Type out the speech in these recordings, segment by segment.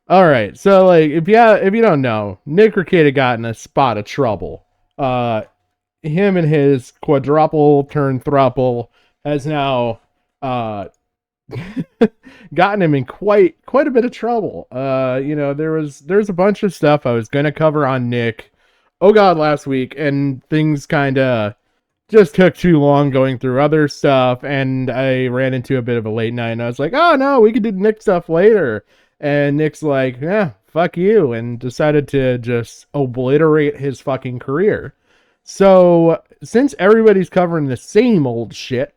All right, so like if you don't know, Nick Rakieta got in a spot of trouble. Uh, him and his quadruple turn thruple has now uh gotten him in quite a bit of trouble. There's a bunch of stuff I was gonna cover on Nick. Oh God, last week, and things kind of just took too long going through other stuff, and I ran into a bit of a late night, and I was like, oh no, we could do Nick stuff later. And Nick's like, yeah, fuck you, and decided to just obliterate his fucking career. So, since everybody's covering the same old shit,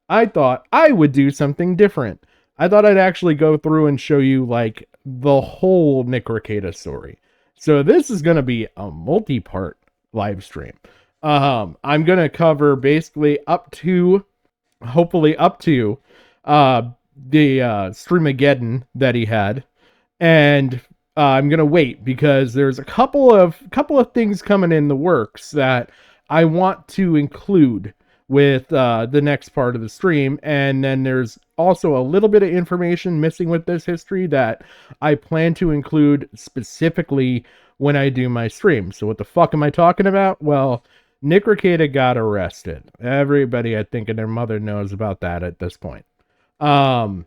I thought I would do something different. I thought I'd actually go through and show you like the whole Nick Rakieta story. So this is going to be a multi-part live stream. I'm going to cover basically hopefully up to uh the Streamageddon that he had, and I'm gonna wait because there's a couple of things coming in the works that I want to include with the next part of the stream, and then there's also a little bit of information missing with this history that I plan to include specifically when I do my stream. So what the fuck am I talking about? Well, Nick Rakieta got arrested. Everybody, I think, and their mother knows about that at this point. Um,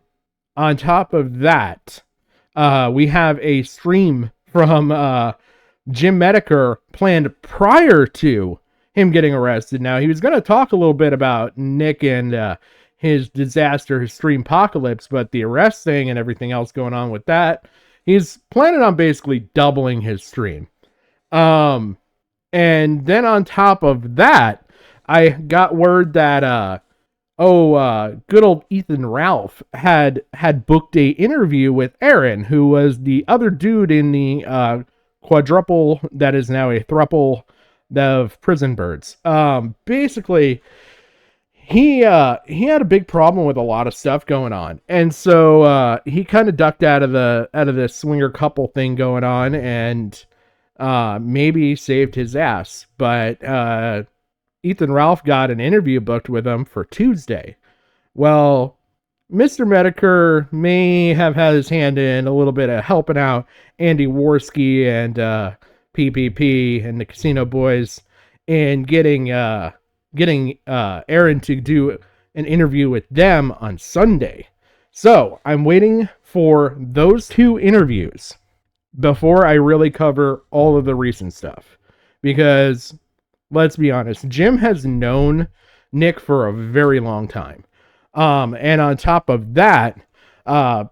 on top of that, we have a stream from Jim Medeker planned prior to him getting arrested. Now, he was going to talk a little bit about Nick and his disaster, his stream apocalypse, but the arrest thing and everything else going on with that, he's planning on basically doubling his stream. Um, and then on top of that, I got word that good old Ethan Ralph had booked a interview with Aaron, who was the other dude in the quadruple that is now a thruple of prison birds. Basically, he had a big problem with a lot of stuff going on, and so he kind of ducked out of this swinger couple thing going on, and maybe saved his ass. But Ethan Ralph got an interview booked with him for Tuesday. Well, Mr. Medeker may have had his hand in a little bit of helping out Andy Worski and PPP and the Casino Boys in getting Aaron to do an interview with them on Sunday. So I'm waiting for those two interviews before I really cover all of the recent stuff. Because let's be honest, Jim has known Nick for a very long time. And on top of that, uh,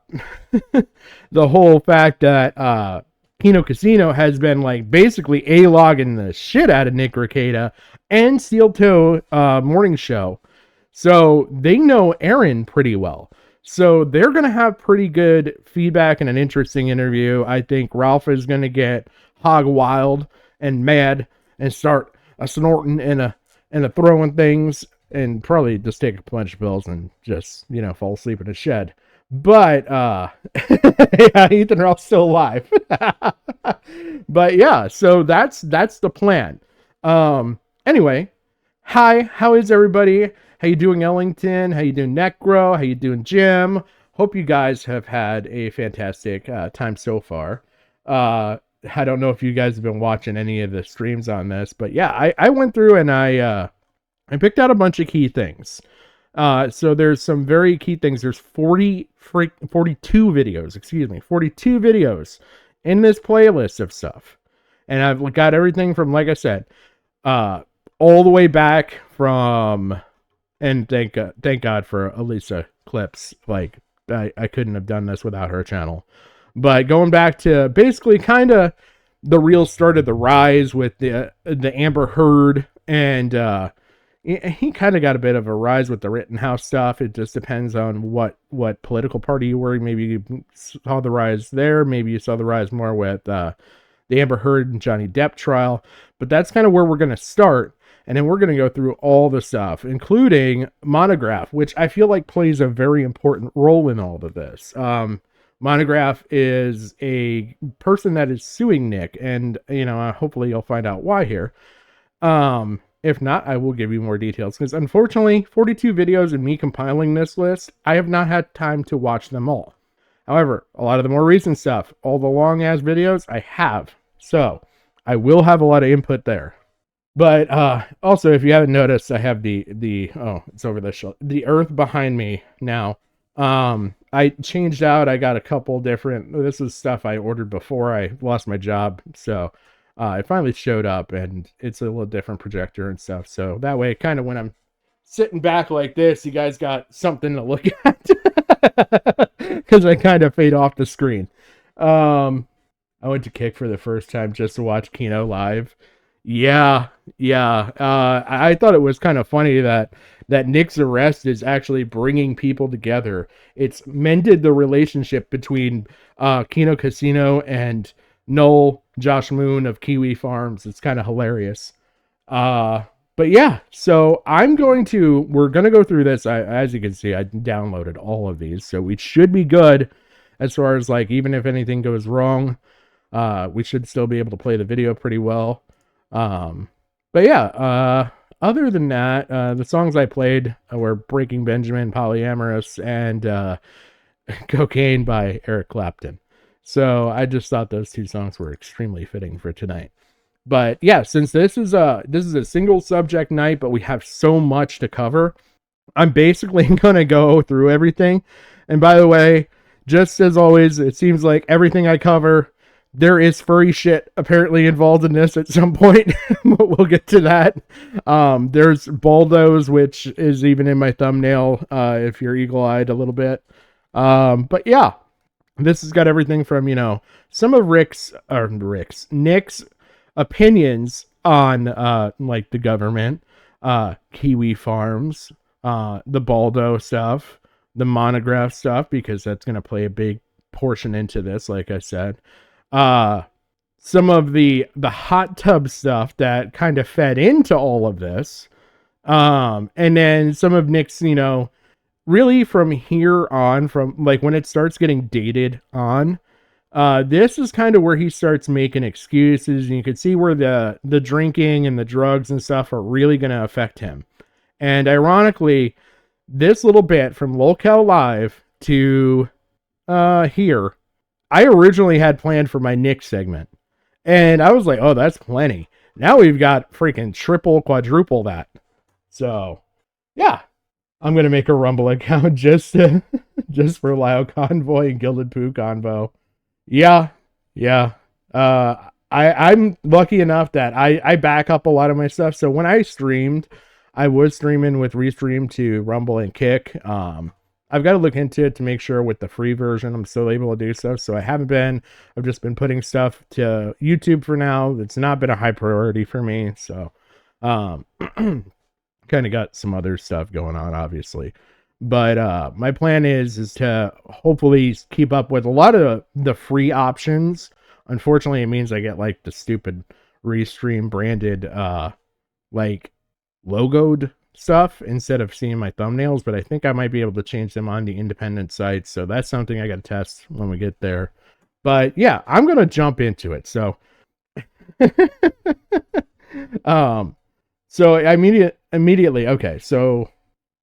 the whole fact that Kino Casino has been like basically A-logging the shit out of Nick Rakieta and Steel Toe Morning Show. So they know Aaron pretty well. So they're going to have pretty good feedback and an interesting interview. I think Ralph is going to get hog wild and mad and start a snorting and a throwing things and probably just take a bunch of pills and just, fall asleep in a shed. But yeah, Ethan Ralph's still alive. But yeah, so that's the plan. Anyway, hi, how is everybody? How you doing, Ellington? How you doing, Necro? How you doing, Jim? Hope you guys have had a fantastic time so far. I don't know if you guys have been watching any of the streams on this, but yeah, I went through and I picked out a bunch of key things. So there's some very key things. There's 42 videos, 42 videos in this playlist of stuff. And I've got everything from, like I said, all the way back from, and thank God for Elisa Clips. Like, I couldn't have done this without her channel. But going back to basically kind of the real start of the rise with the Amber Heard, and he kind of got a bit of a rise with the Rittenhouse stuff. It just depends on what political party you were. Maybe you saw the rise there. Maybe you saw the rise more with the Amber Heard and Johnny Depp trial. But that's kind of where we're going to start. And then we're going to go through all the stuff, including Monograph, which I feel like plays a very important role in all of this. Monograph is a person that is suing Nick, and hopefully you'll find out why here. If not, I will give you more details, because unfortunately 42 videos and me compiling this list, I have not had time to watch them all. However, a lot of the more recent stuff, all the long ass videos, I have. So I will have a lot of input there. But also, if you haven't noticed, I have the oh, it's over the earth behind me now. I changed out. I got a couple different. This is stuff I ordered before I lost my job, so it finally showed up, and it's a little different projector and stuff. So that way, kind of when I'm sitting back like this, you guys got something to look at because I kind of fade off the screen. I went to Kick for the first time just to watch Kino live. Yeah, yeah. I thought it was kind of funny that Nick's arrest is actually bringing people together. It's mended the relationship between Kino Casino and Noel Josh Moon of Kiwi Farms. It's kind of hilarious. Uh, but yeah, so we're gonna go through this. As you can see, I downloaded all of these, so we should be good as far as like even if anything goes wrong, we should still be able to play the video pretty well. Um, but yeah, other than that, the songs I played were Breaking Benjamin, Polyamorous, and Cocaine by Eric Clapton. So I just thought those two songs were extremely fitting for tonight. But yeah, since this is a single subject night, but we have so much to cover, I'm basically gonna go through everything. And by the way, just as always, it seems like everything I cover, there is furry shit apparently involved in this at some point. We'll get to that. There's Baldos, which is even in my thumbnail, if you're eagle-eyed a little bit. But yeah, this has got everything from, some of Nick's opinions on, like the government, Kiwi Farms, the Baldo stuff, the Monograph stuff, because that's going to play a big portion into this, like I said. Some of the hot tub stuff that kind of fed into all of this. And then some of Nick's, really from here on, from like when it starts getting dated on, this is kind of where he starts making excuses, and you can see where the drinking and the drugs and stuff are really going to affect him. And ironically, this little bit from Lolcal Live to here, I originally had planned for my Nick segment, and I was like, oh, that's plenty. Now we've got freaking triple, quadruple that. So yeah, I'm going to make a Rumble account just for Lao Convoy and Gilded Poo Convo. Yeah. I'm lucky enough that I back up a lot of my stuff. So when I streamed, I was streaming with Restream to Rumble and Kick. I've got to look into it to make sure with the free version I'm still able to do stuff. So I haven't been. I've just been putting stuff to YouTube for now. It's not been a high priority for me. So kind of got some other stuff going on, obviously. But my plan is to hopefully keep up with a lot of the free options. Unfortunately, it means I get like the stupid Restream branded like logoed stuff instead of seeing my thumbnails, but I think I might be able to change them on the independent sites. So that's something I got to test when we get there. But yeah, I'm going to jump into it. So so immediately, okay, so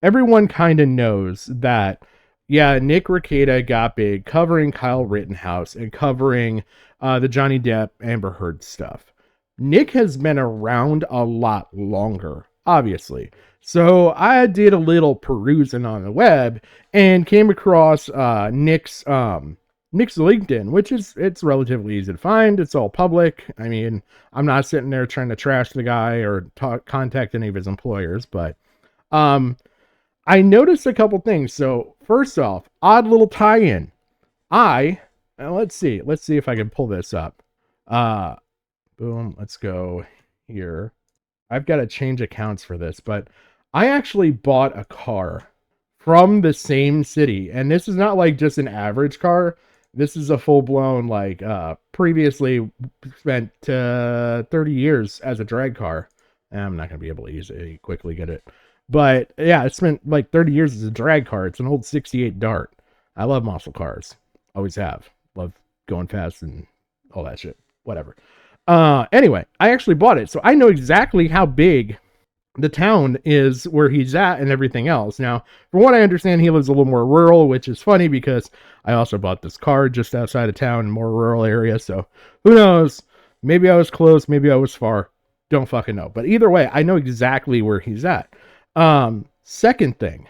everyone kind of knows that, yeah, Nick Rakieta got big covering Kyle Rittenhouse and covering the Johnny Depp Amber Heard stuff. Nick has been around a lot longer, obviously. So I did a little perusing on the web and came across Nick's LinkedIn, which it's relatively easy to find. It's all public. I mean, I'm not sitting there trying to trash the guy or contact any of his employers, but I noticed a couple things. So first off, odd little tie-in. Let's see if I can pull this up. Boom, let's go here. I've got to change accounts for this, but I actually bought a car from the same city, and this is not like just an average car. This is a full-blown, like, previously spent 30 years as a drag car. I'm not going to be able to easily quickly get it. But, yeah, it spent, like, 30 years as a drag car. It's an old 68 Dart. I love muscle cars. Always have. Love going fast and all that shit. Whatever. Anyway, I actually bought it, so I know exactly how big the town is where he's at and everything else. Now, from what I understand, he lives a little more rural, which is funny because I also bought this car just outside of town, more rural area. So who knows? Maybe I was close, maybe I was far. Don't fucking know. But either way, I know exactly where he's at. Second thing,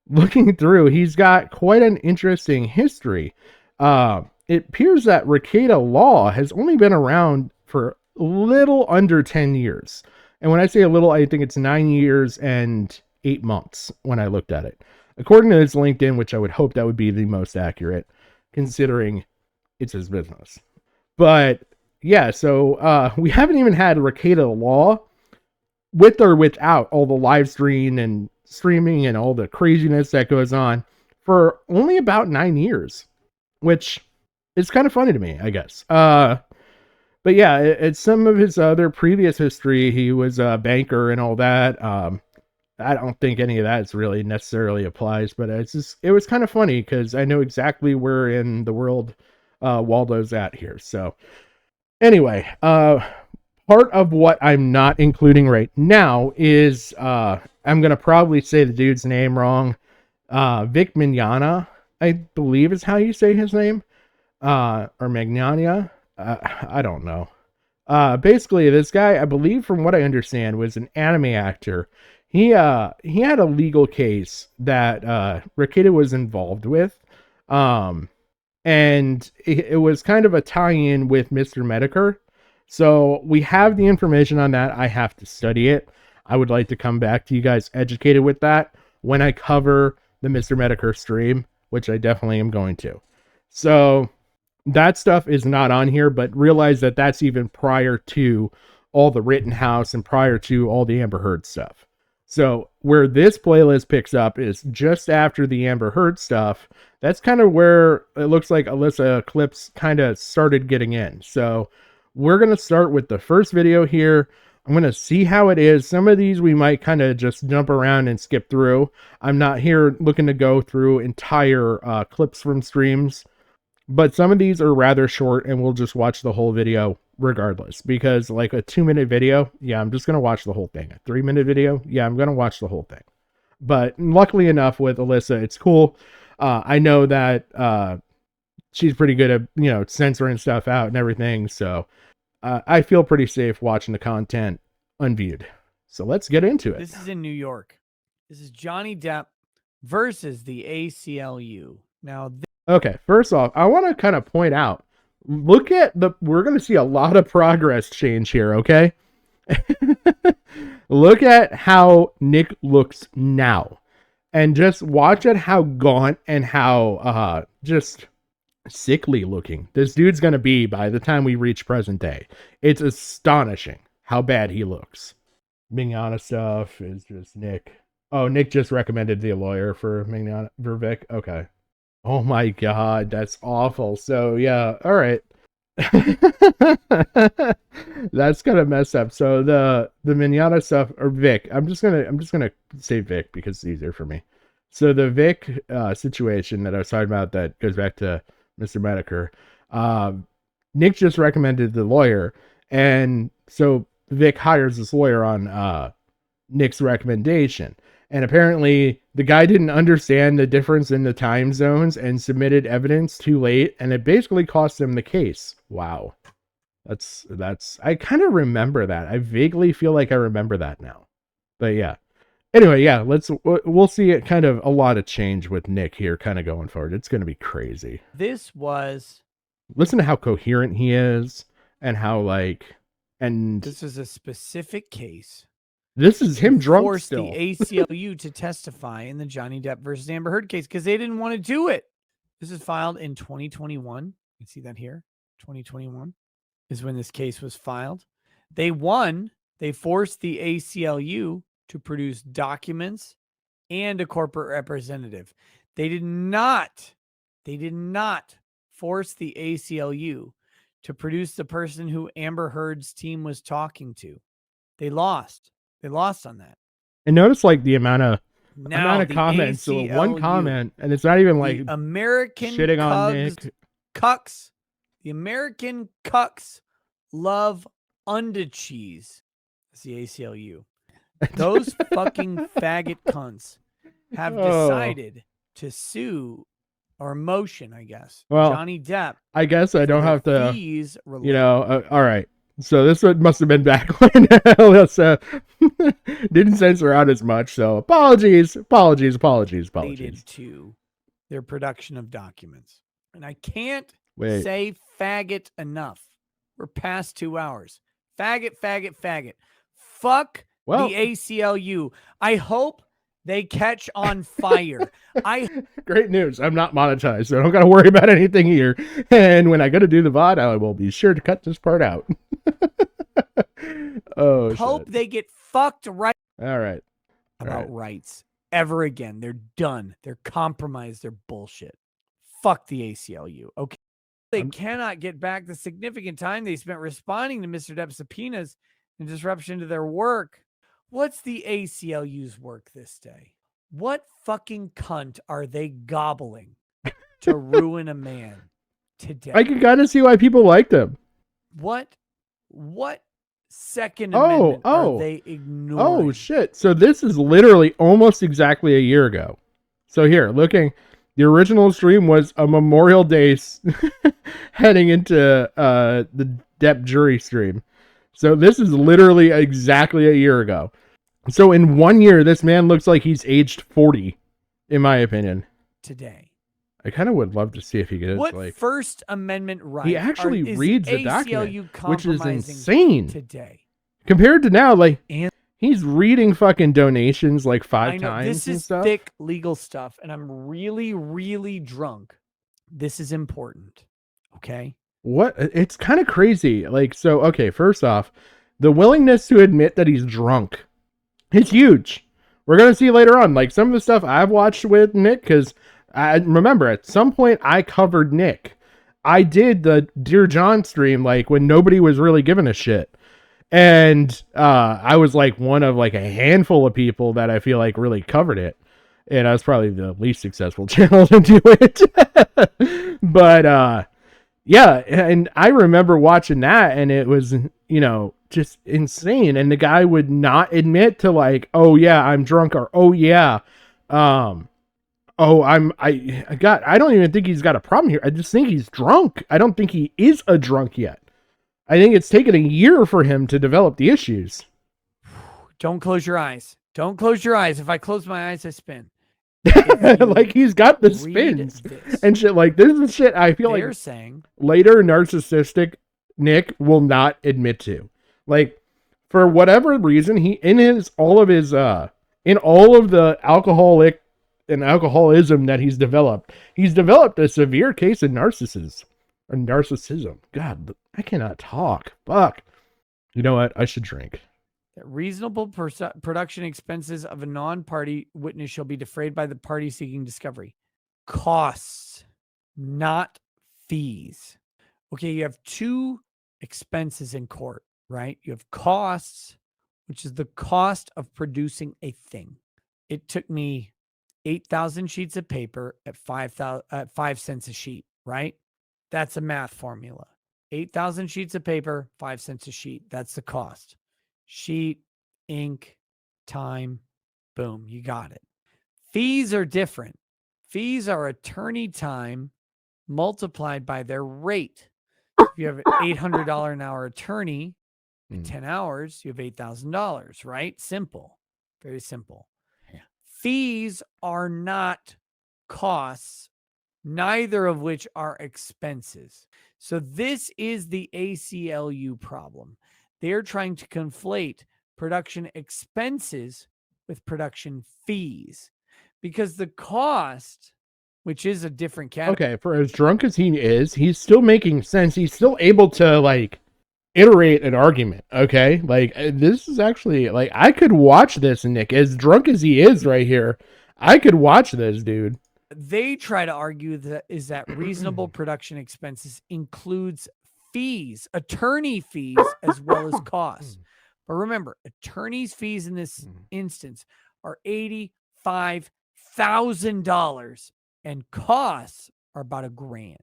looking through, he's got quite an interesting history. It appears that Rakieta law has only been around for a little under 10 years. And when I say a little, I think it's 9 years and 8 months when I looked at it. According to his LinkedIn, which I would hope that would be the most accurate, considering it's his business. But yeah, so we haven't even had Rakieta law with or without all the live stream and streaming and all the craziness that goes on for only about 9 years, which is kind of funny to me, I guess. But yeah, it's some of his other previous history. He was a banker and all that. I don't think any of that really necessarily applies, but it was kind of funny because I know exactly where in the world Waldo's at here. So anyway, part of what I'm not including right now is I'm gonna probably say the dude's name wrong. Vic Mignogna, I believe is how you say his name, or Magnania. I don't know. Basically, this guy, I believe, from what I understand, was an anime actor. He had a legal case that Rakieta was involved with, um, and it was kind of a tie-in with Mr. Medicare. So we have the information on that. I have to study it. I would like to come back to you guys educated with that when I cover the Mr. Medicare stream, which I definitely am going to. So that stuff is not on here, but realize that that's even prior to all the Rittenhouse and prior to all the Amber Heard stuff. So where this playlist picks up is just after the Amber Heard stuff. That's kind of where it looks like Alyssa clips kind of started getting in. So we're going to start with the first video here. I'm going to see how it is. Some of these we might kind of just jump around and skip through. I'm not here looking to go through entire clips from streams, but some of these are rather short and we'll just watch the whole video regardless, because like a 2-minute video, yeah, I'm just going to watch the whole thing. A 3-minute video, yeah, I'm going to watch the whole thing. But luckily enough with Alyssa, it's cool. I know that she's pretty good at, censoring stuff out and everything. So I feel pretty safe watching the content unviewed. So let's get into it. This is in New York. This is Johnny Depp versus the ACLU. Now, okay, first off, I want to kind of point out, we're going to see a lot of progress change here, okay? Look at how Nick looks now. And just watch at how gaunt and how just sickly looking this dude's going to be by the time we reach present day. It's astonishing how bad he looks. Mignogna stuff is just Nick. Oh, Nick just recommended the lawyer for Mignogna, for Vic. Okay. Oh my god, that's awful. So yeah, all right. That's gonna mess up. So the Mignogna stuff, or Vic. I'm just gonna say Vic because it's easier for me. So the Vic situation that I was talking about that goes back to Mr. Medicare. Nick just recommended the lawyer, and so Vic hires this lawyer on Nick's recommendation. And apparently the guy didn't understand the difference in the time zones and submitted evidence too late, and it basically cost him the case. Wow. That's I kind of remember that. I vaguely feel like I remember that now. But yeah. Anyway, yeah, we'll see it kind of a lot of change with Nick here kind of going forward. It's going to be crazy. Listen to how coherent he is and how this is a specific case. This is him drunk forced still. The ACLU to testify in the Johnny Depp versus Amber Heard case because they didn't want to do it. This is filed in 2021. You can see that here. 2021 is when this case was filed. They won. They forced the ACLU to produce documents and a corporate representative. They did not force the ACLU to produce the person who Amber Heard's team was talking to. They lost. They lost on that. And notice the amount of comments. So one comment, and it's not even like American shitting on Nick. Cucks. The American cucks love unda cheese. That's the ACLU. Those fucking faggot cunts have Oh. decided to sue or motion, I guess, Well, Johnny Depp. I guess I don't have to, fees you know, all right. So this one must have been back when Ellis didn't censor out as much. So apologies related to their production of documents. And I can't say faggot enough. We're past 2 hours. Faggot. Fuck the ACLU. I hope they catch on fire. Great news. I'm not monetized, so I don't got to worry about anything here. And when I go to do the VOD, I will be sure to cut this part out. Oh, hope shit. they get fucked right. All right. About rights ever again. They're done. They're compromised. They're bullshit. Fuck the ACLU. Okay. They cannot get back the significant time they spent responding to Mr. Depp's subpoenas and disruption to their work. What's the ACLU's work this day? What fucking cunt are they gobbling to ruin a man today? I can kind of see why people liked him. What Second Amendment are they ignoring? Oh, shit. So this is literally almost exactly a year ago. So here, looking, the original stream was a Memorial Day heading into the Depp jury stream. So this is literally exactly a year ago. So in 1 year, this man looks like he's aged 40, in my opinion. Today. I kind of would love to see if he gets what First Amendment right. He actually reads the document, which is insane. Today. Compared to now, like, he's reading fucking donations like 5 times. This is thick legal stuff, and I'm really, really drunk. This is important. Okay. What? It's kind of crazy. Like, so, okay, first off, the willingness to admit that he's drunk. It's huge. We're going to see later on, like, some of the stuff I've watched with Nick, because I remember at some point I covered Nick. I did the Dear John stream, like, when nobody was really giving a shit. And I was, like, one of, like, a handful of people that I feel like really covered it. And I was probably the least successful channel to do it. But, yeah, and I remember watching that, and it was, you know, just insane. And the guy would not admit to, like, oh yeah, I'm drunk, or oh yeah, I don't even think he's got a problem here. I just think he's drunk. I don't think he is a drunk yet. I think it's taken a year for him to develop the issues. Don't close your eyes. Don't close your eyes. If I close my eyes, I spin. Like, he's got the spins and shit. Like, this is shit I feel like saying later narcissistic Nick will not admit to. Like, for whatever reason, he in all of the alcoholism that he's developed a severe case of narcissism. God, I cannot talk. Fuck. You know what? I should drink. Reasonable production expenses of a non-party witness shall be defrayed by the party seeking discovery. Costs, not fees. Okay, you have two expenses in court, right? You have costs, which is the cost of producing a thing. It took me 8,000 sheets of paper at 5 cents a sheet, right? That's a math formula. 8,000 sheets of paper, 5 cents a sheet. That's the cost. Sheet, ink, time, boom, you got it. Fees are different. Fees are attorney time multiplied by their rate. If you have an $800 an hour attorney in 10 hours, you have $8,000, right? Simple. Very simple. Yeah. Fees are not costs, neither of which are expenses. So this is the ACLU problem. They're trying to conflate production expenses with production fees because the cost, which is a different category. Okay, for as drunk as he is, he's still making sense. He's still able to, like, iterate an argument, okay? Like, this is actually, like, I could watch this, Nick. As drunk as he is right here, I could watch this, dude. They try to argue that reasonable production expenses includes fees, attorney fees, as well as costs. But remember, attorney's fees in this instance are $85,000 and costs are about $1,000.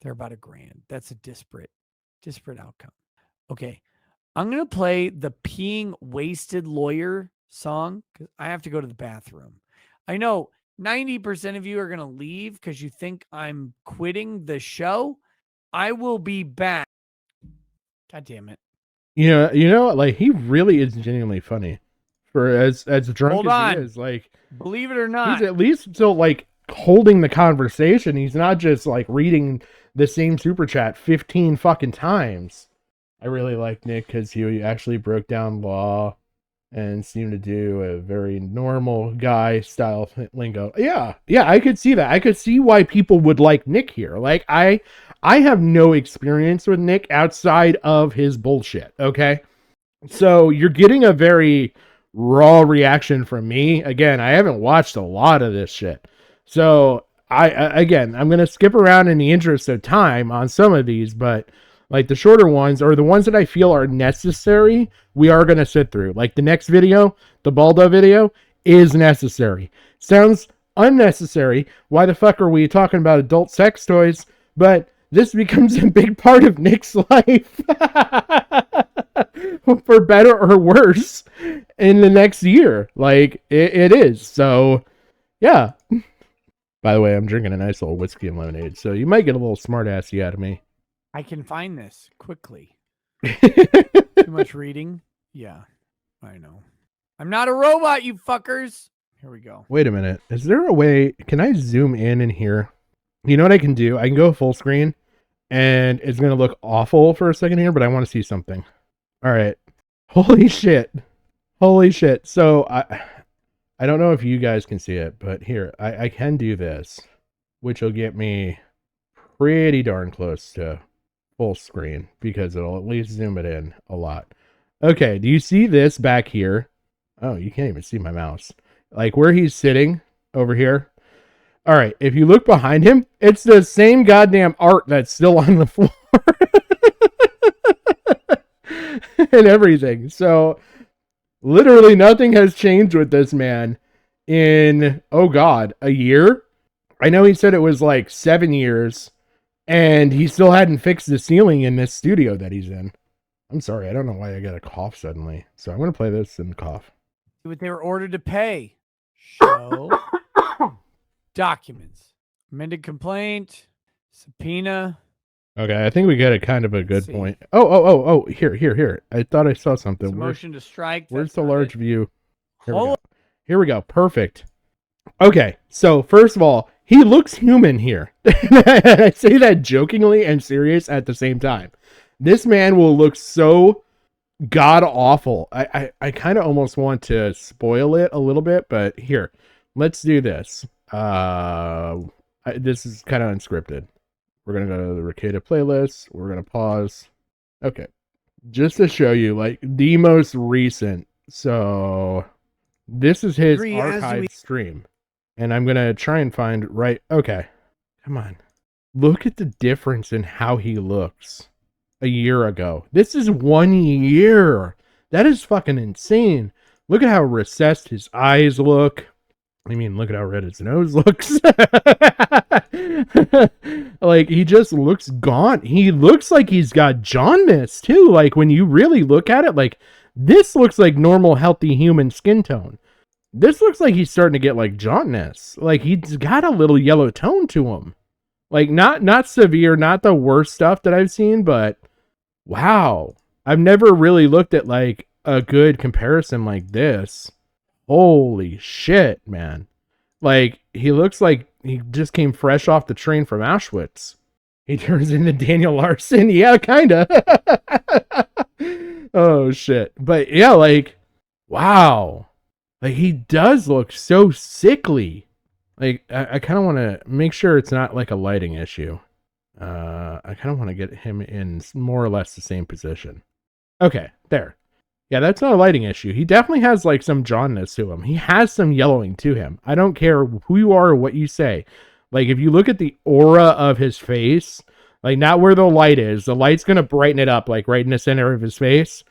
They're about $1,000. That's a disparate outcome. Okay. I'm going to play the peeing wasted lawyer song because I have to go to the bathroom. I know 90% of you are going to leave because you think I'm quitting the show. I will be back. God damn it. You know, like he really is genuinely funny. For as drunk Hold as on. he is, like Believe it or not, he's at least still like holding the conversation. He's not just like reading the same super chat 15 fucking times. I really like Nick because he actually broke down law and seemed to do a very normal guy style lingo. Yeah, I could see that. I could see why people would like Nick here. Like I have no experience with Nick outside of his bullshit. Okay, so you're getting a very raw reaction from me. Again, I haven't watched a lot of this shit, so I'm gonna skip around in the interest of time on some of these, but like the shorter ones or the ones that I feel are necessary, we are gonna sit through. Like the next video, the Baldo video, is necessary. Sounds unnecessary. Why the fuck are we talking about adult sex toys? But this becomes a big part of Nick's life. For better or worse in the next year. Like it is. So yeah. By the way, I'm drinking a nice little whiskey and lemonade, so you might get a little smart assy out of me. I can find this quickly. Too much reading? Yeah, I know. I'm not a robot, you fuckers. Here we go. Wait a minute. Is there a way? Can I zoom in here? You know what I can do? I can go full screen, and it's going to look awful for a second here, but I want to see something. All right. Holy shit. Holy shit. So I don't know if you guys can see it, but here, I can do this, which will get me pretty darn close to full screen because it'll at least zoom it in a lot. Okay, do you see this back here? Oh, you can't even see my mouse. Like where he's sitting over here. All right, if you look behind him, it's the same goddamn art that's still on the floor. And everything. So literally nothing has changed with this man in, oh God, a year? I know he said it was like 7 years, and he still hadn't fixed the ceiling in this studio that he's in. I'm sorry, I don't know why I got a cough suddenly. So I'm going to play this and cough. See what they were ordered to pay. Show documents. Amended complaint. Subpoena. Okay, I think we get a kind of a good point. Oh, here. I thought I saw something. Motion to strike. Where's the large view? Here we go. Perfect. Okay, so first of all, he looks human here. I say that jokingly and serious at the same time. This man will look so god awful. I kind of almost want to spoil it a little bit, but here, let's do this. This is kind of unscripted. We're going to go to the Rakieta playlist. We're going to pause. Okay. Just to show you, like, the most recent. So, this is his archived stream. And I'm going to try and find right. Okay. Come on. Look at the difference in how he looks a year ago. This is 1 year. That is fucking insane. Look at how recessed his eyes look. I mean, look at how red his nose looks. Like, he just looks gaunt. He looks like he's got jaundice, too. Like, when you really look at it, like, this looks like normal, healthy human skin tone. This looks like he's starting to get, like, jaundice. Like, he's got a little yellow tone to him. Like, not severe, not the worst stuff that I've seen, but wow. I've never really looked at, like, a good comparison like this. Holy shit, man. Like, he looks like he just came fresh off the train from Auschwitz. He turns into Daniel Larson. Yeah, kinda. Oh, shit. But, yeah, like, wow. Like, he does look so sickly. Like, I kind of want to make sure it's not, like, a lighting issue. I kind of want to get him in more or less the same position. Okay, there. Yeah, that's not a lighting issue. He definitely has, like, some jaundiced to him. He has some yellowing to him. I don't care who you are or what you say. Like, if you look at the aura of his face, like, not where the light is. The light's going to brighten it up, like, right in the center of his face.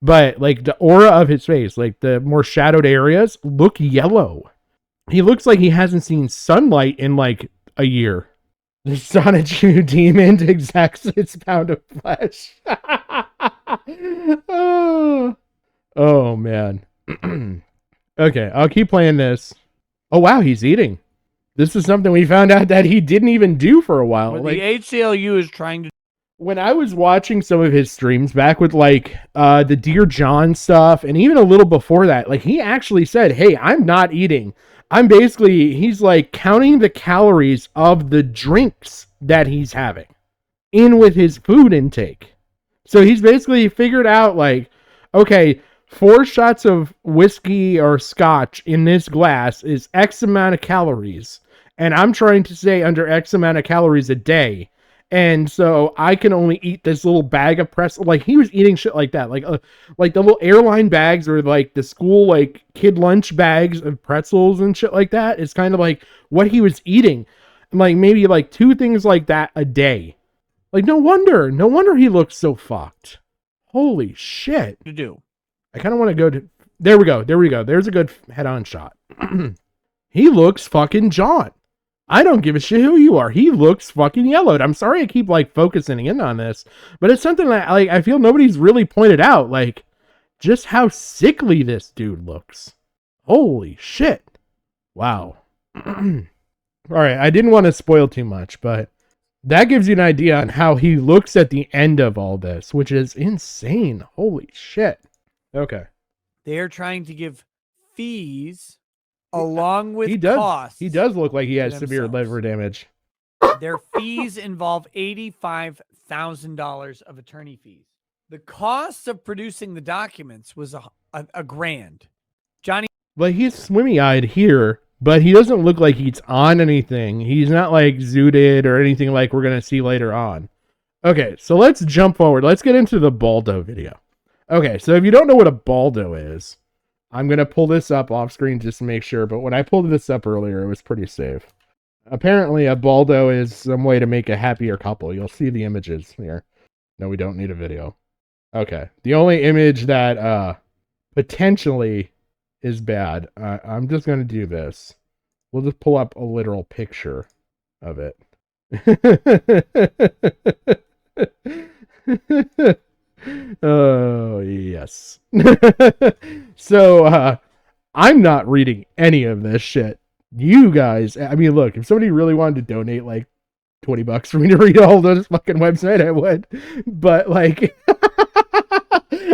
But, like, the aura of his face, like, the more shadowed areas, look yellow. He looks like he hasn't seen sunlight in, like, a year. The Sonichu demon exacts its pound of flesh. Oh man. Okay, I'll keep playing this. Oh wow, he's eating. This is something we found out that he didn't even do for a while. What Like the ACLU is trying to. when I was watching some of his streams back with like the Dear John stuff, and even a little before that, like he actually said, "Hey, I'm not eating. He's like counting the calories of the drinks that he's having in with his food intake." So he's basically figured out like, okay, 4 shots of whiskey or scotch in this glass is X amount of calories. And I'm trying to stay under X amount of calories a day. And so I can only eat this little bag of press. Like he was eating shit like that, like the little airline bags or like the school like kid lunch bags of pretzels and shit like that. It's kind of like what he was eating, like maybe like 2 things like that a day. Like no wonder he looks so fucked. Holy shit. do. I kind of want to go to There we go. There's a good head-on shot. He looks fucking John. I don't give a shit who you are. He looks fucking yellowed. I'm sorry I keep like focusing in on this, but it's something that like I feel nobody's really pointed out like just how sickly this dude looks. Holy shit. Wow. All right, I didn't want to spoil too much, but that gives you an idea on how he looks at the end of all this, which is insane. Holy shit. Okay. They are trying to give fees along with costs. He does look like he has to severe themselves. liver damage. Their fees involve $85,000 of attorney fees. The cost of producing the documents was a grand. Johnny, But he's swimmy-eyed here, but he doesn't look like he's on anything. He's not like zooted or anything like we're going to see later on. Okay, so let's jump forward. Let's get into the Baldo video. Okay, so if you don't know what a Baldo is, I'm going to pull this up off screen just to make sure, but when I pulled this up earlier, it was pretty safe. Apparently, a Baldo is some way to make a happier couple. You'll see the images here. No, we don't need a video. Okay, the only image that potentially is bad, I'm just going to do this. We'll just pull up a literal picture of it. Oh, yes. So, I'm not reading any of this shit. You guys, I mean, look, if somebody really wanted to donate like $20 for me to read all those fucking website, I would. But like,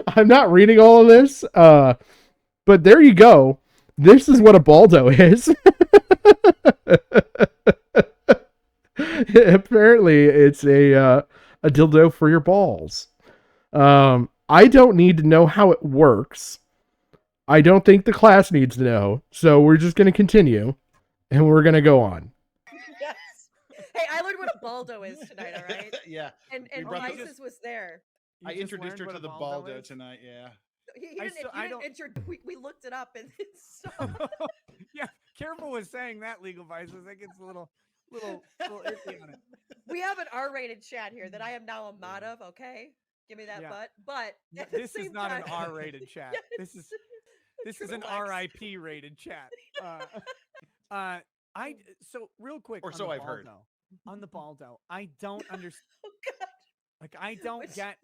I'm not reading all of this. But there you go. This is what a Baldo is. Apparently, it's a dildo for your balls. I don't need to know how it works. I don't think the class needs to know. So we're just going to continue, and we're going to go on. Yes. Hey, I learned what a Baldo is tonight, all right? Yeah. And Isis was there. I introduced her to the Baldo tonight, yeah. We looked it up, and it's so... Yeah, careful with saying that, Legal Vice. I think it's a little iffy on it. We have an R-rated chat here that I am now a mod of, okay? Give me that butt. But this is not an R-rated chat. This is an RIP rated chat. So real quick, or so I've heard. On the Baldo, I don't understand. Oh God! Like I don't get.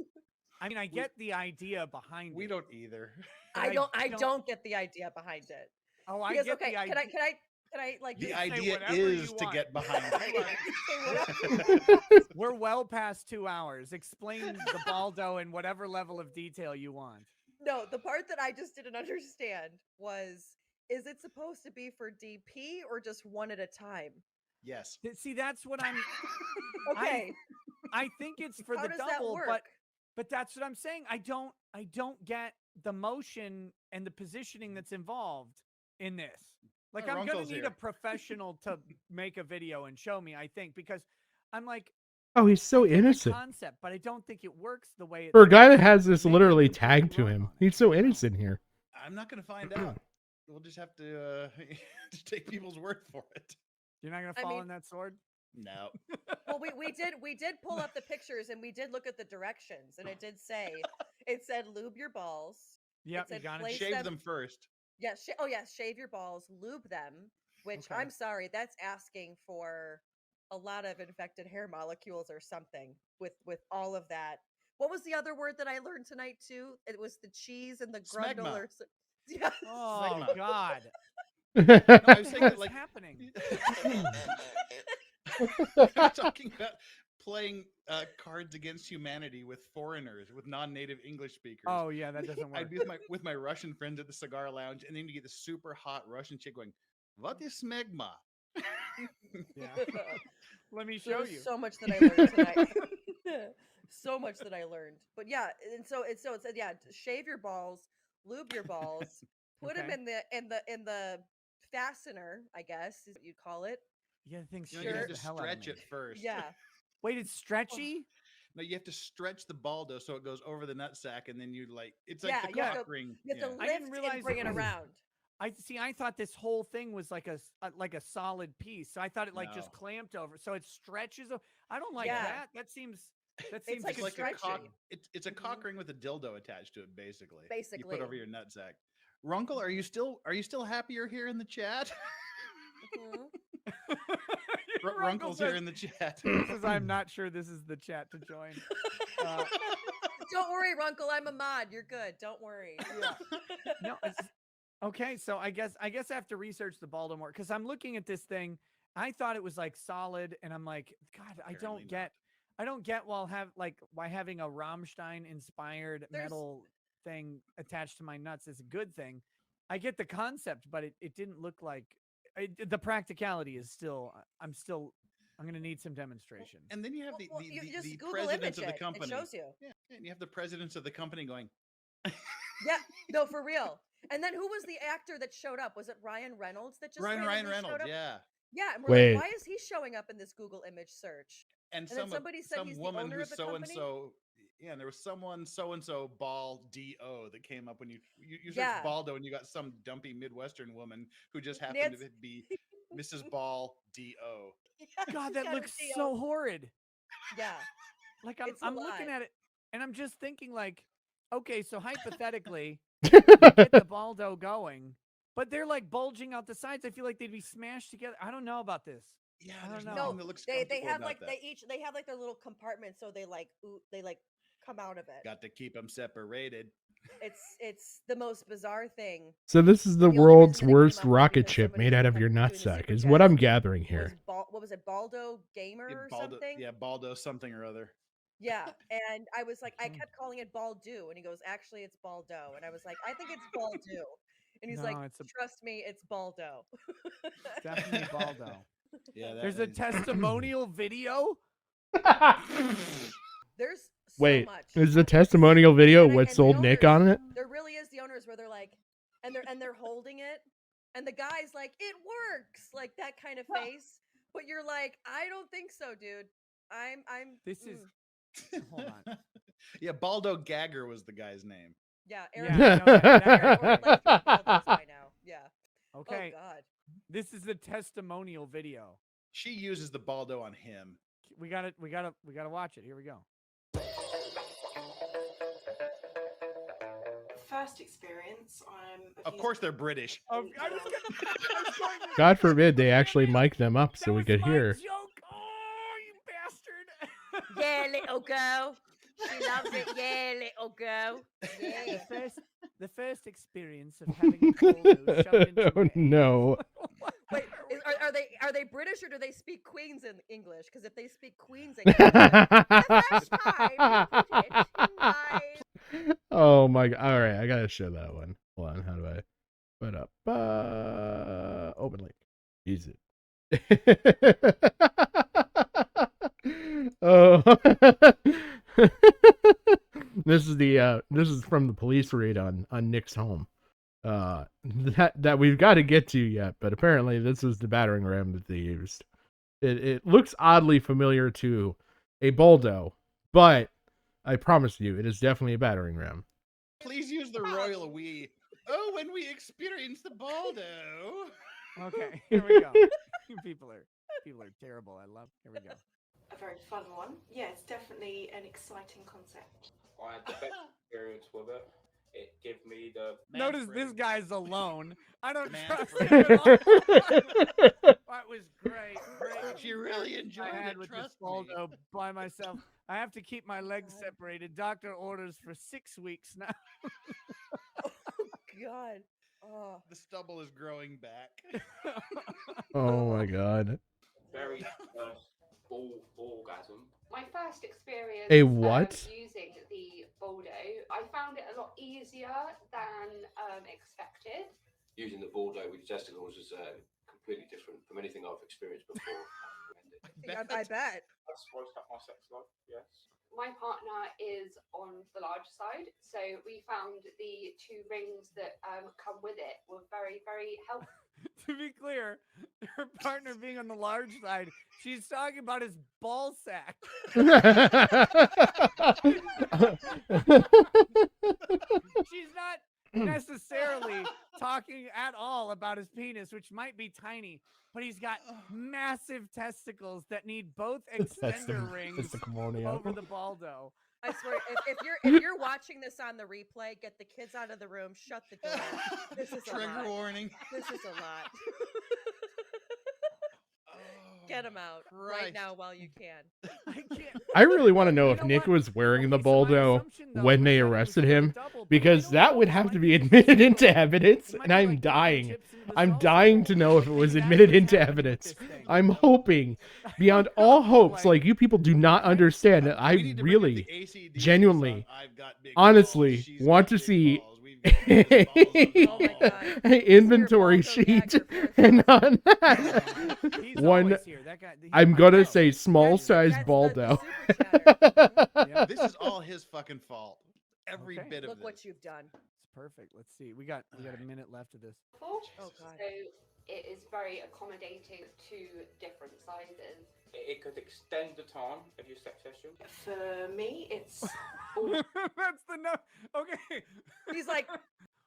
I mean, I get the idea behind. We don't either. I don't get the idea behind it. Oh, I get the idea. Can I like the idea is to get behind it. We're well past 2 hours. Explain the Baldo in whatever level of detail you want. No, the part that I just didn't understand was, is it supposed to be for DP or just one at a time? Yes. See, that's what I'm okay. I think it's for How the double, but that's what I'm saying. I don't get the motion and the positioning that's involved in this. Like, I'm going to need a professional to make a video and show me, I think, because I'm like, oh, he's so innocent. Concept, but I don't think it works the way it for a guy that has this literally tagged to him. He's so innocent here. I'm not going to find out. We'll just have to just take people's word for it. You're not going to fall in that sword? No. Well, we did pull up the pictures and we did look at the directions, and it said lube your balls. Yeah, you got to shave them first. Yes. Shave your balls, lube them, which I'm sorry, that's asking for a lot of infected hair molecules or something with all of that. What was the other word that I learned tonight too? It was the cheese and the grundle or Yeah. Oh Sigma. God. No, I was saying What's that, like, happening? I'm talking about playing Cards Against Humanity with foreigners, with non-native English speakers. Oh yeah, that doesn't work. I'd be with my Russian friends at the cigar lounge, and then you get this super hot Russian chick going, "What is smegma?" Yeah. Let me There show was you. so much that I learned tonight. So much that I learned. But yeah, and so it said shave your balls, lube your balls, put them Okay. in the fastener, I guess is what you'd call it. Yeah, the thing You know, you scares have the to hell out of stretch me. it first. Yeah. Wait, it's stretchy? No, you have to stretch the baldo so it goes over the nutsack, and then you it's like Yeah, the you have cock to ring. you have to I lift didn't realize and bring it it was- around. I thought this whole thing was like like a solid piece. So I thought it like just No. clamped over. So it stretches. I don't like Yeah. that. That seems It's like It's like a stretchy. cock. It's a cock Mhm. ring with a dildo attached to it, basically. You Basically. put over your nutsack. Runkle, are you still happy you're here in the chat? Mhm. Runkle's here in the chat. Says I'm not sure this is the chat to join. Don't worry, Runkle. I'm a mod. You're good. Don't worry. No, okay. So I guess I have to research the Baltimore because I'm looking at this thing. I thought it was like solid, and I'm like, God, Apparently I don't get why having a Rammstein inspired metal thing attached to my nuts is a good thing. I get the concept, but it didn't look like the practicality is still. I'm going to need some demonstration. And then you have Well, you just the Google presidents image of the it. company. It shows you. Yeah, and you have the presidents of the company going. Yeah, no, for real. And then who was the actor that showed up? Was it Ryan Reynolds that just Ryan randomly Reynolds, showed up? yeah. Yeah, and we're Wait. like, why is he showing up in this Google image search? And then somebody said some he's the woman owner who's of the so and company? so. Yeah, and there was someone so and so ball do that came up when you searched Yeah. Baldo, and you got some dumpy Midwestern woman who just happened Nancy- to be Mrs. Ball Do. Yeah, God, she's that got a looks DO. so horrid. Yeah. Like It's a I'm looking lot. at it, and I'm just thinking like, okay, so hypothetically, you get the Baldo going, but they're like bulging out the sides. I feel like they'd be smashed together. I don't know about this. Yeah, I there's don't nothing know. that looks They comfortable have about like that. they have like their little compartments, so they come out of it. Got to keep them separated. It's the most bizarre thing. So this is the only world's reason that it came worst up was rocket because ship somebody made out of kept your doing the nutsack, super is what I'm chats. gathering here. What was it, Baldo Gamer or Baldo, something? yeah, Baldo something or other. Yeah, and I was like, I kept calling it Baldo, and he goes, actually, it's Baldo, and I was like, I think it's Baldo, and he's No, like, it's trust me, it's Baldo. definitely Baldo. Yeah, There's a testimonial video. There's Wait, so much. is the testimonial video And what the sold Nick owners- on it? There really is the owners where they're like, and they're holding it, and the guy's like, it works, like that kind of face, but you're like, I don't think so, dude. I'm. This is. Hold on. Yeah, Baldo Gagger was the guy's name. Yeah, Yeah, Eric. I know that guy. Like three Baldos by now. Yeah. Okay, Oh God. this is the testimonial video. She uses the Baldo on him. We got it. We gotta watch it. Here we go. First experience, Of course, they're British. I was going to God forbid they actually mic them up so That we was could my hear. joke. Oh, you bastard! Yeah, little girl. She loves it. Yeah, little girl. Yeah. The first experience of having a dildo shoved into Oh my no. Wait, are they British or do they speak Queen's in English? Because if they speak Queen's English, the first time British in my Oh my god. All right, I gotta show that one. Hold on, how do I put up? Open link. Use it. Oh. This is from the police raid on Nick's home. That we've got to get to yet, but apparently this is the battering ram that they used. It looks oddly familiar to a Baldo, but I promise you, it is definitely a battering ram. Please use the royal we. Oh, when we experience the Baldo. Okay, here we go. People are terrible. I love. Here we go. a very fun one. Yeah, it's definitely an exciting concept. I had the best experience with it. It gave me the Notice this guy's alone. I don't Man trust friend. him at all. That was great. If you really enjoyed I had it, with this trust me. Baldo by myself. I have to keep my legs separated. Doctor orders for 6 weeks now. God. Oh, The stubble is growing back. Oh my god. Very first orgasm. My first experience A what? using the Baldo, I found it a lot easier than expected. Using the Baldo with testicles is completely different from anything I've experienced before. yeah, I bet. That's supposed to have my sex life. Yes. My partner is on the large side, so we found the 2 rings that come with it were very, very helpful. To be clear, her partner being on the large side, she's talking about his ball sack. She's not necessarily talking at all about his penis, which might be tiny, but he's got massive testicles that need both extender rings over the baldo. I swear, if you're watching this on the replay, get the kids out of the room, shut the door. This is a Trigger lot. warning. This is a lot. Get them out right now while you can. I can't. I really want to know You if know Nick what? was wearing the Okay, so my Baldo assumption, though, when was they that it was arrested for the him, double, but I because don't that know. would It have might to be be just admitted a into single. evidence, It might and be I'm like dying. chips into the I'm salsa dying bowl. to know if it was Maybe admitted that's into what's happening with evidence. this thing. I'm hoping, beyond all hopes, like you people do not understand that I We need to bring up really, the AC/DC genuinely, song, I've got big honestly balls, she's want got to big see balls, we've got biggest balls of Oh my all. God. an He's inventory here, Baldo sheet, Dagger and 4000. on that, He's one, always here. That guy. he's I'm my gonna bro. say small That's size the Baldo. super chatter. Yeah. This is all his fucking fault. Every Okay. bit of Look this. what you've done. It's perfect. Let's see. We got a minute left of this. Oh God. So it is very accommodating to different sizes. It could extend the time of your sex session. For me, it's That's the no. Okay. He's like,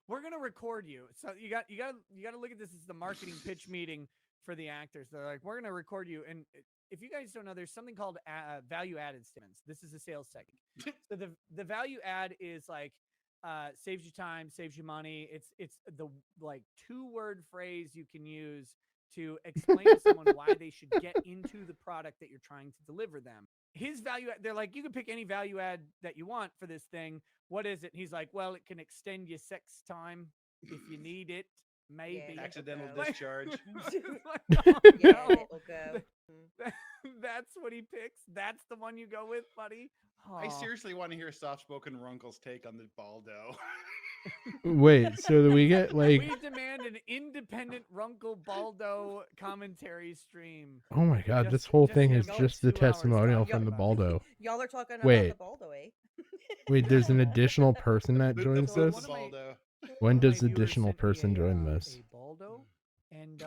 We're gonna record you. So you got to look at this as the marketing pitch meeting for the actors. They're like, we're gonna record you, and if you guys don't know, there's something called value added statements. This is a sales technique. So the value add is like saves you time, saves you money. It's the like 2-word phrase you can use to explain to someone why they should get into the product that you're trying to deliver them. His value add, they're like, you can pick any value add that you want for this thing. What is it? And he's like, well, it can extend your sex time if you need it. Maybe. Yeah, Accidental Like- discharge. Like, oh, yeah, no. it'll go. That's what he picks. That's the one you go with, buddy. I Aw. seriously want to hear soft-spoken Runkle's take on the Baldo. Wait, so do we get like? We demand an independent Runkle Baldo commentary stream. Oh my god, Just- this whole just thing him is going just the 2 hours testimonial talking from the about it. Baldo. Y'all are talking Wait. about the Baldo, eh? Wait, there's an additional person that The joins Baldo. this? Baldo. When One of my does the viewers additional sent me person join a this? Baldo, and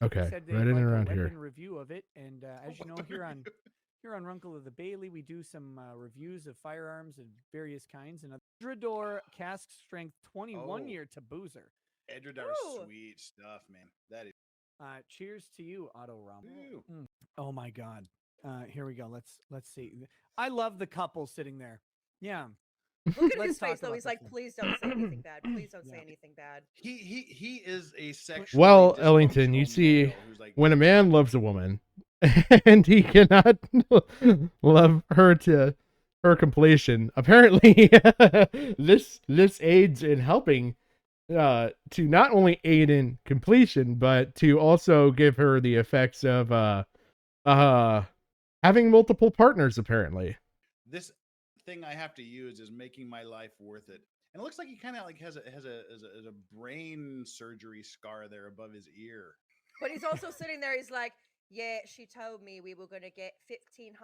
Okay, said they'd right in like and a around weapon here. review of it. And as you know, here on Runkle of the Bailey, we do some reviews of firearms of various kinds. And a Drador cask strength 21 year Taboozer. Edradar Ooh. sweet stuff, man. That is. Cheers to you, Otto Rum. Ooh. Oh my God. Here we go. Let's see. I love the couple sitting there. Yeah. Look at Let's his talk face though. about He's this like, one. please don't say anything bad. Please don't say Yeah. anything bad. He is a sexually Well, Ellington, you dysfunctional see, male who's like, when a man loves a woman and he cannot love her to her completion, apparently this aids in helping to not only aid in completion, but to also give her the effects of having multiple partners, apparently. this thing I have to use is making my life worth it. And it looks like he kind of like has a brain surgery scar there above his ear. But he's also sitting there. He's like, yeah, she told me we were going to get £1,500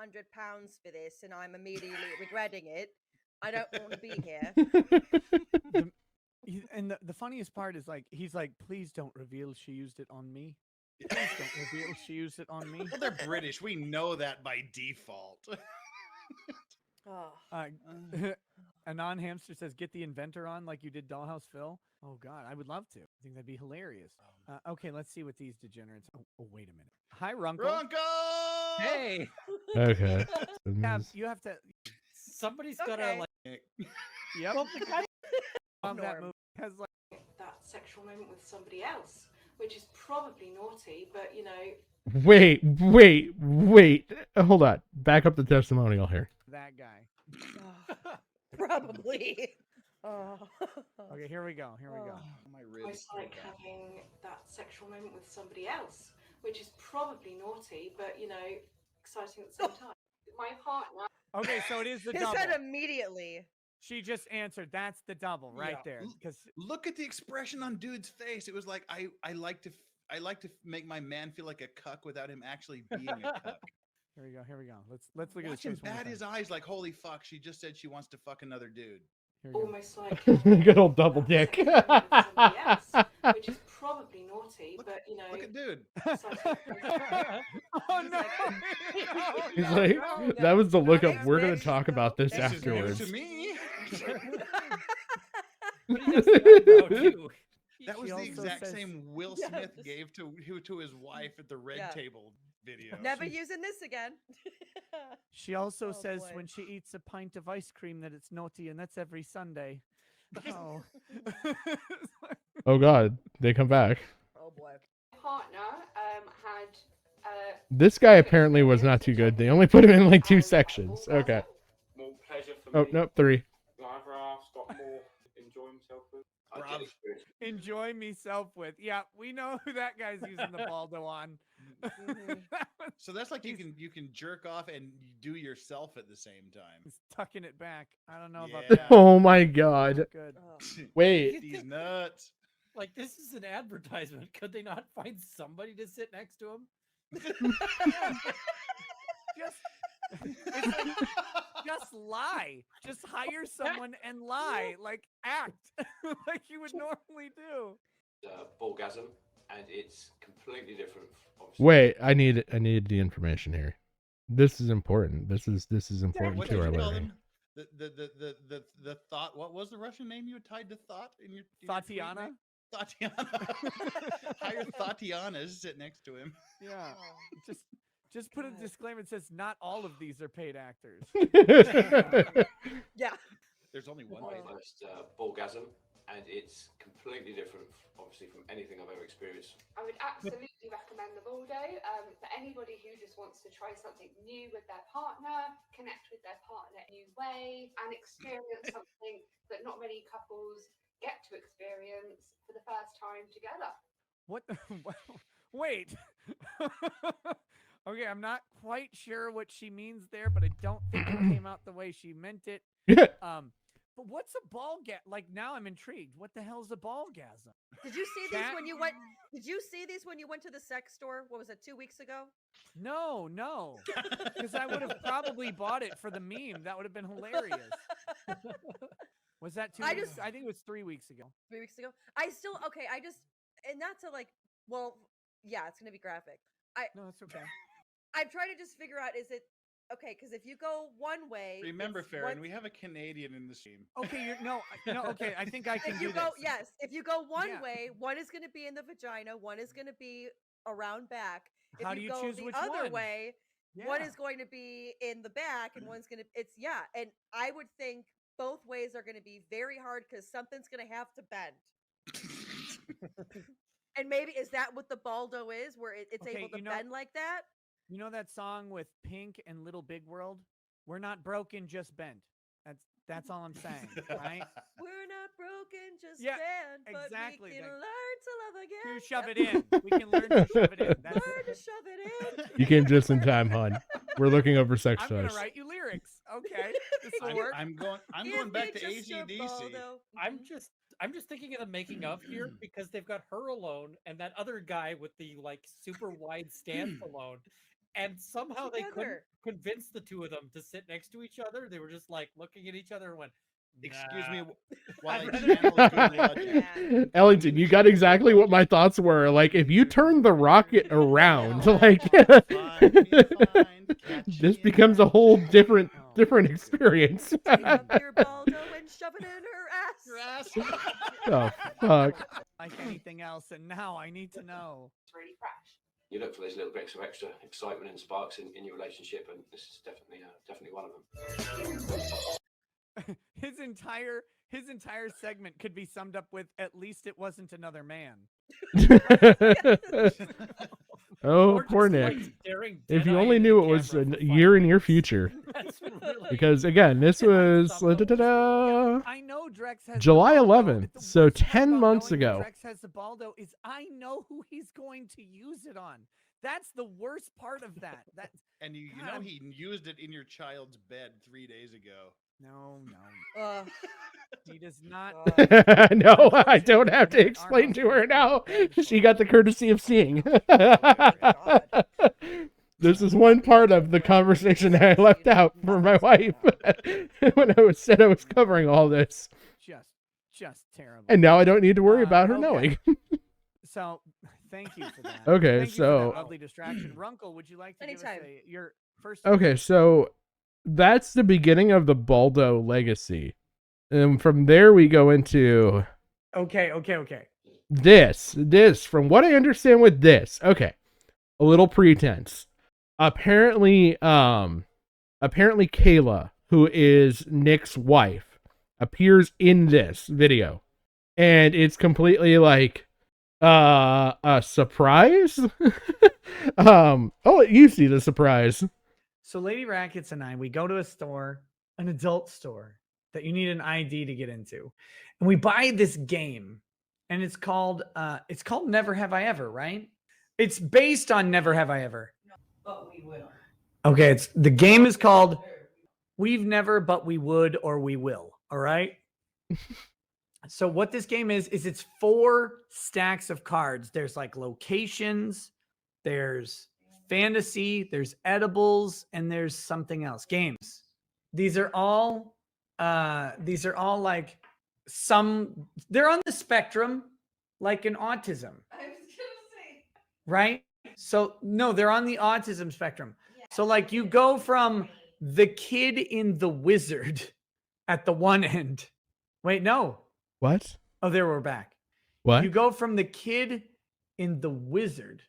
for this, and I'm immediately regretting it. I don't want to be here. And the funniest part is like, he's like, please don't reveal she used it on me. Please don't reveal she used it on me. Well, they're British. We know that by default. Oh, Anon Hamster says, get the inventor on like you did Dollhouse Phil. Oh God, I would love to. I think that'd be hilarious. Okay, let's see what these degenerates. Oh, wait a minute. Hi, Runkle. Bronco! Hey, Okay. You have to. somebody's Okay. gotta like. Yep. Well, the guy- that Norm. movie has like. that sexual moment with somebody else, which is probably naughty, but you know, Wait. Hold on. Back up the testimonial here. That guy. Probably. Oh. Okay, here we go. Here we go. My I ribs. like having that sexual moment with somebody else, which is probably naughty, but exciting at the same time. My partner. Okay, so it is the His double. head immediately. She just answered. That's the double right Yeah. there. Because Look at the expression on dude's face. It was like I like to make my man feel like a cuck without him actually being a cuck. here we go. Here we go. Let's look at Watch his him face one more bat time. his eyes like, holy fuck, she just said she wants to fuck another dude. Here we go. Almost like Good old double dick. sexual moment with somebody else, which is probably naughty, but Look at dude. exciting at the same time. Oh no! He's No, like, no. that was the look of, Thanks, we're going Nick. to talk about this Thanks, This is news afterwards. to me. But he does the eyebrow too. That was She the also exact says- same Will Yes. Smith gave to his wife at the Red Yeah. Table video. Never using this again. She also Oh, says boy. when she eats a pint of ice cream that it's naughty, and that's every Sunday. Oh. Oh God, they come back. Oh boy. My partner had. This guy apparently was not too good. They only put him in like 2 sections. Okay. More pleasure for Oh me. nope, 3. Neither half's got more enjoy himself with. I Bravo. did experience Enjoy myself with. Yeah, we know who that guy's using the Baldo on. Mhm. That was- So that's like you can jerk off and do yourself at the same time. He's tucking it back. I don't know about Yeah. that. Oh my God. Not good. Oh. Wait. These nuts. Like, this is an advertisement. Could they not find somebody to sit next to him? Just, it's like, just lie. Just hire someone and lie. Like act like you would normally do. Ballgasm, and it's completely different. Obviously. Wait, I need the information here. This is important. This is important What to did our you call learning. them? The thought. What was the Russian name you had tied to thought in your tweet, Tatiana? Nick? Tatiana. Hire Tatiana to sit next to him. Yeah. Oh. Just put a God. disclaimer that says not all of these are paid actors. Yeah. There's only one. My way. first ballgasm, and it's completely different, obviously, from anything I've ever experienced. I would absolutely recommend the Baldo for anybody who just wants to try something new with their partner, connect with their partner in a new way, and experience something that not many couples get to experience for the first time together. What? Wait. Okay, I'm not quite sure what she means there, but I don't think it came out the way she meant it. But what's a like now I'm intrigued. What the hell is a ballgasm? Did you see these Chat? when you went? Did you see these when you went to the sex store? What was it? 2 weeks ago? No, because I would have probably bought it for the meme. That would have been hilarious. Was that 2 I weeks? just- I think it was 3 weeks ago. 3 weeks ago. I still okay. I just and not to like. Well, yeah, it's gonna be graphic. No, that's okay. I'm trying to just figure out is it okay? Because if you go one way, Remember, it's Farron, one- we have a Canadian in the team. Okay, okay. I think I can if do you this. go yes, if you go one Yeah. way, one is going to be in the vagina, one is going to be around back. If How you do you go choose the which other one? way, one Yeah. is going to be in the back, and one's going to it's yeah. And I would think both ways are going to be very hard because something's going to have to bend. And maybe is that what the Baldo is, where it's Okay, able to you know- bend like that? You know that song with Pink and Little Big World? We're not broken, just bent. That's all I'm saying, right? We're not broken, just Yeah, bend, but exactly, we can like- learn to love again. To shove Yep. it in. We can learn to shove it in. That's Learn to shove it in. You came just in time, hon. We're looking over sex I'm gonna toys. write you lyrics. Okay, this will I'm, work. I'm going. I'm Give going back me to just your ACDC. Baldo. I'm Mhm. just thinking of the making of here because they've got her alone and that other guy with the like super wide stance alone. And somehow they couldn't Together. convince the two of them to sit next to each other. They were just like looking at each other and went, Excuse "Nah." me, while I I'd channel good logic. Yeah. Ellington, you got exactly what my thoughts were. Like, if you turn the rocket around, like, Fine, catchy this and becomes a right. whole different experience. Take your Baldo and shove it in her ass. Oh, fuck. Like anything else, and now I need to know. It's really fresh. You look for those little bits of extra excitement and sparks in your relationship, and this is definitely one of them. His entire segment could be summed up with "At least it wasn't another man." Oh, Or poor just, like, Nick. staring If you dead-eyed only at knew the it was camera a for 5 year in your minutes. future. That's really Because again, this was some of those- I know Drex has July the Baldo. 11th, The so worst part 10 about months knowing that ago. Drex has the Baldo is I know who he's going to use it on. That's the worst part of that. And you God, know I'm- he used it in your child's bed 3 days ago. No. Ugh. He does not. No, I don't have to Unfortunately, explain to our her now. house is bed She for got the courtesy of seeing. God. This is one part of the conversation that I left out for my wife when I said I was covering all this. just terrible. And now I don't need to worry about her okay. knowing. So, thank you for that. Okay, Thank you for so- that lovely distraction. Runkle, would you like to give us Anytime. your first? Okay, so that's the beginning of the Baldo legacy. And from there we go into Okay. this from what I understand with this. Okay. A little pretense. Apparently Kayla, who is Nick's wife, appears in this video. And it's completely like a surprise. I'll let you see the surprise. So Lady Rackets and I, we go to a store, an adult store that you need an ID to get into. And we buy this game. And it's called Never Have I Ever, right? It's based on Never Have I Ever. But we will. Okay, the game is called We've Never But We Would or We Will. All right. So what this game is it's 4 stacks of cards. There's like locations, there's fantasy, there's edibles, and there's something else. Games. These are all like they're on the spectrum, like an autism. I was gonna say. Right? So no, they're on the autism spectrum. So like you go from the kid in The Wizard at the one end. Wait, no. What? Oh, there we're back. What? You go from the kid in The Wizard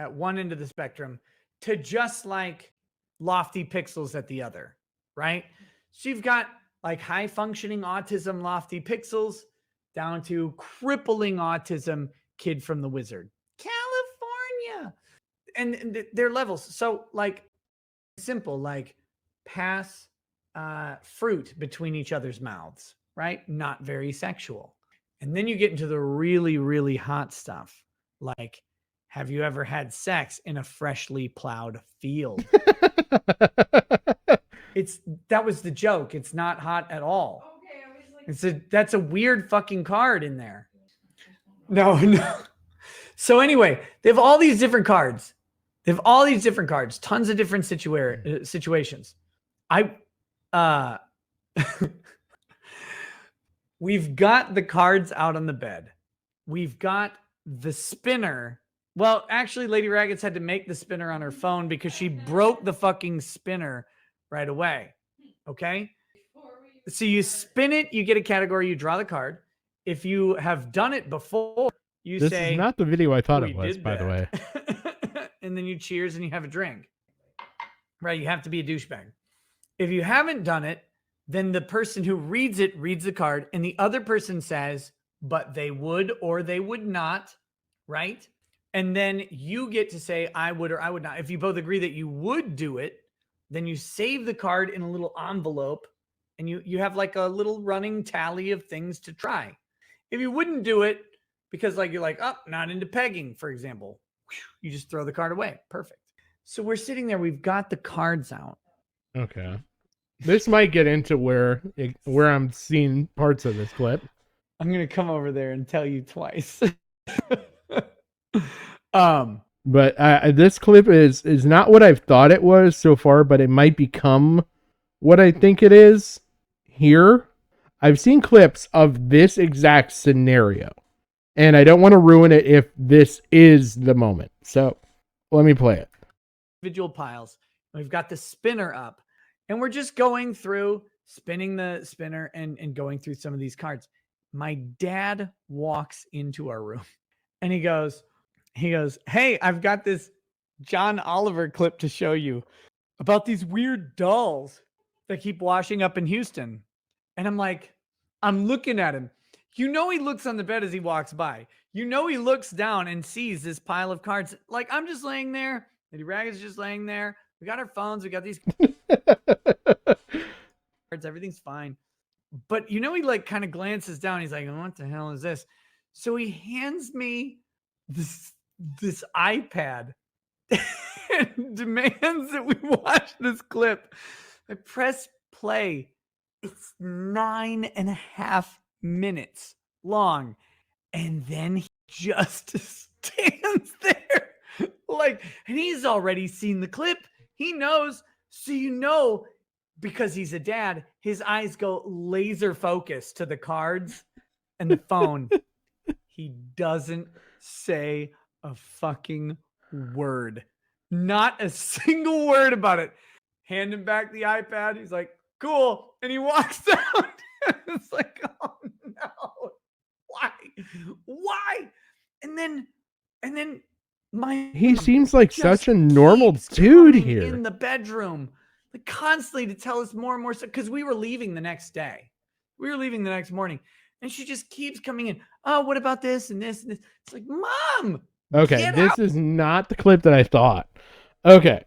at one end of the spectrum to just like Lofty Pixels at the other, right? So you've got like high functioning autism, Lofty Pixels, down to crippling autism, Kid from The Wizard. California. And their levels. So like simple, like pass fruit between each other's mouths, right? Not very sexual. And then you get into the really, really hot stuff. Like, have you ever had sex in a freshly plowed field? That was the joke. It's not hot at all. Okay, I was like. That's a weird fucking card in there. No. So anyway, they have all these different cards. Tons of different situations. We've got the cards out on the bed. We've got the spinner. Well, actually, Lady Raggets had to make the spinner on her phone because she broke the fucking spinner right away. Okay? So you spin it, you get a category, you draw the card. If you have done it before, you This say, is not the video I thought "We it was, did by the way. that." And then you cheers and you have a drink. Right? You have to be a douchebag. If you haven't done it, then the person who reads the card, and the other person says, but they would or they would not, right? And then you get to say, I would or I would not. If you both agree that you would do it, then you save the card in a little envelope, and you have like a little running tally of things to try. If you wouldn't do it, because like you're like, oh, not into pegging, for example, you just throw the card away. Perfect. So we're sitting there, we've got the cards out. Okay. This might get into where I'm seeing parts of this clip. I'm gonna come over there and tell you twice. But this clip is not what I've thought it was so far, but it might become what I think it is here. I've seen clips of this exact scenario, and I don't want to ruin it if this is the moment. So let me play it. Individual piles. We've got the spinner up, and we're just going through, spinning the spinner and going through some of these cards. My dad walks into our room, and he goes, "Hey, I've got this John Oliver clip to show you about these weird dolls that keep washing up in Houston." And I'm like, I'm looking at him. You know he looks on the bed as he walks by. You know he looks down and sees this pile of cards. Like, I'm just laying there. Lady Ragged's just laying there. We got our phones. We got these cards. Everything's fine. But you know he like kind of glances down. He's like, what the hell is this? So he hands me this iPad and demands that we watch this clip. I press play. It's 9.5 minutes long. And then he just stands there like, and he's already seen the clip. He knows. So, you know, because he's a dad, his eyes go laser focused to the cards and the phone. He doesn't say a fucking word. Not a single word about it. Hand him back the iPad. He's like, cool. And he walks out. It's like, oh no. Why? And then he mom seems like just such a normal keeps dude coming here. in the bedroom, like constantly to tell us more and more stuff, because we were leaving the next day. We were leaving the next morning. And she just keeps coming in. Oh, what about this and this and this? It's like, Mom. Okay, this is not the clip that I thought. Okay.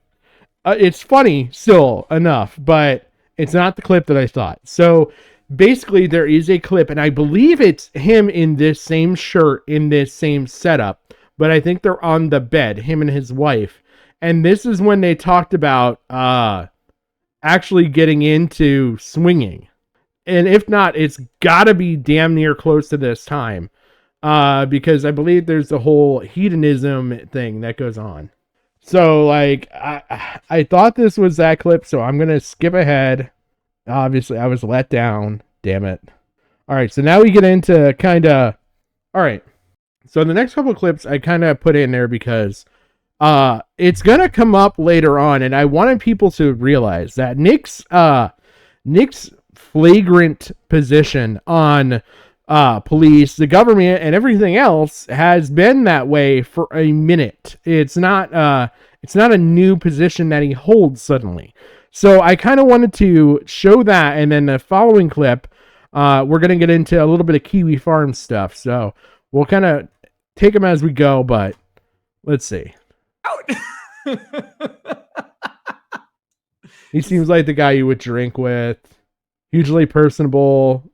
It's funny still enough, but it's not the clip that I thought. So basically there is a clip, and I believe it's him in this same shirt, in this same setup, but I think they're on the bed, him and his wife. And this is when they talked about actually getting into swinging. And if not, it's gotta be damn near close to this time. Because I believe there's the whole hedonism thing that goes on. So, like, I thought this was that clip, so I'm going to skip ahead. Obviously, I was let down. Damn it. All right, so now we get into kind of... All right, so the next couple of clips I kind of put in there because it's going to come up later on, and I wanted people to realize that Nick's flagrant position on police, the government, and everything else has been that way for a minute. It's not a new position that he holds suddenly. So I kind of wanted to show that, and then the following clip, we're going to get into a little bit of Kiwi Farm stuff. So we'll kind of take them as we go, but let's see. He seems like the guy you would drink with. Hugely personable.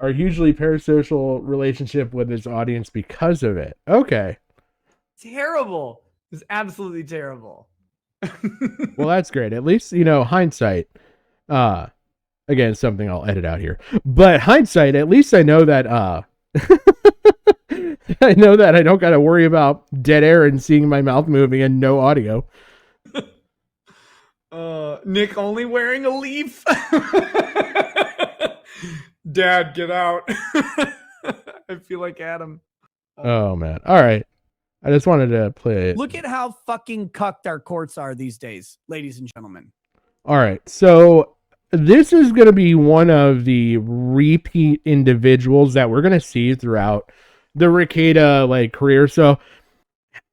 Our hugely parasocial relationship with his audience because of it. Okay. Terrible. It's absolutely terrible. Well, that's great. At least, hindsight. Again, something I'll edit out here. But hindsight, at least I know that I know that I don't got to worry about dead air and seeing my mouth moving and no audio. Nick only wearing a leaf. Dad, get out. I feel like Adam. Oh, man. All right. I just wanted to play it. Look at how fucking cucked our courts are these days, ladies and gentlemen. All right. So this is going to be one of the repeat individuals that we're going to see throughout the Rakieta career. So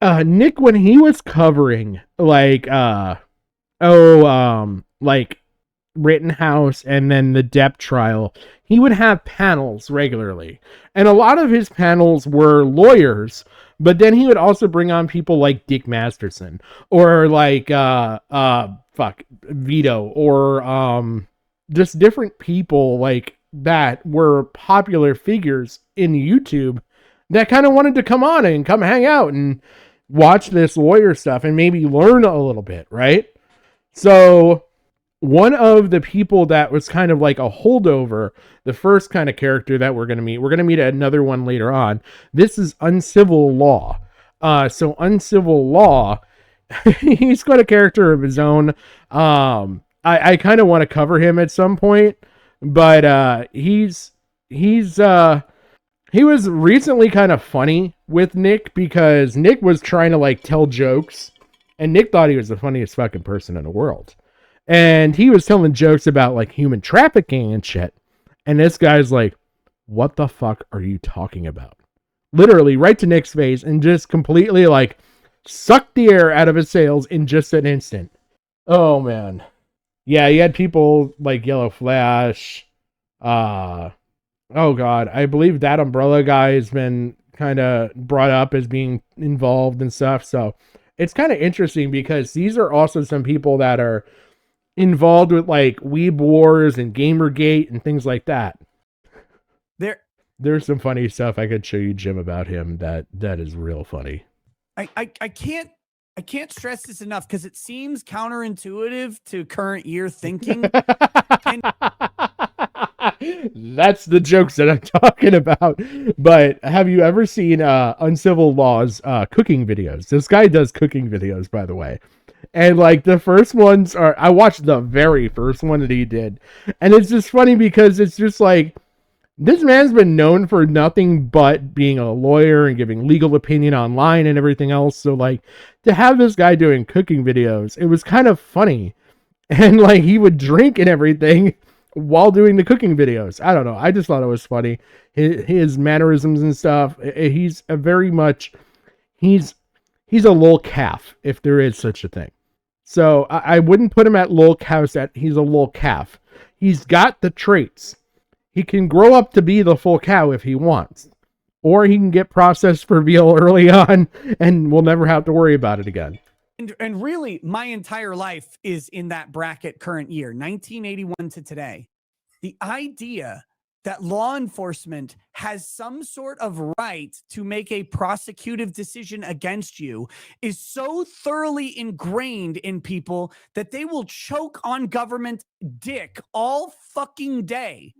Nick, when he was covering Rittenhouse and then the Depp trial, he would have panels regularly. And a lot of his panels were lawyers, but then he would also bring on people like Dick Masterson or Vito or just different people that were popular figures in YouTube that kind of wanted to come on and come hang out and watch this lawyer stuff and maybe learn a little bit, right? So one of the people that was kind of like a holdover, the first kind of character that we're going to meet another one later on. This is Uncivil Law. So Uncivil Law, he's got a character of his own. I kind of want to cover him at some point, but he was recently kind of funny with Nick because Nick was trying to tell jokes, and Nick thought he was the funniest fucking person in the world. And he was telling jokes about human trafficking and shit. And this guy's like, what the fuck are you talking about? Literally right to Nick's face and just completely sucked the air out of his sails in just an instant. Oh man. Yeah, you had people like Yellow Flash, oh God, I believe that Umbrella guy has been kind of brought up as being involved and stuff. So it's kind of interesting because these are also some people that are involved with like Weeb Wars and Gamergate and things like that. There's some funny stuff I could show you, Jim, about him that is real funny. I can't stress this enough because it seems counterintuitive to current year thinking. That's the jokes that I'm talking about. But have you ever seen Uncivil Laws cooking videos? This guy does cooking videos, by the way. And like the first ones are, I watched the very first one that he did. And it's just funny because it's just like, this man's been known for nothing but being a lawyer and giving legal opinion online and everything else. So like to have this guy doing cooking videos, it was kind of funny. And like he would drink and everything while doing the cooking videos. I don't know. I just thought it was funny. His mannerisms and stuff. He's a very much, he's a lol calf, if there is such a thing. So I wouldn't put him at lol calf. He's a lol calf. He's got the traits. He can grow up to be the full cow if he wants. Or he can get processed for veal early on and we'll never have to worry about it again. And really, my entire life is in that bracket current year, 1981 to today. The idea that law enforcement has some sort of right to make a prosecutive decision against you is so thoroughly ingrained in people that they will choke on government dick all fucking day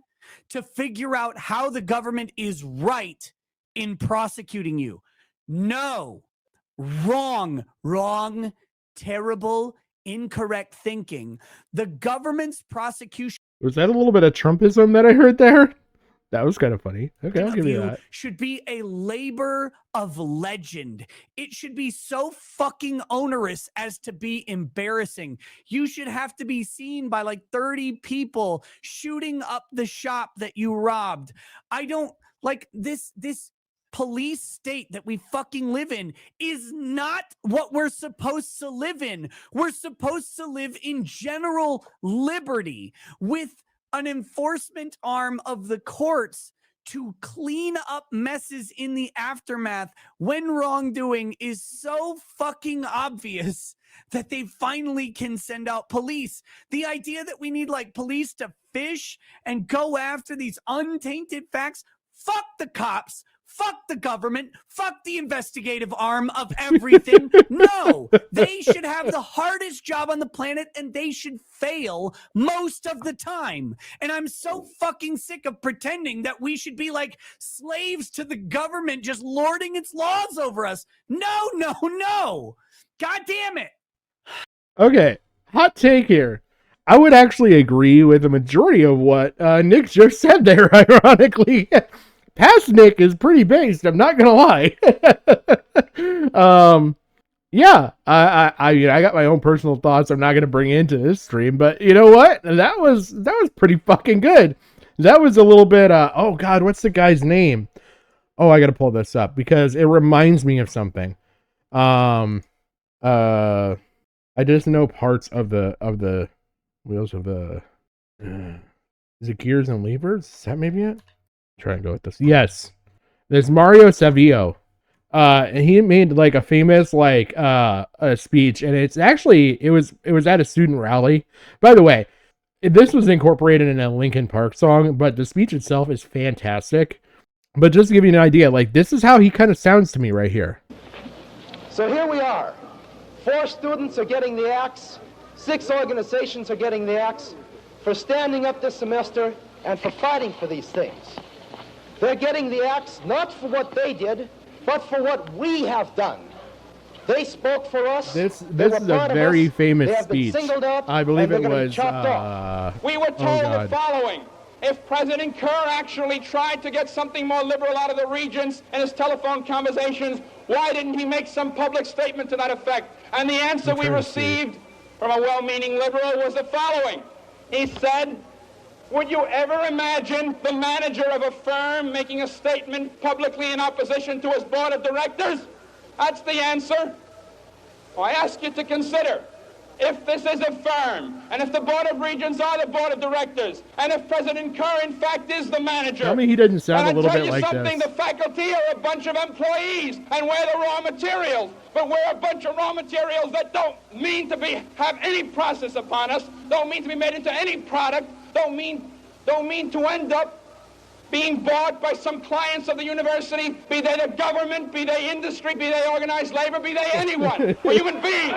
to figure out how the government is right in prosecuting you. No, wrong, terrible, incorrect thinking. The government's prosecution. Was that a little bit of Trumpism that I heard there? That was kind of funny. Okay, I'll give you that. Should be a labor of legend. It should be so fucking onerous as to be embarrassing. You should have to be seen by like 30 people shooting up the shop that you robbed. I don't like this police state that we fucking live in is not what we're supposed to live in. We're supposed to live in general liberty with an enforcement arm of the courts to clean up messes in the aftermath when wrongdoing is so fucking obvious that they finally can send out police. The idea that we need like police to fish and go after these untainted facts, fuck the cops. Fuck the government. Fuck the investigative arm of everything. No, they should have the hardest job on the planet and they should fail most of the time. And I'm so fucking sick of pretending that we should be like slaves to the government just lording its laws over us. No. God damn it. Okay, hot take here. I would actually agree with the majority of what Nick just said there, ironically. Past Nick is pretty based, I'm not gonna lie. Yeah, I got my own personal thoughts I'm not gonna bring into this stream, but you know what? That was pretty fucking good. That was a little bit oh god, what's the guy's name? Oh, I gotta pull this up because it reminds me of something. I just know parts of the wheels of the is it gears and levers? Is that maybe it? Try and go with this. Yes, there's Mario Savio. And he made like a famous like a speech, and it's actually it was at a student rally. By the way, this was incorporated in a Linkin Park song, but the speech itself is fantastic. But just to give you an idea, like this is how he kind of sounds to me right here. So here we are. 4 students are getting the axe. 6 organizations are getting the axe for standing up this semester and for fighting for these things. They're getting the axe not for what they did, but for what we have done. They spoke for us. This is a very famous speech. I believe it was. We were told the following: if President Kerr actually tried to get something more liberal out of the regents in his telephone conversations, why didn't he make some public statement to that effect? And the answer we received from a well-meaning liberal was the following. He said, would you ever imagine the manager of a firm making a statement publicly in opposition to his board of directors? That's the answer. Well, I ask you to consider, if this is affirmed, and if the Board of Regents are the Board of Directors, and if President Kerr, in fact, is the manager. Tell me he doesn't sound a little bit like something, this. The faculty are a bunch of employees, and we're the raw materials. But we're a bunch of raw materials that don't mean to have any process upon us, don't mean to be made into any product, don't mean to end up being bought by some clients of the university, be they the government, be they industry, be they organized labor, be they anyone, or human beings.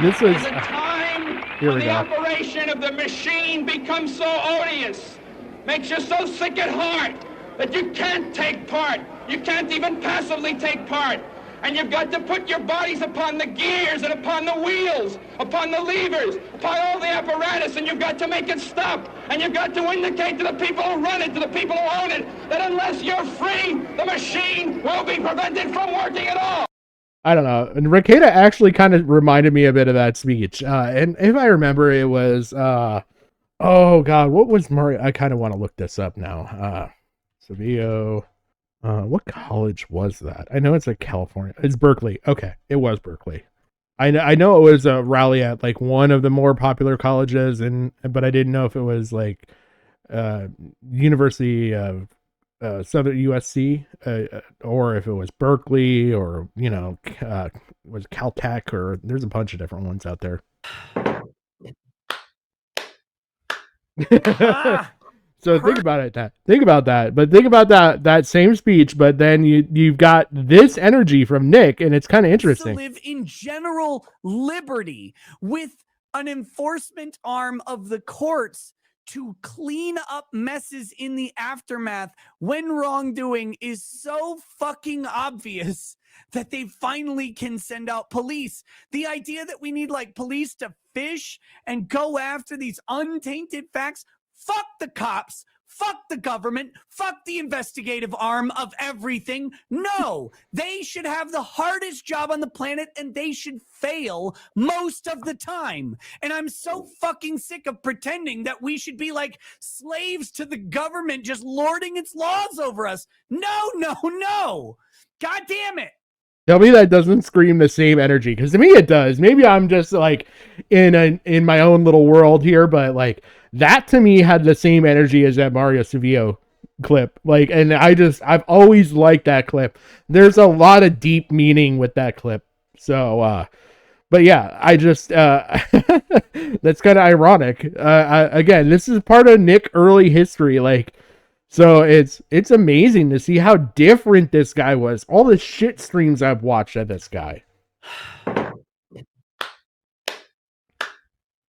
This is a time here when we the go. operation of the machine becomes so odious, makes you so sick at heart that you can't take part. You can't even passively take part. And you've got to put your bodies upon the gears and upon the wheels, upon the levers, upon all the apparatus, and you've got to make it stop. And you've got to indicate to the people who run it, to the people who own it, that unless you're free, the machine will be prevented from working at all. I don't know. And Rakieta actually kind of reminded me a bit of that speech. And if I remember, it was, oh God, what was Mario? I kind of want to look this up now. Seville. What college was that? I know it's like California. It's Berkeley. Okay, it was Berkeley. I know it was a rally at like one of the more popular colleges, but I didn't know if it was like University of Southern USC or if it was Berkeley or was Caltech, or there's a bunch of different ones out there. So think about it. Think about that. But think about that same speech. But then you've got this energy from Nick, and it's kind of interesting. To live in general liberty with an enforcement arm of the courts to clean up messes in the aftermath when wrongdoing is so fucking obvious that they finally can send out police. The idea that we need like police to fish and go after these untainted facts. Fuck the cops. Fuck the government. Fuck the investigative arm of everything. No, they should have the hardest job on the planet and they should fail most of the time. And I'm so fucking sick of pretending that we should be like slaves to the government just lording its laws over us. No, no, no. God damn it. Tell me that doesn't scream the same energy, because to me it does. Maybe I'm just like in my own little world here, but like that to me had the same energy as that Mario Sevilla clip. Like, and I've always liked that clip. There's a lot of deep meaning with that clip. So, but yeah, I just that's kind of ironic. Again, this is part of Nick early history, like. So it's amazing to see how different this guy was. All the shit streams I've watched of this guy.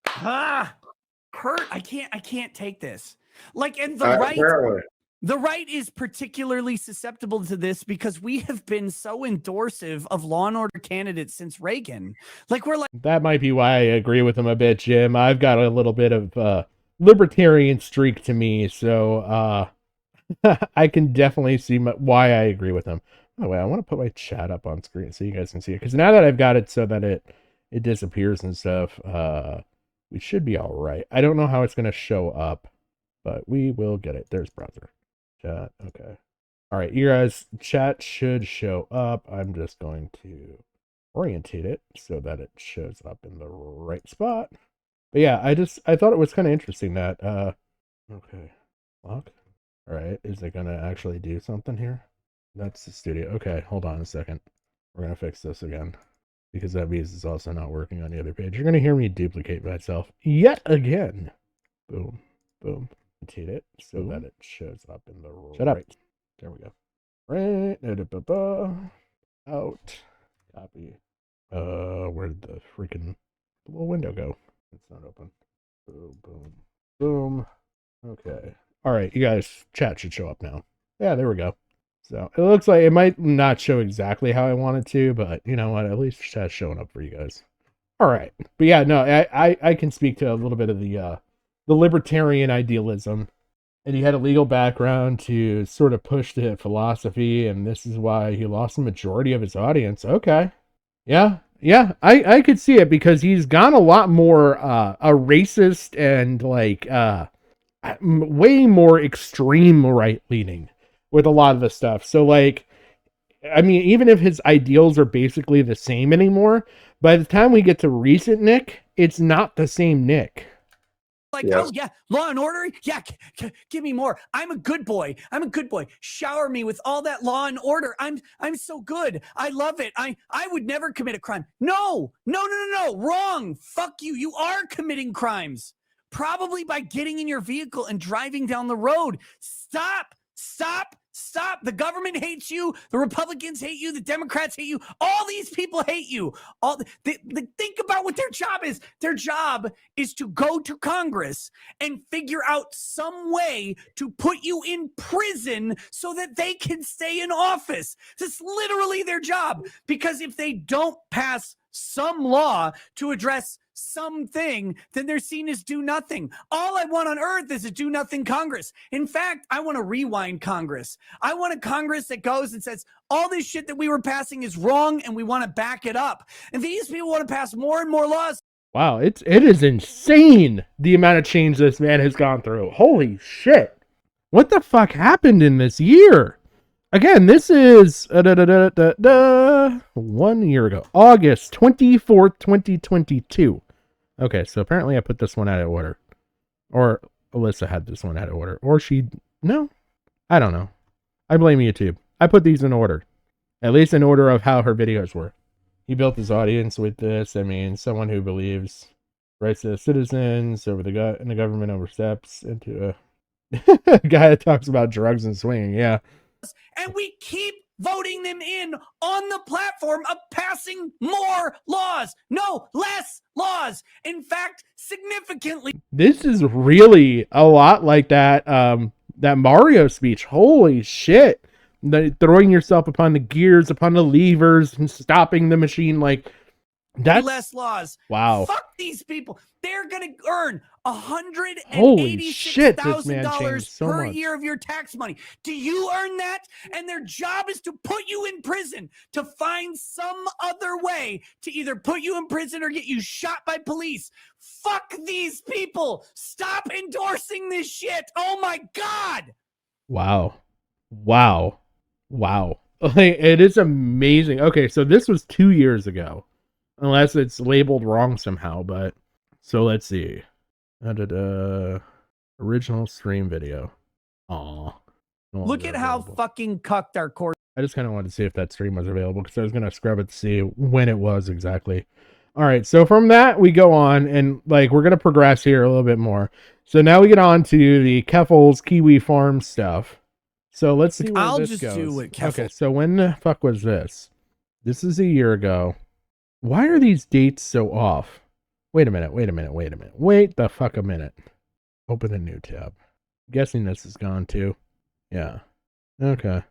Kurt, I can't take this. Like, and the right is particularly susceptible to this because we have been so endorsive of Law and Order candidates since Reagan. Like, we're like, that might be why I agree with him a bit, Jim. I've got a little bit of libertarian streak to me, so I can definitely see why I agree with him. By the way, I want to put my chat up on screen so you guys can see it, because now that I've got it so that it disappears and stuff, we should be all right. I don't know how it's going to show up, but we will get it. There's browser chat. Okay. All right, you guys, chat should show up. I'm just going to orientate it so that it shows up in the right spot. But yeah, I thought it was kind of interesting that okay, lock. All right, is it gonna actually do something here? That's the studio. Okay, hold on a second. We're gonna fix this again because that means it's also not working on the other page. You're gonna hear me duplicate myself yet again. Boom, boom. Rotate it so that it shows up in the shut up. There we go. Right. Out. Copy. Where'd the freaking little window go? It's not open. Boom, boom, boom. Okay. All right, you guys, chat should show up now. Yeah, there we go. So it looks like it might not show exactly how I want it to, but you know what? At least chat's showing up for you guys. All right. But yeah, no, I can speak to a little bit of the libertarian idealism. And he had a legal background to sort of push the philosophy, and this is why he lost the majority of his audience. Okay. Yeah, I could see it because he's gone a lot more a racist and like way more extreme right leaning with a lot of the stuff. So like, I mean, even if his ideals are basically the same anymore, by the time we get to recent Nick, it's not the same Nick. Like, oh yeah, Law and Order. Yeah, give me more. I'm a good boy. I'm a good boy. Shower me with all that Law and Order. I'm so good. I love it. I would never commit a crime. No. Wrong. Fuck you. You are committing crimes. Probably by getting in your vehicle and driving down the road. Stop. The government hates you. The Republicans hate you. The Democrats hate you. All these people hate you. Think about what their job is. Their job is to go to Congress and figure out some way to put you in prison so that they can stay in office. That's literally their job. Because if they don't pass some law to address something, then they're seen as do nothing. All I want on earth is a do nothing Congress. In fact, I want to rewind Congress. I want a Congress that goes and says, all this shit that we were passing is wrong and we want to back it up. And these people want to pass more and more laws. Wow, it is insane the amount of change this man has gone through. Holy shit. What the fuck happened in this year? Again, this is 1 year ago. August 24th, 2022. Okay, so apparently I put this one out of order. Or Alyssa had this one out of order. Or no? I don't know. I blame YouTube. I put these in order. At least in order of how her videos were. He built his audience with this. I mean, someone who believes rights to citizens over the government oversteps into a guy that talks about drugs and swinging. Yeah. And we keep voting them in on the platform of passing more laws. No, less laws. In fact, significantly. This is really a lot like that Mario speech. Holy shit. Throwing yourself upon the gears, upon the levers, and stopping the machine. Like, that's less laws. Wow. Fuck these people. They're going to earn $186,000 per year of your tax money. Do you earn that? And their job is to put you in prison, to find some other way to either put you in prison or get you shot by police. Fuck these people. Stop endorsing this shit. Oh my God. Wow. It is amazing. Okay, so this was 2 years ago. Unless it's labeled wrong somehow, but so let's see. Original stream video. Aw. Look at how fucking cucked our court. I just kind of wanted to see if that stream was available because I was going to scrub it to see when it was exactly. All right, so from that we go on and like we're going to progress here a little bit more. So now we get on to the Keffels Kiwi Farm stuff. So let's see where I'll this just goes. do it. Okay, so when the fuck was this? This is a year ago. Why are these dates so off? Wait a minute. Wait the fuck a minute. Open a new tab. I'm guessing this is gone too. Yeah. Okay.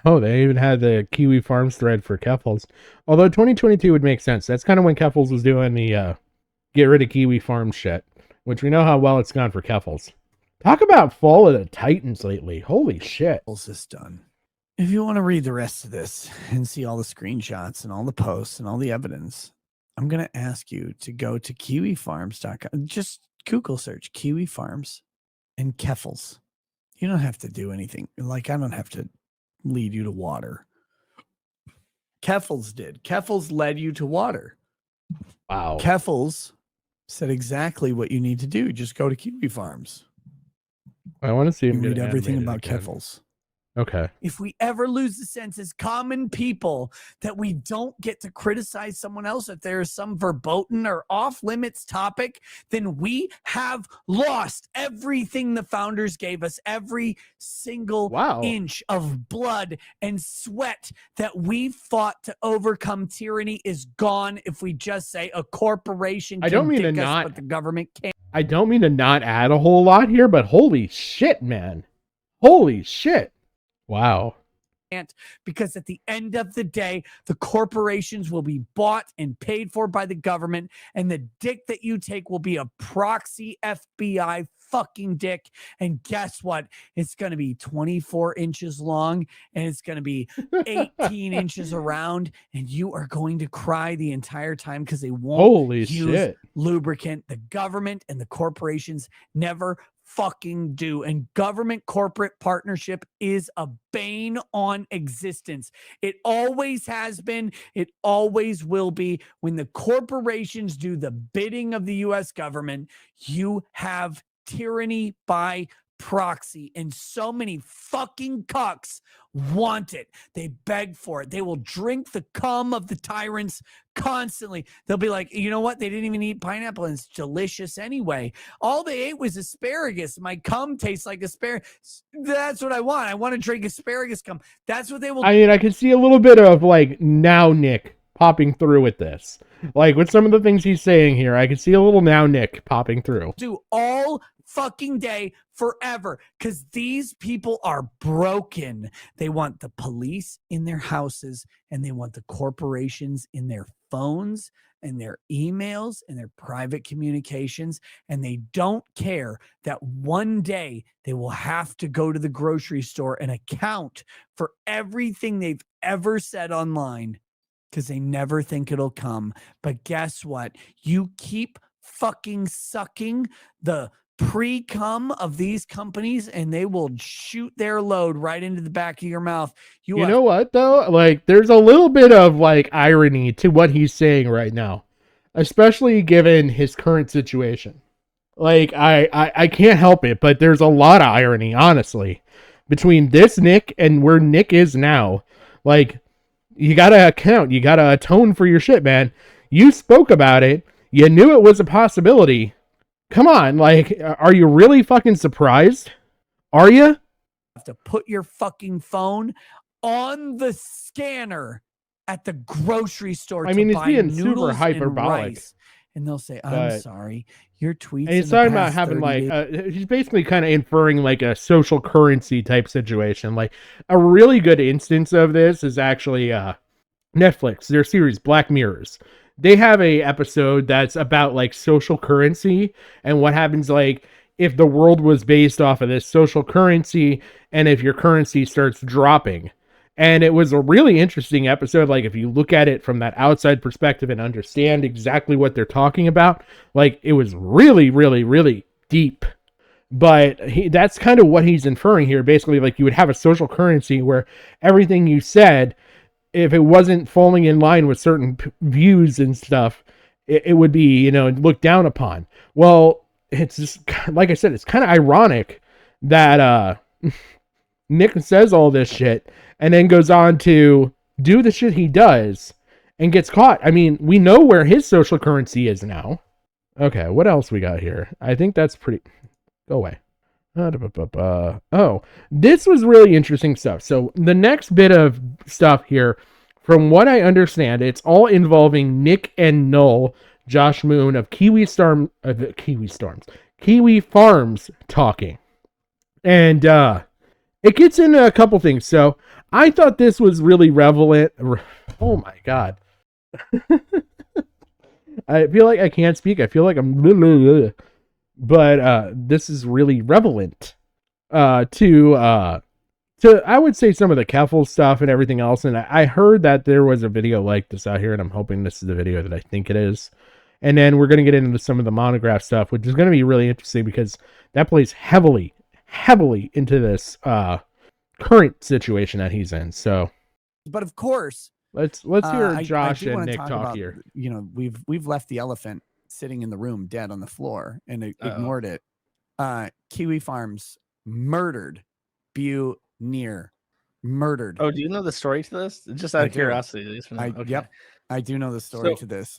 Oh, they even had the Kiwi Farms thread for Keffels. Although 2022 would make sense. That's kind of when Keffels was doing the get rid of Kiwi Farm shit. Which we know how well it's gone for Keffels. Talk about Fall of the Titans lately. Holy shit. Is done. If you want to read the rest of this and see all the screenshots and all the posts and all the evidence, I'm going to ask you to go to kiwifarms.com. Just Google search Kiwi Farms and Keffels. You don't have to do anything. Like, I don't have to lead you to water. Keffels did. Keffels led you to water. Wow. Keffels said exactly what you need to do. Just go to Kiwi Farms. I want to see him read everything about Keffels. Okay. If we ever lose the sense as common people that we don't get to criticize someone else if there is some verboten or off limits topic, then we have lost everything the founders gave us. Every single inch of blood and sweat that we fought to overcome tyranny is gone if we just say a corporation can dick us, but the government can't. I don't mean to not add a whole lot here, but holy shit, man. Holy shit. Wow. Because at the end of the day, the corporations will be bought and paid for by the government, and the dick that you take will be a proxy FBI fucking dick. And guess what? It's going to be 24 inches long and it's going to be 18 inches around. And you are going to cry the entire time because they won't Holy use shit. lubricant. The government and the corporations never fucking do. And government corporate partnership is a bane on existence. It always has been. It always will be. When the corporations do the bidding of the US government, you have tyranny by proxy, and so many fucking cucks want it. They beg for it. They will drink the cum of the tyrants constantly. They'll be like, you know what? They didn't even eat pineapple and it's delicious anyway. All they ate was asparagus. My cum tastes like asparagus. That's what I want. I want to drink asparagus cum. That's what they will. I mean, I can see a little bit of like now Nick popping through with this. Like with some of the things he's saying here, I can see a little now Nick popping through. Do all fucking day forever because these people are broken. They want the police in their houses and they want the corporations in their phones and their emails and their private communications, and they don't care that one day they will have to go to the grocery store and account for everything they've ever said online because they never think it'll come. But guess what? You keep fucking sucking the pre-cum of these companies and they will shoot their load right into the back of your mouth. You know what though? Like there's a little bit of like irony to what he's saying right now, especially given his current situation. Like I can't help it, but there's a lot of irony, honestly, between this Nick and where Nick is now. Like you gotta account, you gotta atone for your shit, man. You spoke about it. You knew it was a possibility. Come on, like, are you really fucking surprised? Are you? Have to put your fucking phone on the scanner at the grocery store. I mean, he's being super noodles hyperbolic. and rice. And they'll say, I'm sorry, your tweets. And he's talking about having like, he's basically kind of inferring like a social currency type situation. Like a really good instance of this is actually Netflix, their series Black Mirrors. They have a episode that's about like social currency and what happens like if the world was based off of this social currency and if your currency starts dropping. And it was a really interesting episode. Like if you look at it from that outside perspective and understand exactly what they're talking about, like it was really, really, really deep. But that's kind of what he's inferring here. Basically, like you would have a social currency where everything you said, if it wasn't falling in line with certain views and stuff, it would be, you know, looked down upon. Well, it's just, like I said, it's kind of ironic that Nick says all this shit and then goes on to do the shit he does and gets caught. I mean, we know where his social currency is now. Okay, what else we got here? I think that's pretty... Go away. Oh, this was really interesting stuff. So the next bit of stuff here, from what I understand, it's all involving Nick and Null, Josh Moon of Kiwi Farms talking. And it gets into a couple things. So I thought this was really relevant. Oh my God. I feel like I can't speak. I feel like I'm... But this is really relevant to I would say some of the Keffel stuff and everything else. And I heard that there was a video like this out here, and I'm hoping this is the video that I think it is. And then we're going to get into some of the monograph stuff, which is going to be really interesting because that plays heavily into this current situation that he's in. So, but of course, let's hear Josh and Nick talk about, here. You know, we've left the elephant sitting in the room dead on the floor and ignored it. Kiwi Farms murdered Near murdered. Oh, do you know the story to this? Just out of curiosity. Yep, I do know the story to this,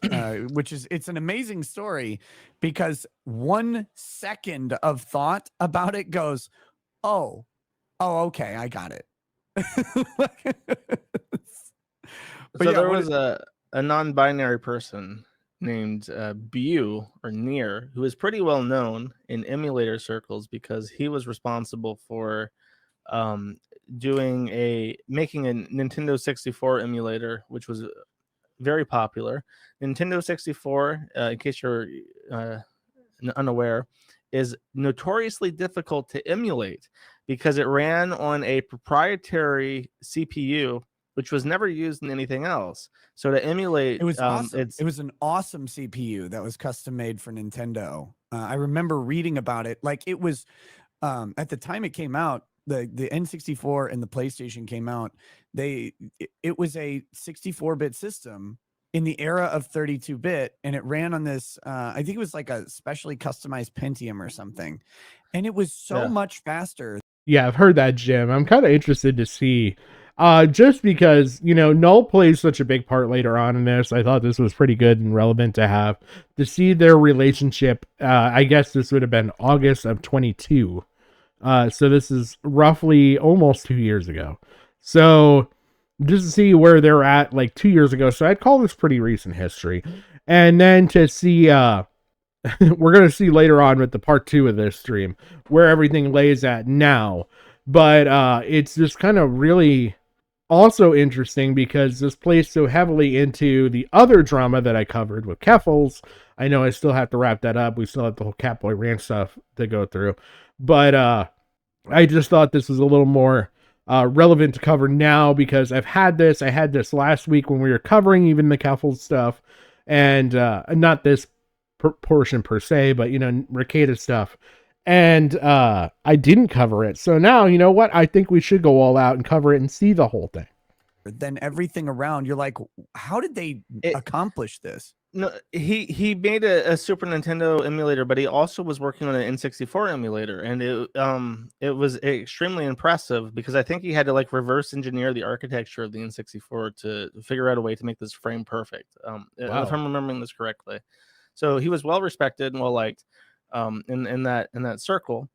which is, it's an amazing story because 1 second of thought about it goes, oh, okay, I got it. So there was a non-binary person named Bu or Near, who is pretty well known in emulator circles because he was responsible for making a Nintendo 64 emulator, which was very popular. Nintendo 64, in case you're unaware, is notoriously difficult to emulate because it ran on a proprietary CPU, which was never used in anything else. So to emulate, it was awesome. It was an awesome CPU that was custom made for Nintendo. I remember reading about it. Like it was at the time it came out, the N64 and the PlayStation came out. It was a 64-bit system in the era of 32-bit, and it ran on this. I think it was like a specially customized Pentium or something, and it was so much faster. Yeah, I've heard that, Jim. I'm kind of interested to see. Just because, Null plays such a big part later on in this, I thought this was pretty good and relevant to have. To see their relationship, I guess this would have been August of 22. So this is roughly almost 2 years ago. So just to see where they're at like 2 years ago. So I'd call this pretty recent history. And then to see, we're going to see later on with the part 2 of this stream where everything lays at now. But it's just kind of really also interesting because this plays so heavily into the other drama that I covered with Keffels. I know I still have to wrap that up. We still have the whole Catboy Ranch stuff to go through. But I just thought this was a little more relevant to cover now because I had this last week when we were covering even the Keffels stuff. And not this portion per se, but, Rakieta stuff. And I didn't cover it. So now, you know what? I think we should go all out and cover it and see the whole thing. Then everything around, you're like, how did they accomplish this? No, he made a Super Nintendo emulator, but he also was working on an N64 emulator, and it was extremely impressive because I think he had to like reverse engineer the architecture of the N64 to figure out a way to make this frame perfect. If I'm remembering this correctly. So he was well respected and well liked in that circle,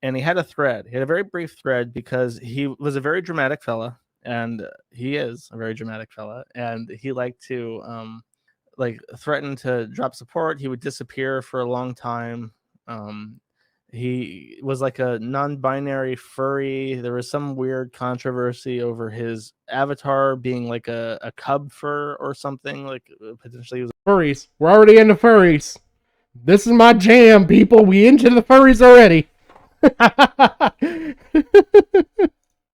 and he had a thread. He had a very brief thread because he was a very dramatic fella, and he is a very dramatic fella, and he liked to like threaten to drop support. He would disappear for a long time. He was like a non-binary furry. There was some weird controversy over his avatar being like a cub fur or something. Like potentially he was furries. We're already into furries. This is my jam, people. We into the furries already.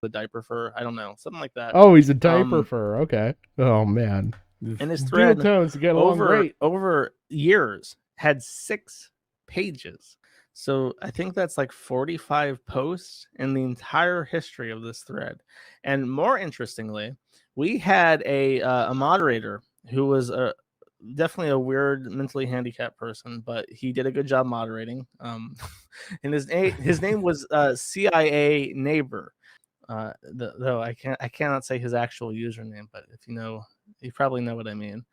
the diaper fur. I don't know, something like that. Oh, he's a diaper fur. Okay. Oh man. And his thread tones get along great. Over years had 6 pages. So I think that's like 45 posts in the entire history of this thread. And more interestingly, we had a moderator who was definitely a weird mentally handicapped person, but he did a good job moderating. And his name was CIA Neighbor. Though I cannot say his actual username, but if you probably know what I mean.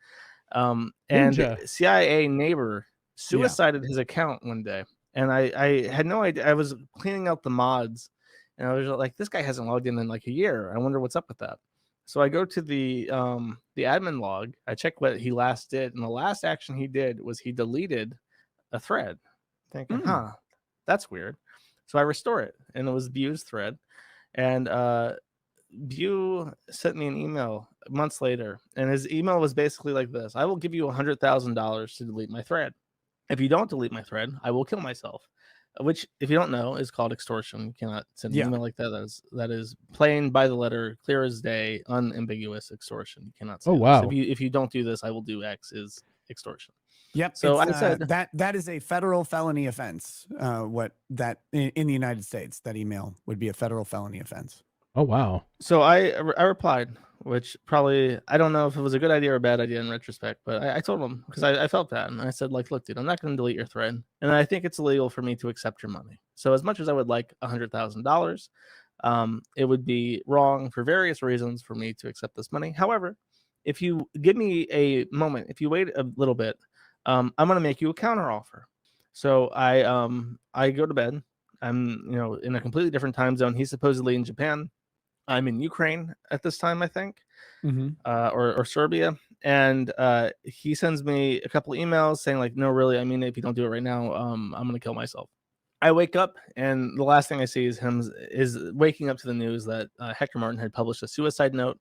And CIA Neighbor suicided his account one day, and I had no idea. I was cleaning out the mods, and I was like, this guy hasn't logged in like a year. I wonder what's up with that. So I go to the admin log. I check what he last did, and the last action he did was he deleted a thread. Thinking, that's weird. So I restore it, and it was Bu's thread. And Bu sent me an email months later, and his email was basically like this: I will give you $100,000 to delete my thread. If you don't delete my thread, I will kill myself. Which, if you don't know, is called extortion. You cannot send an email like that. That is plain by the letter, clear as day, unambiguous extortion. You cannot say wow. So if you don't do this, I will do X is extortion. Yep. So I said that is a federal felony offense. What that in the United States, that email would be a federal felony offense. Oh wow. So I replied, which probably I don't know if it was a good idea or a bad idea in retrospect, but I told him because I felt bad, and I said like, look, dude, I'm not going to delete your thread, and I think it's illegal for me to accept your money. So as much as I would like $100,000, it would be wrong for various reasons for me to accept this money. However, if you give me a moment, if you wait a little bit. I'm going to make you a counter offer. So I go to bed. I'm in a completely different time zone. He's supposedly in Japan. I'm in Ukraine at this time, I think, or Serbia. And he sends me a couple of emails saying like, no, really, I mean, if you don't do it right now, I'm going to kill myself. I wake up, and the last thing I see is him waking up to the news that Hector Martin had published a suicide note.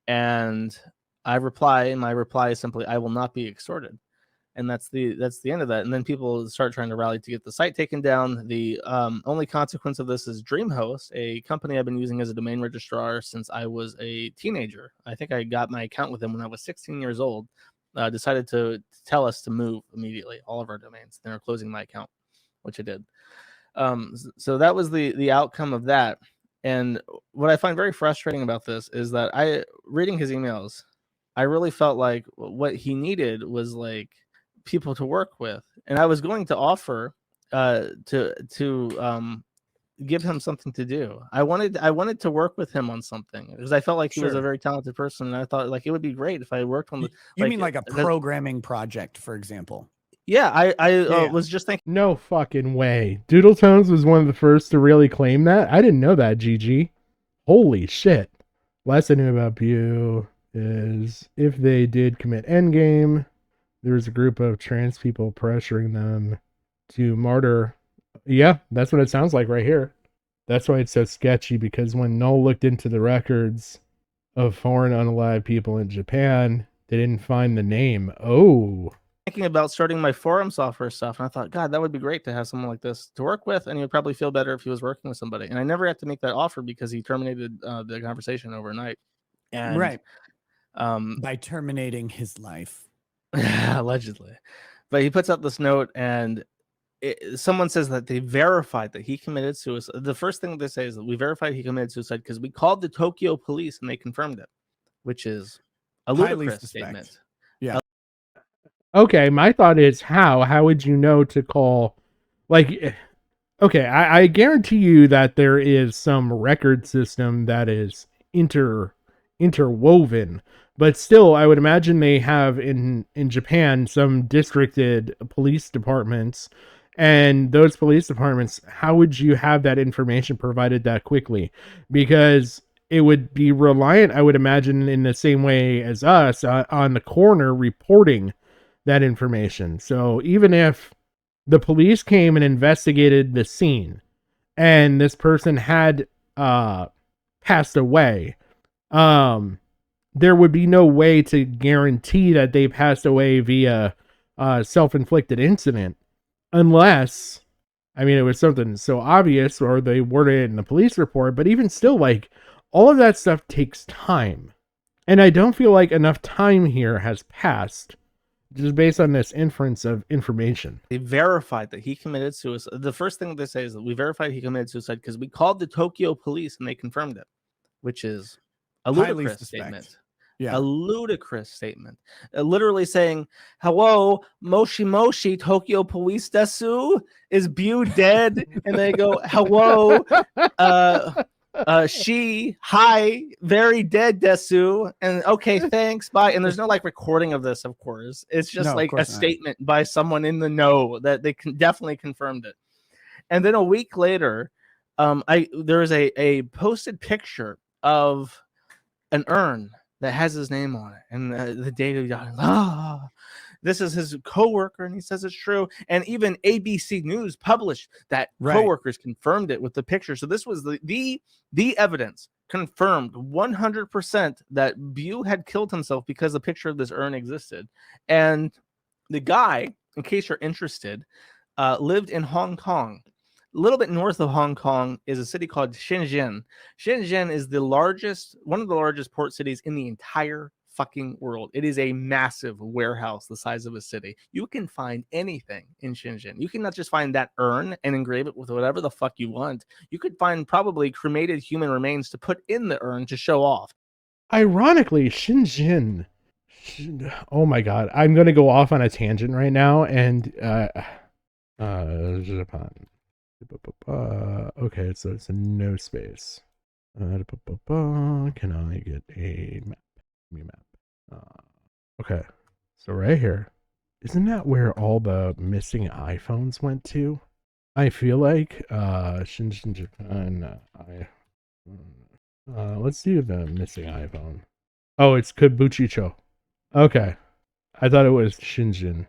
And I reply, and my reply is simply, I will not be extorted. and that's the end of that. And then people start trying to rally to get the site taken down. The only consequence of this is DreamHost, a company I've been using as a domain registrar since I was a teenager. I think I got my account with them when I was 16 years old. Decided to tell us to move immediately, all of our domains. They were closing my account, which I did. So that was the outcome of that. And what I find very frustrating about this is that reading his emails, I really felt like what he needed was like people to work with, and I was going to offer to give him something to do. I wanted to work with him on something because I felt like he was a very talented person, and I thought like it would be great if I worked on the. You mean like a programming project, for example? Yeah, I was just thinking. No fucking way. Doodle Tones was one of the first to really claim that. I didn't know that, GG. Holy shit. Last I knew about Pew is if they did commit endgame, there was a group of trans people pressuring them to martyr. Yeah, that's what it sounds like right here. That's why it's so sketchy, because when Null looked into the records of foreign unalive people in Japan, they didn't find the name. Oh. Thinking about starting my forum software stuff, and I thought, God, that would be great to have someone like this to work with, and he would probably feel better if he was working with somebody. And I never had to make that offer because he terminated the conversation overnight. And, right. By terminating his life. Allegedly. But he puts out this note, and someone says that they verified that he committed suicide. The first thing they say is that we verified he committed suicide because we called the Tokyo police and they confirmed it, which is a ludicrous statement. Yeah. Okay, my thought is how would you know to call, like, okay, I guarantee you that there is some record system that is interwoven, but still I would imagine they have in Japan some districted police departments, and those police departments, how would you have that information provided that quickly? Because it would be reliant, I would imagine, in the same way as us on the coroner reporting that information. So even if the police came and investigated the scene and this person had passed away, there would be no way to guarantee that they passed away via self-inflicted incident, unless, I mean, it was something so obvious or they worded it in the police report. But even still, like, all of that stuff takes time, and I don't feel like enough time here has passed just based on this inference of information. They verified that he committed suicide. The first thing they say is that we verified he committed suicide because we called the Tokyo police and they confirmed it, which is a ludicrous statement. Yeah. A ludicrous statement. Literally saying, hello, Moshi Moshi, Tokyo police desu? Is Bew dead? And they go, hello, she, hi, very dead desu, and okay, thanks, bye. And there's no like recording of this, of course. It's just like a statement by someone in the know that they can definitely confirmed it. And then a week later, there is a posted picture of an urn that has his name on it, and the date of this is his coworker, and he says it's true. And even ABC News published that coworkers confirmed it with the picture. So this was the evidence confirmed 100% that Bew had killed himself because the picture of this urn existed. And the guy, in case you're interested, lived in Hong Kong. A little bit north of Hong Kong is a city called Shenzhen. Shenzhen is one of the largest port cities in the entire fucking world. It is a massive warehouse the size of a city. You can find anything in Shenzhen. You can not just find that urn and engrave it with whatever the fuck you want. You could find probably cremated human remains to put in the urn to show off. Ironically, Shenzhen. Oh my god, I'm going to go off on a tangent right now, and Japan. Okay, so it's a no space. Can I get a map? Okay, so right here, isn't that where all the missing iPhones went to? I feel like Shenzhen, Japan. Let's do the missing iPhone. Oh, it's Kabukicho. Okay, I thought it was Shenzhen.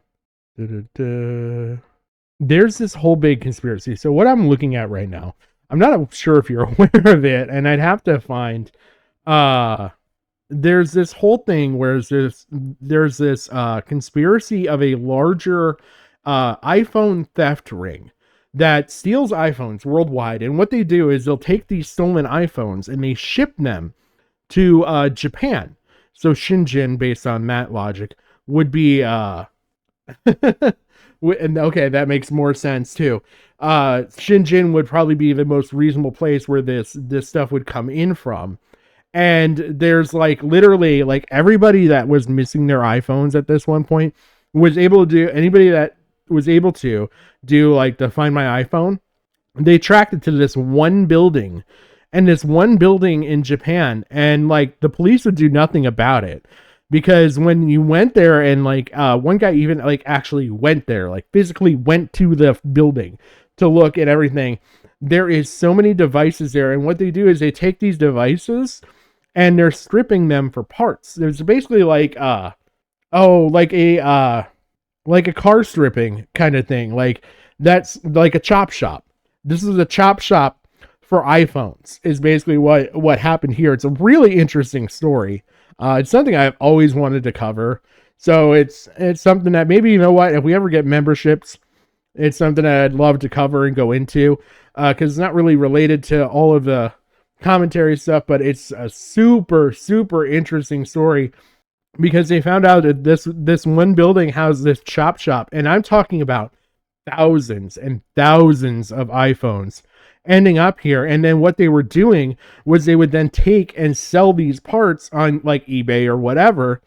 There's this whole big conspiracy. So what I'm looking at right now, I'm not sure if you're aware of it, and I'd have to find there's this whole thing where there's this conspiracy of a larger iPhone theft ring that steals iPhones worldwide. And what they do is they'll take these stolen iPhones and they ship them to Japan. So Shenzhen, based on that logic, would be and okay, that makes more sense too. Shenzhen would probably be the most reasonable place where this stuff would come in from. And there's like literally like everybody that was missing their iPhones at this one point was able to do, anybody that was able to do like the Find My iPhone, they tracked it to this one building, and this one building in Japan, and like the police would do nothing about it. Because when you went there, and like one guy even like actually went there, like physically went to the building to look at everything, there is so many devices there. And what they do is they take these devices and they're stripping them for parts. There's basically like like a car stripping kind of thing. Like that's like a chop shop. This is a chop shop for iPhones is basically what happened here. It's a really interesting story. It's something I've always wanted to cover. So it's something that maybe, you know what, if we ever get memberships, it's something that I'd love to cover and go into, because it's not really related to all of the commentary stuff, but it's a super, super interesting story because they found out that this one building housed this chop shop, and I'm talking about thousands and thousands of iPhones ending up here. And then what they were doing was they would then take and sell these parts on like eBay or whatever,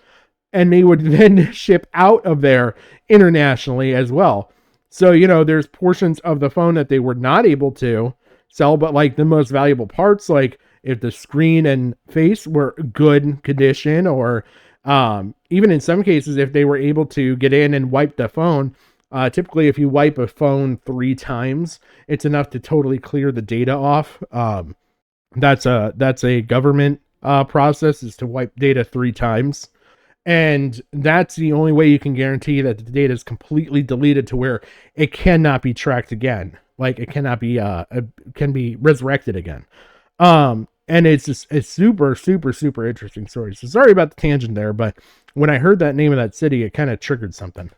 and they would then ship out of there internationally as well. So, you know, there's portions of the phone that they were not able to sell, but like the most valuable parts, like if the screen and face were good condition, or even in some cases, if they were able to get in and wipe the phone. Typically, if you wipe a phone 3 times, it's enough to totally clear the data off. That's a government process, is to wipe data 3 times. And that's the only way you can guarantee that the data is completely deleted to where it cannot be tracked again. Like it cannot be, can be resurrected again. And it's super, super, super interesting story. So sorry about the tangent there, but when I heard that name of that city, it kind of triggered something.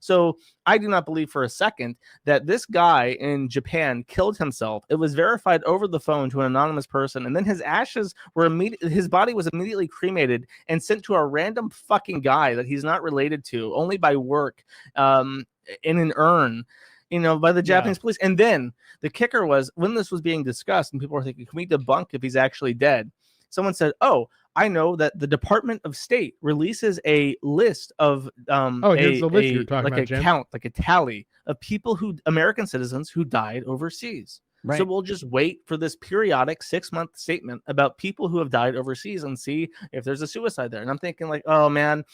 So I do not believe for a second that this guy in Japan killed himself. It was verified over the phone to an anonymous person, and then his ashes were his body was immediately cremated and sent to a random fucking guy that he's not related to, only by work, in an urn, you know, by the Japanese police. And then the kicker was, when this was being discussed and people were thinking, can we debunk if he's actually dead? Someone said, oh, I know that the Department of State releases a list of here's the list you're talking about, Jim. count, like a tally of people American citizens who died overseas. Right. So we'll just wait for this periodic 6-month statement about people who have died overseas and see if there's a suicide there. And I'm thinking like, oh man,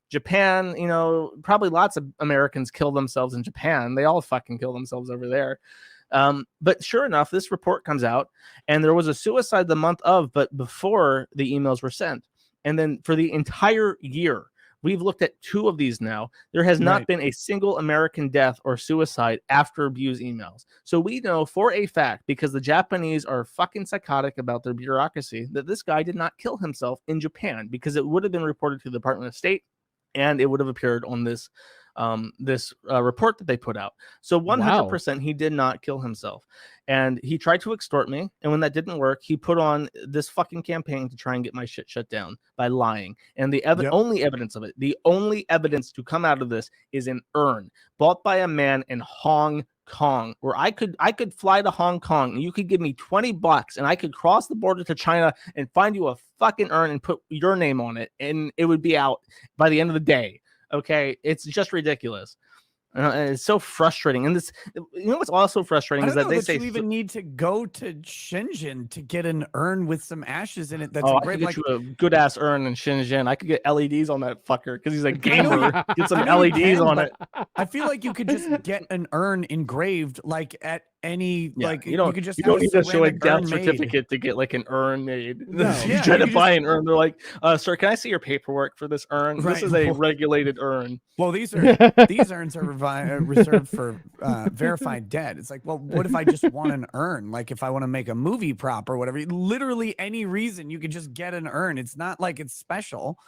Japan, you know, probably lots of Americans kill themselves in Japan. They all fucking kill themselves over there. But sure enough, this report comes out, and there was a suicide the month of, but before the emails were sent. And then for the entire year, we've looked at 2 of these now. There has not been a single American death or suicide after abuse emails. So we know for a fact, because the Japanese are fucking psychotic about their bureaucracy, that this guy did not kill himself in Japan, because it would have been reported to the Department of State, and it would have appeared on this report that they put out. So 100% he did not kill himself. And he tried to extort me. And when that didn't work, he put on this fucking campaign to try and get my shit shut down by lying. And the only evidence of it, the only evidence to come out of this is an urn bought by a man in Hong Kong, where I could fly to Hong Kong and you could give me $20 and I could cross the border to China and find you a fucking urn and put your name on it, and it would be out by the end of the day. Okay, it's just ridiculous. And it's so frustrating. And this, you know, what's also frustrating is that they say you even need to go to Shenzhen to get an urn with some ashes in it. That's I great. could get you a good ass urn in Shenzhen. I could get LEDs on that fucker because he's a gamer. Get some LEDs on it. I feel like you could just get an urn engraved like at any like you don't could just you have don't need to show a ceramic death urn made. certificate to get like an urn made. No. You Yeah, try you to could buy just- an urn, they're like, sir, can I see your paperwork for this urn? Right. This is a regulated urn. Well, these urns are reserved for verified dead. It's like, well, what if I just want an urn? Like if I want to make a movie prop or whatever, literally any reason you could just get an urn. It's not like it's special.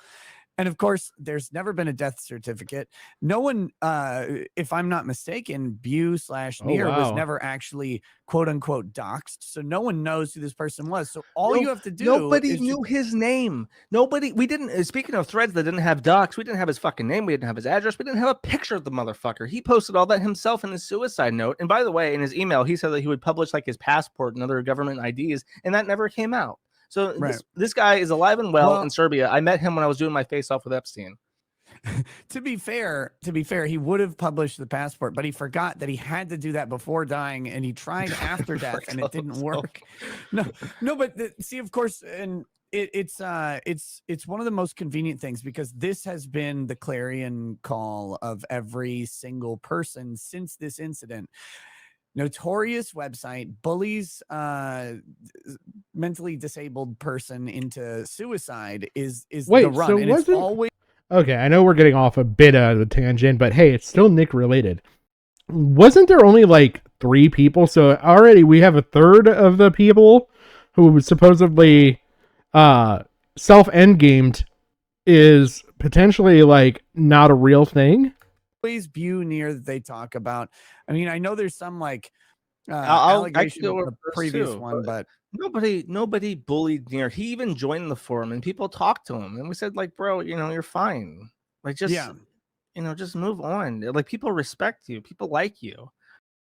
And of course, there's never been a death certificate. No one, if I'm not mistaken, Bew/Near was wow. never actually quote unquote doxxed. So no one knows who this person was. So all you have to do Nobody is knew his name. We didn't, speaking of threads that didn't have docs, we didn't have his fucking name. We didn't have his address. We didn't have a picture of the motherfucker. He posted all that himself in his suicide note. And by the way, in his email, he said that he would publish like his passport and other government IDs, and that never came out. So this guy is alive and well in Serbia. I met him when I was doing my face off with Epstein. To be fair, he would have published the passport, but he forgot that he had to do that before dying, and he tried after death, and it didn't work. No, but see, of course, and it's one of the most convenient things because this has been the clarion call of every single person since this incident. Notorious website bullies mentally disabled person into suicide is the run. So and it's wasn't always okay? I know we're getting off a bit of a tangent, but hey, it's still Nick related. Wasn't there only like 3 people? So already we have a third of the people who supposedly self-endgamed is potentially like not a real thing. always Bew/Near that they talk about. I mean, I know there's some like I allegation can go with the reverse previous too, one, but nobody bullied Near. He even joined the forum, and people talked to him, and we said like, bro, you're fine. Like just just move on. Like people respect you, people like you.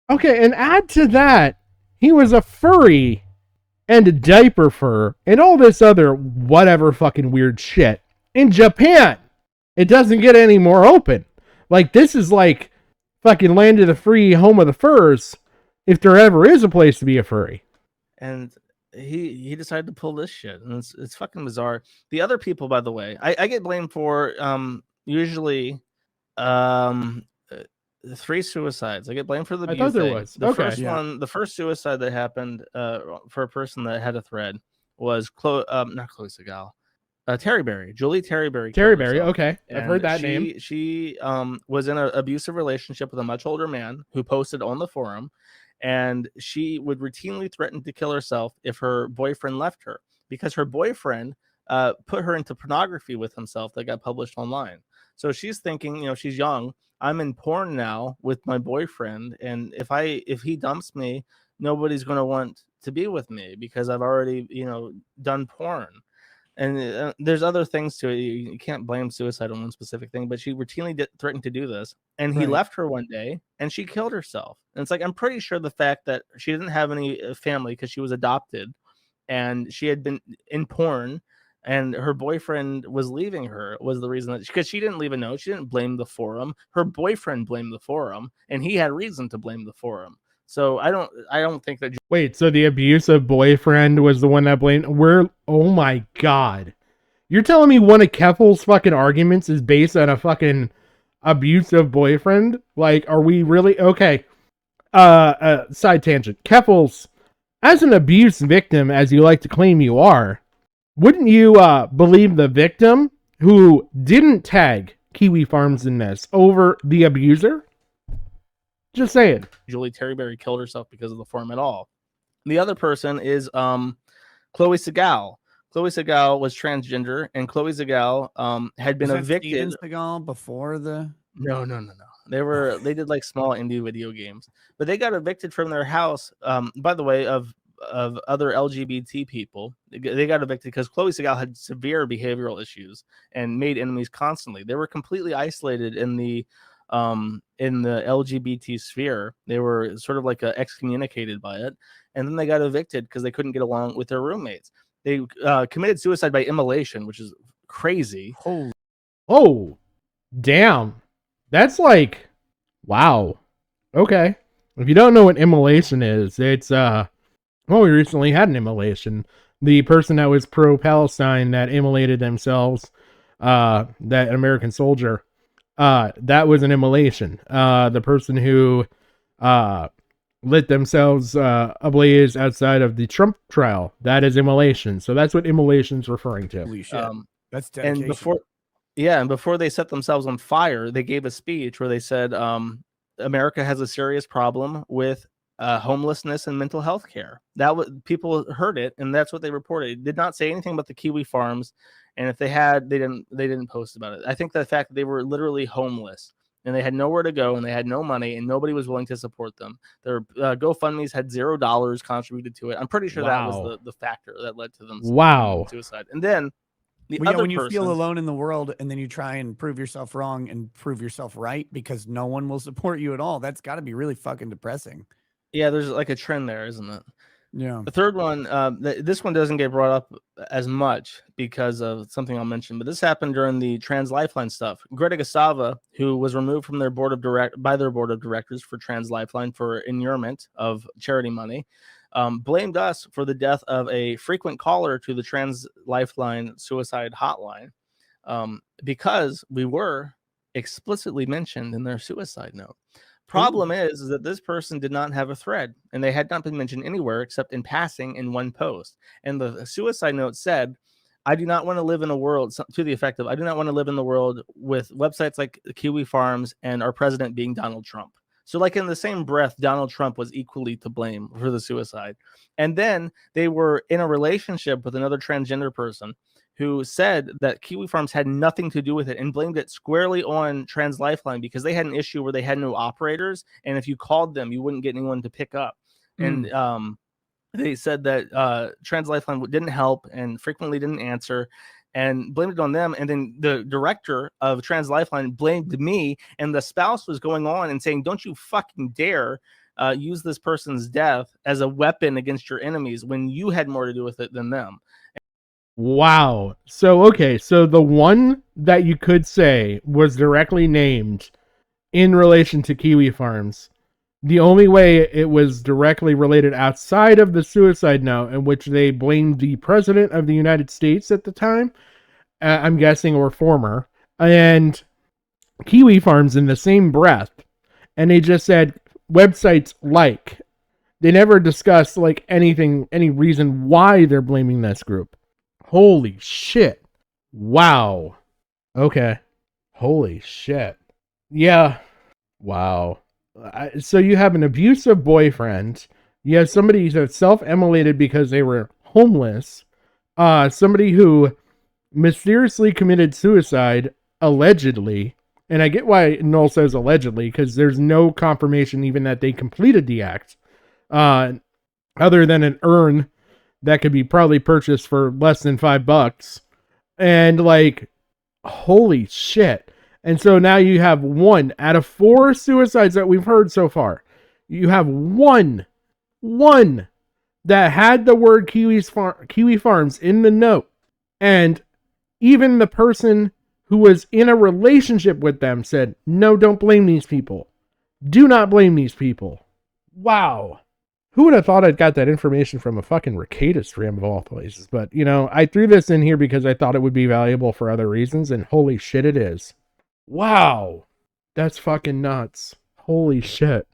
Okay, and add to that, he was a furry and a diaper fur and all this other whatever fucking weird shit in Japan. It doesn't get any more open. Like this is like fucking land of the free, home of the furs, if there ever is a place to be a furry. And he decided to pull this shit, and it's fucking bizarre. The other people, by the way, I get blamed for usually 3 suicides. I get blamed for the I thought there was. The first suicide that happened for a person that had a thread was not Chloe Segal. Julie Terryberry. Terryberry, okay. I've And heard that name. She was in an abusive relationship with a much older man who posted on the forum, and she would routinely threaten to kill herself if her boyfriend left her because her boyfriend put her into pornography with himself that got published online. So she's thinking, she's young. I'm in porn now with my boyfriend, and if he dumps me, nobody's going to want to be with me because I've already, done porn. And there's other things to it. You can't blame suicide on one specific thing, but she routinely threatened to do this. And he left her one day and she killed herself. And it's like, I'm pretty sure the fact that she didn't have any family because she was adopted and she had been in porn and her boyfriend was leaving her was the reason because she didn't leave a note. She didn't blame the forum. Her boyfriend blamed the forum and he had reason to blame the forum. So I don't think that. Wait, so the abusive boyfriend was the one that blamed? Oh my god, you're telling me one of Keffel's fucking arguments is based on a fucking abusive boyfriend? Like, are we really okay? Side tangent. Keffel's, as an abuse victim, as you like to claim you are, wouldn't you believe the victim who didn't tag Kiwi Farms in this over the abuser? Just saying. Julie Terryberry killed herself because of the forum at all. The other person is Chloe Segal. Chloe Segal was transgender, and Chloe Segal had been evicted. Steven Seagal before the No. They did like small indie video games, but they got evicted from their house. By the way, of other LGBT people, they got evicted because Chloe Segal had severe behavioral issues and made enemies constantly. They were completely isolated in the LGBT sphere. They were sort of like excommunicated by it, and then they got evicted because they couldn't get along with their roommates. They committed suicide by immolation, which is crazy. Oh, damn. That's like, wow. Okay. If you don't know what immolation is, it's we recently had an immolation. The person that was pro-Palestine that immolated themselves, that American soldier, that was an immolation. The person who lit themselves ablaze outside of the Trump trial. That is immolation. So that's what immolation's referring to. Holy shit. That's dedication. And before they set themselves on fire, they gave a speech where they said, America has a serious problem with homelessness and mental health care. People heard it, and that's what they reported. It did not say anything about the kiwi farms, and if they had, they didn't post about it. I think the fact that they were literally homeless and they had nowhere to go and they had no money and nobody was willing to support them. Their GoFundMe's had $0 contributed to it. I'm pretty sure that was the factor that led to them suicide. And then when you feel alone in the world and then you try and prove yourself wrong and prove yourself right because no one will support you at all, that's got to be really fucking depressing. Yeah, there's like a trend there, isn't it? Yeah. The third one, this one doesn't get brought up as much because of something I'll mention, but this happened during the Trans Lifeline stuff. Greta Gustava, who was removed from their board of directors for Trans Lifeline for inurement of charity money, blamed us for the death of a frequent caller to the Trans Lifeline suicide hotline because we were explicitly mentioned in their suicide note. Problem is that this person did not have a thread, and they had not been mentioned anywhere except in passing in one post. And the suicide note said, I do not want to live in a world, to the effect of, I do not want to live in the world with websites like Kiwi Farms and our president being Donald Trump. So like in the same breath, Donald Trump was equally to blame for the suicide. And then they were in a relationship with another transgender person who said that Kiwi Farms had nothing to do with it and blamed it squarely on Trans Lifeline because they had an issue where they had no operators. And if you called them, you wouldn't get anyone to pick up. And they said that Trans Lifeline didn't help and frequently didn't answer and blamed it on them. And then the director of Trans Lifeline blamed me, and the spouse was going on and saying, don't you fucking dare use this person's death as a weapon against your enemies when you had more to do with it than them. Wow. So, okay. So the one that you could say was directly named in relation to Kiwi Farms, the only way it was directly related outside of the suicide note in which they blamed the president of the United States at the time, I'm guessing, or former, and Kiwi Farms in the same breath. And they just said websites like. They never discussed like anything, any reason why they're blaming this group. Holy shit. Wow. Okay. Holy shit. Yeah. Wow. So you have an abusive boyfriend. You have somebody that's self-immolated because they were homeless. Somebody who mysteriously committed suicide, allegedly. And I get why Noel says allegedly, because there's no confirmation even that they completed the act. Other than an urn that could be probably purchased for less than $5. And like, holy shit. And so now you have 1 out of 4 suicides that we've heard so far. You have one that had the word Kiwi Farms in the note. And even the person who was in a relationship with them said, no, don't blame these people. Do not blame these people. Wow. Who would have thought I'd got that information from a fucking Rakieta stream of all places? But, you know, I threw this in here because I thought it would be valuable for other reasons, and holy shit, it is. Wow. That's fucking nuts. Holy shit.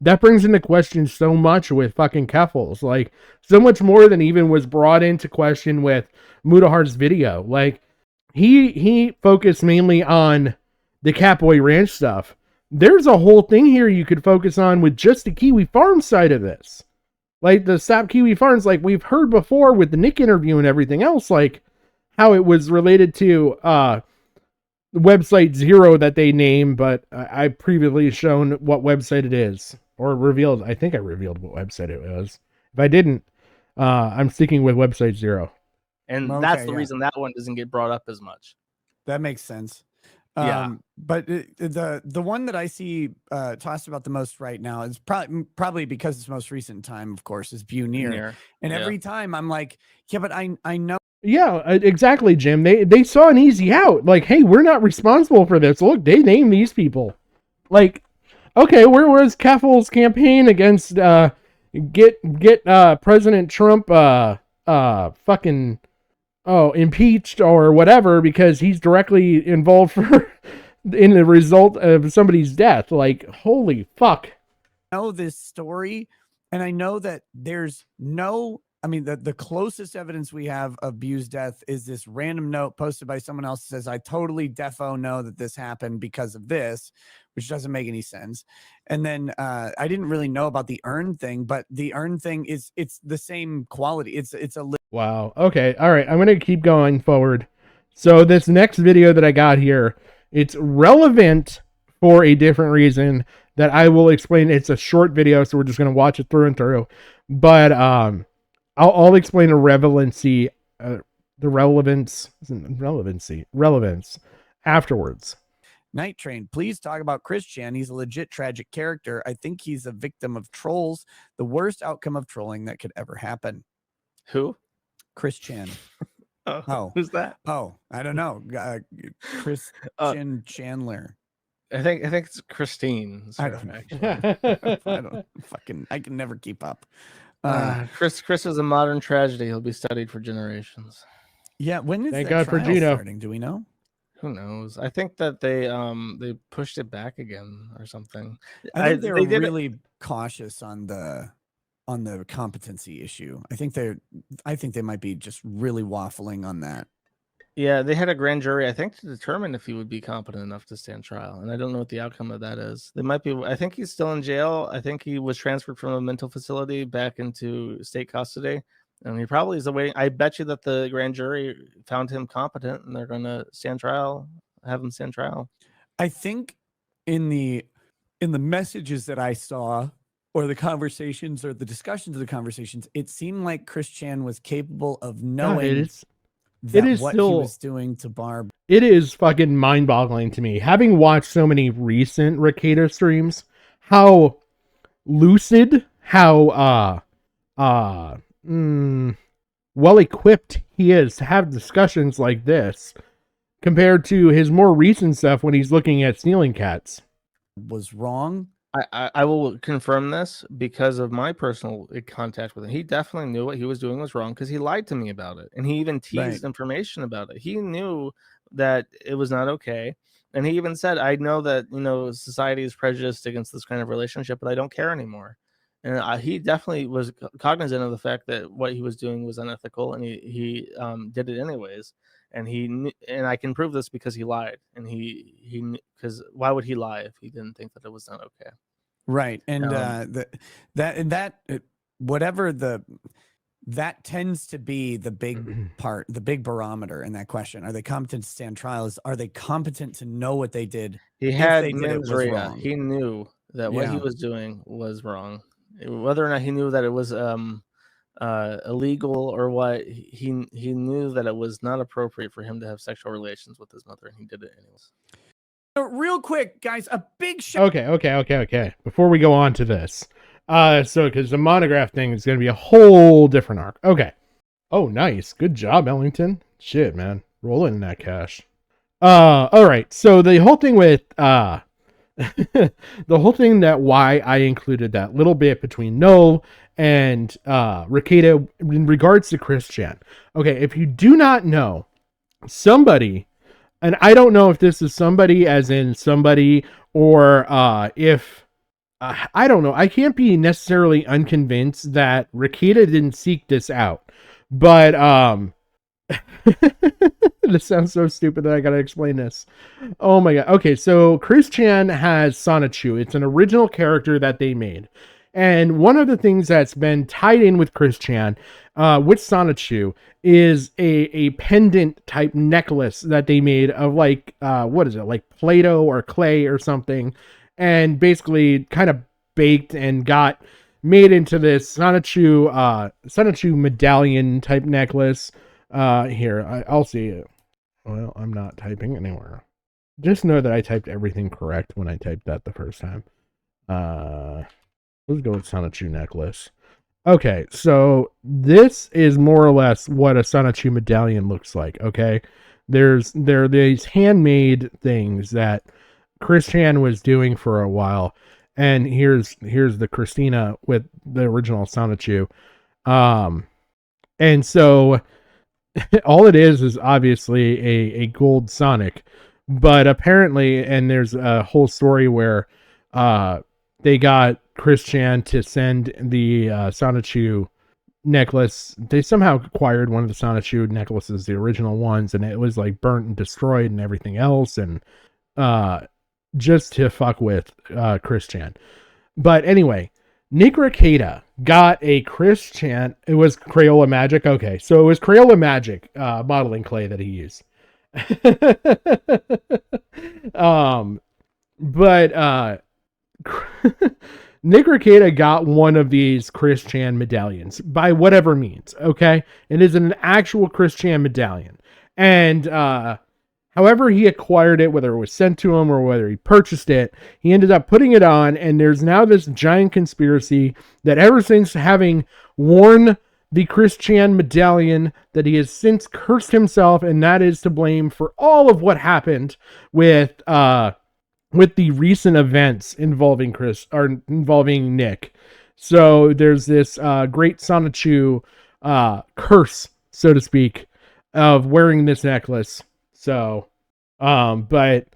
That brings into question so much with fucking Keffels. Like, so much more than even was brought into question with Mudahar's video. Like, he focused mainly on the Catboy Ranch stuff. There's a whole thing here you could focus on with just the Kiwi Farms side of this. Like the Stop Kiwi Farms, like we've heard before with the Nick interview and everything else, like how it was related to website 0 that they name, but I previously shown what website it is, or revealed. I think I revealed what website it was. If I didn't, I'm sticking with website 0. And that's the reason that one doesn't get brought up as much. That makes sense. Yeah. But the one that I see tossed about the most right now is probably because it's most recent time, of course, is Bunir. And every time I'm like, yeah, but I know. Yeah, exactly, Jim. They saw an easy out. Like, hey, we're not responsible for this. Look, they named these people. Like, okay, where was Keffel's campaign against get President Trump fucking impeached or whatever because he's directly involved in the result of somebody's death? Like, holy fuck. know this story, and I know that there's no, I mean, the closest evidence we have of Bu's death is this random note posted by someone else that says, I totally defo know that this happened because of this, which doesn't make any sense. And then I didn't really know about the urn thing, but the urn thing it's the same quality. It's a Wow. Okay. All right. I'm going to keep going forward. So this next video that I got here, it's relevant for a different reason that I will explain. It's a short video, so we're just going to watch it through and through. But I'll explain the relevancy afterwards. Night Train, please talk about Chris Chan. He's a legit tragic character. I think he's a victim of trolls, the worst outcome of trolling that could ever happen. Who? Chris Chan. Oh, who's that? Oh, I don't know. Chris Chandler. I think it's Christine. I don't know. I can never keep up. Chris is a modern tragedy. He'll be studied for generations. Yeah, when is Thank that God for trial Gino. starting? Do we know? Who knows? I think that they pushed it back again or something. I think they were really cautious on the competency issue. I think they might be just really waffling on that. Yeah, they had a grand jury, I think, to determine if he would be competent enough to stand trial, and I don't know what the outcome of that is. They might be. I think he's still in jail. I think he was transferred from a mental facility back into state custody, and he probably is awaiting. I bet you that the grand jury found him competent, and they're going to have him stand trial. I think in the messages that I saw, or the conversations, or the discussions of the conversations, it seemed like Chris Chan was capable of knowing. He was doing to Barb. It is fucking mind-boggling to me, having watched so many recent Rakieta streams, how lucid, how well equipped he is to have discussions like this, compared to his more recent stuff when he's looking at stealing cats. Was wrong. I will confirm this because of my personal contact with him. He definitely knew what he was doing was wrong because he lied to me about it. And he even teased information about it. He knew that it was not okay. And he even said, I know that, society is prejudiced against this kind of relationship, but I don't care anymore. And he definitely was cognizant of the fact that what he was doing was unethical, and he did it anyways. And I can prove this because he lied, and because why would he lie if he didn't think that it was not okay? Right. And that tends to be the big part, the big barometer in that question. Are they competent to stand trial? Are they competent to know what they did? He had mens rea. He knew that what he was doing was wrong. Whether or not he knew that it was illegal or what, he knew that it was not appropriate for him to have sexual relations with his mother, and he did it anyways. Real quick, guys, a big shout. Okay. Before we go on to this, because the monograph thing is going to be a whole different arc. Okay. Oh, nice. Good job, Ellington. Shit, man. Rolling in that cash. All right. So the whole thing with the whole thing that why I included that little bit between Noel and Rakieta in regards to Chris Chan. Okay, if you do not know, somebody, and I don't know if this is somebody as in somebody, or if I don't know, I can't be necessarily unconvinced that Rakieta didn't seek this out, but this sounds so stupid that I gotta explain this. Oh my god. Okay, so Chris Chan has Sonichu. It's an original character that they made. And one of the things that's been tied in with Chris Chan, with Sonichu, is a pendant type necklace that they made of like, what is it? Like Play-Doh or clay or something. And basically kind of baked and got made into this Sonichu medallion type necklace. Here, I'll see it. Well, I'm not typing anywhere. Just know that I typed everything correct when I typed that the first time. Let's go with Sonichu necklace. Okay, so this is more or less what a Sonichu medallion looks like, okay? There are these handmade things that Chris Chan was doing for a while, and here's the Christina with the original Sonichu. And so all it is obviously a gold Sonic, but apparently, and there's a whole story where they got Chris Chan to send the Sonichu necklace. They somehow acquired one of the Sonichu necklaces, the original ones, and it was like burnt and destroyed and everything else, and just to fuck with Chris Chan. But anyway, Nick Rakieta got a Chris Chan. It was Crayola Magic. Okay, so it was Crayola Magic modeling clay that he used. But Nick Rakieta got one of these Chris Chan medallions by whatever means. Okay, it is an actual Chris Chan medallion, and however he acquired it, whether it was sent to him or whether he purchased it, he ended up putting it on, and there's now this giant conspiracy that ever since having worn the Chris Chan medallion, that he has since cursed himself, and that is to blame for all of what happened with the recent events involving Nick. So there's this great Sonichu curse, so to speak, of wearing this necklace. So, but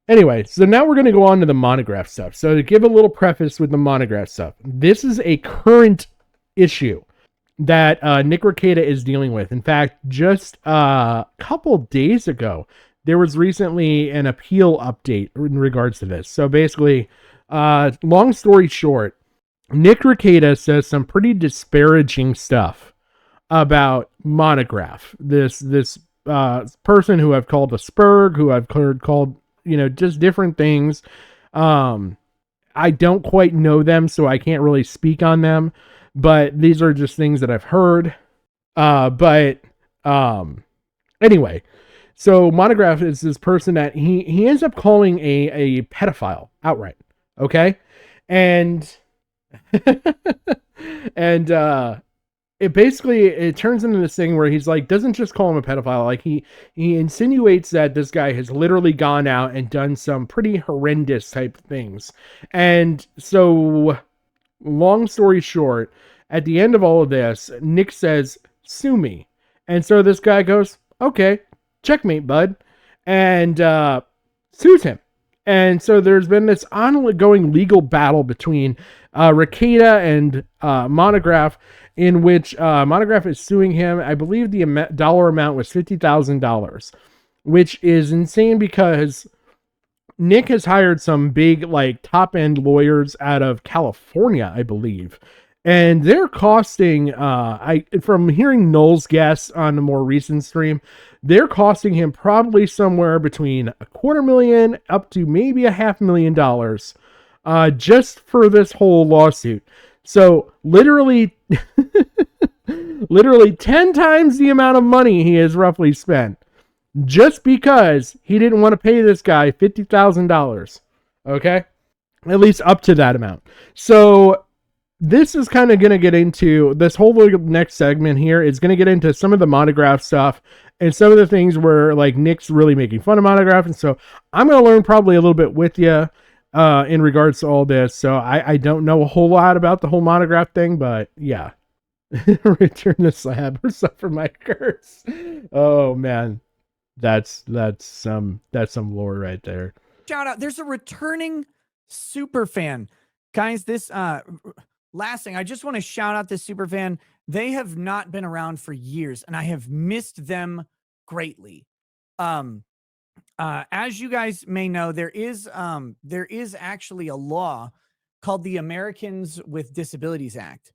anyway, so now we're going to go on to the monograph stuff. So to give a little preface with the monograph stuff, this is a current issue that Nick Rakieta is dealing with. In fact, just a couple days ago, there was recently an appeal update in regards to this. So basically, long story short, Nick Rakieta says some pretty disparaging stuff about Monograph. This person who I've called a spurg, who I've heard called, just different things. I don't quite know them, so I can't really speak on them. But these are just things that I've heard. Anyway, so Monograph is this person that he ends up calling a pedophile outright. Okay, and it turns into this thing where he's like, doesn't just call him a pedophile, like he insinuates that this guy has literally gone out and done some pretty horrendous type things. And so, long story short, at the end of all of this, Nick says, "Sue me." And so this guy goes, "Okay, checkmate, bud," and sues him. And so there's been this ongoing legal battle between Rakieta and Monograph, in which Monograph is suing him. I believe the dollar amount was $50,000, which is insane because Nick has hired some big, like, top-end lawyers out of California, I believe. And they're costing, from hearing Noel's guess on the more recent stream, they're costing him probably somewhere between $250,000 up to maybe $500,000 just for this whole lawsuit. So literally 10 times the amount of money he has roughly spent just because he didn't want to pay this guy $50,000. Okay? At least up to that amount. So this is kind of going to get into this whole next segment here is going to get into some of the Monograph stuff and some of the things where like Nick's really making fun of Monograph. And so I'm going to learn probably a little bit with you in regards to all this. So I don't know a whole lot about the whole Monograph thing, but yeah. Return the slab or suffer my curse. Oh man. That's some lore right there. Shout out. There's a returning super fan. Guys, this last thing, I just want to shout out this super fan. They have not been around for years, and I have missed them greatly. As you guys may know, there is actually a law called the Americans with Disabilities Act.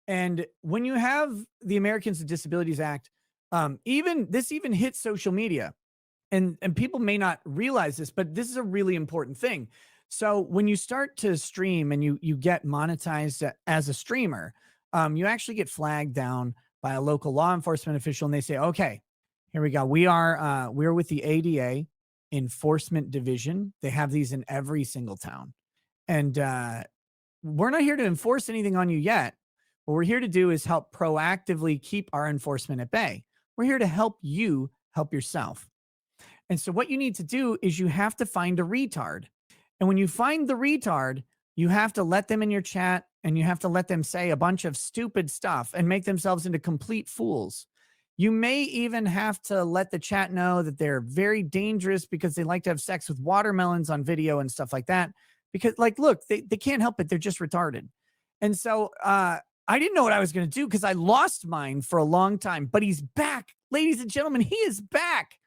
And when you have the Americans with Disabilities Act, even hits social media, and people may not realize this, but this is a really important thing. So when you start to stream and you get monetized as a streamer, you actually get flagged down by a local law enforcement official, and they say, "Okay, here we go. We're with the ADA Enforcement Division. They have these in every single town, and we're not here to enforce anything on you yet. What we're here to do is help proactively keep our enforcement at bay. We're here to help you help yourself. And so what you need to do is you have to find a retard. And when you find the retard, you have to let them in your chat and you have to let them say a bunch of stupid stuff and make themselves into complete fools. You may even have to let the chat know that they're very dangerous because they like to have sex with watermelons on video and stuff like that. because like, look, they can't help it. They're just retarded. And so I didn't know what I was going to do because I lost mine for a long time, but he's back. Ladies and gentlemen, he is back.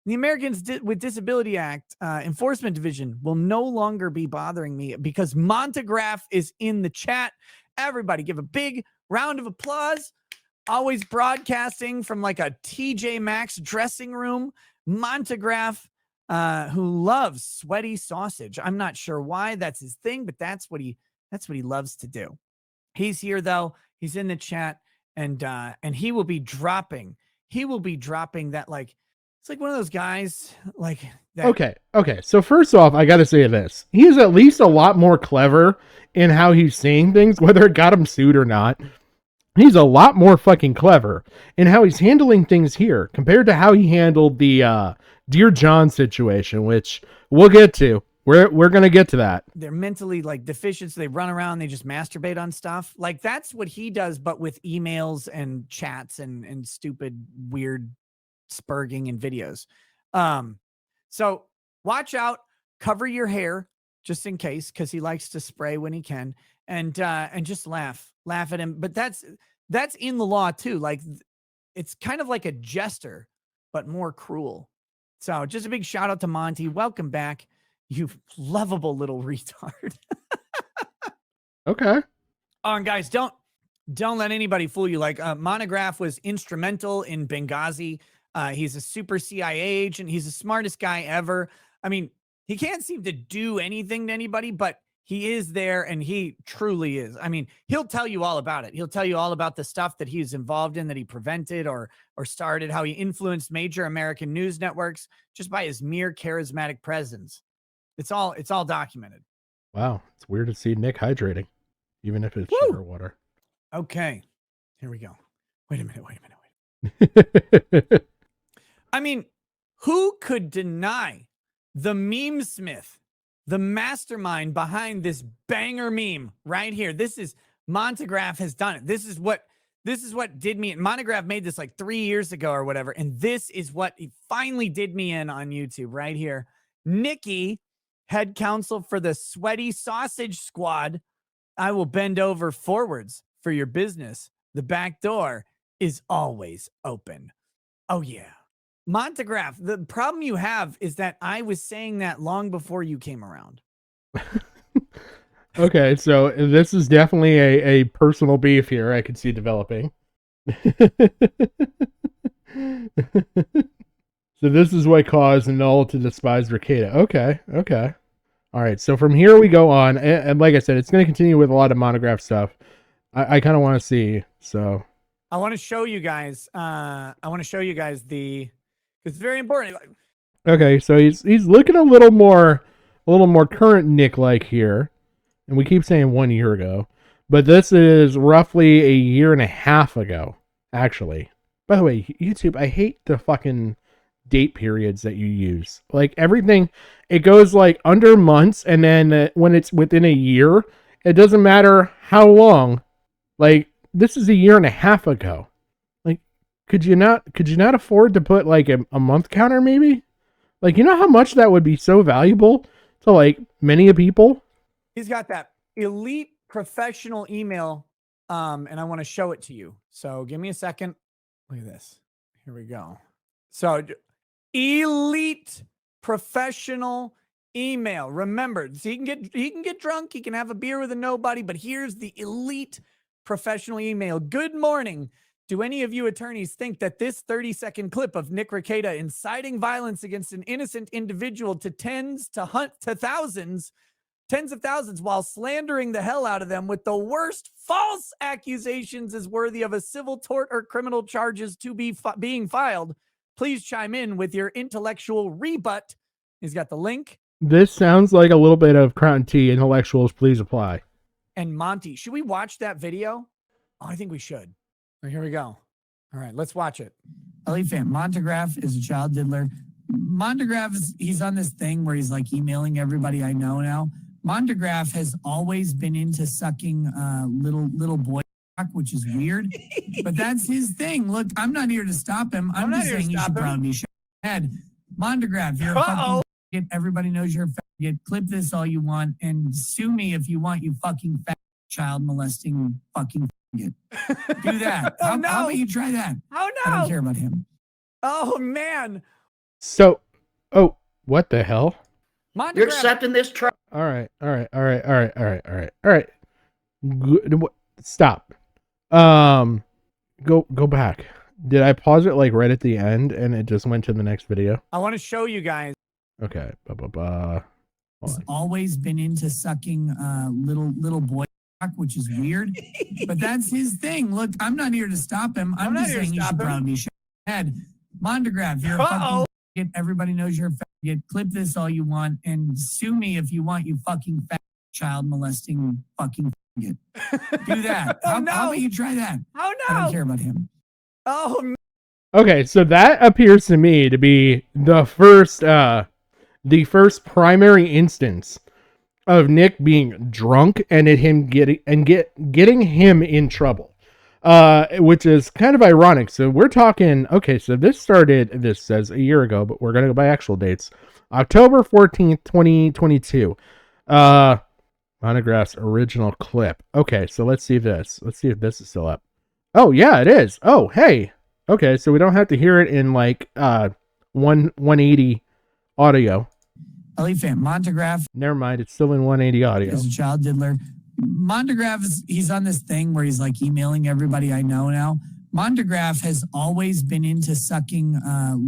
The Americans with Disability Act Enforcement Division will no longer be bothering me because Montegraph is in the chat. Everybody give a big round of applause. Always broadcasting from like a TJ Maxx dressing room. Montegraph, who loves sweaty sausage. I'm not sure why that's his thing, but that's what he loves to do. He's here though. He's in the chat, and he will be dropping. He will be dropping that like. It's like one of those guys like that. Okay. So first off, I got to say this. He is at least a lot more clever in how he's saying things, whether it got him sued or not. He's a lot more fucking clever in how he's handling things here compared to how he handled the Dear John situation, which we'll get to. We're going to get to that. They're mentally like deficient, so they run around, they just masturbate on stuff. Like that's what he does, but with emails and chats and stupid, weird spurging and videos. So watch out, cover your hair just in case, because he likes to spray when he can, and just laugh at him. But that's in the law too. Like it's kind of like a jester, but more cruel. So just a big shout out to Monty. Welcome back, you lovable little retard. Okay. Oh, and guys, don't let anybody fool you. Like Montegraph was instrumental in Benghazi. He's a super CIA agent. He's the smartest guy ever. I mean, he can't seem to do anything to anybody, but he is there, and he truly is. I mean, he'll tell you all about it. He'll tell you all about the stuff that he's involved in, that he prevented or started, how he influenced major American news networks just by his mere charismatic presence. It's all documented. Wow. It's weird to see Nick hydrating, even if it's sugar water. Okay. Here we go. Wait a minute. I mean, who could deny the meme smith, the mastermind behind this banger meme right here? This is Montegraph has done it. This is what did me. Montegraph made this like 3 years ago or whatever. And this is what he finally did me in on YouTube right here. Nikki, head counsel for the Sweaty Sausage Squad. I will bend over forwards for your business. The back door is always open. Oh yeah. Montegraph, the problem you have is that I was saying that long before you came around. Okay, so this is definitely a personal beef here I could see developing. So this is what caused Null to despise Rakieta. Okay. All right, so from here we go on. And like I said, it's going to continue with a lot of Montegraph stuff. I kind of want to see, so... I want to show you guys it's very important. Okay, so he's looking a little more current Nick-like here. And we keep saying 1 year ago. But this is roughly a year and a half ago, actually. By the way, YouTube, I hate the fucking date periods that you use. Like everything, it goes like under months, and then when it's within a year, it doesn't matter how long. Like, this is a year and a half ago. Like, could you not afford to put like a month counter maybe? Like, you know how much that would be so valuable to like many people? He's got that elite professional email, and I want to show it to you. So give me a second. Look at this. Here we go. So elite professional email. Remember, so he can get drunk, he can have a beer with a nobody, but here's the elite professional email. Good morning. Do any of you attorneys think that this 30-second clip of Nick Rakieta inciting violence against an innocent individual to tens of thousands while slandering the hell out of them with the worst false accusations is worthy of a civil tort or criminal charges to be being filed? Please chime in with your intellectual rebut. He's got the link. This sounds like a little bit of Crown Tea. Intellectuals, please apply. And Monty, should we watch that video? Oh, I think we should. Well, here we go. All right, let's watch it. Elite fan, Montegraph is a child diddler. Montegraph he's on this thing where he's like emailing everybody I know now. Montegraph has always been into sucking little boy cock, which is weird, but that's his thing. Look, I'm not here to stop him. I'm just saying he should probably be shot in the head. Montegraph, you're a fucking faggot. Everybody knows you're a faggot. Clip this all you want and sue me if you want, you fucking fat child molesting fucking faggot. Do that. How about you try that? Oh, no. I don't care about him. Oh, man. So, oh, what the hell? You're accepting this trial. All right. Stop. Go back. Did I pause it like right at the end and it just went to the next video? I want to show you guys. Okay. He's always been into sucking little boy cock, which is weird, but that's his thing. Look, I'm not here to stop him. I'm just saying you should probably shut your head. Mondegraph, you're a fucking faggot. Everybody knows you're a faggot. Clip this all you want and sue me if you want, you fucking fat child molesting fucking faggot. Do that. How about you try that? Oh, no. I don't care about him. Oh, okay, so that appears to me to be the first primary instance of Nick being drunk and getting him in trouble, which is kind of ironic. So we're talking. Okay, so this says a year ago, but we're gonna go by actual dates. October 14th, 2022. Monograph's original clip. Okay, so let's see this. Let's see if this is still up. Oh yeah, it is. Oh hey. Okay, so we don't have to hear it in like 180 audio. Ellie fan, Mondegraph. Never mind, it's still in 180 audio. Is a child diddler. Mondegraph he's on this thing where he's like emailing everybody I know now. Mondegraph has always been into sucking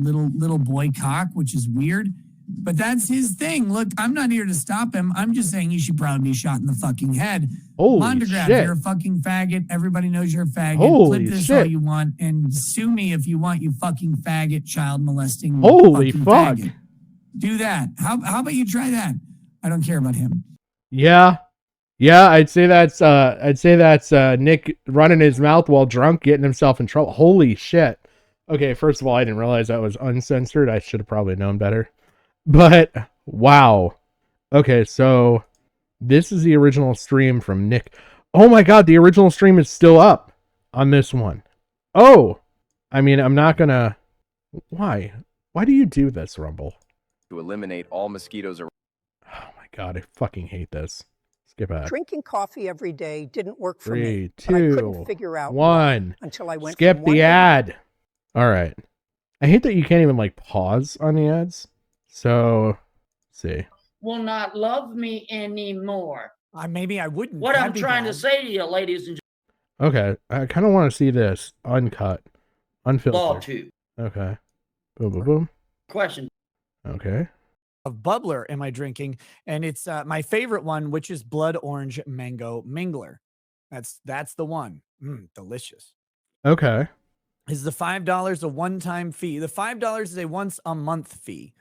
little boy cock, which is weird, but that's his thing. Look, I'm not here to stop him. I'm just saying he should probably be shot in the fucking head. Holy Mondegraph, shit. You're a fucking faggot. Everybody knows you're a faggot. Holy Clip this shit. all you want and sue me if you want, you fucking faggot child molesting. Holy fucking fuck. Faggot. Do that. How about you try that? I don't care about him. Yeah, I'd say that's Nick running his mouth while drunk, getting himself in trouble. Holy shit. Okay, first of all, I didn't realize that was uncensored. I should have probably known better. But wow. Okay, so this is the original stream from Nick. Oh my god, the original stream is still up on this one. Oh, I mean, I'm not gonna. Why do you do this, Rumble? To eliminate all mosquitoes around. Oh my god, I fucking hate this. Skip back. Drinking coffee every day didn't work for 3, me. 2, but I couldn't figure out 1. Until I went skip from the one ad. All right. I hate that you can't even like pause on the ads. So, let's see. Will not love me anymore. Maybe I wouldn't. What I'm trying to say to you, ladies and Okay, I kind of want to see this uncut, unfiltered. Lawtube. Okay. Boom, boom, boom. Question. Okay. Of bubbler am I drinking? And it's my favorite one, which is blood orange mango mingler. That's the one. Delicious. Okay. Is the $5 a one-time fee? The $5 is a once a month fee.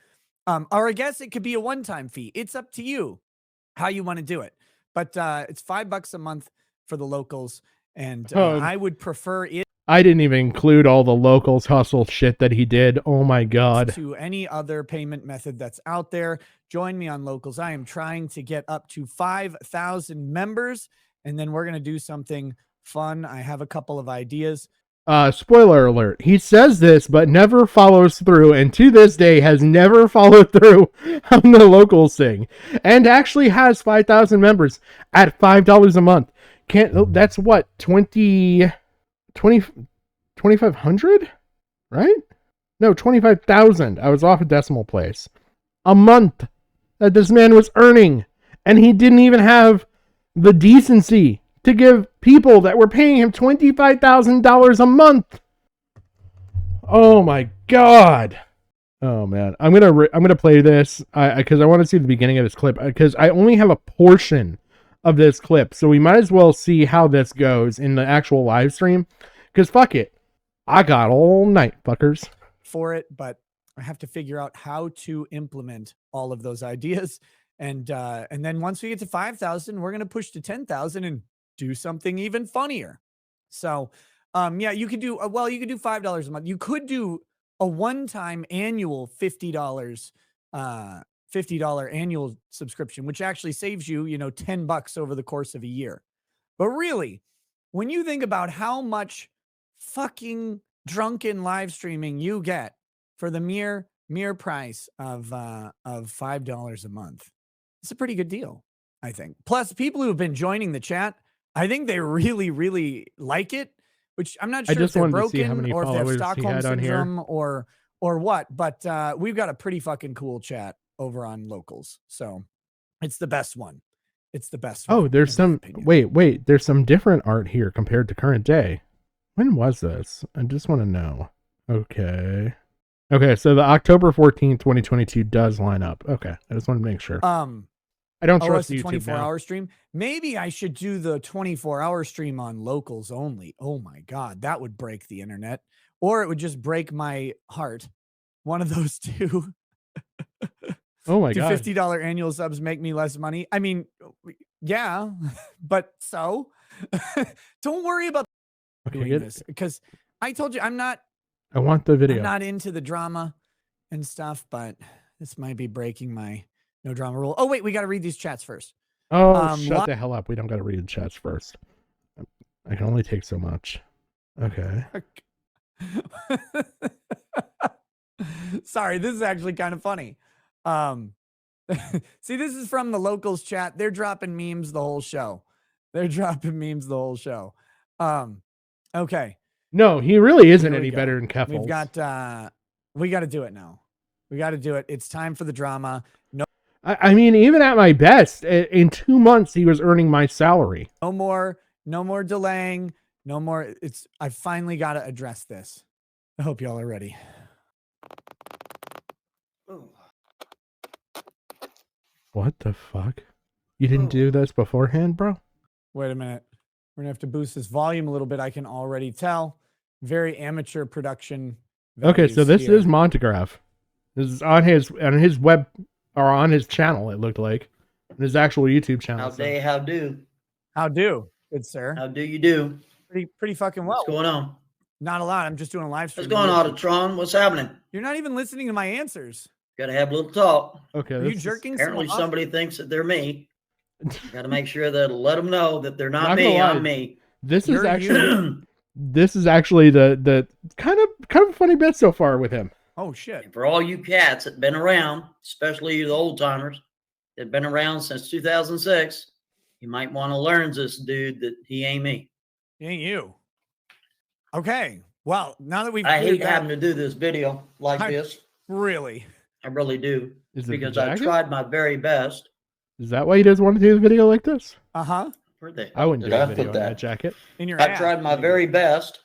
Or I guess it could be a one-time fee. It's up to you how you want to do it. But it's $5 a month for the locals. And I would prefer it. I didn't even include all the locals hustle shit that he did. Oh my god. To any other payment method that's out there. Join me on locals. I am trying to get up to 5,000 members. And then we're going to do something fun. I have a couple of ideas. Spoiler alert. He says this, but never follows through, and to this day has never followed through on the locals thing, and actually has 5,000 members at $5 a month. That's what, 2,500, right? No, 25,000. I was off a decimal place. A month that this man was earning, and he didn't even have the decency to give people that were paying him $25,000 a month. Oh my god. Oh man, I'm gonna play this because I want to see the beginning of this clip because I only have a portion of this clip, so we might as well see how this goes in the actual live stream. Because fuck it, I got all night, fuckers. For it, but I have to figure out how to implement all of those ideas, and then once we get to 5,000, we're gonna push to 10,000 and do something even funnier. So, yeah, you could do you could do $5 a month. You could do a one-time annual $50 annual subscription, which actually saves you, $10 over the course of a year. But really, when you think about how much fucking drunken live streaming you get for the mere mere price of $5 a month. It's a pretty good deal, I think. Plus, people who have been joining the chat, I think they really, really like it. Which I'm not sure if they're broken or if they have Stockholm syndrome or what. But we've got a pretty fucking cool chat over on Locals, so it's the best one. It's the best one. Oh, there's some. Wait. There's some different art here compared to current day. When was this? I just want to know. Okay, so the October 14th, 2022 does line up. Okay, I just want to make sure. I don't trust the YouTube 24-hour stream. Maybe I should do the 24-hour stream on Locals only. Oh my God, that would break the internet, or it would just break my heart. One of those two. Oh my Do God. $50 annual subs make me less money? I mean, yeah, but so don't worry about doing this because I told you I'm not. I want the video. I'm not into the drama and stuff, but this might be breaking my no drama rule. Oh wait, we got to read these chats first. Oh, shut the hell up. We don't got to read the chats first. I can only take so much. Okay. Sorry, this is actually kind of funny. See, this is from the Locals chat. They're dropping memes the whole show. Okay. No, he really isn't any better than Keffels. We got to do it now. We got to do it. It's time for the drama. No, I mean, even at my best, in 2 months, he was earning my salary. no more delaying. No more. I finally got to address this. I hope y'all are ready. What the fuck? You didn't do this beforehand, bro? Wait a minute. We're going to have to boost this volume a little bit. I can already tell. Very amateur production. Okay, so this is Montegraph. This is on his web or on his channel, it looked like. His actual YouTube channel. How do? Good sir. How do you do? Pretty fucking well. What's going on? Not a lot. I'm just doing a live stream. What's going on, Autotron? What's happening? You're not even listening to my answers. Got to have a little talk. Okay. Are you jerking? Apparently somebody thinks that they're me. Got to make sure that let them know that they're not me. I'm me. This is actually the kind of funny bit so far with him. Oh shit! And for all you cats that been around, especially the old timers that been around since 2006, you might want to learn this dude that he ain't me. He ain't you. Okay. Well, now that we've I hate having to do this video like this. Really? I really do. Because I jacket? tried my very best. Is that why he doesn't want to do the video like this? Uh-huh. I wouldn't do a video in that jacket. In your I tried my very best.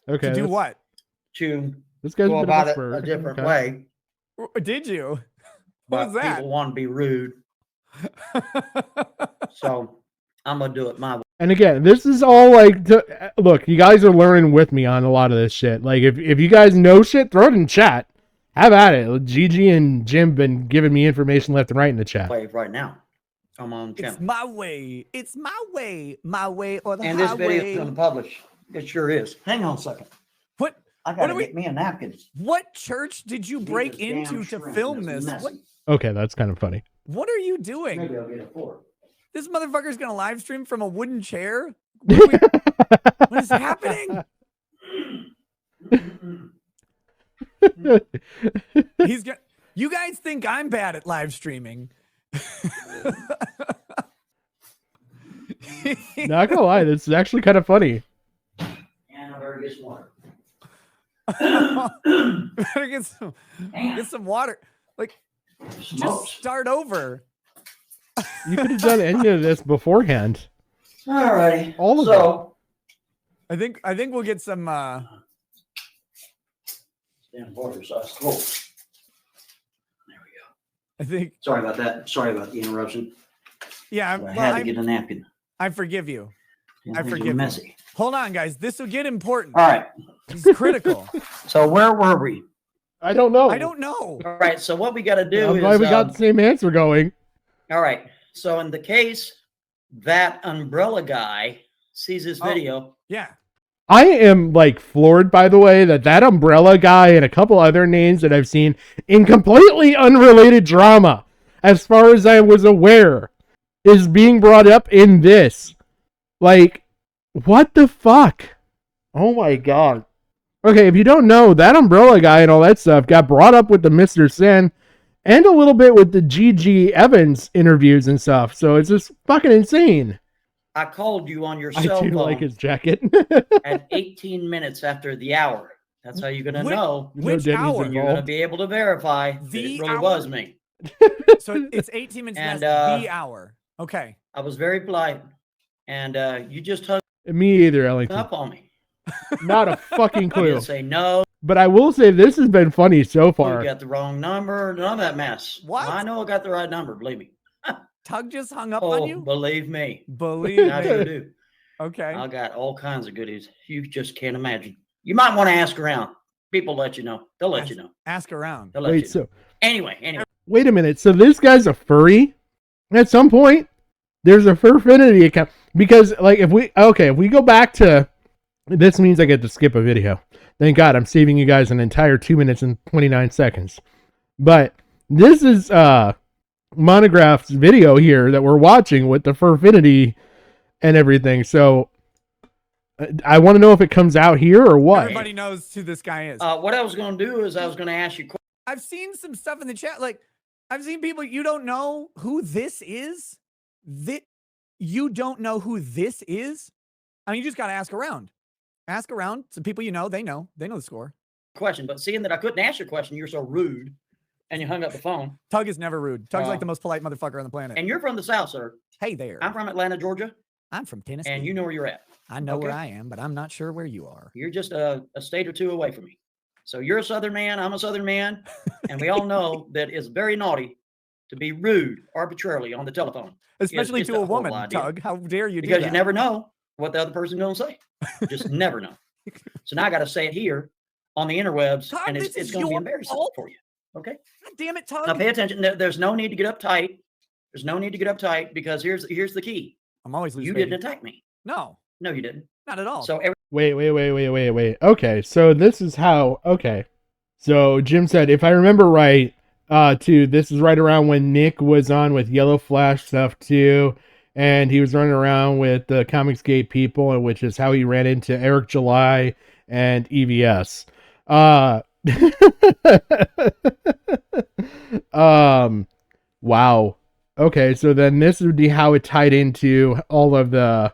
Okay. To do what? To this guy's go a bit about of it a a different okay. way. Did you? But was that? people want to be rude. So I'm going to do it my way. And again, this is all like, look, you guys are learning with me on a lot of this shit. Like, if you guys know shit, throw it in chat. Have at it. Gigi and Jim been giving me information left and right in the chat. Play right now. I'm on channel. It's my way. It's my way. My way or the And this highway. video is going to publish. It sure is. Hang on a second. What? I got to get me a napkin. What church did you break into to film this? Okay, that's kind of funny. What are you doing? Maybe I'll get a fork. This motherfucker's going to live stream from a wooden chair? What is happening? You guys think I'm bad at live streaming. Not gonna lie, this is actually kind of funny. And I better get some water. Better get some water. Like, just start over. You could have done any of this beforehand. All righty. All of it. I think we'll get some damn water sauce cold. I think. Sorry about that. Sorry about the interruption. Yeah, I had to get a napkin. I forgive you. Yeah, I forgive you. Messy. Hold on, guys. This will get important. All right. It's critical. So where were we? I don't know. I don't know. All right. So what we got to do I'm is. glad we got the same answer going. All right. So in the case that umbrella guy sees this video. Yeah. I am like floored, by the way, that umbrella guy and a couple other names that I've seen in completely unrelated drama, as far as I was aware, is being brought up in this. Like, what the fuck? Oh my god. Okay, if you don't know, that umbrella guy and all that stuff got brought up with the Mr. Sin and a little bit with the G.G. Evans interviews and stuff. So it's just fucking insane. I called you on your I cell do phone like his jacket. at 18 minutes after the hour. That's how you're going to know Which hour? You're going to be able to verify that it really was me. So it's 18 minutes And, past the hour. Okay. I was very polite, and you just hung Me either, Ellington. up on me. Not a fucking You clue. didn't say no. But I will say this has been funny so You far. got the wrong number. None of that mess. What? I know I got the right number. Believe me. Tug just hung up Oh, on you? believe me. Believe I me. sure do. Okay. I got all kinds of goodies. You just can't imagine. You might want to ask around. People let you know. They'll let you know. Ask around. They'll let Wait, you so know. Anyway. wait a minute. So this guy's a furry? At some point, there's a Furfinity account. Because, like, if we go back to, this means I get to skip a video. Thank God, I'm saving you guys an entire 2 minutes and 29 seconds. But this is Monograph's video here that we're watching with the Furfinity and everything. So I want to know if it comes out here or what. Everybody knows who this guy is. What I was going to do is I was going to ask you. I've seen some stuff in the chat. Like, I've seen people, you don't know who this is? You don't know who this is? I mean, you just got to ask around. Ask around. Some people you know, they know the score. Question, but seeing that I couldn't ask your question, you're so rude, and you hung up the phone. Tug is never rude. Tug's like the most polite motherfucker on the planet. And you're from the South, sir. Hey there. I'm from Atlanta, Georgia. I'm from Tennessee. And you know where you're at. I know where I am, but I'm not sure where you are. You're just a state or two away from me. So you're a Southern man, I'm a Southern man, and we all know that it's very naughty to be rude arbitrarily on the telephone. Especially It's to a horrible woman, idea. Tug. How dare you do Because that? you never know what the other person going to say. You just never know. So now I got to say it here on the interwebs, Tug, and this it's is going to be your embarrassing fault. for you. Okay? God damn it, Tug. Now pay attention. There's no need to get uptight. There's no need to get uptight because here's the key. I'm always losing. You didn't attack me. No, you didn't. not at all. So Wait. Okay, so this is how. Okay, so Jim said, if I remember right, this is right around when Nick was on with Yellow Flash stuff too, and he was running around with the Comicsgate people, which is how he ran into Eric July and EVS. Wow. Okay, so then this would be how it tied into all of the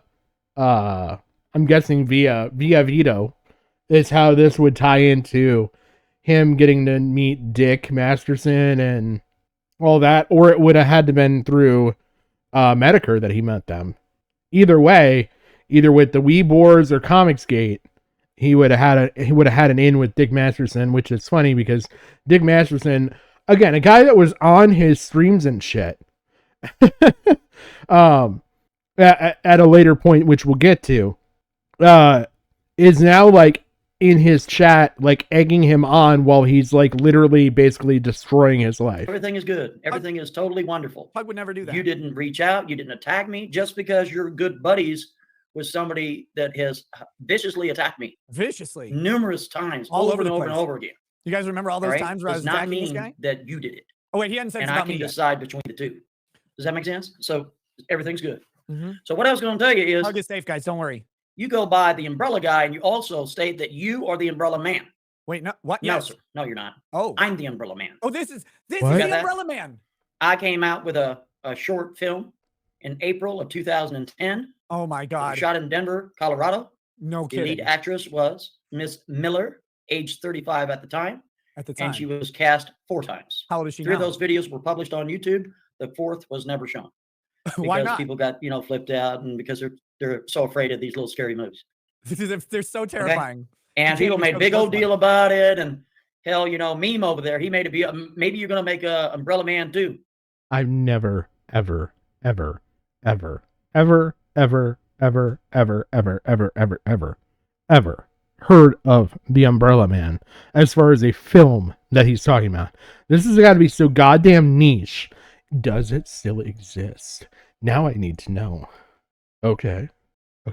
I'm guessing via Vito is how this would tie into him getting to meet Dick Masterson and all that, or it would have had to been through Medicare that he met them. Either way, either with the Weebors or Comicsgate, he would have had an in with Dick Masterson, which is funny because Dick Masterson, again, a guy that was on his streams and shit. At a later point, which we'll get to, is now like in his chat, like egging him on while he's like literally basically destroying his life. everything is good. Everything is totally wonderful. Pug would never do that. You didn't reach out. You didn't attack me just because you're good buddies with somebody that has viciously attacked me Viciously. numerous times, All over over and the over and place. over again. You guys remember all those All right? times where I Does was not attacking this mean guy? that you did it. Oh, wait, he hadn't said And it's I about can me yet. decide between the two. Does that make sense? So everything's good. Mhm. So what I was going to tell you is, Tug is safe, guys. Don't worry. you go by the umbrella guy, and you also state that you are the umbrella man. Wait, no, what? No, Yes. sir. No, you're not. Oh, I'm the umbrella man. oh, this is What? the Got that? Umbrella Man. I came out with a short film in April of 2010. Oh my It was God. shot in Denver, Colorado. No The lead kidding. actress was Miss Miller, age 35 at the time, At the time. and she was cast 4 times. How old is she 3 now? of those videos were published on YouTube. The 4th was never shown Why because not? people got flipped out, and because they're so afraid of these little scary movies. They're so terrifying. And can't people be made so a big close old about deal about it, and hell, Meme over there, he made it be maybe you're gonna make a Umbrella Man too. I've never, ever, ever, ever, ever, ever, ever, ever, ever, ever, ever, ever, ever heard of the Umbrella Man as far as a film that he's talking about. This has got to be so goddamn niche. Does it still exist? Now I need to know. Okay,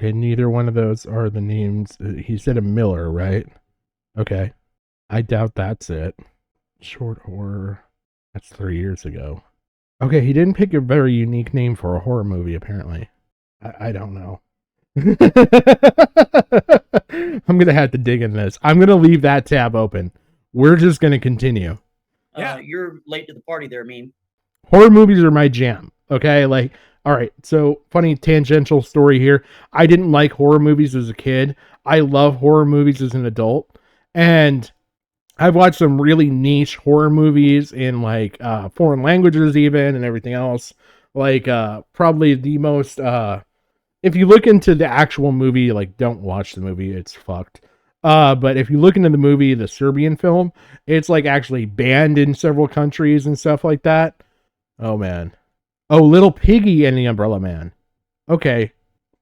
neither one of those are the names. He said a Miller, right? Okay, I doubt that's it. Short horror. That's 3 years ago. Okay, he didn't pick a very unique name for a horror movie, apparently. I don't know. I'm gonna have to dig in this. I'm gonna leave that tab open. We're just gonna continue. You're late to the party there, Meme. Horror movies are my jam. Okay, like, all right. So funny tangential story here. I didn't like horror movies as a kid. I love horror movies as an adult, and I've watched some really niche horror movies in like foreign languages even and everything else. Like probably the most if you look into the actual movie, like don't watch the movie, it's fucked. But if you look into the movie, the Serbian film, it's like actually banned in several countries and stuff like that. Oh man. Oh, Little Piggy and the Umbrella Man. Okay.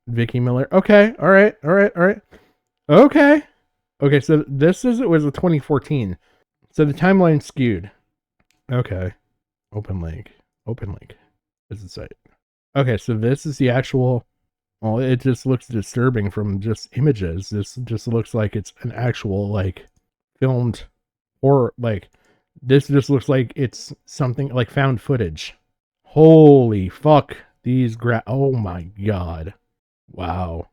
Vicky Miller. Okay. All right. Okay. Okay, so it was a 2014. So the timeline skewed. Okay. Open link. This is site. Okay, so this is the actual. Well, it just looks disturbing from just images. This just looks like it's an actual like filmed horror. Like this just looks like it's something like found footage. Holy fuck! Oh my god! Wow,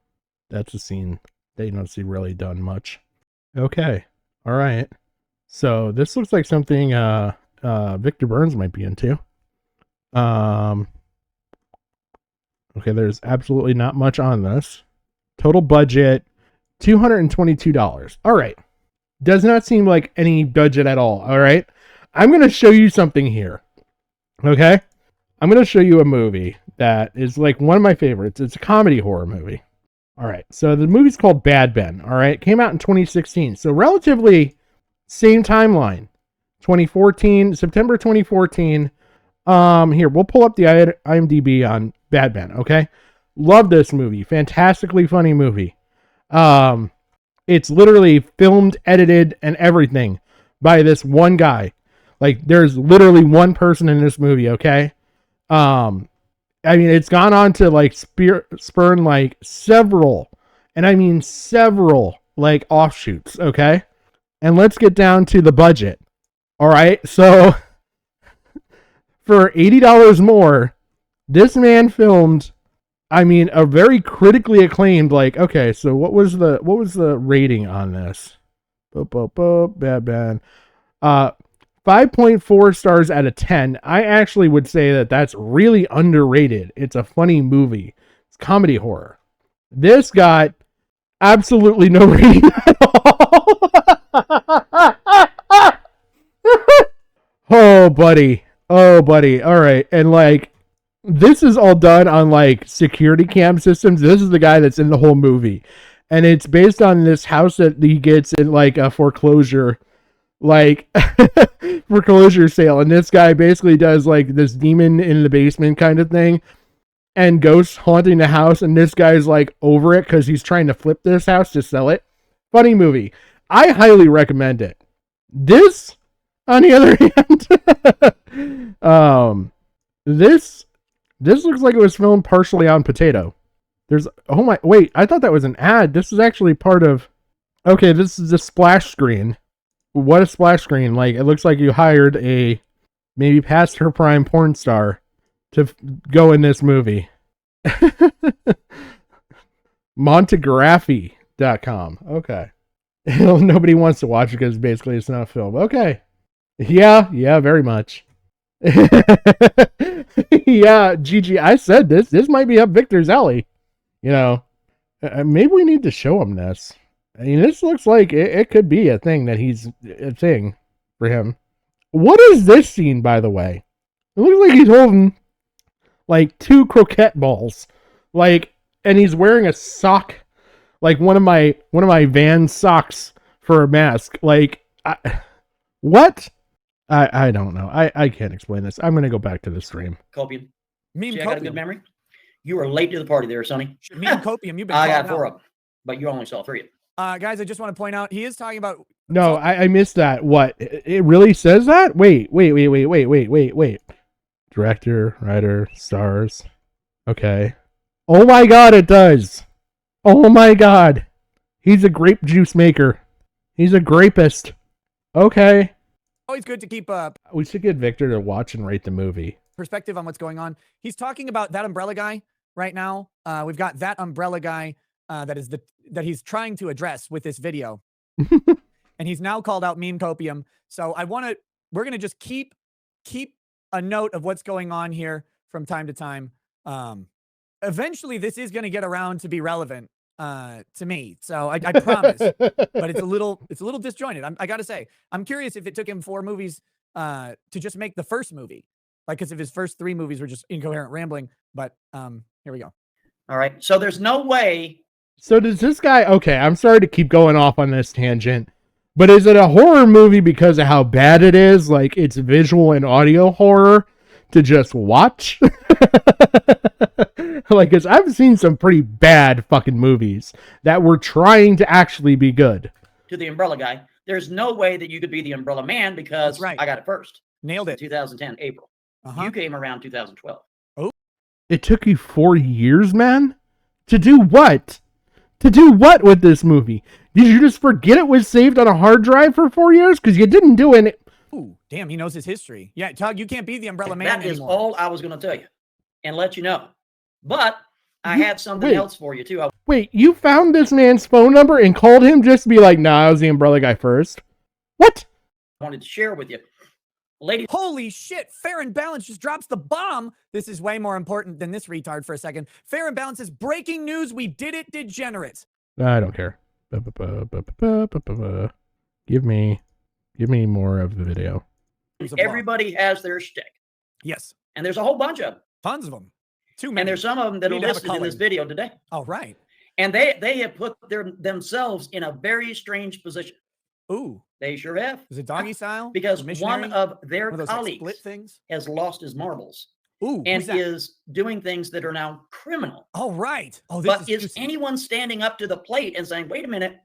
that's a scene they don't see really done much. Okay, all right. So this looks like something Victor Burns might be into. Okay, there's absolutely not much on this. Total budget, $222. All right. Does not seem like any budget at all. All right. I'm going to show you something here. Okay. I'm going to show you a movie that is like one of my favorites. It's a comedy horror movie. All right. So the movie's called Bad Ben. All right. Came out in 2016. So relatively same timeline. 2014, September 2014. Here, we'll pull up the IMDb on Bad Ben, okay? Love this movie. Fantastically funny movie. It's literally filmed, edited, and everything by this one guy. Like, there's literally one person in this movie, okay? I mean, it's gone on to, like, spurn, like, several, and I mean several, like, offshoots, okay? And let's get down to the budget. All right, so for $80 more, this man filmed, I mean, a very critically acclaimed, like, okay, so what was the rating on this? Bad Ben. 5.4 stars out of 10. I actually would say that that's really underrated. It's a funny movie. It's comedy horror. This got absolutely no rating at all. Oh, buddy. All right. And like, this is all done on like security cam systems. This is the guy that's in the whole movie. And it's based on this house that he gets in like a foreclosure, like foreclosure sale. And this guy basically does like this demon in the basement kind of thing and ghosts haunting the house. And this guy's like over it because he's trying to flip this house to sell it. Funny movie. I highly recommend it. This, on the other hand, this looks like it was filmed partially on potato. Wait, I thought that was an ad. This is actually part of, okay, this is a splash screen. What a splash screen. Like, it looks like you hired a maybe past her prime porn star to go in this movie. Montegraphy.com. Okay. Nobody wants to watch it because basically it's not a film. Okay. Yeah, very much. Yeah, Gigi, I said this might be up Victor's alley. You know, maybe we need to show him this. I mean, this looks like it could be a thing that he's a thing for him. What is this scene, by the way? It looks like he's holding like 2 croquette balls, like, and he's wearing a sock, like one of my Vans socks for a mask. Like, what? I don't know. I can't explain this. I'm going to go back to the stream. Copium. I got a good memory. You were late to the party there, Sonny. Meme Copium, you've been I got called 4 out. of them, but you only saw 3 of them. Guys, I just want to point out, he is talking about... No, I missed that. What? It really says that? Wait. Director, writer, stars. Okay. Oh my god, it does. Oh my god. He's a grape juice maker. He's a grapist. Okay. Always good to keep We should get Victor to watch and rate the movie. perspective on what's going on. He's talking about that umbrella guy right now. We've got that umbrella guy that he's trying to address with this video. And he's now called out meme copium. So we're going to just keep a note of what's going on here from time to time. Eventually this is going to get around to be relevant to me. So I promise, but it's a little disjointed. I got to say, I'm curious if it took him 4 movies to just make the first movie, like, cause if his first 3 movies were just incoherent rambling, but here we go. All right. So there's no way. So does this guy, okay, I'm sorry to keep going off on this tangent, but is it a horror movie because of how bad it is? Like, it's visual and audio horror to just watch? Like, because I've seen some pretty bad fucking movies that were trying to actually be good. To the Umbrella guy, there's no way that you could be the Umbrella Man because I got it first. Nailed it. 2010, April. You came around 2012. Oh. It took you 4 years, man? To do what? To do what with this movie? Did you just forget it was saved on a hard drive for 4 years? Because you didn't do it. Ooh, damn, he knows his history. Yeah, Todd, you can't be the Umbrella Man That is anymore. all I was going to tell you and let you know. But I have something else for you, too. Wait, you found this man's phone number and called him just to be like, nah, I was the Umbrella guy first? What? I wanted to share with you. Ladies. Holy shit, Fair and Balance just drops the bomb. This is way more important than this retard for a second. Fair and Balance is breaking news. We did it, degenerates. I don't care. Give me more of the video. Everybody has their shtick. Yes. And there's a whole bunch of them. Tons of them. Too many. And there's some of them that are listed in this video today. All right. And they have put themselves in a very strange position. Ooh. They sure have. Is it doggy style? Because one of their those, colleagues like, split things? has lost his marbles. Ooh. And is doing things that are now criminal. All right. Oh, this but is anyone standing up to the plate and saying, wait a minute,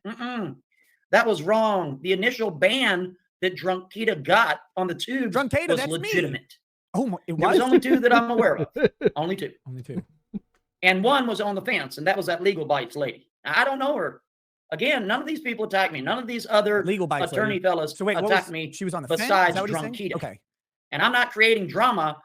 that was wrong. The initial ban that Drunkita got on the tube was legitimate. Me. Oh, it was? There was only 2 that I'm aware of. Only 2. Only 2. And one was on the fence, and that was that Legal Bites lady. Now, I don't know her. Again, none of these people attacked me. None of these other Legal Bites attorney lady. fellas so wait, attacked me. She was on the besides fence? Drunkita. Okay. And I'm not creating drama.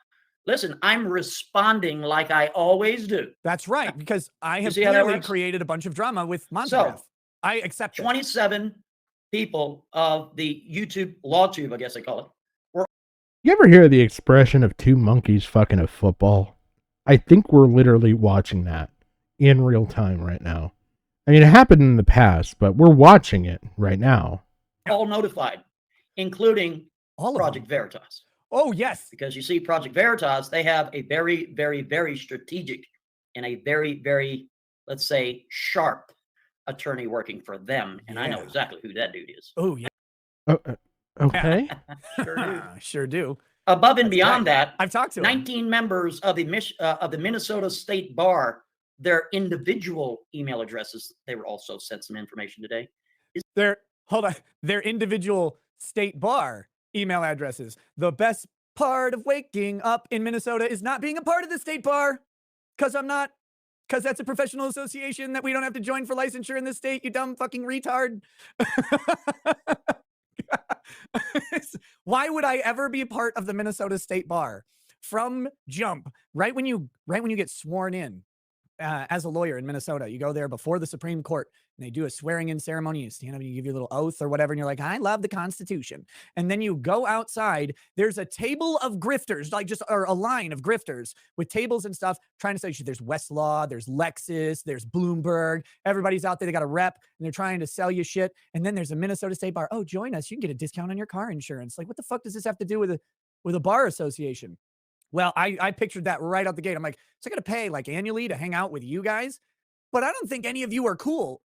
Listen, I'm responding like I always do. That's right, because I have clearly created a bunch of drama with Montagraph. So, I accept 27 people of the YouTube law tube, I guess they call it. You ever hear the expression of 2 monkeys fucking a football? I think we're literally watching that in real time right now. I mean, it happened in the past, but we're watching it right now. All notified, including Project Veritas. Oh, yes. Because you see, Project Veritas, they have a very, very, very strategic and a very, very, let's say, sharp attorney working for them. And I know exactly who that dude is. Oh, yeah. Okay. Sure do. Sure do. Above and beyond that, I've talked to 19 members of the Minnesota State Bar, their individual email addresses, they were also sent some information today. Their individual state bar email addresses. The best part of waking up in Minnesota is not being a part of the state bar, because I'm not. Because that's a professional association that we don't have to join for licensure in this state, you dumb fucking retard. Why would I ever be a part of the Minnesota State Bar? From jump, right when you get sworn in as a lawyer in Minnesota, you go there before the Supreme Court and they do a swearing in ceremony. You stand up and you give your little oath or whatever, and you're like, I love the Constitution. And then you go outside. There's a table of grifters, or a line of grifters with tables and stuff, trying to say there's Westlaw, there's Lexus, there's Bloomberg. Everybody's out there. They got a rep and they're trying to sell you shit. And then there's a Minnesota State Bar. Oh, join us. You can get a discount on your car insurance. Like, what the fuck does this have to do with a bar association? Well, I pictured that right out the gate. I'm like, so I got to pay like annually to hang out with you guys, but I don't think any of you are cool.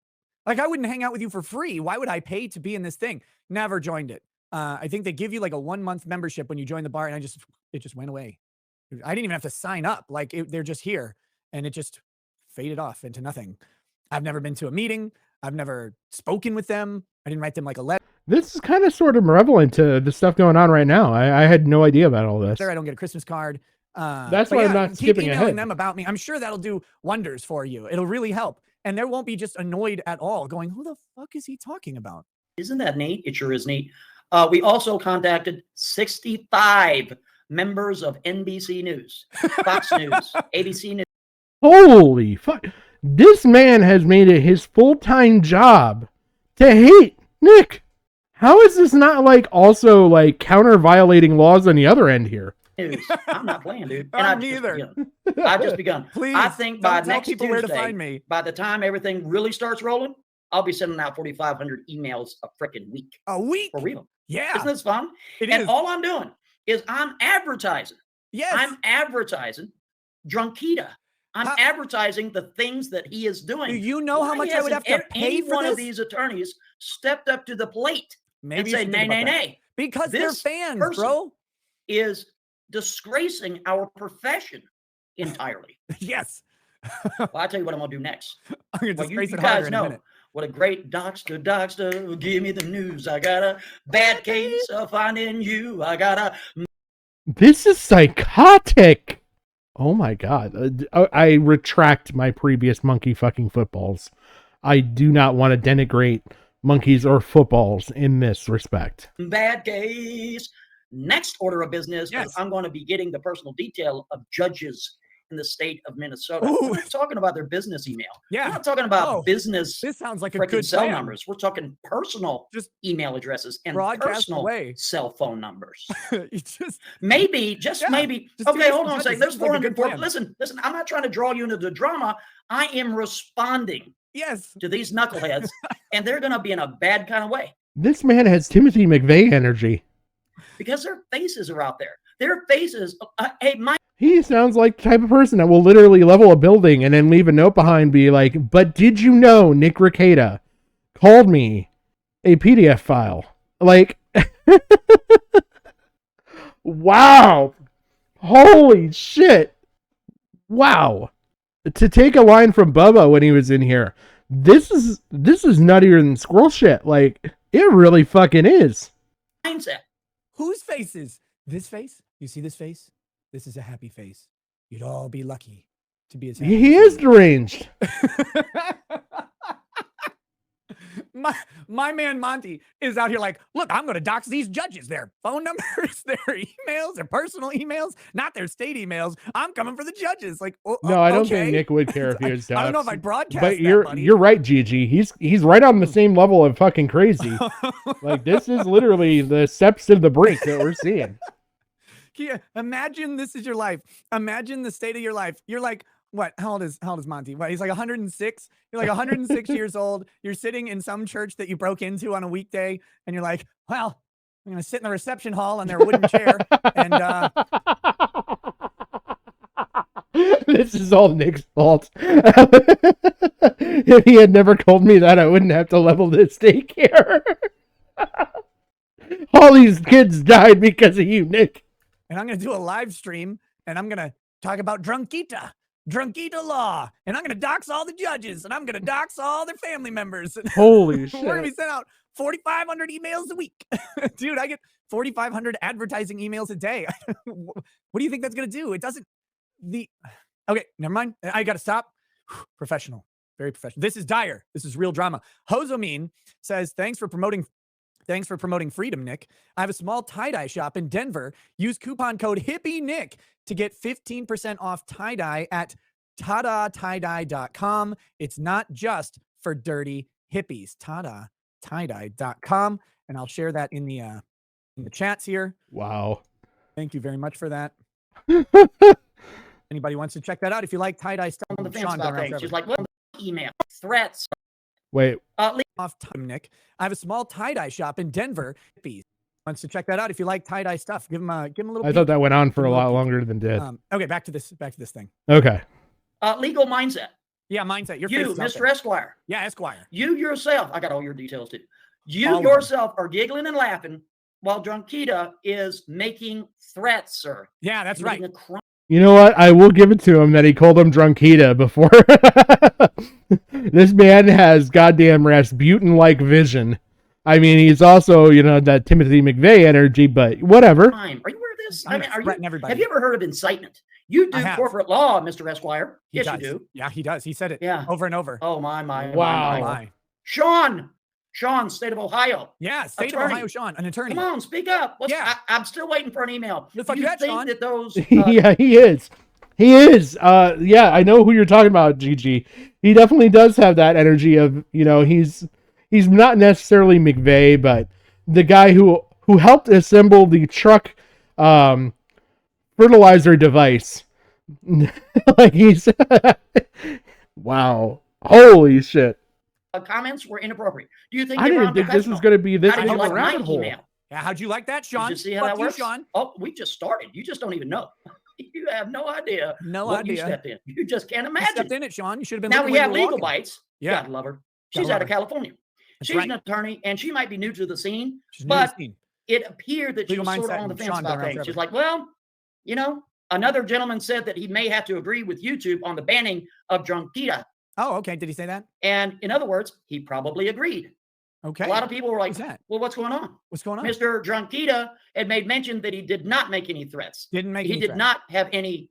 Like, I wouldn't hang out with you for free. Why would I pay to be in this thing? Never joined it. I think they give you like a 1-month membership when you join the bar, and it just went away. I didn't even have to sign up. Like, they're just here, and it just faded off into nothing. I've never been to a meeting. I've never spoken with them. I didn't write them like a letter. This is kind of sort of relevant to the stuff going on right now. I had no idea about all this. I don't get a Christmas card. That's why I'm not skipping ahead. Keep emailing them about me. I'm sure that'll do wonders for you. It'll really help. And there won't be just annoyed at all going, who the fuck is he talking about? Isn't that neat? It sure is neat. We also contacted 65 members of NBC News, Fox News, ABC News. Holy fuck. This man has made it his full-time job to hate Nick. How is this not like also like counter-violating laws on the other end here? I'm not playing, dude. And I'm neither. I've just begun. Please, I think by don't tell next people Tuesday, where to find me. by the time everything really starts rolling, I'll be sending out 4,500 emails a freaking week. A week? For real. Yeah. Isn't this fun? It and is. all I'm doing is I'm advertising. Yes. I'm advertising Drunkita. I'm advertising the things that he is doing. Do you know how much I would have to pay for one this? of these attorneys stepped up to the plate Maybe and you say, should think nay, about nay, that. nay. Because This they're fans, person bro. is disgracing our profession entirely. Yes. Well, I'll tell you what I'm going to do next. I'm going to Well, disgrace you it harder guys in a know minute. what a great doxter, give me the news. I got a bad case of finding you. I got a... This is psychotic. Oh my god. I retract my previous monkey fucking footballs. I do not want to denigrate monkeys or footballs in this respect. bad case. Next order of business, Yes. I'm going to be getting the personal detail of judges in the state of Minnesota. Ooh. We're not talking about their business email. Yeah. We're not talking about Oh, business This sounds like a freaking good cell plan. numbers. We're talking personal Just email addresses and broadcast personal away. cell phone numbers. You just Maybe, just Yeah, maybe. just do Okay, this hold for on a judges. second. This There's is like a good 400. plan. Listen, I'm not trying to draw you into the drama. I am responding yes. to these knuckleheads, and they're going to be in a bad kind of way. This man has Timothy McVeigh energy. Because their faces are out there. Their faces. Hey, my. He sounds like the type of person that will literally level a building and then leave a note behind, be like, but did you know Nick Rakieta called me a PDF file? Like, wow. Holy shit. Wow. To take a line from Bubba when he was in here, this is nuttier than squirrel shit. Like, it really fucking is. Mindset. Whose faces? This face? You see this face? This is a happy face. You'd all be lucky to be as happy. He is deranged. My man Monty is out here like, look, I'm going to dox these judges. Their phone numbers, their emails, their personal emails, not their state emails. I'm coming for the judges. Like, No, I don't okay. think Nick would care if he was doxxed. I don't know if I'd broadcast but that, you're buddy. you're right, Gigi. He's right on the same level of fucking crazy. Like, this is literally the steps to the brink that we're seeing. Yeah, imagine this is your life. Imagine the state of your life. You're like, what? How old is Monty? What? He's like 106. You're like 106 years old. You're sitting in some church that you broke into on a weekday, and you're like, well, I'm gonna sit in the reception hall on their wooden chair, and This is all Nick's fault. If he had never told me that, I wouldn't have to level this daycare. All these kids died because of you, Nick. and I'm gonna do a live stream, and I'm gonna talk about Drunkita law, and I'm gonna dox all the judges, and I'm gonna dox all their family members. Holy shit. We're gonna be sending out 4,500 emails a week. Dude, I get 4,500 advertising emails a day. What do you think that's gonna do? It doesn't. Okay, never mind. I gotta stop. Professional, very professional. This is dire. This is real drama. Hozomin says, thanks for promoting freedom, Nick. I have a small tie-dye shop in Denver. Use coupon code HippieNick to get 15% off tie-dye at tadatyedye.com. It's not just for dirty hippies. tadatyedye.com. And I'll share that in the chats here. Wow. Thank you very much for that. Anybody wants to check that out? If you like tie-dye stuff, On the fence Sean, about don't that. She's like, what email threats? Wait. Off time, Nick. I have a small tie-dye shop in Denver. Hippies. Wants to check that out. If you like tie-dye stuff, give him a little. I thought that went on for Give a him lot little longer than did. Okay, back to this thing. Okay. Legal mindset. Yeah, mindset. Your face You, is out Mr. there. Esquire. Yeah, Esquire. You yourself. I got all your details too. You All of them. yourself are giggling and laughing while Drunkita is making threats, sir. Yeah, that's right. Making a crime. You know what? I will give it to him that he called him Drunkita before. This man has goddamn Rasputin-like vision. I mean, he's also, that Timothy McVeigh energy, but whatever. Are you aware of this? I'm I mean, are threaten you, everybody. have you ever heard of incitement? You I do have. corporate law, Mr. Esquire. He Yes, does. you do. Yeah, he does. He said it Yeah. over and over. Oh, my. Wow. My. Sean, state of Ohio. Yeah, state Attorney. of Ohio, Sean, an attorney. Come on, speak up. Yeah. I'm still waiting for an email. The fuck you you at, think Sean? that those Yeah, he is. He is. Yeah, I know who you're talking about, Gigi. He definitely does have that energy of, he's not necessarily McVeigh, but the guy who helped assemble the truck fertilizer device. Like he's wow. Holy shit. Comments were inappropriate. Do you think I they were didn't think this was going to be this How did big you of a like rabbit my hole. email? Yeah, how'd you like that, Sean? Did you see how Fuck that you, works? Sean. Oh, we just started. You just don't even know. You have no idea No what idea. you stepped in. You just can't You imagine. stepped in it, Sean. You should have been. Now looking we where have you were legal walking. bites. Yeah. God love her. Gotta She's love out of her. California. That's She's right. an attorney, and she might be new to the scene, She's new to the but scene. it appeared that she Legal was sort of mindset on the and fence Sean been about around things. She's forever. like, well, another gentleman said that he may have to agree with YouTube on the banning of Drunkita. Oh, okay. Did he say that? And in other words, he probably agreed. Okay. A lot of people were like, Who's that? well, what's going on? What's going on? Mr. Drunkita had made mention that he did not make any threats. Didn't make He any did threats. not have any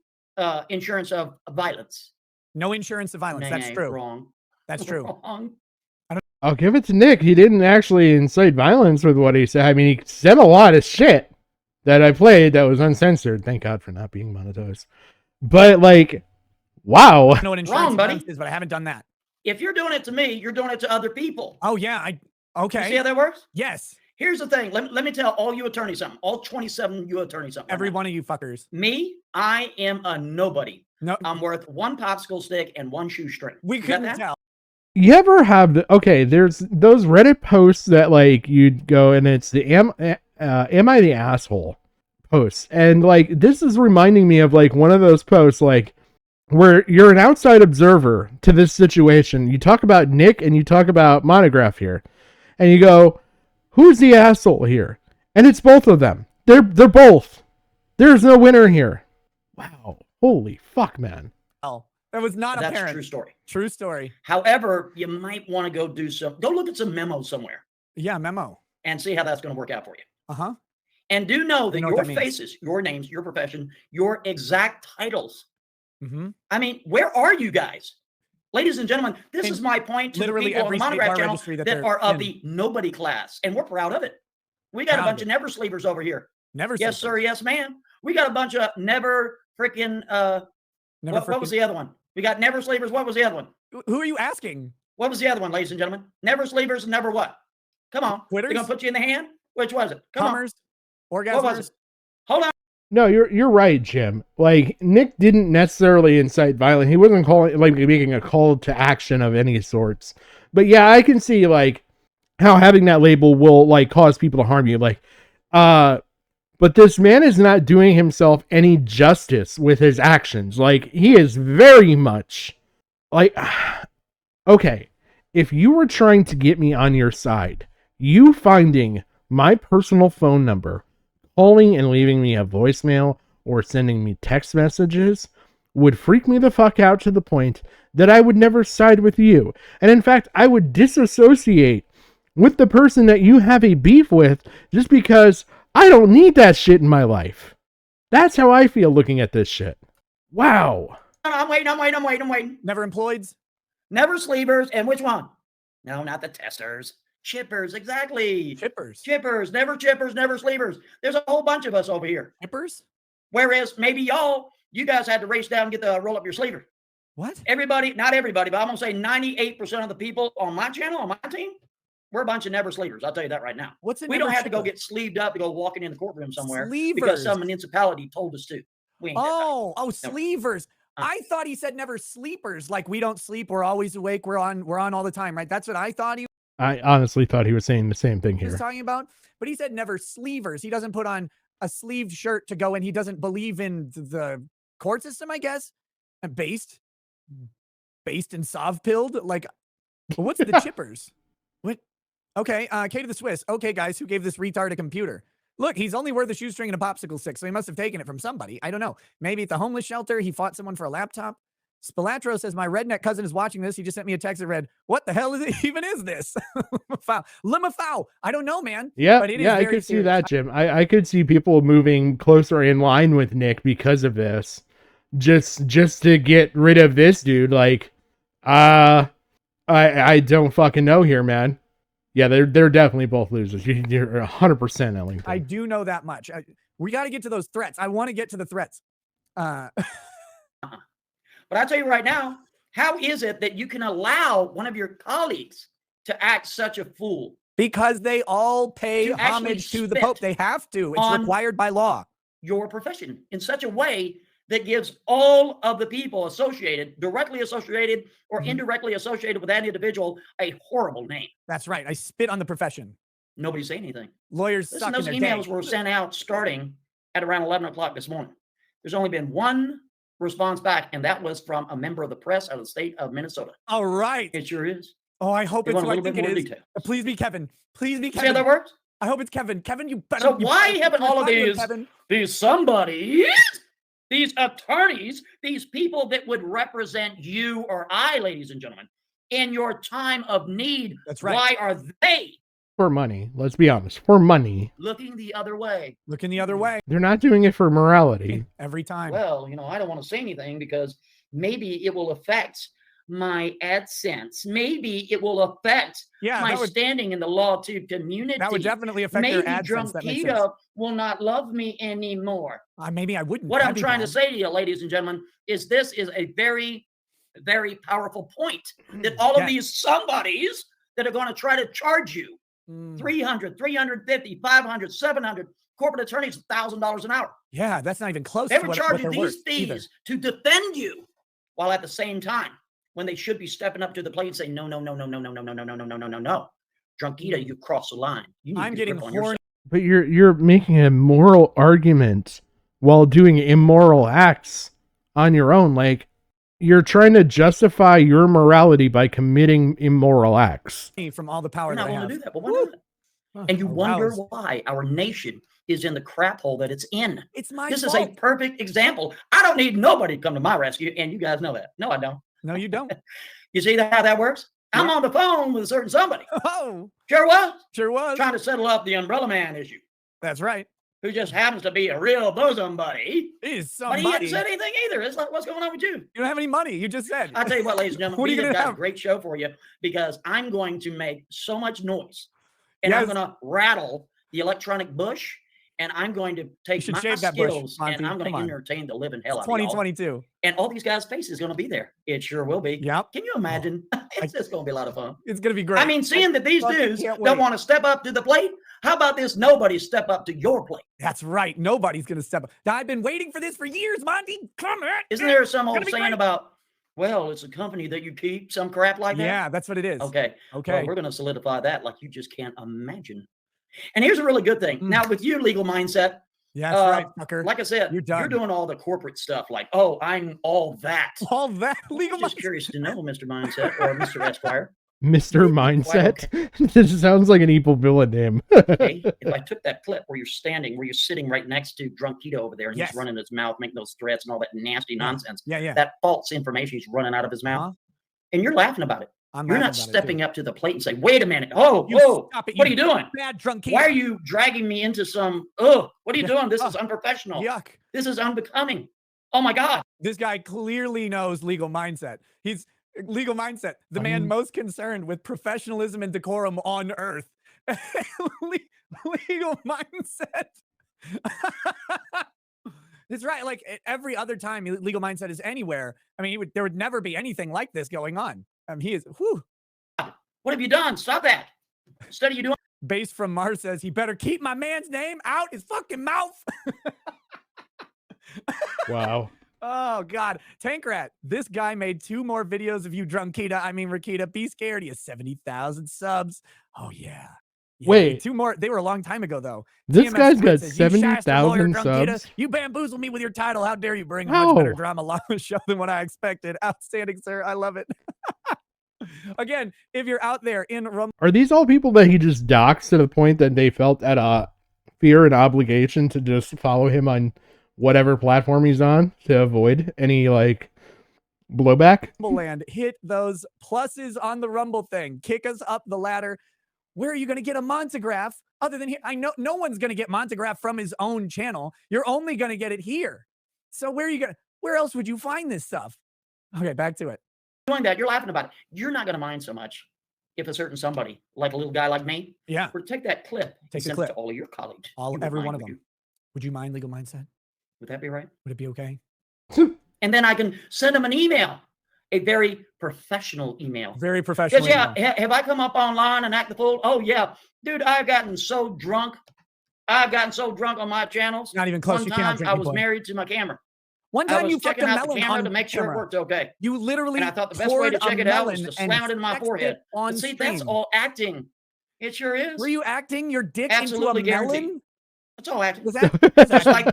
insurance of violence. No insurance of violence. That's true. Wrong. That's true. Wrong. I'll give it to Nick. He didn't actually incite violence with what he said. I mean, he said a lot of shit that I played that was uncensored. Thank God for not being monetized. But like, wow. I know what insurance Wrong, of buddy. violence is, but I haven't done that. If you're doing it to me, you're doing it to other people. Oh yeah. Okay. You see how that works? Yes. Here's the thing. Let me tell all you attorneys something. All 27 you attorneys something. Every one of you fuckers. Me, I am a nobody. No. I'm worth one popsicle stick and one shoestring. We You got couldn't that? tell. You ever have there's those Reddit posts that like you'd go and it's the am I the asshole posts. And like, this is reminding me of like one of those posts, like where you're an outside observer to this situation. You talk about Nick and you talk about Monograph here and you go, who's the asshole here? And it's both of them. They're both. There's no winner here. Wow. Holy fuck, man. Oh, that was not That's apparent. a true story. True story. However, you might want to go look at some memos somewhere Yeah, memo. and see how that's going to work out for you. Uh-huh. And do know that know what your that means. faces, your names, your profession, your exact titles. Mm-hmm. I mean, where are you guys? Ladies and gentlemen, this is my point to the literally people on the every state Monograph bar channel registry that that they're are of in. the nobody class, and we're proud of it. We got a Proud bunch of of never sleepers over here. Never Yes, sleepers. sir. Yes, ma'am. We got a bunch of never freaking what was the other one? We got never sleepers. What was the other one? Who are you asking? What was the other one, ladies and gentlemen? Never sleepers and never what? Come on. Quitters? They're gonna put you in the hand? Which was it? Come Comers? on. What was Orgasmers? it? Hold on. No, you're right, Jim. Like, Nick didn't necessarily incite violence. He wasn't making a call to action of any sorts. But yeah, I can see like how having that label will like cause people to harm you. Like, but this man is not doing himself any justice with his actions. Like, he is very much like, okay, if you were trying to get me on your side, you finding my personal phone number, calling and leaving me a voicemail or sending me text messages would freak me the fuck out to the point that I would never side with you. And in fact, I would disassociate with the person that you have a beef with just because I don't need that shit in my life. That's how I feel looking at this shit. Wow. I'm waiting. Never employeds? Never sleepers. And which one? No, not the testers. Chippers, exactly. Chippers, never sleepers. There's a whole bunch of us over here. Chippers? Whereas maybe you guys had to race down and get the roll up your sleever. What? Everybody, not everybody, but I'm gonna say 98% of the people on my channel, on my team, we're a bunch of never sleepers. I'll tell you that right now. What's a we don't never have to go sleeper? get sleeved up to go walking in the courtroom somewhere Sleevers. because some municipality told us to. We ain't got that. Sleevers. I thought he said never sleepers. Like, we don't sleep. We're always awake. We're on all the time, right? That's what I thought he I honestly thought he was saying the same thing was here. talking about. But he said never sleevers. He doesn't put on a sleeved shirt to go in. He doesn't believe in the court system, I guess. And based in Sovpilled. Like, what's the chippers? What? Okay, K to the Swiss. Okay, guys, who gave this retard a computer? Look, he's only worth a shoestring and a popsicle stick, so he must have taken it from somebody. I don't know. Maybe at the homeless shelter, he fought someone for a laptop. Spilatro says, my redneck cousin is watching this. He just sent me a text that read, what the hell even is this? Limafau. I don't know, man. Yeah, but it is I very could see serious. that, Jim. I could see people moving closer in line with Nick because of this. Just to get rid of this dude. Like, I don't fucking know here, man. Yeah, they're definitely both losers. You're 100% Ellington. I do know that much. We got to get to those threats. I want to get to the threats. But I tell you right now, how is it that you can allow one of your colleagues to act such a fool? Because they all pay To actually homage to the spit Pope. They have to. It's on required by law. Your profession in such a way that gives all of the people associated, directly associated or indirectly associated with that individual, a horrible name. That's right. I spit on the profession. Nobody say anything. Lawyers Listen, suck those in their emails day. were sent out starting at around 11 o'clock this morning. There's only been one response back, and that was from a member of the press out of the state of Minnesota. All right. It sure is. Oh, I hope They it's want a who I little think bit it more is. detail. Please be Kevin. Please be See how Kevin. that works? I hope it's Kevin. Kevin, you better. So you why better haven't keep all of your these, Kevin. these somebodies, these attorneys, these people that would represent you or I, ladies and gentlemen, in your time of need, That's right. why are they For money. Let's be honest. For money. looking the other way? Looking the other way. They're not doing it for morality. Every time. Well, I don't want to say anything because maybe it will affect my AdSense. Maybe it will affect my standing in the Law 2 community. That would definitely affect maybe your AdSense. That makes sense. Drunkita will not love me anymore. Maybe I wouldn't. What That'd I'm be trying bad. to say to you, ladies and gentlemen, is this is a very, very powerful point that all of these somebodies that are going to try to charge you 300, 350, 500, 700 corporate attorneys $1,000 an hour. Yeah, that's not even close They to were what charging they're these worth fees either. to defend you, while at the same time, when they should be stepping up to the plate and saying, no, no, no, no, no, no, no, no, no, no, no, no, no, no, no. Drunkita, you crossed the line. You need I'm to getting grip on horny. yourself. But you're making a moral argument while doing immoral acts on your own. Like, you're trying to justify your morality by committing immoral acts. From all the power We're that not I going have. to do that, but why not? And you wonder aroused. why our nation is in the crap hole that it's in. It's my This fault. is a perfect example. I don't need nobody to come to my rescue, and you guys know that. No, I don't. No, you don't. You see how that works? I'm on the phone with a certain somebody. Oh, Sure was. sure was. Trying to settle up the umbrella man issue, That's right. who just happens to be a real bosom buddy. He's But somebody. he hadn't said anything either. It's like, what's going on with you? You don't have any money. You just said. I tell you what, ladies and gentlemen, What are we you have gonna got have? a great show for you because I'm going to make so much noise, and I'm Yes. going to rattle the electronic bush, and I'm going to take should my shave that bush, skills, Monty. and I'm going Come to on. entertain the living hell It's out of y'all. 2022. And all these guys' faces going to be there. It sure will be. Yep. Can you imagine? It's just going to be a lot of fun. It's gonna be great. I mean, seeing that these fucking dudes can't don't wait. want to step up to the plate, how about this? Nobody step up to your plate. That's right. Nobody's gonna step up. I've been waiting for this for years, Monty. Come on. Isn't there some old Gonna be saying great. about, well, it's a company that you keep, some crap like that? Yeah, that's what it is. Okay. Okay. Well, we're going to solidify that like you just can't imagine. And here's a really good thing. Now, with you, legal mindset, Yeah, that's right, fucker. like I said, You're done. you're doing all the corporate stuff like, oh, I'm all that. All that legal. Just curious to know, Mr. Mindset or Mr. Esquire. Mr. Mindset? This sounds like an evil villain name. Okay, if I took that clip where you're standing, where you're sitting right next to Drunkita over there, and Yes. he's running his mouth, making those threats and all that nasty nonsense, Yeah. that false information he's running out of his mouth, and you're laughing about it. I'm You're laughing not about it, stepping too. up to the plate and say, wait a minute. Oh, You whoa, stop it, what are you you doing? bad Drunkita. Why are you dragging me into some, oh, what are you doing? This is Oh, unprofessional. Yuck. This is unbecoming. Oh my God. This guy clearly knows legal mindset. He's legal mindset, the man most concerned with professionalism and decorum on earth. Legal mindset. That's right. Like every other time legal mindset is anywhere, I mean, there would never be anything like this going on. He is, whew. What have you done? Stop that. Instead of you doing. Base from Mars says he better keep my man's name out his fucking mouth. Wow. Oh, God. Tank Rat, this guy made 2 more videos of you, Drunkita. I mean, Rakieta, be scared. He has 70,000 subs. Oh, yeah. Wait. 2 more. They were a long time ago, though. This TMS guy's got says, "You shasta lawyer, 70,000 Drunkita. subs. You bamboozled me with your title. How dare you bring a much better How? drama law show than what I expected. Outstanding, sir. I love it. Again, if you're out there in Are these all people that he just doxed to the point that they felt at a fear and obligation to just follow him on whatever platform he's on to avoid any like blowback? Land, hit those pluses on the Rumble thing. Kick us up the ladder. Where are you going to get a Montagraph other than here? I know no one's going to get Montagraph from his own channel. You're only going to get it here. So where else would you find this stuff? Okay, back to it. Doing that, you're laughing about it. You're not going to mind so much if a certain somebody, like a little guy like me, Yeah. were to take that clip and Take the send it clip. to all of your colleagues. All You would every mind, one of would them. you? Would you mind legal mindset? Would that be right? Would it be okay? And and then I can send them an email, a very professional email. Very professional. Because have I come up online and act the fool? Oh yeah, dude, I've gotten so drunk. I've gotten so drunk on my channels. Not even close. One You time cannot drink, I was boy. married to my camera. One time I was you fucked checking a out the melon camera on to make sure it camera. worked okay. You literally And I thought the best way to check it out was to slam it in my sexted forehead. on But see, that's stream. all acting. It sure is. Were you acting your dick Absolutely into a melon? guaranteed. That's all acting. Was that Just like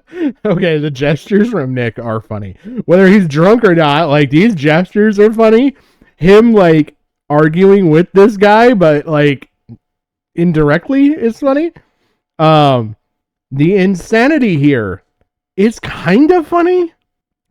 Okay, the gestures from Nick are funny. Whether he's drunk or not, like these gestures are funny. Him like arguing with this guy, but like indirectly is funny. The insanity here is kind of funny,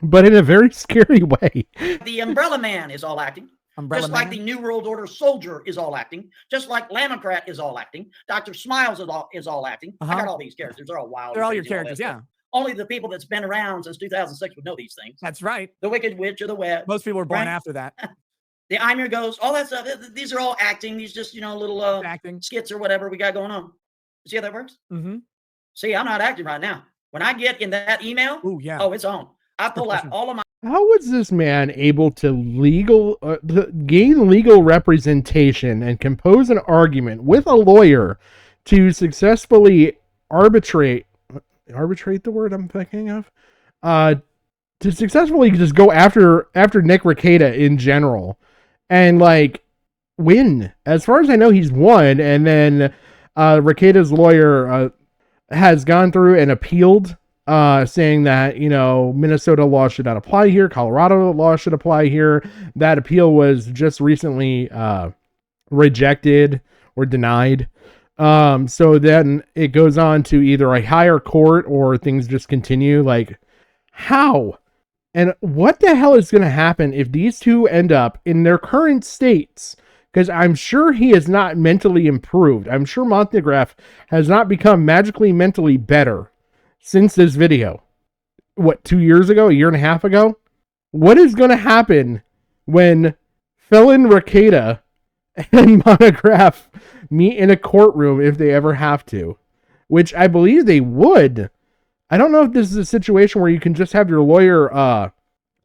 but in a very scary way. the Umbrella Man is all acting. Umbrella just like Man? the New World Order soldier is all acting. Just like Lamocrat is all acting. Dr. Smiles is all acting. I got all these characters. They're all wild. They're all and your crazy and characters, that yeah. stuff. Only the people that's been around since 2006 would know these things. That's right. The Wicked Witch or the Wet. Most people were born right? after that. The I'm Your Ghost, all that stuff. These are all acting. These just, little acting skits or whatever we got going on. See how that works? Mm-hmm. See, I'm not acting right now. When I get in that email, yeah. It's on. I pull out all of my. How was this man able to gain legal representation and compose an argument with a lawyer to successfully arbitrate the word I'm thinking of, to successfully just go after Nick Rakieta in general and like win? As far as I know, he's won, and then Rakieta's lawyer has gone through and appealed, saying that, Minnesota law should not apply here. Colorado law should apply here. That appeal was just recently rejected or denied. So then it goes on to either a higher court or things just continue. Like, how? And what the hell is going to happen if these two end up in their current states? Because I'm sure he has not mentally improved. I'm sure Montegraph has not become magically mentally better since this video. What, 2 years ago? A year and a half ago? What is going to happen when Felon Rakieta and Montegraph meet in a courtroom if they ever have to? Which I believe they would. I don't know if this is a situation where you can just have your lawyer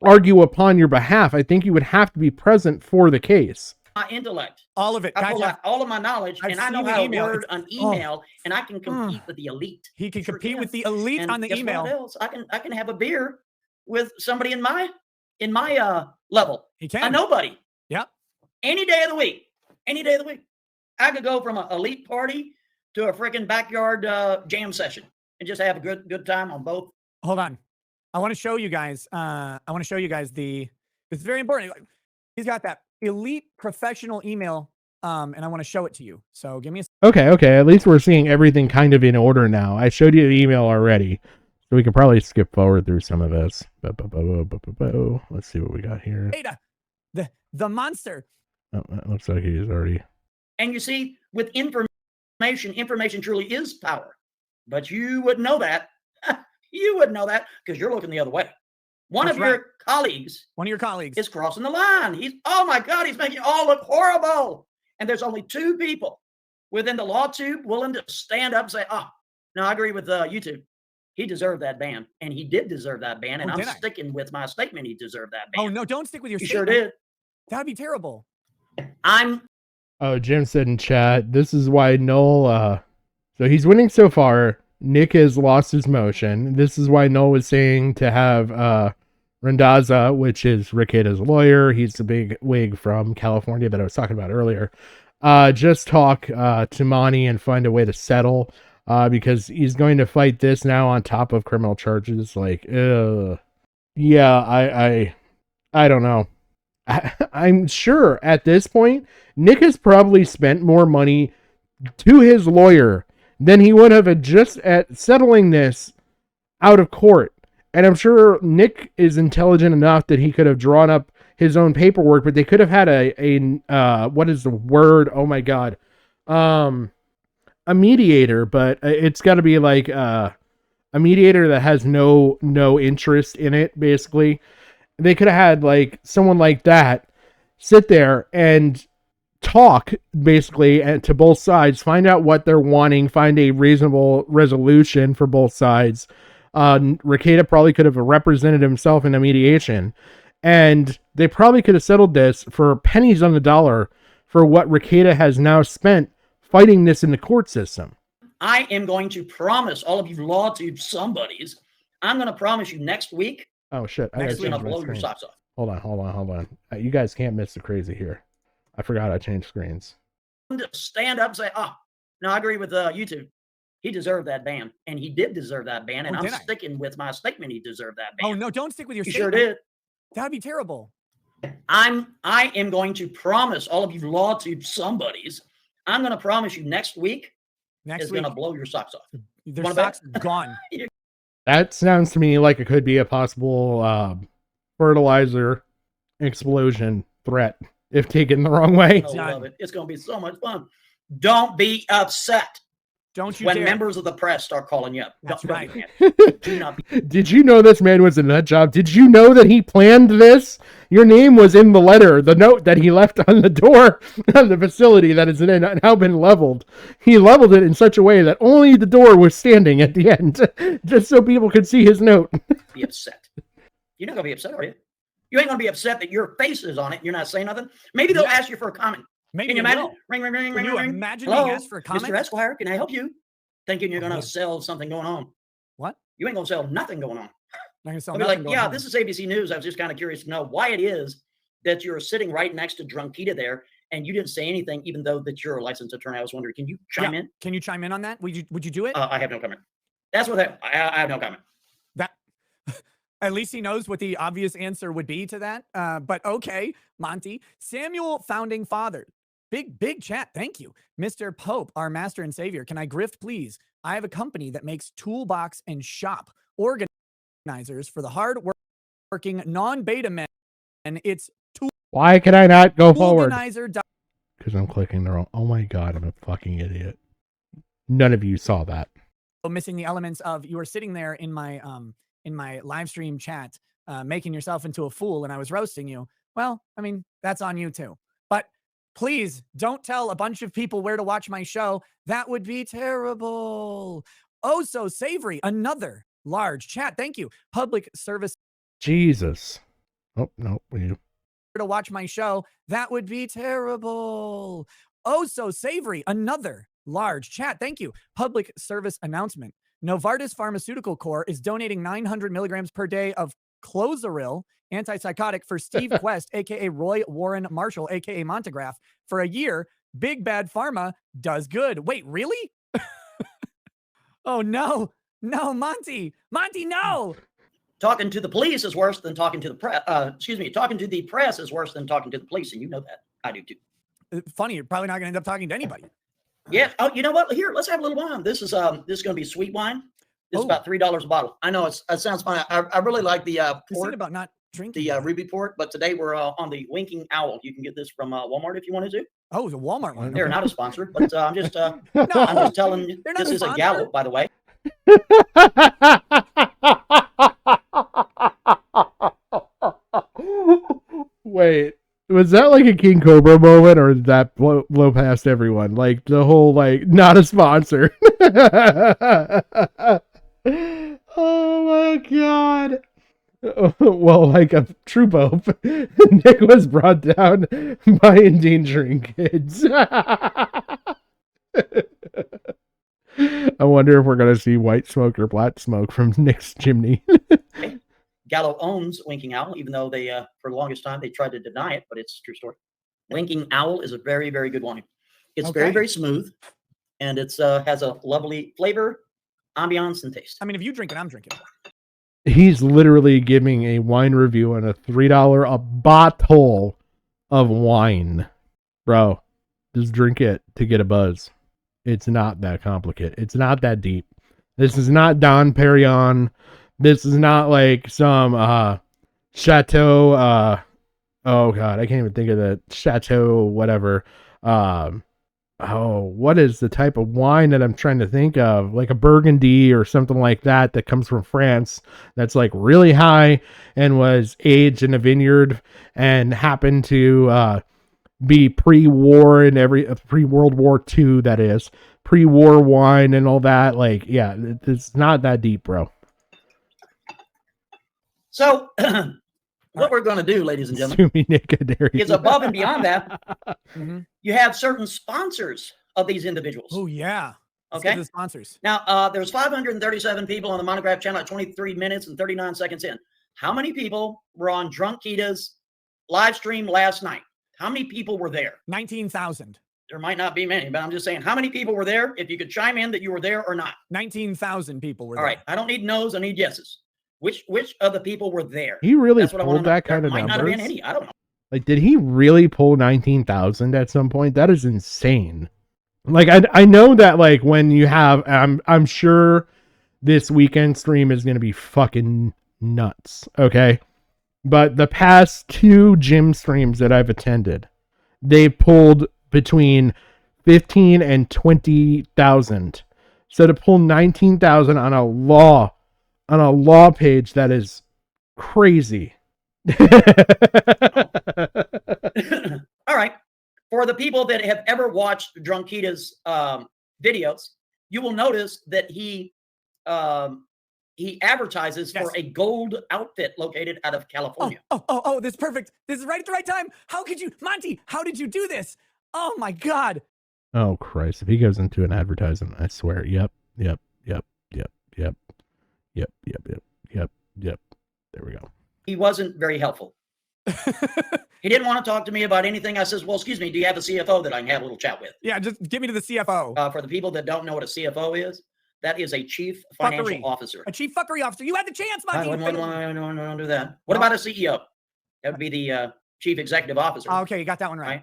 argue upon your behalf. I think you would have to be present for the case. My intellect. All of it. I pull out all of my knowledge, and I know how to word an email, and I can compete with the elite. He can compete with the elite And on the guess email. what else? I can have a beer with somebody in my level. He can. A nobody. Yep. Any day of the week. Any day of the week. I could go from an elite party to a freaking backyard jam session and just have a good time on both. Hold on. I want to show you guys. It's very important. He's got that elite professional email, and I want to show it to you. So give me a Okay. At least we're seeing everything kind of in order now. I showed you the email already, so we can probably skip forward through some of this. Let's see what we got here. the monster. Oh, it looks like he's already. And you see, with information truly is power. But you wouldn't know that. You wouldn't know that because you're looking the other way. One of your colleagues is crossing the line. Oh my God, he's making it all look horrible. And there's only two people within the law tube willing to stand up and say, no, I agree with YouTube. He deserved that ban. And he did deserve that ban. And I'm sticking with my statement. He deserved that ban. Oh, no, don't stick with your statement. statement. Sure did. That'd be terrible. Oh, Jim said in chat, this is why Noel, so he's winning so far. Nick has lost his motion. This is why Noel was saying to have Randazza, which is Rakieta's lawyer. He's the big wig from California that I was talking about earlier. Just talk to Monty and find a way to settle, because he's going to fight this now on top of criminal charges. Like, yeah, I don't know. I'm sure at this point, Nick has probably spent more money to his lawyer than he would have just at settling this out of court. And I'm sure Nick is intelligent enough that he could have drawn up his own paperwork, but they could have had a what is the word? Oh my God. A mediator, but it's got to be like a mediator that has no interest in it, basically. They could have had like someone like that sit there and talk basically to both sides, find out what they're wanting, find a reasonable resolution for both sides, Rakieta probably could have represented himself in a mediation, and they probably could have settled this for pennies on the dollar for what Rakieta has now spent fighting this in the court system. I am going to promise all of you law tube somebodies, I'm going to promise you next week. Oh shit! I Next gotta week I'll change my blow your screen. socks off. Hold on. You guys can't miss the crazy here. I forgot I changed screens. To stand up and say, oh, no, I agree with YouTube. He deserved that ban, and he did deserve that ban, and I'm sticking with my statement. He deserved that ban. Oh no, don't stick with your You statement. sure did. That'd be terrible. I am going to promise all of you law tube somebodies, I'm going to promise you next week is going to blow your socks off. Their socks gone. That sounds to me like it could be a possible fertilizer explosion threat if taken the wrong way. I love it. It's going to be so much fun. Don't be upset. Don't you when dare. members of the press start calling you up. That's Don't right. Do not Did you know this man was a nut job? Did you know that he planned this? Your name was in the letter, the note that he left on the door of the facility that has now been leveled. He leveled it in such a way that only the door was standing at the end, just so people could see his note. be upset. You're not going to be upset, are you? You ain't going to be upset that your face is on it and you're not saying nothing? Maybe they'll ask you for a comment. Maybe can you they imagine? will. Ring, ring, ring, Can ring, you ring. imagine Hello, being asked for a comment? Mr. Esquire, can I help you? Thinking you're going to sell something going on. What? You ain't going to sell nothing going on. Not gonna sell I'll be nothing like, going yeah, on. this is ABC News. I was just kind of curious to know why it is that you're sitting right next to Drunkita there and you didn't say anything, even though that you're a licensed attorney. I was wondering, can you chime in? Can you chime in on that? Would you do it? I have no comment. That's what I have no comment. That at least he knows what the obvious answer would be to that. But okay, Monty. Samuel Founding Father. Big chat. Thank you. Mr. Pope, our master and savior. Can I grift, please? I have a company that makes toolbox and shop organizers for the hard-working non-beta men. And it's Why can I not go forward? Organizer. Because I'm clicking the wrong. Oh my god, I'm a fucking idiot. None of you saw that. Missing the elements of you were sitting there in my live stream chat, making yourself into a fool, and I was roasting you. Well, I mean, that's on you too. But please don't tell a bunch of people where to watch my show. That would be terrible. Oh, so savory. Another large chat. Thank you. Public service. Jesus. Oh, no. You. To watch my show. That would be terrible. Oh, so savory. Another large chat. Thank you. Public service announcement. Novartis Pharmaceutical Corp is donating 900 milligrams per day of Clozaril antipsychotic for Steve Quest, aka Roy Warren Marshall, aka Montegraph, for a year. Big Bad Pharma does good. Wait, really? Oh no, Monty, no. Talking to the police is worse than talking to the press. Talking to the press is worse than talking to the police, and you know that. I do too. Funny, you're probably not going to end up talking to anybody. Yeah. Oh, you know what? Here, let's have a little wine. This is going to be sweet wine. This is about $3 a bottle. I know it sounds fun. I really like the port. About not drinking the ruby port, but today we're on the Winking Owl. You can get this from Walmart if you wanted to. Oh, it's a Walmart one. They're not a sponsor, but I'm just telling you. This is a Gallo, by the way. Wait, was that like a King Cobra moment, or did that blow past everyone? Like the whole not a sponsor. Oh my god. Well, like a true pope, Nick was brought down by endangering kids. I wonder if we're going to see white smoke or black smoke from Nick's chimney. Gallo owns Winking Owl, even though they, for the longest time, they tried to deny it, but it's a true story. Winking Owl is a very, very good wine. It's very, very smooth, and it's has a lovely flavor, ambiance, and taste. I mean, if you drink it, I'm drinking it. He's literally giving a wine review on a $3 a bottle of wine. Bro, just drink it to get a buzz. It's not that complicated. It's not that deep. This is not Dom Perignon. This is not like some Chateau. Oh god, I can't even think of the Chateau whatever. What is the type of wine that I'm trying to think of? Like a Burgundy or something like that comes from France. That's like really high and was aged in a vineyard and happened to be pre-war and pre-World War II. That is pre-war wine and all that. Like, yeah, it's not that deep, bro. So what we're going to do, ladies and gentlemen, is above and beyond that. You have certain sponsors of these individuals. Oh yeah. Let's Okay. get to the sponsors. Now, there's 537 people on the Monograph channel at 23 minutes and 39 seconds in. How many people were on Drunk Kita's live stream last night? How many people were there? 19,000. There might not be many, but I'm just saying, how many people were there? If you could chime in that you were there or not. 19,000 people were All there. right. I don't need no's. I need yeses. Which of the people were there? He really That's what I wanna pulled know. that There kind of might not have been numbers? any. I don't know. Like, did he really pull 19,000 at some point? That is insane. Like, I know that, like, when you have, I'm sure this weekend stream is going to be fucking nuts, okay? But the past 2 gym streams that I've attended, they pulled between 15 and 20,000. So to pull 19,000 on a law page, that is crazy. All right. For the people that have ever watched Drunk Kita's videos, you will notice that he advertises for a gold outfit located out of California. Oh, this is perfect. This is right at the right time. How could you, Monty, how did you do this? Oh my God. Oh Christ. If he goes into an advertisement, I swear. Yep. There we go. He wasn't very helpful. He didn't want to talk to me about anything. I says, well, excuse me, do you have a CFO that I can have a little chat with? Yeah, just give me to the CFO. For the people that don't know what a CFO is, that is a chief financial officer. A chief fuckery officer. You had the chance, Monty. I don't do that. What about a CEO? That would be the chief executive officer. Okay, you got that one right.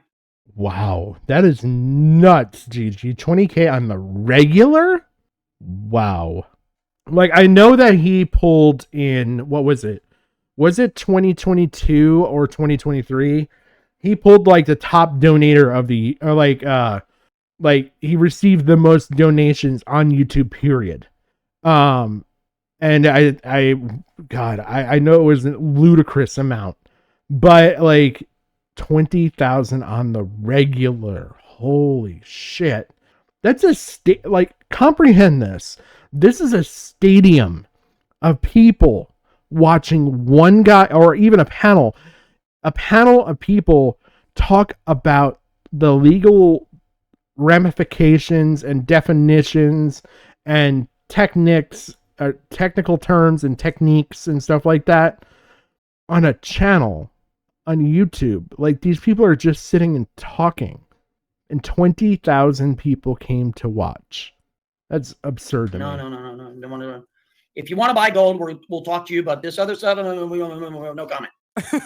Wow. That is nuts, GG. 20K on the regular? Wow. Like, I know that he pulled in, what was it? Was it 2022 or 2023? He pulled like the top donator of the, or like he received the most donations on YouTube, period. And I know it was a ludicrous amount, but like 20,000 on the regular. Holy shit. That's a like, comprehend this. This is a stadium of people watching one guy, or even a panel of people talk about the legal ramifications and definitions and technical terms and techniques and stuff like that on a channel on YouTube. Like, these people are just sitting and talking, and 20,000 people came to watch. That's absurd to me. No. Don't want to. If you want to buy gold, we'll talk to you about this other stuff. No comment. And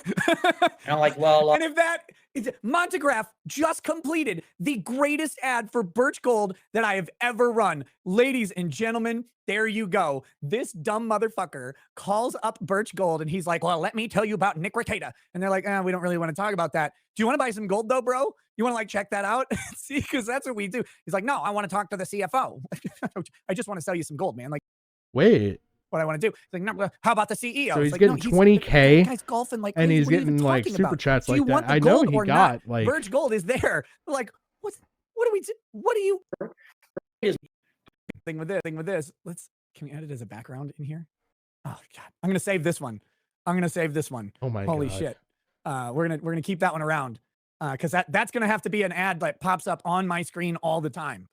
I'm like, well, and if that is Montegraph just completed the greatest ad for Birch Gold that I have ever run. Ladies and gentlemen, there you go. This dumb motherfucker calls up Birch Gold and he's like, well, let me tell you about Nick Rakieta. And they're like, we don't really want to talk about that. Do you want to buy some gold though, bro? You want to like check that out? See, because that's what we do. He's like, no, I want to talk to the CFO. I just want to sell you some gold, man. Like, wait. What I want to do. He's like, no, how about the CEO? So he's like, getting 20K, guy's golfing like and crazy. he's getting like super chats like that. I know he got like Birch Gold is there. Like, what do we do? What do you thing with this? Can we add it as a background in here? Oh God, I'm gonna save this one. Oh my holy God. Shit. We're gonna keep that one around. Because that's gonna have to be an ad that pops up on my screen all the time.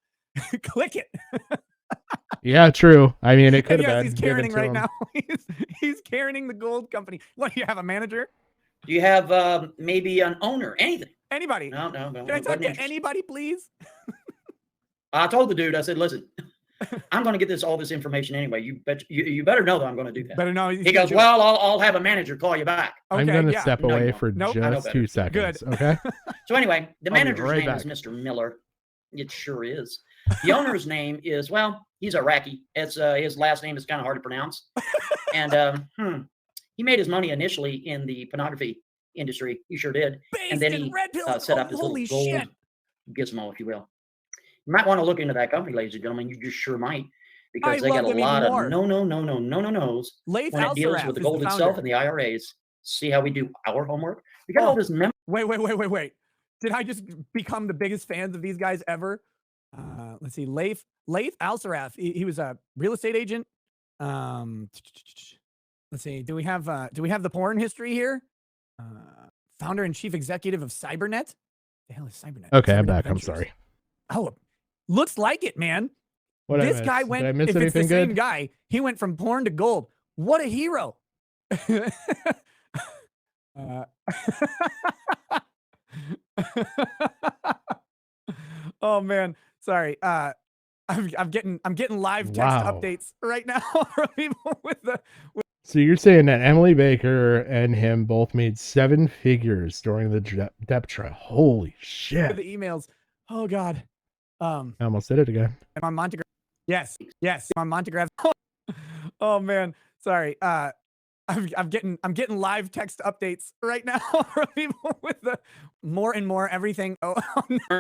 Click it. Yeah, true. I mean, it could have been. He's Karening right now. He's Karening the gold company. What, do you have a manager? Do you have maybe an owner? Anything? Anybody? No. Can I talk to anybody, please? I told the dude, I said, listen, I'm going to get all this information anyway. You better know that I'm going to do that. Better know. He goes, well, I'll have a manager call you back. Okay, I'm going to step away for just 2 seconds. Good. Okay. So anyway, the manager's name is Mr. Miller. It sure is. The owner's name is, well, he's Iraqi. It's his last name is kind of hard to pronounce. And he made his money initially in the pornography industry. He sure did. And then he set up his little gold gizmo, if you will. You might want to look into that company, ladies and gentlemen. You just sure might, because they got a lot of no-nos when it deals with the gold itself and the IRAs. See how we do our homework? We got all this Wait. Did I just become the biggest fans of these guys ever? Let's see. Laith Al-Saraf. He was a real estate agent. Let's Let's see. Do we have the porn history here? Founder and chief executive of Cybernet. The hell is Cybernet? Okay, I'm Cybernet back. I'm Ventures. sorry. Oh, looks like it, man. What This guy went. Did I miss If it's the anything same good? guy, he went from porn to gold. What a hero! Oh man, sorry. I'm getting live text Wow. updates right now from people with the. So you're saying that Emily Baker and him both made 7 figures during the Depp trial? Holy shit! The emails. Oh God. I almost did it again. I'm on Montegraph. Yes. I'm on Montegraph. Oh man, sorry. I'm getting live text updates right now from people with the more and more everything. Oh,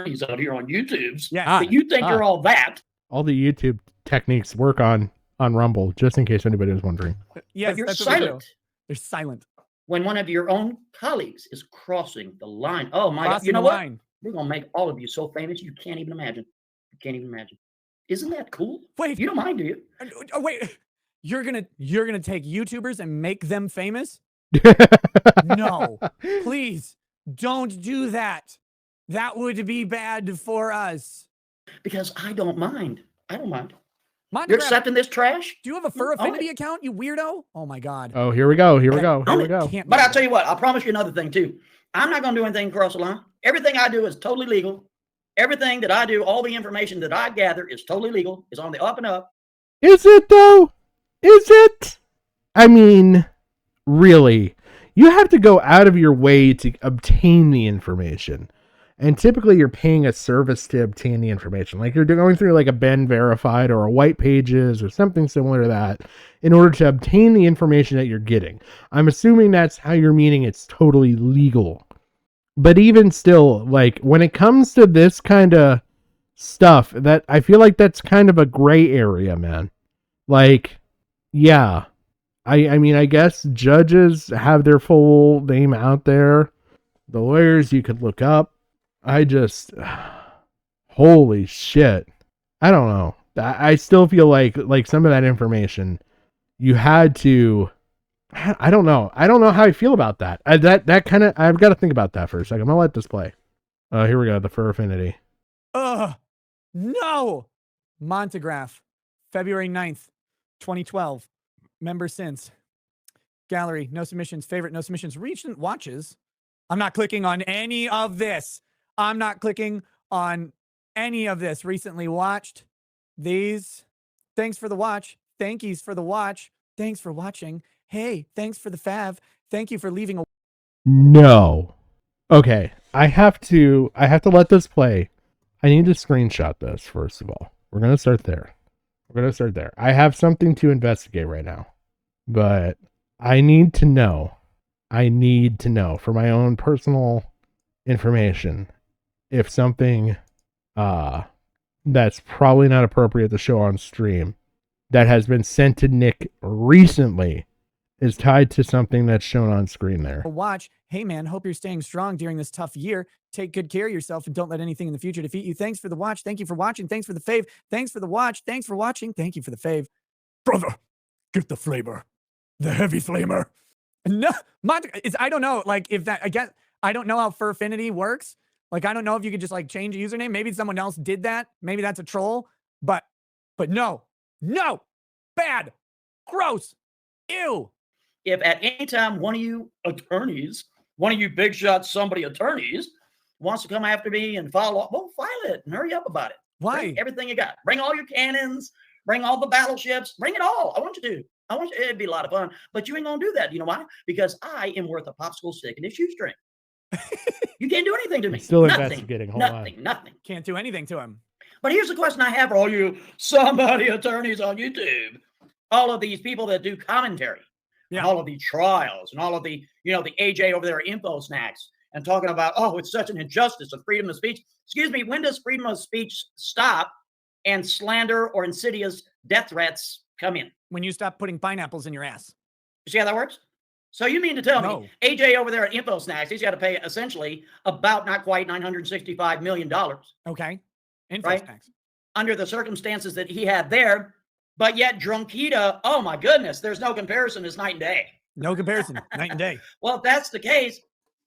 He's out here on YouTube's. Yeah. But you think you're all that? All the YouTube techniques work on Rumble, just in case anybody was wondering. yes, But you're that's what we do. silent. They're silent. When one of your own colleagues is crossing the line. Oh my God! Crossing You know the what? line. We're gonna make all of you so famous you can't even imagine. You can't even imagine. Isn't that cool? Wait, you don't mind, do you? Oh, wait, you're gonna take YouTubers and make them famous? No, please don't do that. That would be bad for us. Because I don't mind. I don't mind. Montegraph, You're accepting this trash? Do you have a Fur Own Affinity it. account, you weirdo? Oh my God. Oh, here we go. Here we go. Here Own we it. go. Can't But be I'll tell you what, I'll promise you another thing too. I'm not going to do anything across the line. Everything I do is totally legal. Everything that I do, all the information that I gather is totally legal. It's on the up and up. Is it though? Is it? I mean, really, you have to go out of your way to obtain the information. And typically you're paying a service to obtain the information. Like you're going through like a Ben Verified or a White Pages or something similar to that in order to obtain the information that you're getting. I'm assuming that's how you're meaning it's totally legal. But even still, like when it comes to this kind of stuff, that I feel like that's kind of a gray area, man. Like, yeah. I mean, I guess judges have their full name out there. The lawyers you could look up. I just, holy shit. I don't know. I still feel like some of that information you had to, I don't know. I don't know how I feel about that. That kind of, I've got to think about that for a second. I'm going to let this play. Here we go. The Fur Affinity. No. Montegraph, February 9th, 2012. Member since. Gallery, no submissions. Favorite, no submissions. Recent watches. I'm not clicking on any of this. I'm not clicking on any of this. Recently watched these. Thanks for the watch. Thank yous for the watch. Thanks for watching. Hey, thanks for the fav. Thank you for leaving a. No. Okay. I have to let this play. I need to screenshot this first of all. We're going to start there. I have something to investigate right now, but I need to know for my own personal information if something that's probably not appropriate to show on stream that has been sent to Nick recently is tied to something that's shown on screen there. Watch. Hey man, hope you're staying strong during this tough year. Take good care of yourself and don't let anything in the future defeat you. Thanks for the watch. Thank you for watching. Thanks for the fave. Thanks for the watch. Thanks for watching. Thank you for the fave. Brother, get the flavor. The heavy flamer. No, I don't know. Like if that, I don't know how Fur Affinity works. Like, I don't know if you could just like change a username. Maybe someone else did that. Maybe that's a troll, but no, bad, gross, ew. If at any time one of you attorneys, one of you big shot somebody attorneys wants to come after me and file it and hurry up about it. Why? Bring everything you got. Bring all your cannons. Bring all the battleships. Bring it all. I want you to. It'd be a lot of fun, but you ain't gonna do that. You know why? Because I am worth a popsicle stick and a shoestring. You can't do anything to me. Still nothing, investigating. Hold nothing, on. Nothing. Can't do anything to him. But here's the question I have for all you somebody attorneys on YouTube. All of these people that do commentary, and all of the trials, and all of the, the AJ over there info snacks, and talking about, oh, it's such an injustice of freedom of speech. Excuse me, when does freedom of speech stop and slander or insidious death threats come in? When you stop putting pineapples in your ass. You see how that works? So you mean to tell me AJ over there at Info Snacks, he's got to pay essentially about not quite $965 million. Okay. Info right? Snacks. Under the circumstances that he had there, But yet Drunkita, oh my goodness, there's no comparison. It's night and day. No comparison, night and day. Well, if that's the case,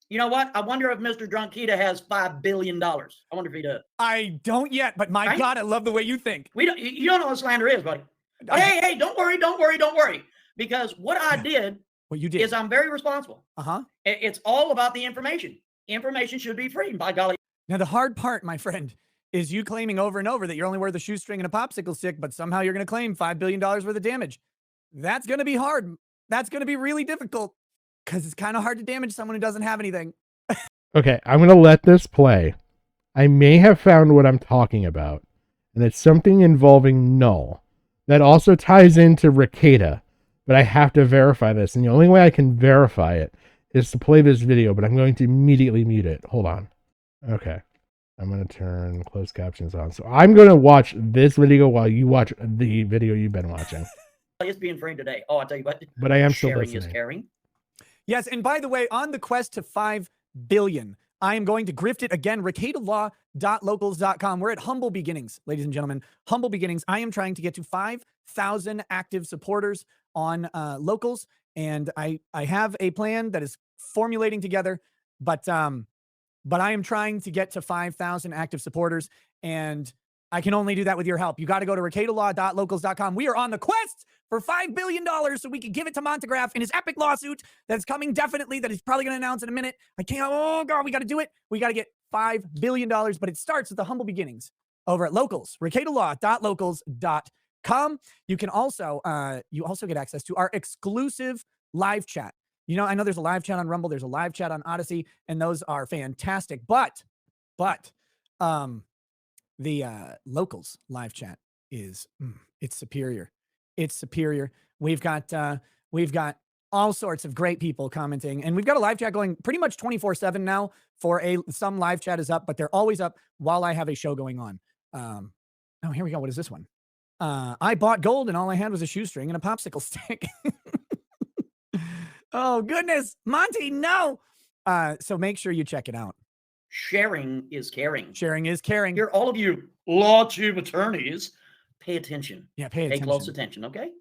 you know what? I wonder if Mr. Drunkita has $5 billion. I wonder if he does. I don't yet, but my God, I love the way you think. You don't know what slander is, buddy. But hey, don't worry. Because what I did what you did is I'm very responsible. Uh-huh. It's all about the information. Information should be free, by golly. Now, the hard part, my friend, is you claiming over and over that you're only worth a shoestring and a popsicle stick, but somehow you're going to claim $5 billion worth of damage. That's going to be hard. That's going to be really difficult because it's kind of hard to damage someone who doesn't have anything. Okay, I'm going to let this play. I may have found what I'm talking about, and it's something involving Null that also ties into Rakieta, but I have to verify this, and the only way I can verify it is to play this video, but I'm going to immediately mute it. Hold on. Okay. I'm going to turn closed captions on. So I'm going to watch this video while you watch the video you've been watching. It's being framed today. Oh, I'll tell you what. But I am still sharing listening. is caring. Yes, and by the way, on the quest to 5 billion, I am going to grift it again, raketalaw.locals.com. We're at humble beginnings, ladies and gentlemen. Humble beginnings. I am trying to get to 5,000 active supporters on Locals, and I have a plan that is formulating together, but I am trying to get to 5,000 active supporters, and I can only do that with your help. You got to go to raketalaw.locals.com. We are on the quest for $5 billion so we can give it to Montegraph in his epic lawsuit that's coming definitely, that he's probably going to announce in a minute. Oh, God, we got to do it. We got to get $5 billion, but it starts with the humble beginnings over at Locals, raketalaw.locals.com. You can also, get access to our exclusive live chat. You know, I know there's a live chat on Rumble, there's a live chat on Odyssey, and those are fantastic. But the Locals live chat is it's superior. It's superior. We've got all sorts of great people commenting, and we've got a live chat going pretty much 24/7 now. Some live chat is up, but they're always up while I have a show going on. Oh, here we go. What is this one? I bought gold and all I had was a shoestring and a popsicle stick. Oh, goodness. Monty, no. So make sure you check it out. Sharing is caring. Sharing is caring. Here, all of you law team attorneys, pay attention. Yeah, pay close attention, okay?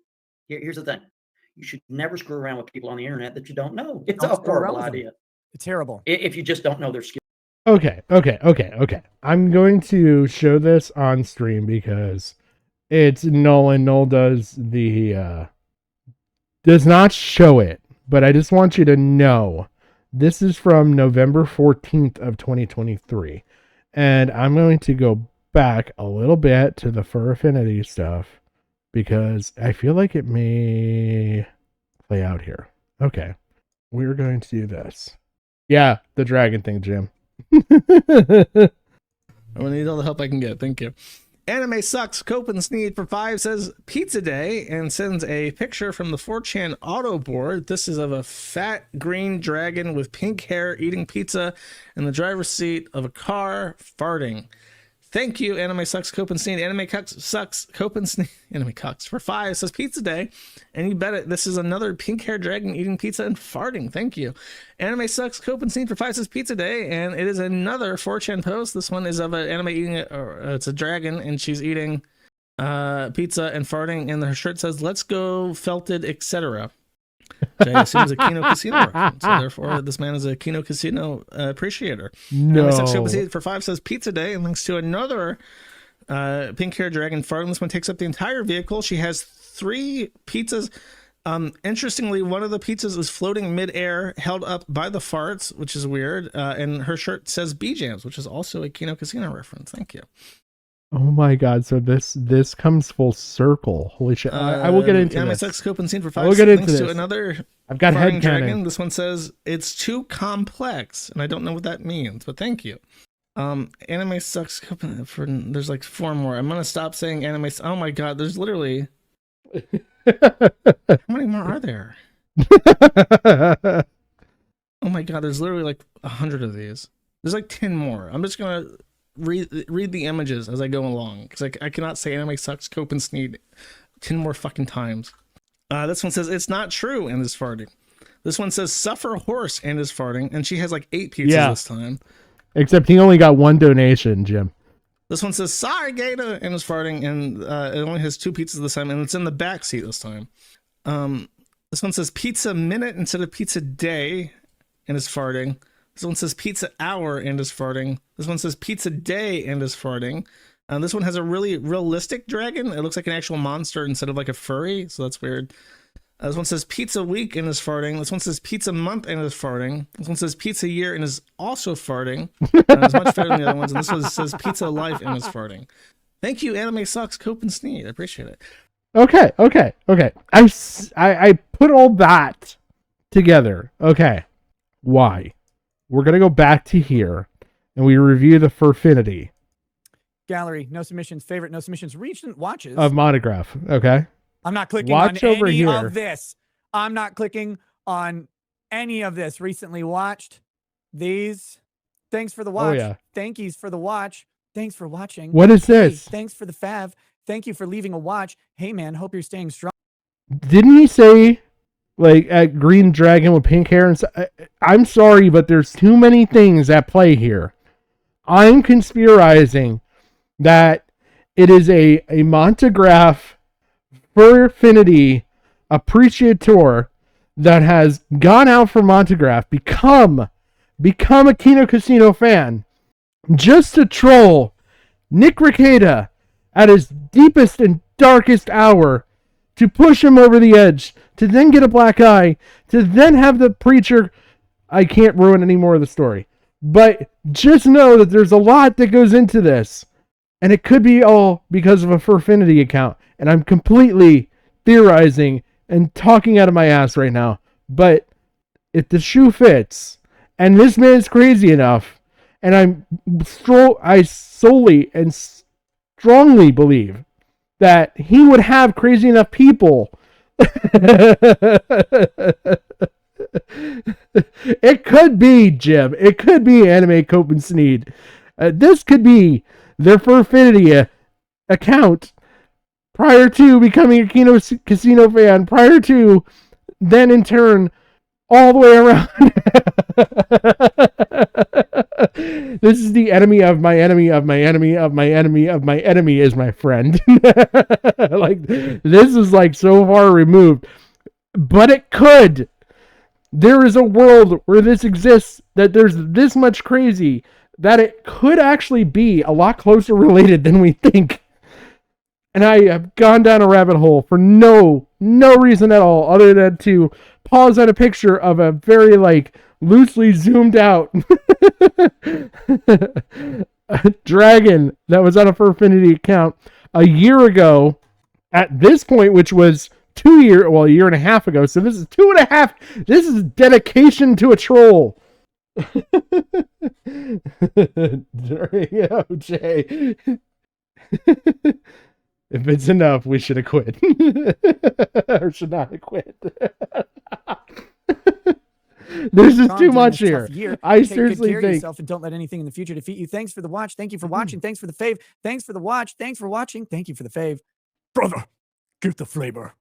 Here's the thing. You should never screw around with people on the internet that you don't know. It's Don't a screw around horrible with them. idea. It's terrible. If you just don't know their skills. Okay. I'm going to show this on stream because it's Null, and Null does not show it, but I just want you to know this is from November 14th of 2023, and I'm going to go back a little bit to the Fur Affinity stuff because I feel like it may play out here. Okay, we're going to do this. Yeah, the dragon thing, Jim. I'm gonna need all the help I can get. Thank you. Anime Sucks Cope and Sneed for 5 says pizza day and sends a picture from the 4chan auto board. This is of a fat green dragon with pink hair eating pizza in the driver's seat of a car farting. Thank you, Anime Sucks Cope and Sneed. Anime Sucks Cope and Sneed. Anime Cucks for 5 says pizza day, and you bet it, this is another pink hair dragon eating pizza and farting. Thank you. Anime Sucks Cope and Sneed for 5 says pizza day, and it is another 4chan post. This one is of an anime eating it's a dragon, and she's eating pizza and farting, and her shirt says "Let's go felted, etc." Which I assume is a Kino Casino reference. So therefore, this man is a Kino Casino appreciator. No. Anime Sucks Cope and Sneed for 5 says pizza day, and links to another pink hair dragon farting. This one takes up the entire vehicle. She has 3 pizzas. Interestingly, one of the pizzas is floating midair, held up by the farts, which is weird. And her shirt says B-Jams, which is also a Kino Casino reference. Thank you. Oh my God! So this comes full circle. Holy shit! I will get into Anime this. Sucks Cope and Sneed for 5. I will get into links this. to another. I've got farting head dragon. cannon. This one says it's too complex, and I don't know what that means, but thank you. Anime Sucks Cope for there's like 4 more. I'm gonna stop saying anime. Oh my God! There's literally. How many more are there? Oh my God, there's literally like 100 of these. There's like 10 more. I'm just gonna read the images as I go along because I cannot say Anime Sucks Cope and Sneed 10 more fucking times. This one says it's not true and is farting. This one says suffer horse and is farting, and she has like 8 pizzas this time. Except he only got 1 donation, Jim. This one says, sorry, Gator, and is farting, and it only has 2 pizzas this time, and it's in the back seat this time. This one says pizza minute instead of pizza day, and is farting. This one says pizza hour, and is farting. This one says pizza day, and is farting. This one has a really realistic dragon. It looks like an actual monster instead of like a furry, so that's weird. This one says pizza week and is farting. This one says pizza month and is farting. This one says pizza year and is also farting. It's much better than the other ones. And this one says pizza life and is farting. Thank you, Anime Sucks, Cope and Sneed. I appreciate it. Okay. I put all that together. Okay. Why? We're going to go back to here and we review the Furfinity. Gallery, no submissions, favorite, no submissions, recent watches. Of Monograph. Okay. I'm not clicking Watch on over any here. of this. I'm not clicking on any of this. Recently watched these. Thanks for the watch. Oh, yeah. Thank yous for the watch. Thanks for watching. What is Hey, this? thanks for the fav. Thank you for leaving a watch. Hey, man, hope you're staying strong. Didn't he say, like, at Green Dragon with pink hair? And I'm sorry, but there's too many things at play here. I'm conspirizing that it is a Monograph Furfinity appreciator that has gone out for Monograph, become a Kino Casino fan, just to troll Nick Rakieta at his deepest and darkest hour, to push him over the edge, to then get a black eye, to then have the preacher. I can't ruin any more of the story, but just know that there's a lot that goes into this, and it could be all because of a Furfinity account, and I'm completely theorizing and talking out of my ass right now. But if the shoe fits, and this man's crazy enough, and I solely and strongly believe that he would have crazy enough people. It could be, Jim. It could be Anime Cope and Sneed. This could be their Furfinity account prior to becoming a Kino Casino fan, prior to then in turn all the way around. This is the enemy of my enemy of my enemy of my enemy of my enemy is my friend. Like, this is like so far removed, but it could. There is a world where this exists, that there's this much crazy, that it could actually be a lot closer related than we think. And I have gone down a rabbit hole for no reason at all, other than to pause at a picture of a very, like, loosely zoomed out dragon that was on a Furfinity account a year ago at this point, which was a year and a half ago. So this is 2.5. This is dedication to a troll. During OJ. If it's enough, we should have quit. Or should not have quit. There's just too much here. I seriously think. Yourself and don't let anything in the future defeat you. Thanks for the watch. Thank you for watching. Thanks for the fave. Thanks for the watch. Thanks for watching. Thank you for the fave. Brother, give the flavor.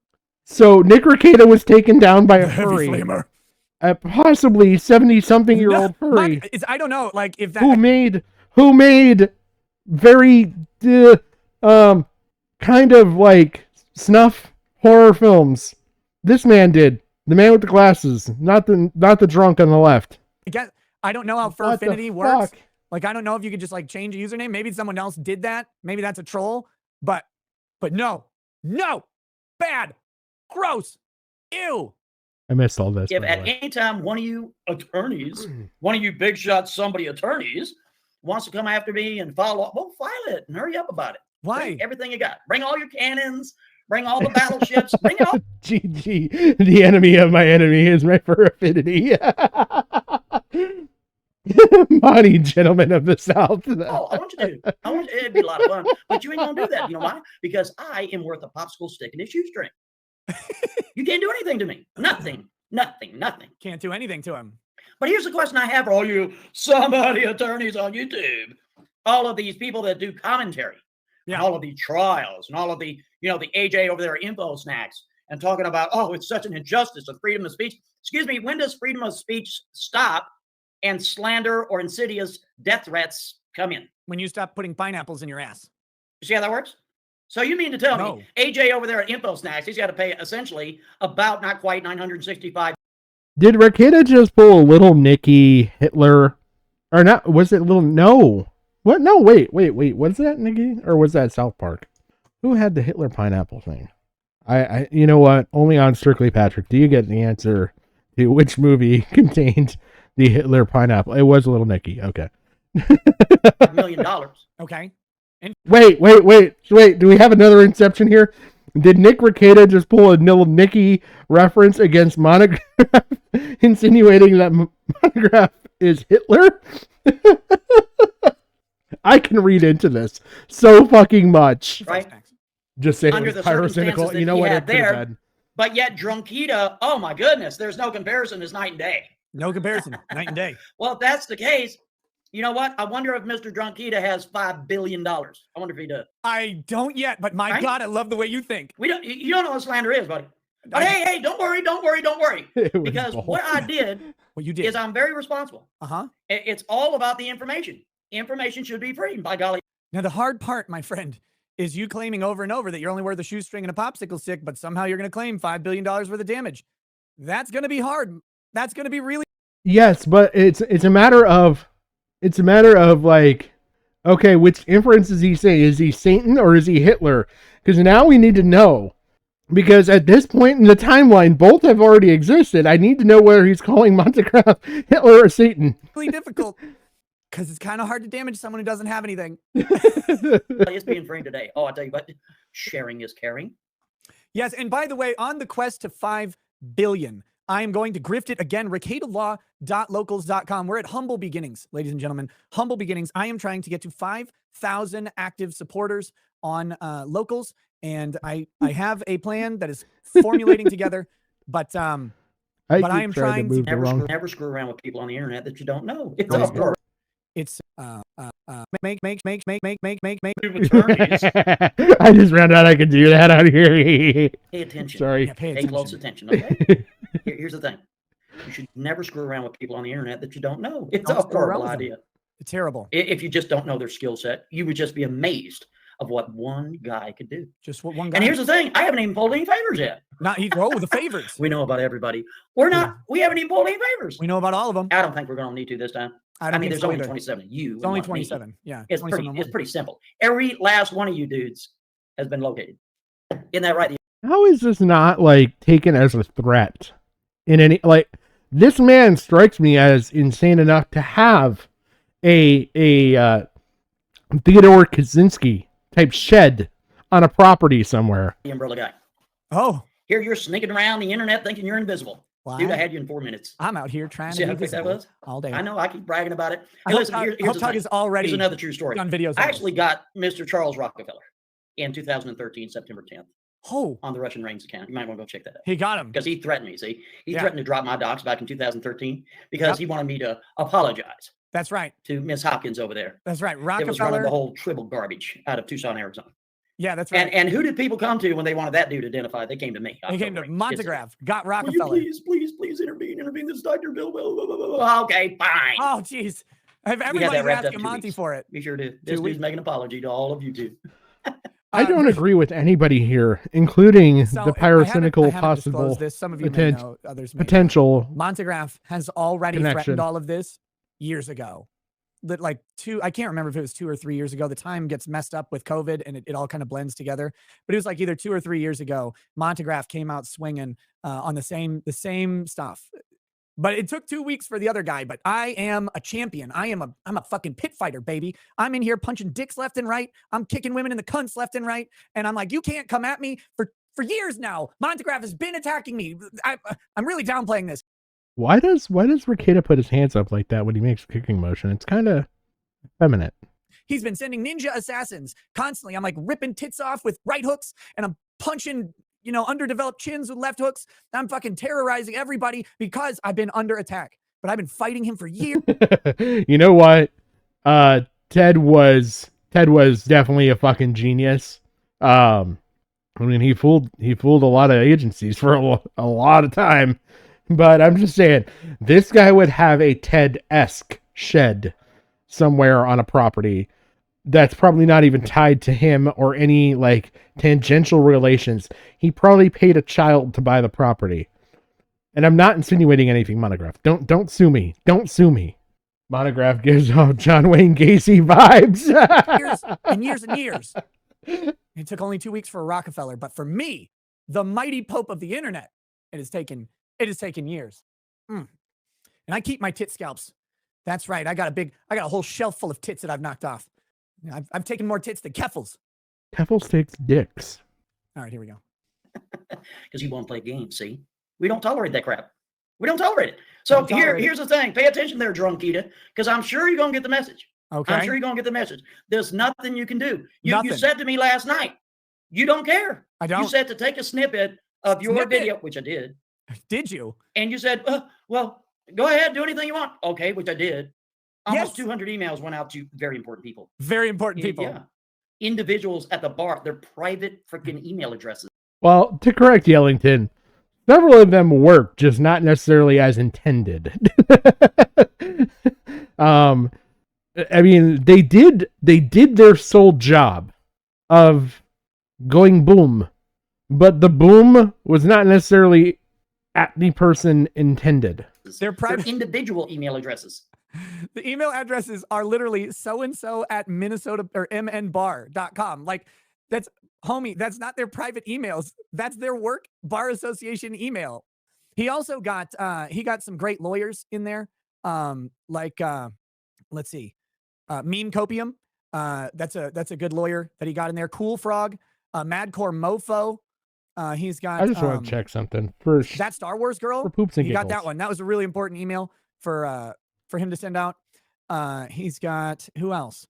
So Nick Rakieta was taken down by a furry. Flamer. A possibly 70-something-year-old furry. I don't know, like, if that who made very kind of like snuff horror films. This man did. The man with the glasses, not the drunk on the left. I don't know how Furfinity works. Like, I don't know if you could just like change a username. Maybe someone else did that. Maybe that's a troll. But no, bad, gross, ew. I missed all this. If at any time one of you attorneys, one of you big shot somebody attorneys wants to come after me and follow up, well, file it and hurry up about it. Why? Bring everything you got. Bring all your cannons. Bring all the battleships. Bring it all. GG. The enemy of my enemy is my Furfinity. Money, gentlemen of the South. Oh, I want you to. It'd be a lot of fun, but you ain't gonna do that. You know why? Because I am worth a popsicle stick and a shoestring. You can't do anything to me. Nothing. Can't do anything to him. But here's the question I have for all you somebody attorneys on YouTube. All of these people that do commentary. Yeah. All of the trials and all of the, the AJ over there info snacks and talking about, oh, it's such an injustice of freedom of speech. Excuse me, when does freedom of speech stop and slander or insidious death threats come in? When you stop putting pineapples in your ass. You see how that works? So you mean to tell me AJ over there at Info Snacks, he's got to pay essentially about not quite $965. Did Rakieta just pull a little Nicky Hitler? Or not? Was it little? No. What? No, wait. Was that Nicky? Or was that South Park? Who had the Hitler pineapple thing? You know what? Only on Strictly Patrick do you get the answer to which movie contained the Hitler pineapple. It was Little Nicky. Okay. $1 million. Okay. And Wait. Do we have another Inception here? Did Nick Rakieta just pull a Little Nicky reference against Monograph, insinuating that Monograph is Hitler? I can read into this so fucking much. Right? Just say Under it was the circumstances pyrocynical. that You know he what? had It could have there, been. but yet Drunkita, oh my goodness, there's no comparison. It's night and day. No comparison. Night and day. Well, if that's the case, you know what? I wonder if Mr. Drunkita has $5 billion. I wonder if he does. I don't yet, but my God, I love the way you think. You don't know what slander is, buddy. But hey, don't worry. Because what I did is I'm very responsible. It's all about the information. Information should be free, by golly. Now, the hard part, my friend, is you claiming over and over that you're only worth a shoestring and a popsicle stick, but somehow you're going to claim $5 billion worth of damage. That's going to be hard. That's going to be really. Yes, but it's a matter of like, okay, which inference is he saying? Is he Satan or is he Hitler? Because now we need to know. Because at this point in the timeline, both have already existed. I need to know whether he's calling Montegraph Hitler or Satan. Really difficult. Because it's kind of hard to damage someone who doesn't have anything. It's being framed today. Oh, I tell you what, sharing is caring. Yes, and by the way, on the quest to 5 billion, I am going to grift it again, raketalaw.locals.com. We're at humble beginnings, ladies and gentlemen. Humble beginnings. I am trying to get to 5,000 active supporters on Locals, and I have a plan that is formulating together, but I am trying to never screw around with people on the internet that you don't know. It's all part. It's make. I just found out I could do that out here. Pay attention. Sorry. Yeah, pay close attention. Okay. Here's the thing: you should never screw around with people on the internet that you don't know. It's a horrible idea. It's terrible. If you just don't know their skill set, you would just be amazed of what one guy could do. Just what one guy. And here's the thing: I haven't even pulled any favors yet. The favors. We know about everybody. We haven't even pulled any favors. We know about all of them. I don't think we're going to need to this time. I mean, there's only 27. It's only 27. Yeah. It's pretty simple. Every last one of you dudes has been located. Isn't that right? How is this not like taken as a threat in any, like, this man strikes me as insane enough to have a Theodore Kaczynski type shed on a property somewhere. The umbrella guy. Oh. Here you're sneaking around the internet thinking you're invisible. Wow. Dude, I had you in 4 minutes. I'm out here trying See to how be quick that visible was? all day. I know. I keep bragging about it. I Hey, hope listen, here's the Tug thing. is already Here's another true story. on videos. I actually got Mr. Charles Rockefeller in 2013, September 10th. Oh. On the Russian Reigns account. You might want to go check that out. He got him. Because he threatened me, see? He threatened to drop my docs back in 2013 because he wanted me to apologize. That's right. To Miss Hopkins over there. That's right. It was running Rockefeller. the whole tribal garbage out of Tucson, Arizona. Yeah, that's right. And who did people come to when they wanted that dude identified? They came to me. They came to Montegraph. Got Rockefeller. Will you please intervene. This is Dr. Bill. Okay, fine. Oh, jeez. Everybody's asking Monty for it. We sure did. This dude's making an apology to all of you two. I don't agree with anybody here, including the pyrocynical possible this. Some of you may know, others may potential. Montegraph has already threatened all of this years ago. Like I can't remember if it was 2 or 3 years ago. The time gets messed up with COVID and it all kind of blends together. But it was like either 2 or 3 years ago. Montegraph came out swinging on the same stuff. But it took 2 weeks for the other guy. But I am a champion. I'm a fucking pit fighter, baby. I'm in here punching dicks left and right. I'm kicking women in the cunts left and right. And I'm like, you can't come at me for years now. Montegraph has been attacking me. I'm really downplaying this. Why does Rakieta put his hands up like that when he makes a kicking motion? It's kind of effeminate. He's been sending ninja assassins constantly. I'm like ripping tits off with right hooks, and I'm punching, underdeveloped chins with left hooks. I'm fucking terrorizing everybody because I've been under attack. But I've been fighting him for years. You know what? Ted was definitely a fucking genius. I mean, he fooled a lot of agencies for a lot of time. But I'm just saying, this guy would have a Ted-esque shed somewhere on a property. that's probably not even tied to him or any like tangential relations. He probably paid a child to buy the property. And I'm not insinuating anything, Monograph. Don't sue me. Don't sue me. Monograph gives off John Wayne Gacy vibes. Years and years and years. It took only 2 weeks for a Rockefeller, but for me, the mighty pope of the internet, it has taken years. And I keep my tit scalps. That's right. I got a whole shelf full of tits that I've knocked off. I've taken more tits than Keffels. Keffels takes dicks. All right, here we go. Because you won't play games, see? We don't tolerate that crap. We don't tolerate it. So here's the thing. Pay attention there, Drunkita, because I'm sure you're going to get the message. Okay. I'm sure you're going to get the message. There's nothing you can do. You said to me last night, you don't care. I don't. You said to take a snippet of your video, which I did. Did you? And you said, well, go ahead, do anything you want. Okay, which I did. Almost 200 emails went out to very important people. Very important people. Yeah. Individuals at the bar, their private freaking email addresses. Well, to correct Yellington, several of them work, just not necessarily as intended. I mean, they did their sole job of going boom, but the boom was not necessarily at the person intended. They're private individual email addresses. The email addresses are literally so-and-so at Minnesota or mnbar.com. Like, that's, homie, that's not their private emails. That's their work bar association email. He also got some great lawyers in there. Let's see. Meme Copium. That's a good lawyer that he got in there. Cool Frog. Madcore Mofo. He's got. I just want to check something first. That Star Wars girl. For poops and he giggles. got that one. That was a really important email for him to send out. He's got who else?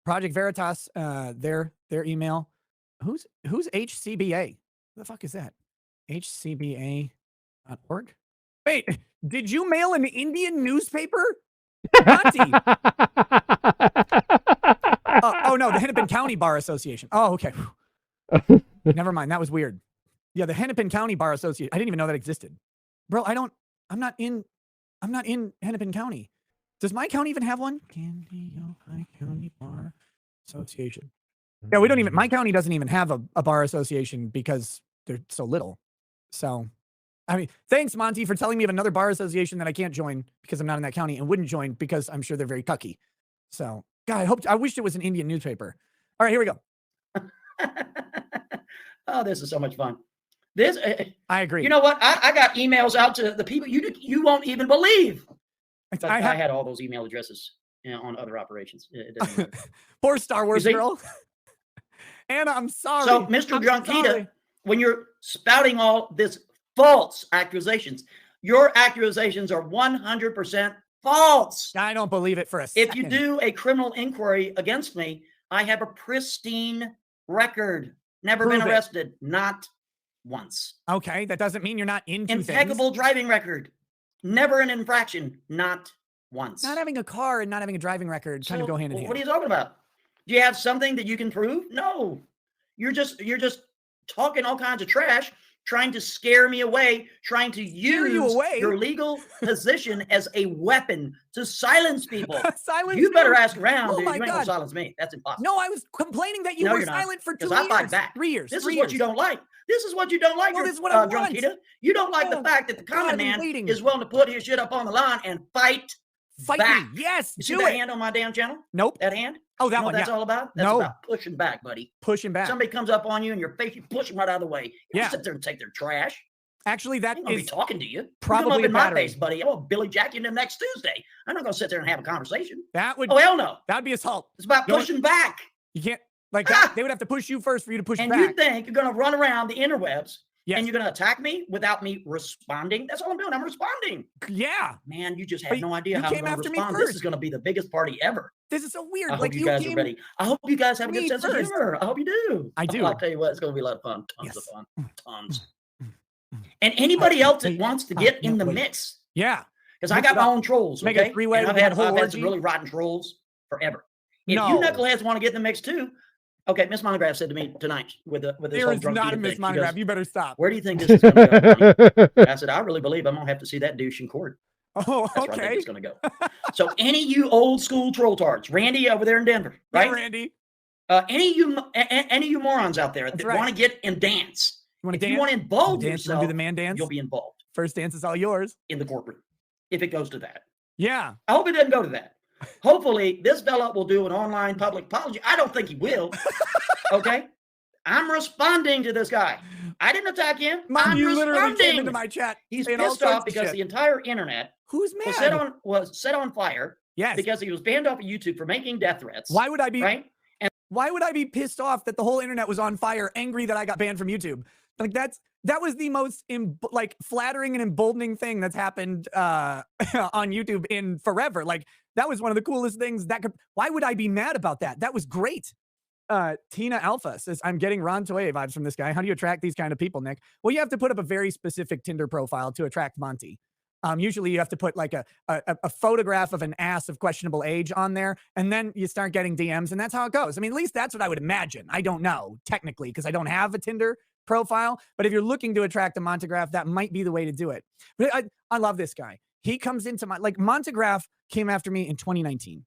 Project Veritas. Their email. Who's HCBA? What the fuck is that? HCBA.org. Wait, did you mail an Indian newspaper? Monty. Oh no, the Hennepin County Bar Association. Oh, okay. Never mind. That was weird. Yeah, the Hennepin County Bar Association. I didn't even know that existed. Bro, I'm not in Hennepin County. Does my county even have one? Candy County Bar Association. Yeah, my county doesn't even have a bar association because they're so little. So, I mean, thanks, Monty, for telling me of another bar association that I can't join because I'm not in that county and wouldn't join because I'm sure they're very cucky. So, God, I wish it was an Indian newspaper. All right, here we go. Oh, this is so much fun. I agree. You know what? I got emails out to the people you won't even believe. I had all those email addresses on other operations. Poor Star Wars girl. Anna, I'm sorry. So, Mr. Drunkita, when you're spouting all this false accusations, your accusations are 100% false. I don't believe it for a second. If you do a criminal inquiry against me, I have a pristine record. Never been arrested. Not once. Okay, that doesn't mean you're not into impeccable driving record. Never an infraction. Not once. Not having a car and not having a driving record kind of go hand in hand. What are you talking about? Do you have something that you can prove? No. You're just talking all kinds of trash, trying to scare me away, trying to use your legal position as a weapon to silence people. You better ask around, dude. You ain't gonna silence me. That's impossible. No, I was complaining that you were silent for 2 years. I fight back. 3 years. This is what you don't like. This is what you don't like, this is what I want. Drunkita. You don't like the fact that the common man is willing to put his shit up on the line and fight back. Me. Yes, you see that hand on my damn channel? Nope. That hand? Oh, that one. That's all about? That's about pushing back, buddy. Pushing back. Somebody comes up on you in your face, you push them right out of the way. You don't sit there and take their trash. Actually, that is be talking to you. Probably you come up in my face, buddy. Oh, Billy Jack you next Tuesday. I'm not gonna sit there and have a conversation. That would. Oh hell no. That'd be assault. It's about pushing back. You can't that. They would have to push you first for you to push back. And you think you're gonna run around the interwebs? And you're going to attack me without me responding? That's all I'm doing. I'm responding. Yeah. Man, you just have no idea how I'm going to respond. This is going to be the biggest party ever. This is so weird. I hope you guys are ready. I hope you guys have a good sense of humor. I hope you do. I do. I'll tell you what, it's going to be a lot of fun. Tons of fun. Tons. And anybody else that wants to get in the mix. Yeah. Because I got my own trolls. Make a three-way. I've had some really rotten trolls forever. If you knuckleheads want to get in the mix too, okay, Miss Monograph said to me tonight with this there is not a Miss Monograph. You better stop. Where do you think this is going to go? I said, I really believe I'm going to have to see that douche in court. Oh, That's where I think okay. it's going to go. So any of you old school troll tards, Randy over there in Denver, right? Yeah, Randy. Any of you morons out there that right. want to get and dance, You want if to dance? you want to involve dance? You yourself, want to do the man dance? you'll be involved. First dance is all yours. In the courtroom, if it goes to that. Yeah. I hope it doesn't go to that. Hopefully, this fella will do an online public apology. I don't think he will. Okay? I'm responding to this guy. I didn't attack him. Mom, I'm you literally came responding. into my chat. He's saying all pissed sorts off of because shit. the entire internet Who's mad? was set on fire. Yes. Because he was banned off of YouTube for making death threats. Why would I be right? And why would I be pissed off that the whole internet was on fire, angry that I got banned from YouTube? Like that was the most flattering and emboldening thing that's happened on YouTube in forever. Like that was one of the coolest things that could. Why would I be mad about that? That was great. Tina Alpha says, I'm getting Ron Toye vibes from this guy. How do you attract these kind of people, Nick? Well, you have to put up a very specific Tinder profile to attract Monty. Usually you have to put like a photograph of an ass of questionable age on there, and then you start getting DMs, and that's how it goes. I mean, at least that's what I would imagine. I don't know technically because I don't have a Tinder profile, but if you're looking to attract a Montegraph, that might be the way to do it. But I love this guy. He comes into my, like, Montegraph came after me in 2019,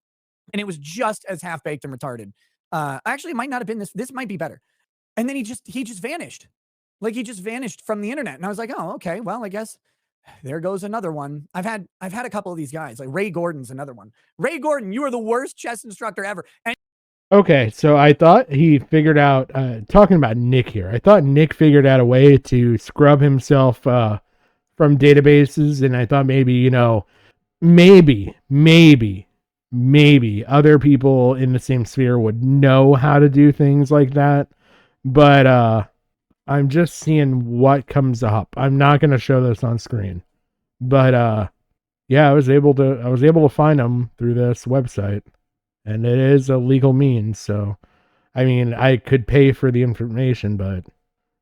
and it was just as half-baked and retarded. Actually, it might not have been this. This might be better. And then he just vanished. Like, he just vanished from the internet. And I was like, oh, okay, well, I guess there goes another one. I've had a couple of these guys. Like Ray Gordon's another one. Ray Gordon, you are the worst chess instructor ever. And okay, so I thought he figured out, talking about Nick here, I thought Nick figured out a way to scrub himself from databases, and I thought maybe, maybe other people in the same sphere would know how to do things like that. But I'm just seeing what comes up. I'm not going to show this on screen. But yeah, I was able to find them through this website. And it is a legal means, so I mean, I could pay for the information, but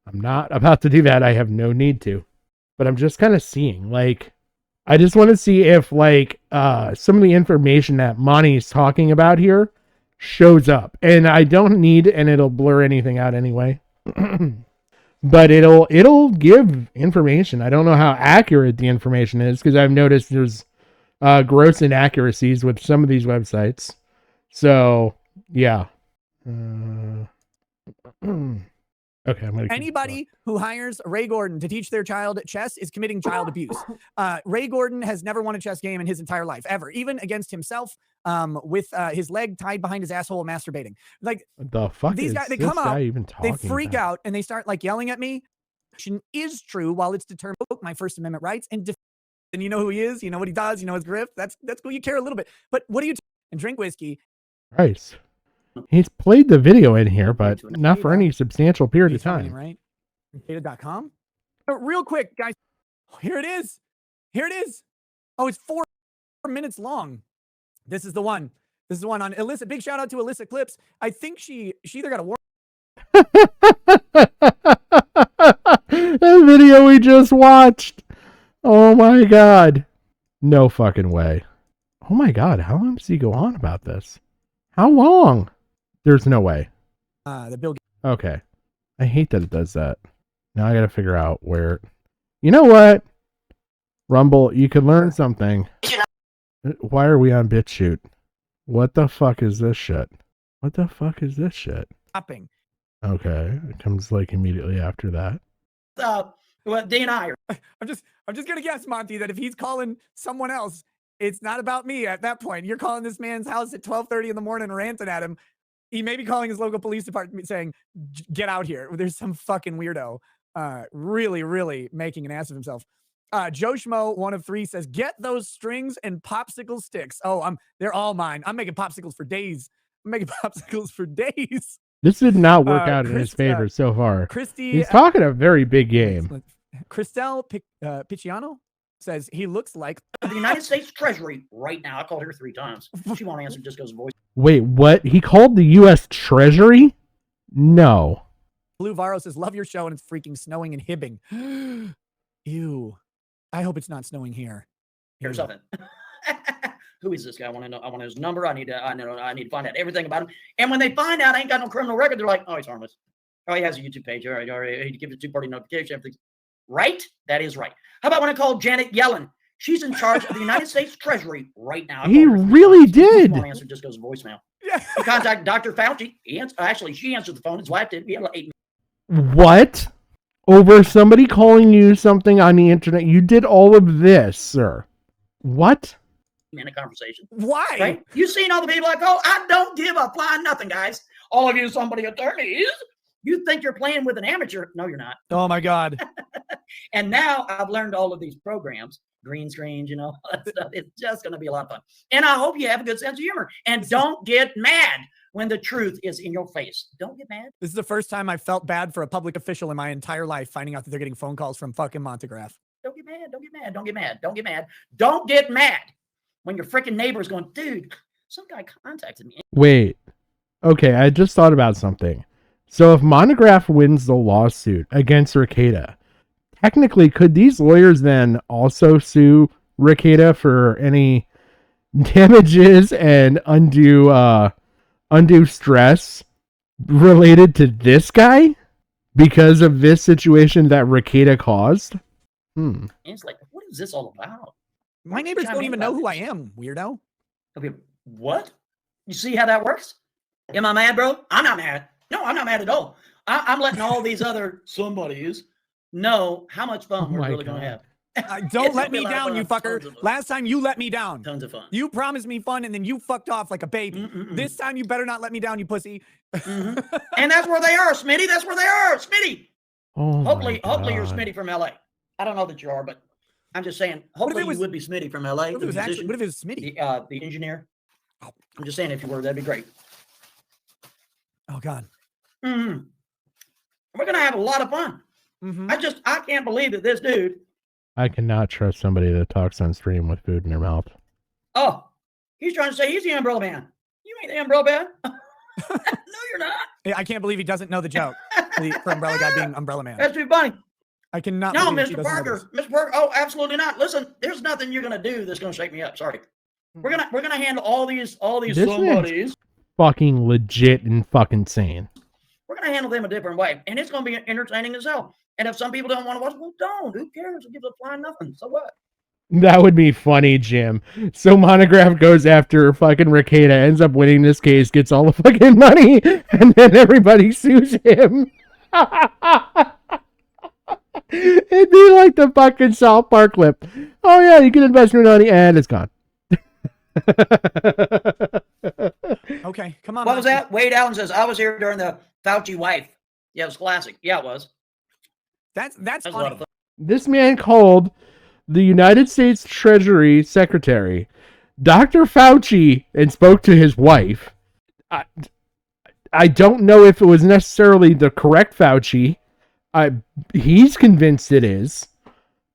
I'm not about to do that. I have no need to. But I'm just kind of seeing, like, I just want to see if, like, some of the information that Monty's talking about here shows up. And I don't need, and it'll blur anything out anyway. But it'll give information. I don't know how accurate the information is, because I've noticed there's gross inaccuracies with some of these websites. So, yeah. Okay, I'm gonna anybody who hires Ray Gordon to teach their child chess is committing child abuse. Ray Gordon has never won a chess game in his entire life, ever, even against himself, with his leg tied behind his asshole masturbating. Like, the fuck these is guys, they this come guy out, even talking they freak about? out, and they start like yelling at me. Is true while it's determined my First Amendment rights, and you know who he is, you know what he does, you know his grift. That's cool. You care a little bit, but what do you and drink whiskey? Christ. He's played the video in here, but not for any substantial period of time. Right? Data.com. Real quick, guys. Here it is. Here it is. Oh, it's 4 minutes long. This is the one. This is the one on Alyssa. Big shout out to Alyssa Clips. I think she either got a warrant. That video we just watched. Oh my god. No fucking way. Oh my god, how long does he go on about this? How long? There's no way. The Bill. Okay. I hate that it does that. Now I gotta figure out where. You know what? Rumble, you could learn something. Why are we on BitChute? What the fuck is this shit? What the fuck is this shit? Stopping. Okay. It comes like immediately after that. Well, D and I. I'm just gonna guess, Monty, that if he's calling someone else, it's not about me at that point. You're calling this man's house at 12:30 in the morning, ranting at him. He may be calling his local police department saying, "Get out here." There's some fucking weirdo, really making an ass of himself. Joe Schmo, 1 of 3, says, "Get those strings and popsicle sticks." Oh, they're all mine. I'm making popsicles for days. This did not work out in his favor so far. He's talking a very big game. Christelle Picciano says he looks like the United States Treasury right now. I called her 3 times. She won't answer, just goes voice. Wait, what? He called the U.S. Treasury? No. Blue Varo says, "Love your show," and it's freaking snowing in Hibbing. Ew. I hope it's not snowing here. Here's something. Who is this guy? I want to know. I want his number. I need to find out everything about him. And when they find out I ain't got no criminal record, they're like, "Oh, he's harmless. Oh, he has a YouTube page. All right. He gives a 2-party notification. Everything's right. That is right. How about when I called Janet Yellen? She's in charge of the United States Treasury right now. He really did. Won't answer, just goes voicemail. Yeah. He contacted Dr. Fauci. Actually, she answered the phone. His wife did. We had like 8 What? Over somebody calling you something on the internet? You did all of this, sir. What? minute conversation. Why? Right? You've seen all the people like, oh, I don't give a flying nothing, guys. All of you somebody attorneys, you think you're playing with an amateur. No, you're not. Oh, my God. And now I've learned all of these programs, green screens, all that stuff. It's just going to be a lot of fun. And I hope you have a good sense of humor. And don't get mad when the truth is in your face. Don't get mad. This is the first time I felt bad for a public official in my entire life, finding out that they're getting phone calls from fucking Montegraph. Don't get mad. Don't get mad. Don't get mad. Don't get mad. Don't get mad when your freaking neighbor's going, dude, some guy contacted me. Wait. Okay, I just thought about something. So if Monograph wins the lawsuit against Rakieta, technically, could these lawyers then also sue Rakieta for any damages and undue stress related to this guy because of this situation that Rakieta caused? And it's like, what is this all about? My neighbors don't even know who I am, weirdo. Okay, what? You see how that works? Am I mad, bro? I'm not mad. No, I'm not mad at all. I'm letting all these other somebodies know how much fun we're really going to have. Don't let me down, you fucker. Last time you let me down. Tons of fun. You promised me fun and then you fucked off like a baby. This time you better not let me down, you pussy. And that's where they are, Smitty. That's where they are, Smitty. Oh, hopefully you're Smitty from LA. I don't know that you are, but I'm just saying, hopefully you would be Smitty from LA. What if it was Smitty? The engineer. I'm just saying, if you were, that'd be great. Oh, God. We're going to have a lot of fun. I can't believe that this dude. I cannot trust somebody that talks on stream with food in their mouth. Oh, he's trying to say he's the umbrella man. You ain't the umbrella man. No, you're not. I can't believe he doesn't know the joke for Umbrella Guy being Umbrella Man. That's too funny. I cannot. No, believe he Mr. doesn't know Parker. this. Mr. Parker. Oh, absolutely not. Listen, there's nothing you're gonna do that's gonna shake me up. Sorry. We're gonna handle all these This somebodies. man's fucking legit and fucking sane. We're gonna handle them a different way, and it's gonna be entertaining as hell. And if some people don't want to watch, well, don't. Who cares? It gives a flying nothing. So what? That would be funny, Jim. So Monograph goes after fucking Rakieta, ends up winning this case, gets all the fucking money, and then everybody sues him. It'd be like the fucking South Park clip. Oh yeah, you can invest your money, and it's gone. Okay, come on. What was that? Wade Allen says, I was here during the Fauci wife. Yeah, it was classic. Yeah, it was. That's a lot of fun. This man called the United States Treasury Secretary Dr. Fauci and spoke to his wife. I don't know if it was necessarily the correct Fauci. He's convinced it is.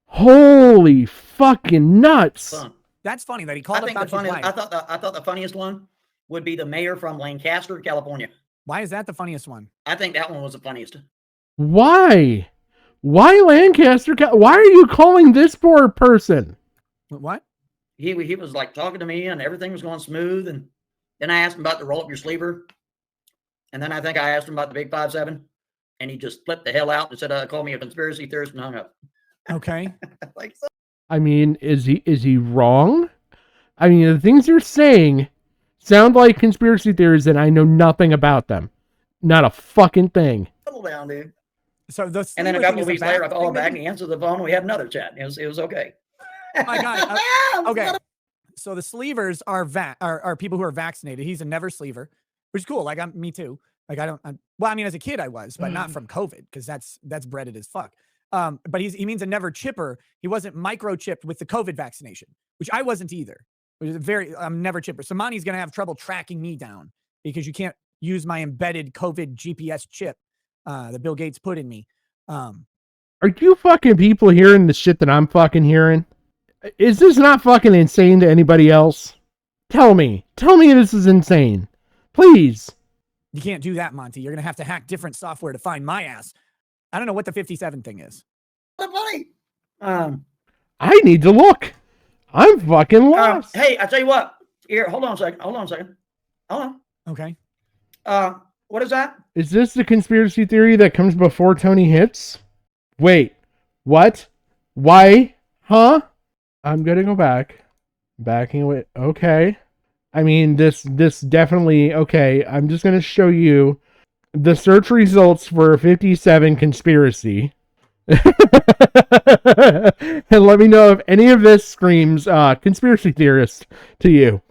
Holy fucking nuts. Fun. That's funny that he called I think the funniest, I thought the funniest one would be the mayor from Lancaster, California. Why is that the funniest one? I think that one was the funniest. Why? Why Lancaster? Why are you calling this poor person? What? He was like talking to me and everything was going smooth. And then I asked him about the roll up your sleever. And then I think I asked him about the big 5-7. And he just flipped the hell out and said, call me a conspiracy theorist and hung up. Okay. Like, I mean, is he wrong? I mean, the things you're saying sound like conspiracy theories and I know nothing about them. Not a fucking thing. Settle down, dude. So and then a couple of weeks later, I called back and he answered the phone. We had another chat. It was okay. Oh my God. Okay. So the sleevers are people who are vaccinated. He's a never sleever, which is cool. Like me too. Like well, I mean, as a kid I was, but not from COVID because that's breaded as fuck. But he means a never chipper. He wasn't microchipped with the COVID vaccination, which I wasn't either. Which is I'm never chipper. So Monty's gonna have trouble tracking me down because you can't use my embedded COVID GPS chip that Bill Gates put in me. Are you fucking people hearing the shit that I'm fucking hearing? Is this not fucking insane to anybody else? Tell me this is insane. Please. You can't do that, Monty. You're going to have to hack different software to find my ass. I don't know what the 57 thing is. Funny. I need to look. I'm fucking lost. Hey, I tell you what. Here, hold on a second. Hold on. Okay. What is that? Is this the conspiracy theory that comes before Tony hits? Wait, what? Why? Huh? I'm gonna go back. Backing away. Okay. I mean, this definitely, okay, I'm just gonna show you the search results for 57 conspiracy. And let me know if any of this screams conspiracy theorist to you.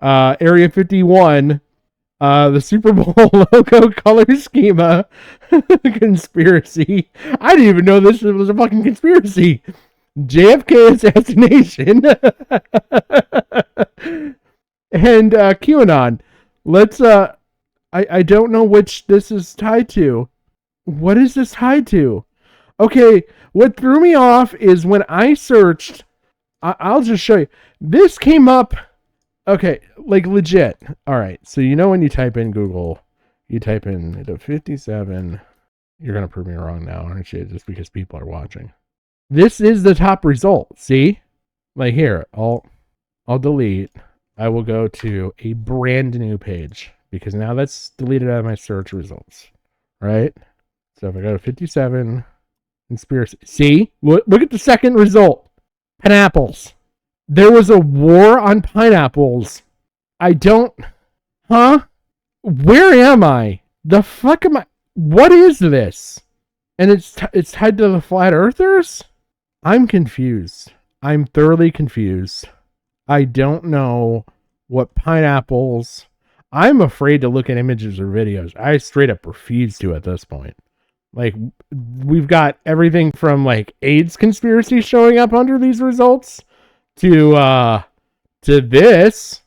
Area 51, the Super Bowl logo color schema conspiracy. I didn't even know this was a fucking conspiracy. JFK assassination. And QAnon. Let's I don't know which this is tied to. What is this tied to? Okay, what threw me off is when I searched, I'll just show you. This came up, okay, like legit. All right, so you know when you type in Google, you type in the 57, you're going to prove me wrong now, aren't you? Just because people are watching. This is the top result, see? Like here, I'll delete. I will go to a brand new page because now that's deleted out of my search results, right? So if I go to 57, conspiracy, see? Look at the second result. Pineapples. There was a war on pineapples. I don't, huh? Where am I? The fuck am I? What is this? And it's tied to the flat earthers? I'm confused. I'm thoroughly confused. I don't know what pineapples. I'm afraid to look at images or videos. I straight up refuse to at this point. Like, we've got everything from like AIDS conspiracy showing up under these results to this.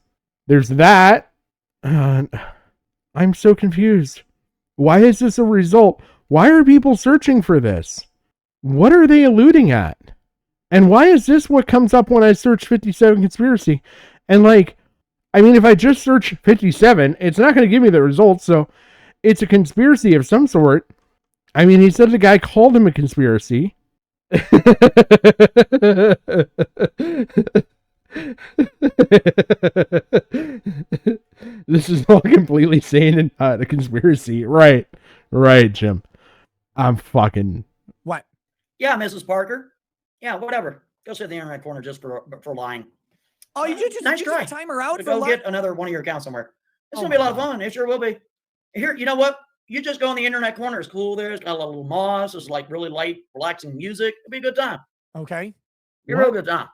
There's that. I'm so confused. Why is this a result? Why are people searching for this? What are they alluding at? And why is this what comes up when I search 57 conspiracy? And like, I mean, if I just search 57, it's not going to give me the results. So it's a conspiracy of some sort. I mean, he said the guy called him a conspiracy. This is all completely sane and not a conspiracy. Right, Jim. I'm fucking... What? Yeah, Mrs. Parker. Yeah, whatever. Go sit in the internet corner just for lying. Oh, you just nice try. Time her out for go get another one of your accounts somewhere. It's gonna be a lot of fun. It sure will be. Here, you know what? You just go in the internet corner. It's cool there. It's got a little moss. It's like really light, relaxing music. It'll be a good time. Okay. Be a real good time.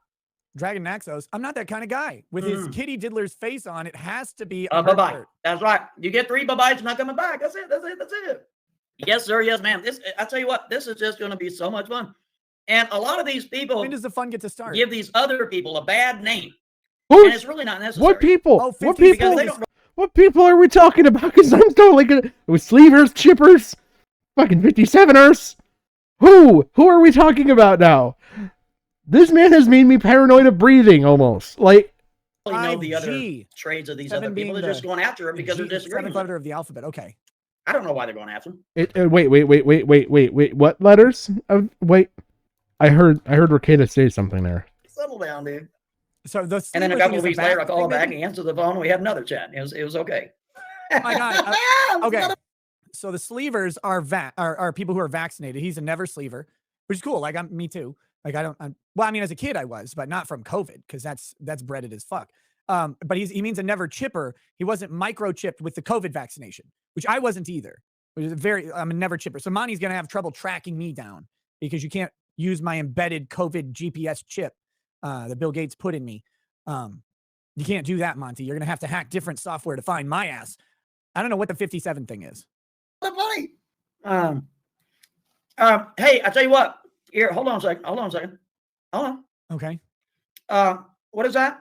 Dragon Naxos. I'm not that kind of guy. With his kitty diddler's face on, it has to be a bye-bye. That's right. You get 3 bye-byes, not coming back. That's it. Yes, sir. Yes, ma'am. I tell you what, this is just going to be so much fun. And a lot of these people. When does the fun get to start? Give these other people a bad name. And it's really not necessary. What people? Oh, what people? They don't know. What people are we talking about? Because I'm totally good with sleevers, chippers, fucking 57ers. Who are we talking about now? This man has made me paranoid of breathing almost. Like, know the other trades of these other people. They're just going after him because they're disagreeing. 7th letter of the alphabet. Okay. I don't know why they're going after him. Wait. What letters? Wait. I heard Rakieta say something there. Settle down, dude. So and then a couple of weeks later, I call him back and he answered the phone. And we had another chat. It was okay. Oh my God. Okay. So the sleevers are people who are vaccinated. He's a never sleever, which is cool. Like me too. Like well, I mean, as a kid I was, but not from COVID because that's breaded as fuck. But he means a never chipper. He wasn't microchipped with the COVID vaccination, which I wasn't either. Which is I'm a never chipper. So Monty's gonna have trouble tracking me down because you can't use my embedded COVID GPS chip that Bill Gates put in me. You can't do that, Monty. You're gonna have to hack different software to find my ass. I don't know what the 57 thing is. Funny. Hey, I tell you what. Here, hold on a second. Hold on. Okay. What is that?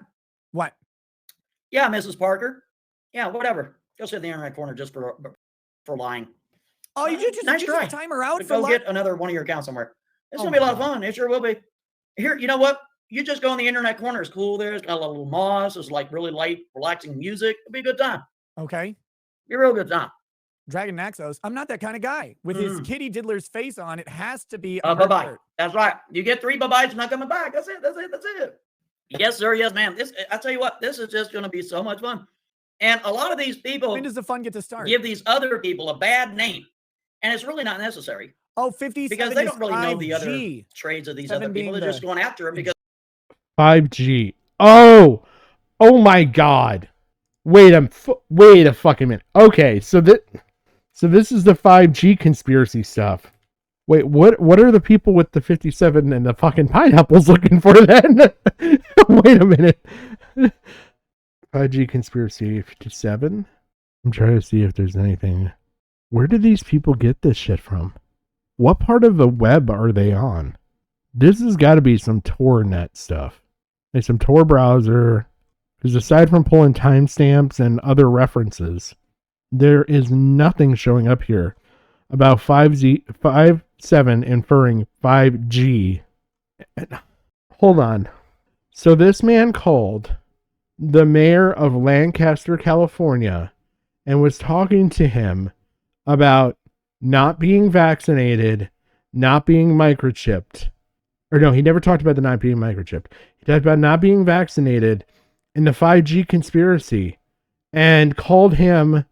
What? Yeah, Mrs. Parker. Yeah, whatever. Go sit in the internet corner just for lying. Oh, you just nice try. Time her out. Go get another one of your accounts somewhere. It's gonna be a lot of fun. It sure will be. Here, you know what? You just go in the internet corner. It's cool there. It's got a little moss. It's like really light, relaxing music. It'll be a good time. Okay. Be a real good time. Dragon Naxos. I'm not that kind of guy. With his kitty diddler's face on, it has to be a bye-bye. That's right. You get 3 bye-byes, not coming back. That's it. Yes, sir. Yes, ma'am. I tell you what, this is just going to be so much fun. And a lot of these people. When does the fun get to start? Give these other people a bad name. And it's really not necessary. Oh, 57 because they don't really know the 5G. other trades of these other people. They're just going after him because 5G. Oh my God. Wait a fucking minute. Okay, so this is the 5G conspiracy stuff. Wait, what are the people with the 57 and the fucking pineapples looking for then? Wait a minute. 5G conspiracy 57? I'm trying to see if there's anything. Where do these people get this shit from? What part of the web are they on? This has got to be some TorNet stuff. Like some Tor browser. Because aside from pulling timestamps and other references, there is nothing showing up here about 57 inferring 5G. Hold on. So this man called the mayor of Lancaster, California, and was talking to him about not being vaccinated, not being microchipped. Or no, he never talked about the not being microchipped. He talked about not being vaccinated in the 5G conspiracy and called him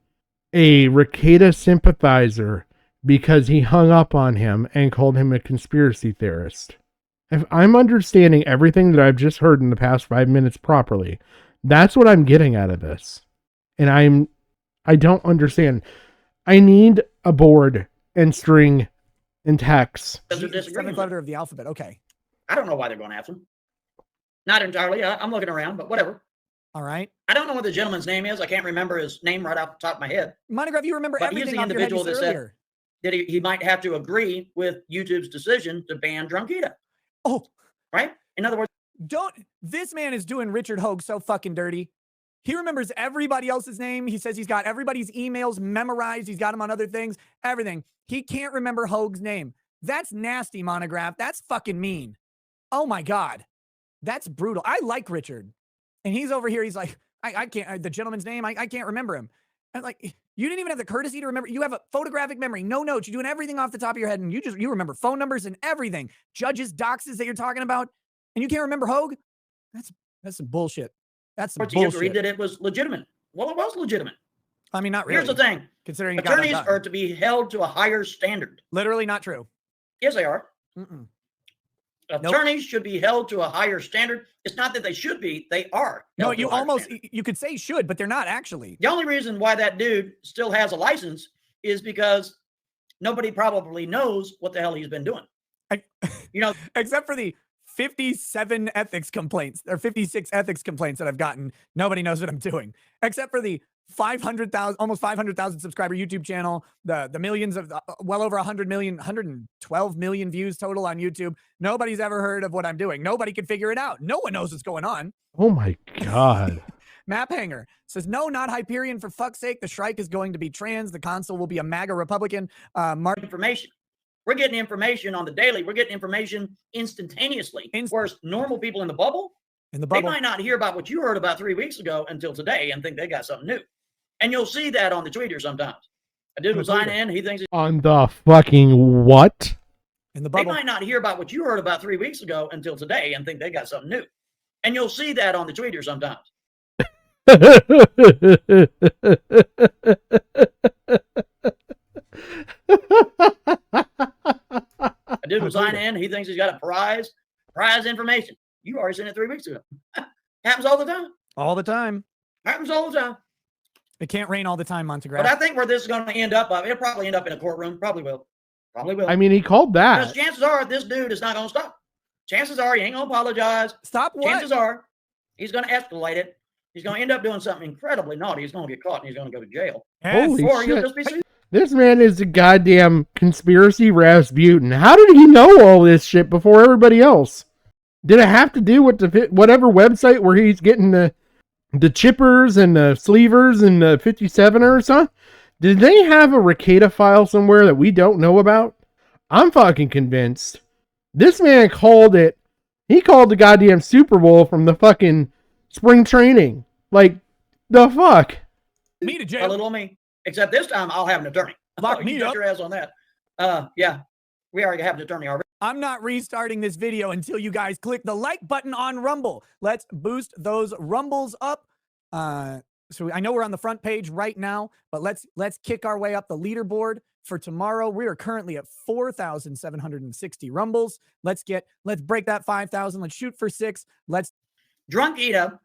a Rakieta sympathizer because he hung up on him and called him a conspiracy theorist. If I'm understanding everything that I've just heard in the past 5 minutes properly, that's what I'm getting out of this. And I don't understand. I need a board and string and text. Seventh letter of the alphabet. Okay. I don't know why they're going after him. Not entirely. I'm looking around, but whatever. All right. I don't know what the gentleman's name is. I can't remember his name right off the top of my head. Monograph, you remember but everything he's the off your head individual you that said said earlier. that he might have to agree with YouTube's decision to ban Drunkita. Oh. Right? In other words, this man is doing Richard Hogue so fucking dirty. He remembers everybody else's name. He says he's got everybody's emails memorized. He's got them on other things, everything. He can't remember Hogue's name. That's nasty, Monograph. That's fucking mean. Oh my God. That's brutal. I like Richard. And he's over here. He's like, I can't, the gentleman's name, I can't remember him. And like, you didn't even have the courtesy to remember. You have a photographic memory, no notes. You're doing everything off the top of your head. And you remember phone numbers and everything. Judges, doxes that you're talking about. And you can't remember Hogue? That's some bullshit. That's some he bullshit. agreed that it was legitimate. Well, it was legitimate. I mean, not really. Here's the thing. Considering attorneys are to be held to a higher standard. Literally not true. Yes, they are. Mm-mm. Attorneys should be held to a higher standard. It's not that they should be, they are. No, you almost, you could say should, but they're not actually. The only reason why that dude still has a license is because nobody probably knows what the hell he's been doing. Except for the 57 ethics complaints or 56 ethics complaints that I've gotten. Nobody knows what I'm doing, except for the 500,000, almost 500,000 subscriber YouTube channel, the millions of well over 100 million, 112 million views total on YouTube. Nobody's ever heard of what I'm doing. Nobody can figure it out. No one knows what's going on. Oh my God. Map Hanger says, no, not Hyperion, for fuck's sake. The Shrike is going to be trans. The consul will be a MAGA Republican. Information. We're getting information on the daily. We're getting information instantaneously. Whereas normal people in the bubble, they might not hear about what you heard about 3 weeks ago until today and think they got something new. And you'll see that on the Twitter sometimes. A dude will sign in. He thinks on the fucking what? In the bubble. They might not hear about what you heard about 3 weeks ago until today and think they got something new. And you'll see that on the Twitter sometimes. A dude will sign in. He thinks he's got a prize information. You already seen it 3 weeks ago. Happens all the time. All the time. Happens all the time. It can't rain all the time, Montegraph. But I think where this is going to end up, it'll probably end up in a courtroom. Probably will. Probably will. I mean, he called that. Because chances are this dude is not going to stop. Chances are he ain't going to apologize. Stop what? Chances are he's going to escalate it. He's going to end up doing something incredibly naughty. He's going to get caught and he's going to go to jail. Holy or shit. he'll just be sued. This man is a goddamn conspiracy Rasputin. How did he know all this shit before everybody else? Did it have to do with whatever website where he's getting the chippers and the sleevers and the 57 or something? Did they have a Rakieta file somewhere that we don't know about? I'm fucking convinced. This man called it. He called the goddamn Super Bowl from the fucking spring training. Like, the fuck? Me to jail. A little me. Except this time I'll have an attorney. Lock me up. Your ass on that. Yeah. We already have an attorney already. I'm not restarting this video until you guys click the like button on Rumble. Let's boost those Rumbles up. So I know we're on the front page right now, but let's kick our way up the leaderboard. for tomorrow. We are currently at 4,760 rumbles. Let's break that 5,000. Let's shoot for 6. Drunk Ida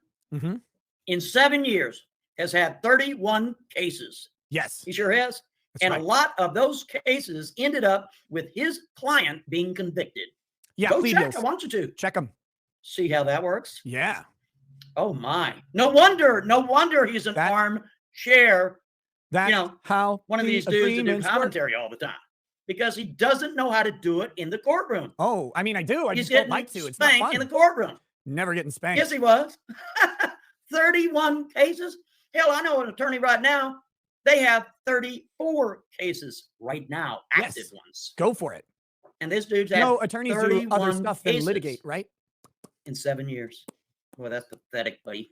in 7 years has had 31 cases. Yes. He sure has. And right. a lot of those cases ended up with his client being convicted. Yeah, go plea check. deals. I want you to check them. See how that works. Yeah. Oh my! No wonder he's an armchair. That's how one of these dudes that do commentary all the time, because he doesn't know how to do it in the courtroom. Oh, I mean, I do. I He's just don't like to. It's not spanked fun. in the courtroom. Never getting spanked. Yes, he was. 31 cases. Hell, I know an attorney right now. They have 34 cases right now, active ones. Go for it. And this dude's had attorneys do other stuff than litigate, right? In 7 years. Well, that's pathetic, buddy.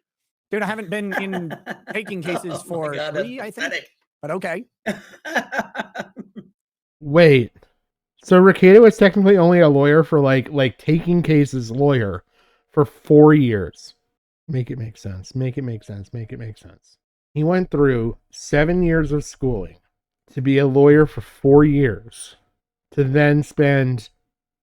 Dude, I haven't been in taking cases for 3, I think. But okay. Wait. So Rakieta was technically only a lawyer for like taking cases lawyer for 4 years. Make it make sense. Make it make sense. Make it make sense. He went through 7 years of schooling to be a lawyer for 4 years, to then spend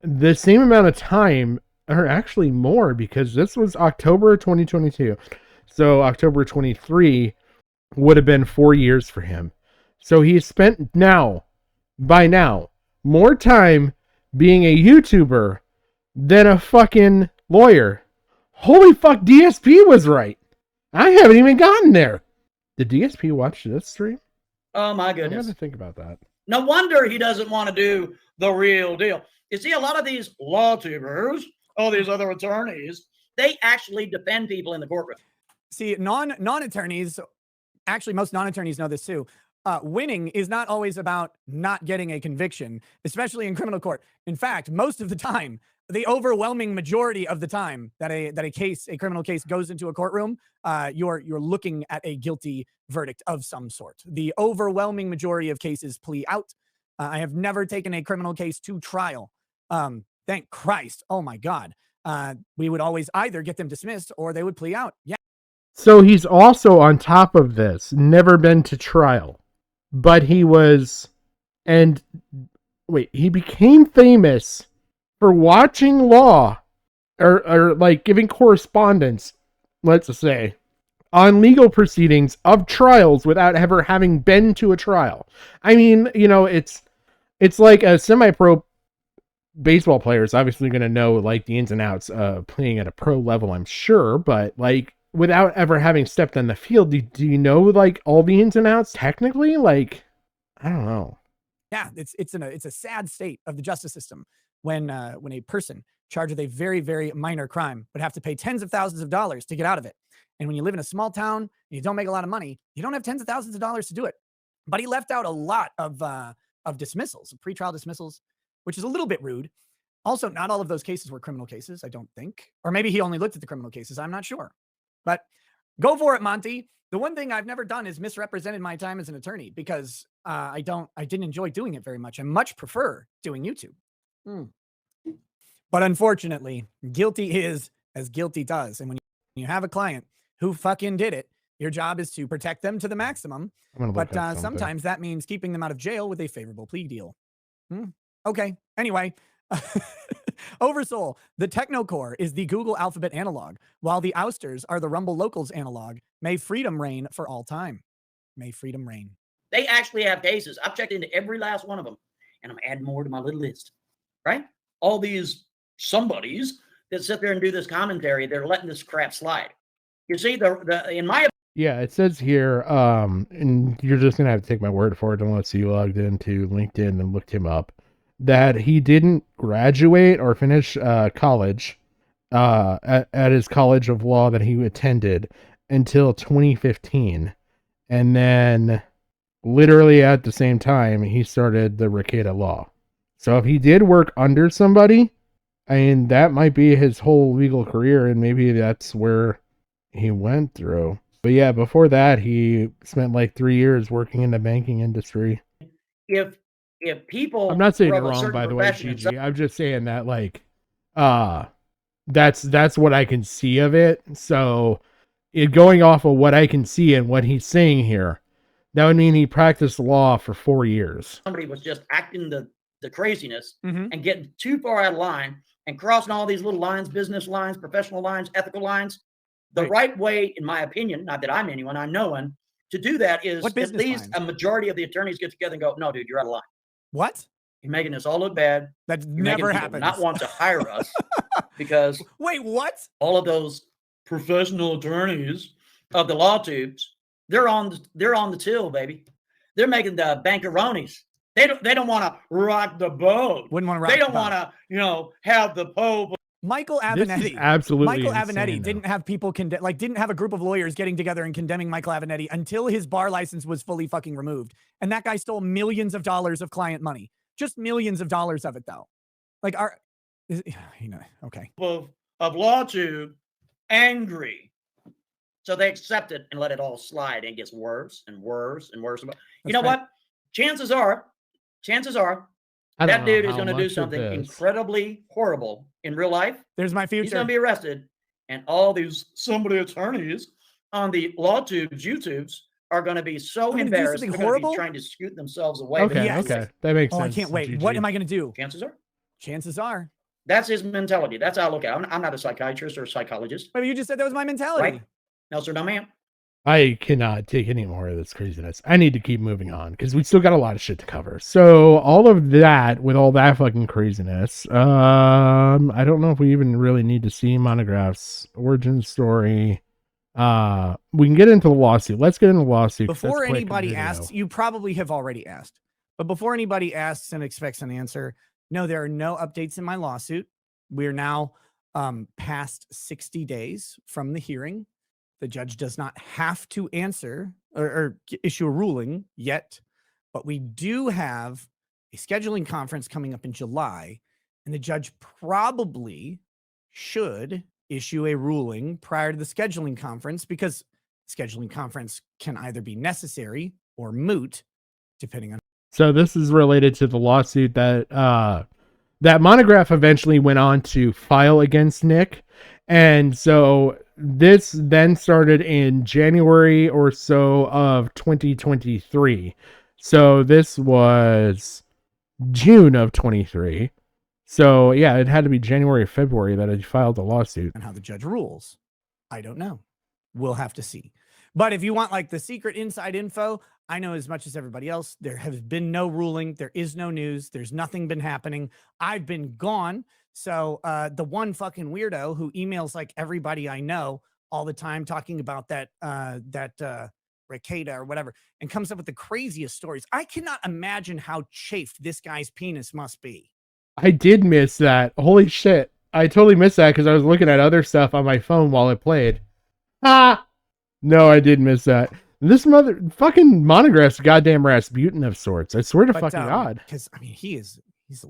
the same amount of time, or actually more, because this was October 2022. So October 23 would have been 4 years for him. So he spent by now, more time being a YouTuber than a fucking lawyer. Holy fuck, DSP was right. I haven't even gotten there. Did DSP watch this stream? Oh my goodness. I'm going to think about that. No wonder he doesn't want to do the real deal. You see, a lot of these law tubers, all these other attorneys, they actually defend people in the courtroom. See, non-attorneys, actually most non-attorneys know this too. Winning is not always about not getting a conviction, especially in criminal court. In fact, most of the time, the overwhelming majority of the time that a criminal case goes into a courtroom, you're looking at a guilty verdict of some sort. The overwhelming majority of cases plea out. I have never taken a criminal case to trial. Thank Christ. Oh my God. We would always either get them dismissed or they would plea out. Yeah. So he's also, on top of this, never been to trial. But he was, he became famous for watching law, or like giving correspondence, let's just say, on legal proceedings of trials without ever having been to a trial. I mean, it's like a semi-pro baseball player is obviously going to know like the ins and outs of playing at a pro level, I'm sure, but like without ever having stepped on the field, do you know like all the ins and outs technically? Like, I don't know. Yeah, it's a sad state of the justice system when a person charged with a very, very minor crime would have to pay tens of thousands of dollars to get out of it. And when you live in a small town and you don't make a lot of money, you don't have tens of thousands of dollars to do it. But he left out a lot of dismissals, pretrial dismissals, which is a little bit rude. Also, not all of those cases were criminal cases, I don't think. Or maybe he only looked at the criminal cases. I'm not sure. But go for it, Monty. The one thing I've never done is misrepresented my time as an attorney, because I didn't enjoy doing it very much. I much prefer doing YouTube. But unfortunately, guilty is as guilty does. And when you have a client who fucking did it, your job is to protect them to the maximum. But sometimes that means keeping them out of jail with a favorable plea deal. Okay. Anyway, Oversoul, the Technocore is the Google Alphabet analog, while the Ousters are the Rumble Locals analog. May freedom reign for all time. May freedom reign. They actually have cases. I've checked into every last one of them, and I'm adding more to my little list, right? All these somebodies that sit there and do this commentary, they're letting this crap slide. You see, in my yeah, it says here, and you're just gonna have to take my word for it unless you logged into LinkedIn and looked him up, that he didn't graduate or finish college at his college of law that he attended until 2015, and then literally at the same time he started the Rakieta law. So if he did work under somebody, I mean, that might be his whole legal career, and maybe that's where he went through. But yeah, before that, he spent like 3 years working in the banking industry. If people, I'm not saying you're wrong, by the way, Gigi. I'm just saying that like, that's what I can see of it. So, going off of what I can see and what he's saying here, That would mean he practiced law for 4 years. Somebody was just acting the craziness Mm-hmm. and getting too far out of line and crossing all these little lines, business lines, professional lines, ethical lines. The right way, in my opinion, not that I'm anyone, I'm no one, to do that is What at business least lines? a majority of the attorneys get together and go, no, dude, you're out of line. What? You're making this all look bad. That You're never making people happens. not want to hire us because Wait, what? all of those professional attorneys of the law tubes, they're on the till, baby. They're making the bankeronis. They don't want to rock the boat. Wouldn't want to rock They don't the boat. want to, have the Pope. Michael This is Avenatti. absolutely Michael insane, Avenatti though. didn't have people didn't have a group of lawyers getting together and condemning Michael Avenatti until his bar license was fully fucking removed. And that guy stole millions of dollars of client money. Just millions of dollars of it, though. Like, okay. Of law tube angry. So they accept it and let it all slide, and it gets worse and worse and worse. You know what? Chances are that dude is going to do something incredibly horrible in real life. There's my future. He's going to be arrested, and all these somebody attorneys on the law tubes, YouTubes, are going to be so embarrassed. They're going to be trying to scoot themselves away. Okay, okay. That makes sense. I can't wait. GG. What am I going to do? Chances are. That's his mentality. That's how I look at it. I'm not a psychiatrist or a psychologist. But you just said that was my mentality. Right? No, sir, no, ma'am. I cannot take any more of this craziness. I need to keep moving on because we still got a lot of shit to cover. So all of that, with all that fucking craziness, I don't know if we even really need to see Monograph's origin story. We can get into the lawsuit. Let's get into the lawsuit. Before anybody asks, you probably have already asked, but before anybody asks and expects an answer, no, there are no updates in my lawsuit. We're now past 60 days from the hearing. The judge does not have to answer or issue a ruling yet, but we do have a scheduling conference coming up in July, and the judge probably should issue a ruling prior to the scheduling conference, because the scheduling conference can either be necessary or moot, depending on. So this is related to the lawsuit that that Monograph eventually went on to file against Nick. And so this then started in January or so of 2023. So this was June of 23. So yeah, it had to be January or February that he filed the lawsuit. And how the judge rules, I don't know. We'll have to see. But if you want like the secret inside info, I know as much as everybody else. There has been no ruling. There is no news. There's nothing been happening. I've been gone. So the one fucking weirdo who emails like everybody I know all the time talking about that Rakieta or whatever, and comes up with the craziest stories. I cannot imagine how chafed this guy's penis must be. I did miss that. Holy shit. I totally missed that because I was looking at other stuff on my phone while it played. Ah! No, I did miss that. This mother fucking Monograph's goddamn Rasputin of sorts. I swear to fucking God. Because I mean, he's a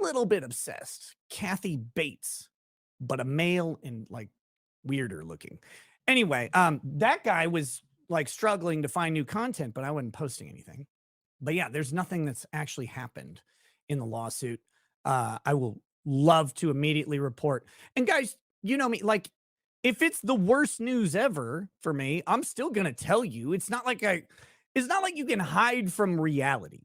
little bit obsessed. Kathy Bates, but a male and like weirder looking. Anyway, that guy was like struggling to find new content, but I wasn't posting anything. But yeah, there's nothing that's actually happened in the lawsuit. I will love to immediately report. And guys, you know me, like if it's the worst news ever for me, I'm still gonna tell you. It's not like you can hide from reality.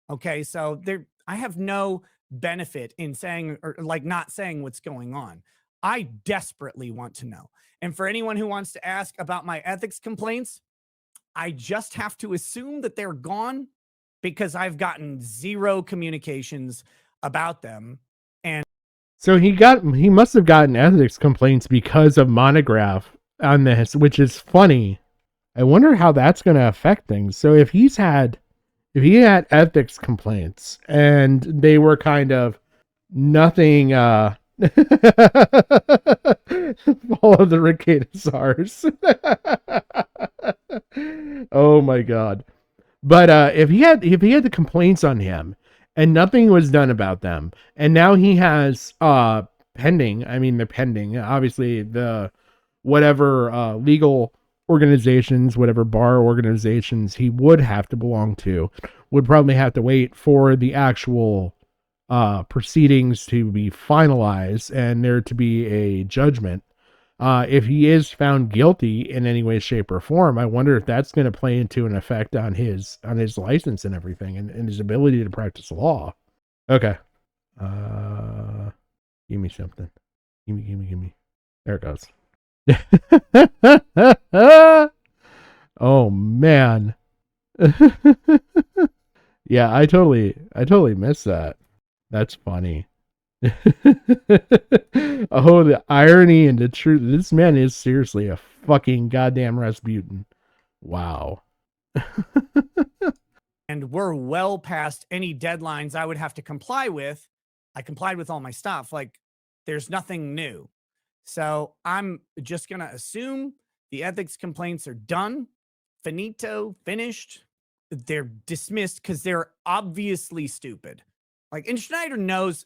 Okay, so I have no benefit in saying or like not saying what's going on. I desperately want to know. And for anyone who wants to ask about my ethics complaints, I just have to assume that they're gone because I've gotten zero communications about them. And so he must have gotten ethics complaints because of Monograph on this, which is funny. I wonder how that's going to affect things. So if he had ethics complaints and they were kind of nothing, follow the Rakieta SARS. Oh my God. But if he had the complaints on him and nothing was done about them, and now he has pending, I mean they're pending, obviously the whatever legal organizations, whatever bar organizations he would have to belong to, would probably have to wait for the actual proceedings to be finalized and there to be a judgment. If he is found guilty in any way, shape, or form, I wonder if that's going to play into an effect on his license and everything, and his ability to practice law. Okay. Give me something. Give me. There it goes. Oh man. Yeah, I totally missed that. That's funny. Oh, the irony and the truth. This man is seriously a fucking goddamn Rasputin. Wow. And we're well past any deadlines I would have to comply with. I complied with all my stuff. Like, there's nothing new. So I'm just going to assume the ethics complaints are done, finito, finished. They're dismissed because they're obviously stupid. Like, and Schneider knows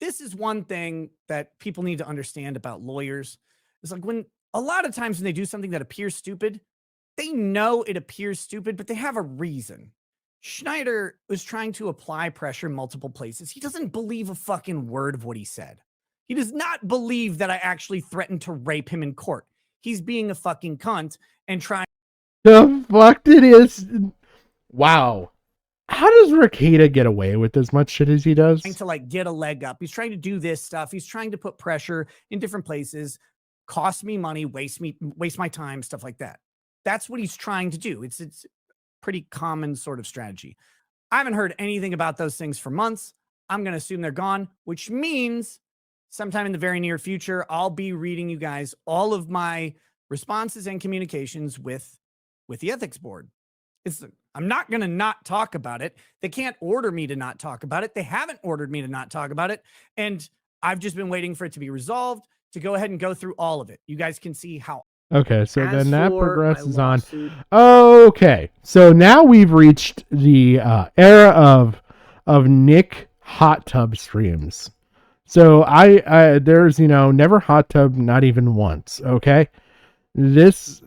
this is one thing that people need to understand about lawyers. It's like when a lot of times when they do something that appears stupid, they know it appears stupid, but they have a reason. Schneider was trying to apply pressure in multiple places. He doesn't believe a fucking word of what he said. He does not believe that I actually threatened to rape him in court. He's being a fucking cunt and trying. The fuck did is? Wow. How does Rakieta get away with as much shit as he does? Trying to like get a leg up. He's trying to do this stuff. He's trying to put pressure in different places, cost me money, waste my time, stuff like that. That's what he's trying to do. It's pretty common sort of strategy. I haven't heard anything about those things for months. I'm going to assume they're gone, which means sometime in the very near future, I'll be reading you guys all of my responses and communications with the ethics board. I'm not going to not talk about it. They can't order me to not talk about it. They haven't ordered me to not talk about it. And I've just been waiting for it to be resolved to go ahead and go through all of it. You guys can see how. Okay, so then that for progresses my on. lawsuit- Okay, so now we've reached the era of Nick hot tub streams. So I there's never hot tub, not even once. Okay, this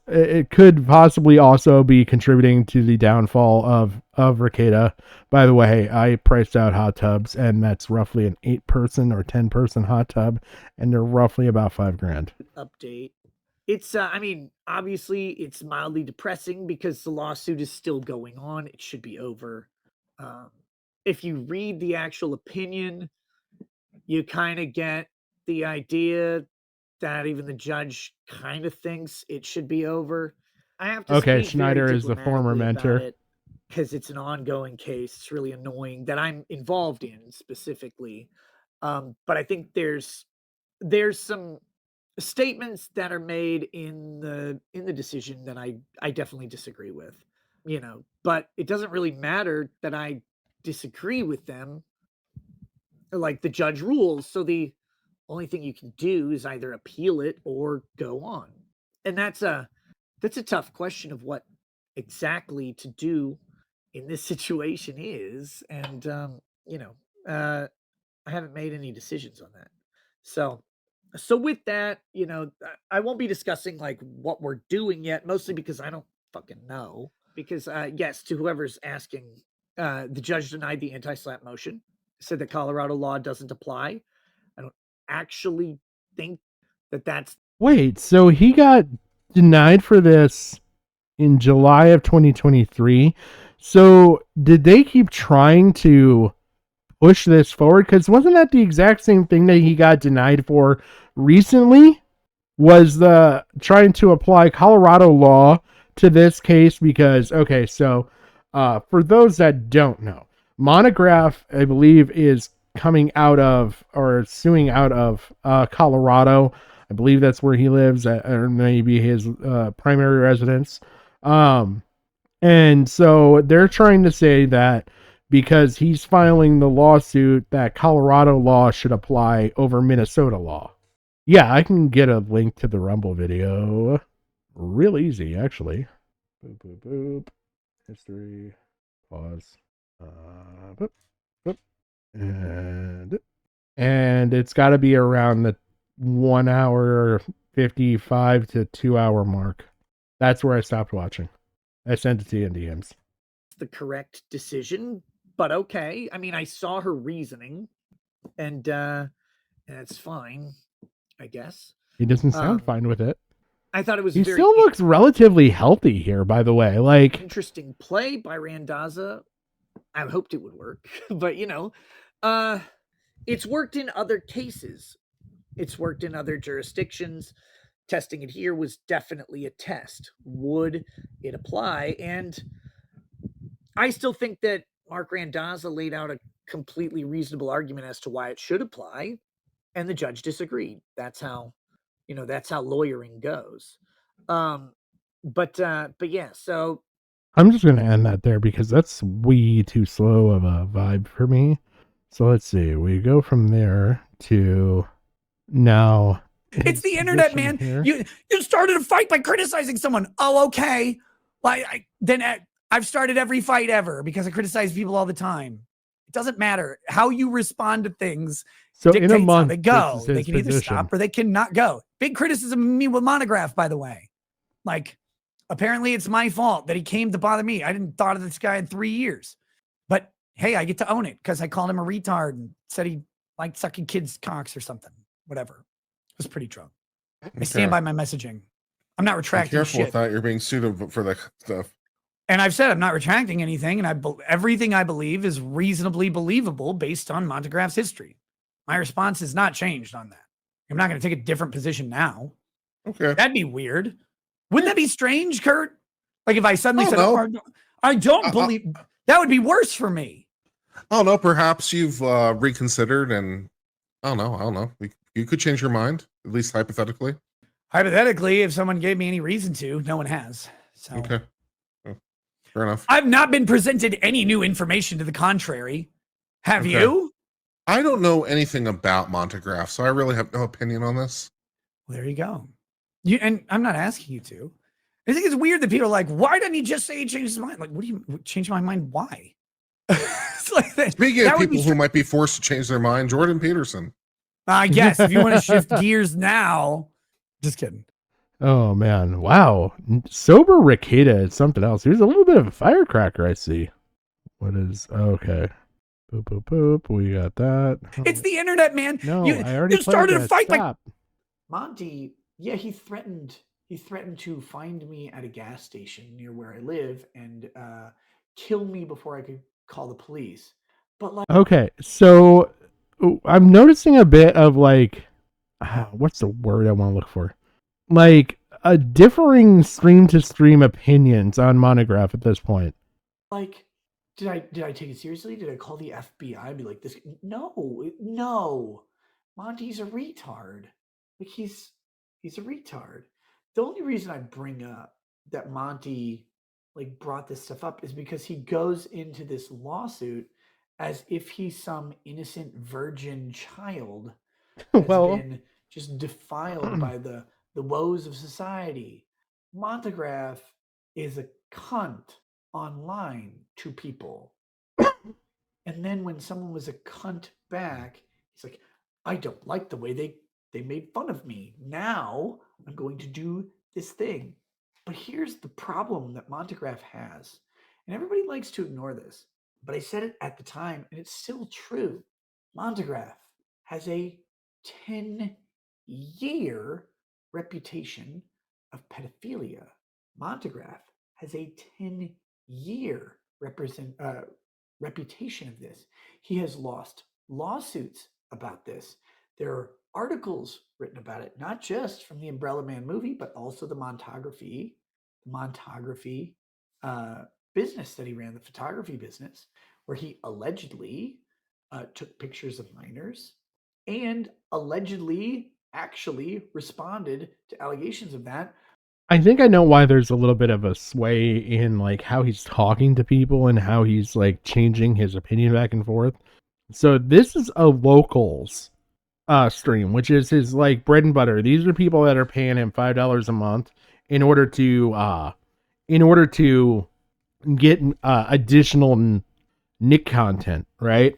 it could possibly also be contributing to the downfall of Rakieta. By the way, I priced out hot tubs, and that's roughly an 8-person or 10-person hot tub, and they're roughly about $5,000. Update. It's I mean, obviously it's mildly depressing because the lawsuit is still going on. It should be over. If you read the actual opinion, you kind of get the idea that even the judge kind of thinks it should be over. I have to Okay, Schneider is the former mentor. Because it's an ongoing case. It's really annoying that I'm involved in specifically. But I think there's some statements that are made in the decision that I definitely disagree with. But it doesn't really matter that I disagree with them. Like, the judge rules, so the only thing you can do is either appeal it or go on. And that's a tough question of what exactly to do in this situation is. And I haven't made any decisions on that. So with that, I won't be discussing like what we're doing yet, mostly because I don't fucking know. Because yes, to whoever's asking, the judge denied the anti-slap motion, said that Colorado law doesn't apply. I don't actually think that that's. Wait, so he got denied for this in July of 2023. So did they keep trying to push this forward? Because wasn't that the exact same thing that he got denied for recently? Was the trying to apply Colorado law to this case? Because, okay, so for those that don't know, Monograph, I believe, is coming out of or suing out of Colorado. I believe that's where he lives, or maybe his primary residence. And so they're trying to say that because he's filing the lawsuit, that Colorado law should apply over Minnesota law. Yeah, I can get a link to the Rumble video. Real easy, actually. Boop, boop, boop. History. Pause. Boop, boop. And it's got to be around the 1 hour 55 to 2 hour mark. That's where I stopped watching. I sent it to you in DMs. The correct decision, but okay. I mean, I saw her reasoning, and it's fine. I guess. He doesn't sound fine with it. I thought it was He very still looks relatively healthy here, by the way. Like, interesting play by Randazza. I hoped it would work, but it's worked in other cases. It's worked in other jurisdictions. Testing it here was definitely a test. Would it apply? And I still think that Mark Randazza laid out a completely reasonable argument as to why it should apply, and the judge disagreed. That's how lawyering goes. But yeah, so I'm just going to end that there because that's way too slow of a vibe for me. So let's see. We go from there to now. It's the internet, man. Here. You started a fight by criticizing someone. Oh, okay. I've started every fight ever because I criticize people all the time. It doesn't matter how you respond to things. So Dictates in a month, how they go. this is They can either position. stop or they cannot go. Big criticism of me with Monograph, by the way. Like, apparently it's my fault that he came to bother me. I didn't thought of this guy in 3 years. But hey, I get to own it because I called him a retard and said he liked sucking kids' cocks or something. Whatever. I was pretty drunk. I stand by my messaging. I'm not retracting Be careful shit. with that. You're being sued for that stuff. And I've said I'm not retracting anything, and everything I believe is reasonably believable based on Montegraff's history. My response has not changed on that. I'm not going to take a different position now. Okay. That'd be weird. Wouldn't that be strange, Kurt? Like if I suddenly said, know. I don't believe, that would be worse for me. I don't know. Perhaps you've reconsidered, and I don't know. You could change your mind, at least hypothetically. Hypothetically, if someone gave me any reason to, no one has. So. Okay. Fair enough. I've not been presented any new information to the contrary. Have you? I don't know anything about Montegraph, so I really have no opinion on this. Well, there you go. And I'm not asking you to. I think it's weird that people are like, why didn't he just say he changed his mind? Like, what do you change my mind? Why? It's like that. Speaking of people who might be forced to change their mind, Jordan Peterson. I guess if you want to shift gears now, just kidding. Oh man, wow! Sober Rakieta is something else. Here's a little bit of a firecracker. I see. What is okay? Boop boop boop. We got that. It's the internet, man. No, I already you started that. a fight. Stop. Monty, yeah, he threatened to find me at a gas station near where I live and kill me before I could call the police. But like, Okay, so I'm noticing a bit of like, what's the word I want to look for? Like a differing stream to stream opinions on Monograph at this point. like, did I take it seriously? Did I call the FBI and be like this? No, Monty's a retard. Like he's a retard. The only reason I bring up that Monty like brought this stuff up is because he goes into this lawsuit as if he's some innocent virgin child has been just defiled by the woes of society. Montegraph is a cunt online to people. And then when someone was a cunt back, he's like, I don't like the way they made fun of me. Now I'm going to do this thing. But here's the problem that Montegraph has. And everybody likes to ignore this, but I said it at the time, and it's still true. Montegraph has a 10-year reputation of pedophilia. Montegraph has a 10-year reputation of this. He has lost lawsuits about this. There are articles written about it, not just from the Umbrella Man movie, but also the Montography business that he ran, the photography business, where he allegedly took pictures of minors and allegedly actually responded to allegations of that. I think I know why there's a little bit of a sway in like how he's talking to people and how he's like changing his opinion back and forth. So this is a locals stream, which is his like bread and butter. These are people that are paying him $5 a month in order to get additional Nick content, right?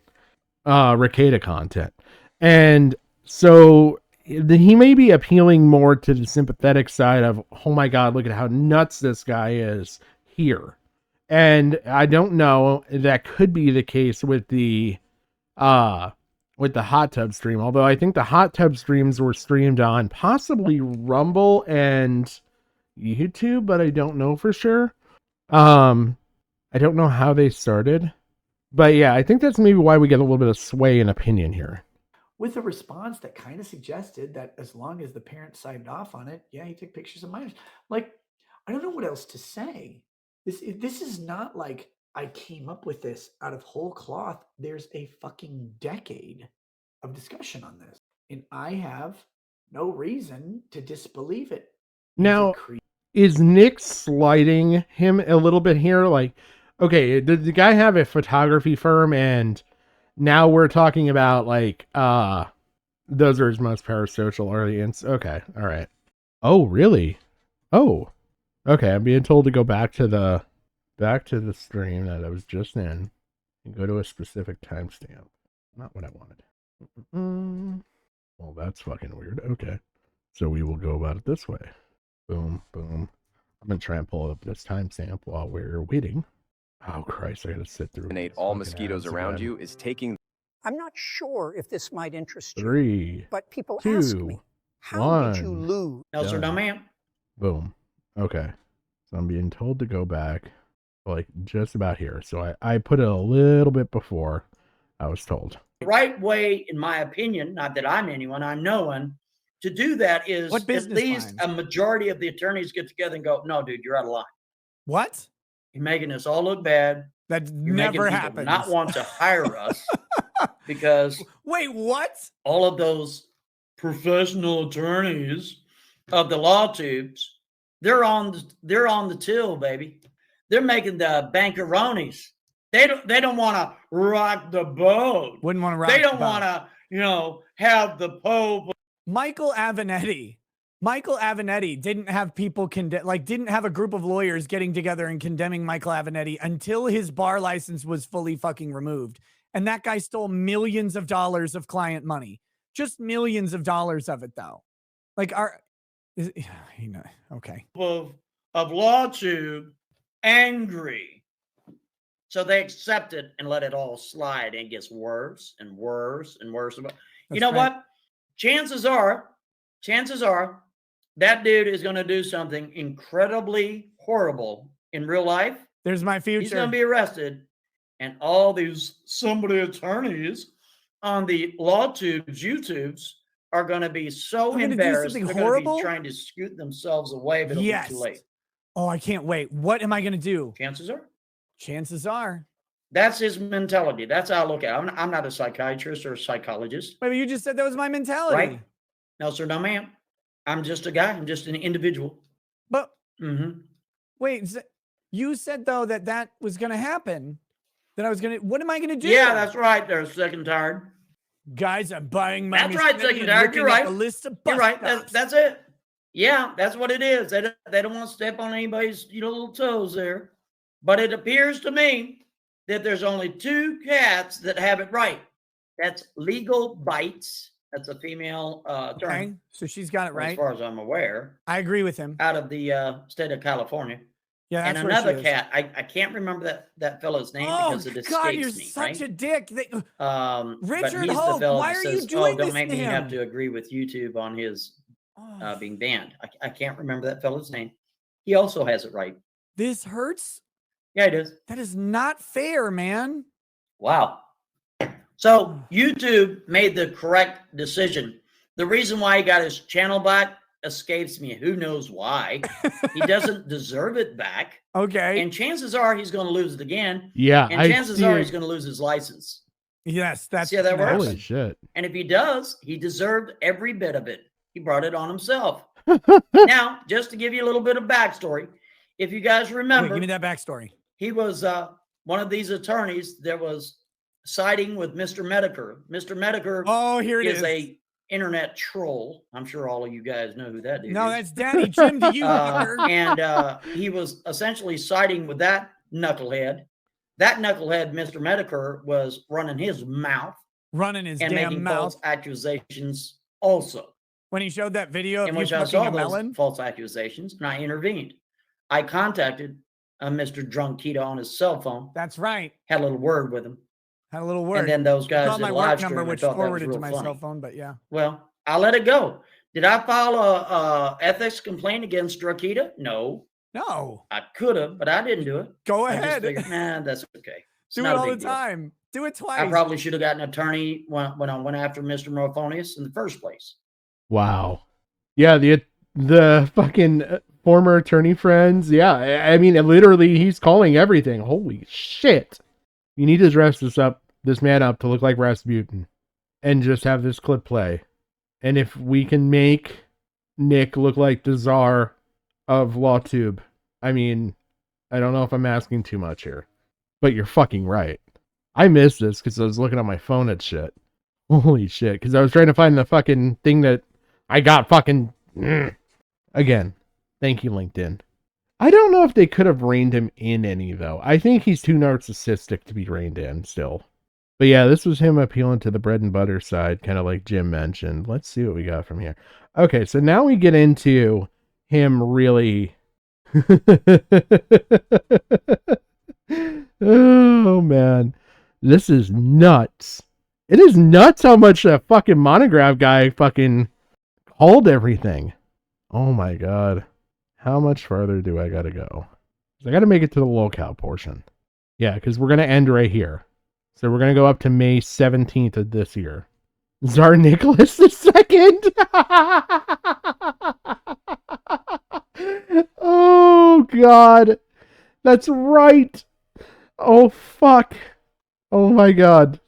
Rakieta content. And so he may be appealing more to the sympathetic side of, oh my God, look at how nuts this guy is here. And I don't know, that could be the case with the with the hot tub stream. Although I think the hot tub streams were streamed on possibly Rumble and YouTube, but I don't know for sure. I don't know how they started, but yeah, I think that's maybe why we get a little bit of sway in opinion here. With a response that kind of suggested that as long as the parents signed off on it, yeah, he took pictures of minors. Like, I don't know what else to say. This is not like I came up with this out of whole cloth. There's a fucking decade of discussion on this, and I have no reason to disbelieve it. Now, is Nick slighting him a little bit here? Like, okay, did the guy have a photography firm, and now we're talking about like, those are his most parasocial audience. Okay, all right. Oh, really? Oh, okay. I'm being told to go back to the stream that I was just in and go to a specific timestamp. Not what I wanted. Well, that's fucking weird. Okay, so we will go about it this way. Boom, boom. I'm gonna try and pull up this timestamp while we're waiting. Oh Christ, I gotta sit through. Eliminate all mosquitoes around you is taking. I'm not sure if this might interest you. 3, but people 2, ask me, how did you 1. lose? No, sir, no, ma'am. Boom. Okay. So I'm being told to go back like just about here. So I put it a little bit before I was told. The right way, in my opinion, not that I'm anyone, I'm no one, to do that is What at business least lines? a majority of the attorneys get together and go, no, dude, you're out of line. What? You're making us all look bad. That You're never making people happens. not want to hire us because Wait, what? all of those professional attorneys of the law tubes, they're on the till, baby. They're making the bankeronis. They don't want to rock the boat. Wouldn't want to rock They the don't boat. want to, have the Pope. Michael Avenatti didn't have people didn't have a group of lawyers getting together and condemning Michael Avenatti until his bar license was fully fucking removed. And that guy stole millions of dollars of client money. Just millions of dollars of it, though. Like, okay. Of law tube angry. So they accept it and let it all slide, and it gets worse and worse and worse. You know what? Chances are that dude is going to do something incredibly horrible in real life. There's my future. He's going to be arrested, and all these somebody attorneys on the law tubes, YouTubes, are going to be so They're gonna do embarrassed. something They're going to horrible? be trying to scoot themselves away, but it'll be too late. Oh, I can't wait. What am I going to do? Chances are. That's his mentality. That's how I look at it. I'm not a psychiatrist or a psychologist. Wait, but you just said that was my mentality. Right? No, sir, no, ma'am. I'm just a guy. I'm just an individual. But Mm-hmm. wait, you said though that was going to happen. That I was going to. What am I going to do? Yeah, that's right. They're sick and tired. Guys, I'm buying my. That's right, sick and tired. You're right. You're right. That's it. Yeah, that's what it is. They don't want to step on anybody's little toes there. But it appears to me that there's only 2 cats that have it right. That's Legal Bites. That's a female attorney. Okay, so she's got it right. As far as I'm aware. I agree with him. Out of the state of California. Yeah, and that's where another she is. cat. I can't remember that fellow's name because it escapes God, you're me. such right? a dick. But Richard he's the Hope, fellow why that are you says, doing don't this make to me have him? to agree with YouTube on his being banned. I can't remember that fellow's name. He also has it right. This hurts. Yeah, it is. That is not fair, man. Wow. So YouTube made the correct decision. The reason why he got his channel back escapes me. Who knows why? He doesn't deserve it back. Okay. And chances are he's going to lose it again. Yeah, And chances are he's going to lose his license. Yes, that's See how that works? Holy shit. And if he does, he deserved every bit of it. He brought it on himself. Now, just to give you a little bit of backstory, if you guys remember, Wait, give me that backstory. he was one of these attorneys that was siding with Mr. Medicare. Mr. Medicare here it is. a internet troll. I'm sure all of you guys know who that is. No, that's Daddy Jim to you. And he was essentially siding with that knucklehead. That knucklehead, Mr. Medicare, was running his mouth. Running his and damn making mouth. false accusations also. When he showed that video of In you which I smoking saw a those melon. false accusations, and I intervened. I contacted Mr. Drunk Keto on his cell phone. That's right. Had a little word with him. Had a little word. And then those guys Called did my a work live number, stream. I which thought that was forwarded to real my funny. cell phone, but yeah. Well, I let it go. Did I file a ethics complaint against Rakieta? No. No. I could have, but I didn't do it. Go I just ahead. figured, nah, that's okay. It's Do it not a all the big deal. time. Do it twice. I probably should have gotten an attorney when I went after Mr. Morphonius in the first place. Wow. Yeah, the fucking former attorney friends. Yeah, I mean, literally, he's calling everything. Holy shit. You need to dress this man up to look like Rasputin and just have this clip play. And if we can make Nick look like the czar of LawTube, I mean, I don't know if I'm asking too much here, but you're fucking right. I missed this because I was looking on my phone at shit. Holy shit. Because I was trying to find the fucking thing that I got fucking... Again, thank you, LinkedIn. I don't know if they could have reined him in any, though. I think he's too narcissistic to be reined in still. But yeah, this was him appealing to the bread and butter side, kind of like Jim mentioned. Let's see what we got from here. Okay, so now we get into him really... Oh, man. This is nuts. It is nuts how much that fucking monograph guy fucking called everything. Oh my god. How much farther do I gotta go? I gotta make it to the locale portion. Yeah, because we're gonna end right here. So we're gonna go up to May 17th of this year. Tsar Nicholas II. Oh god. That's right. Oh fuck. Oh my god.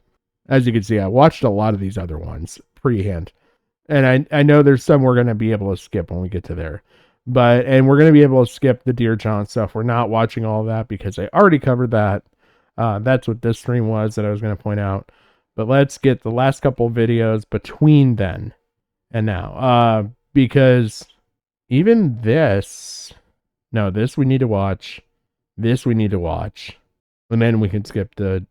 As you can see, I watched a lot of these other ones pre-hand. And I know there's some we're going to be able to skip when we get to there. And we're going to be able to skip the Dear John stuff. We're not watching all of that because I already covered that. That's what this stream was that I was going to point out. But let's get the last couple videos between then and now. Because even this... No, this we need to watch. This we need to watch. And then we can skip the...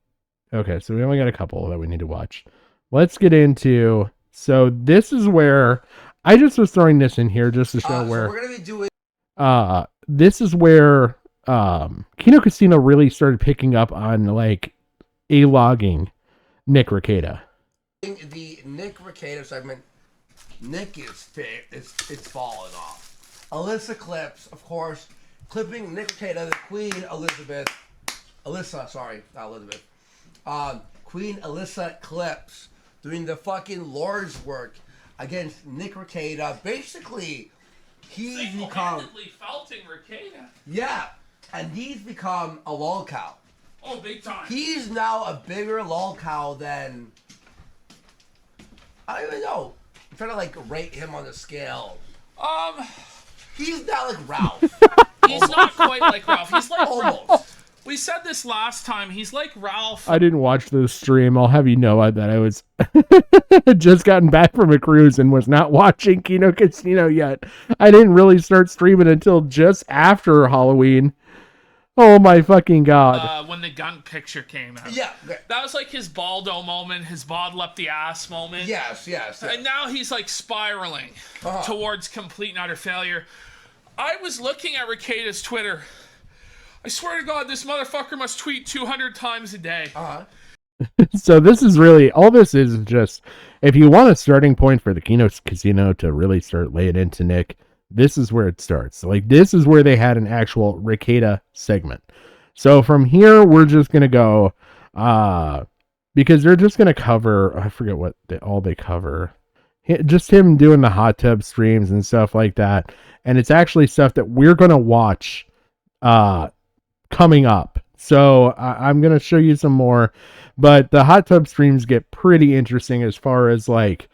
Okay, so we only got a couple that we need to watch. Let's get into... So this is where... I just was throwing this in here just to show where... So we're going to be doing... This is where Kino Casino really started picking up on, like, A-logging Nick Rakieta. The Nick Rakieta segment. Nick is fit. It's falling off. Alyssa clips, of course. Clipping Nick Rakieta, the Queen Elizabeth... Alyssa, sorry, not Elizabeth. Queen Alyssa clips doing the fucking Lord's work against Nick Rakieta. Basically, he's become... felting Rakieta. Yeah, and he's become a lol cow. Oh, big time. He's now a bigger lol cow than... I don't even know. I'm trying to, like, rate him on the scale. He's not like Ralph. He's not quite like Ralph. He's like Almost. Ralph. We said this last time. He's like Ralph. I didn't watch the stream. I'll have you know that I was just gotten back from a cruise and was not watching Kino Casino yet. I didn't really start streaming until just after Halloween. Oh my fucking god. When the gun picture came out. Yeah. That was like his Baldo moment, his Bod up the ass moment. Yes. And now he's like spiraling towards complete and utter failure. I was looking at Rakieta's Twitter. I swear to God, this motherfucker must tweet 200 times a day. So this is really, all this is just, if you want a starting point for the Kino Casino to really start laying into Nick, this is where it starts. Like, this is where they had an actual Rakieta segment. So from here, we're just going to go, because they're just going to cover, I forget what all they cover. Just him doing the hot tub streams and stuff like that. And it's actually stuff that we're going to watch, coming up. So I'm going to show you some more, but the hot tub streams get pretty interesting as far as like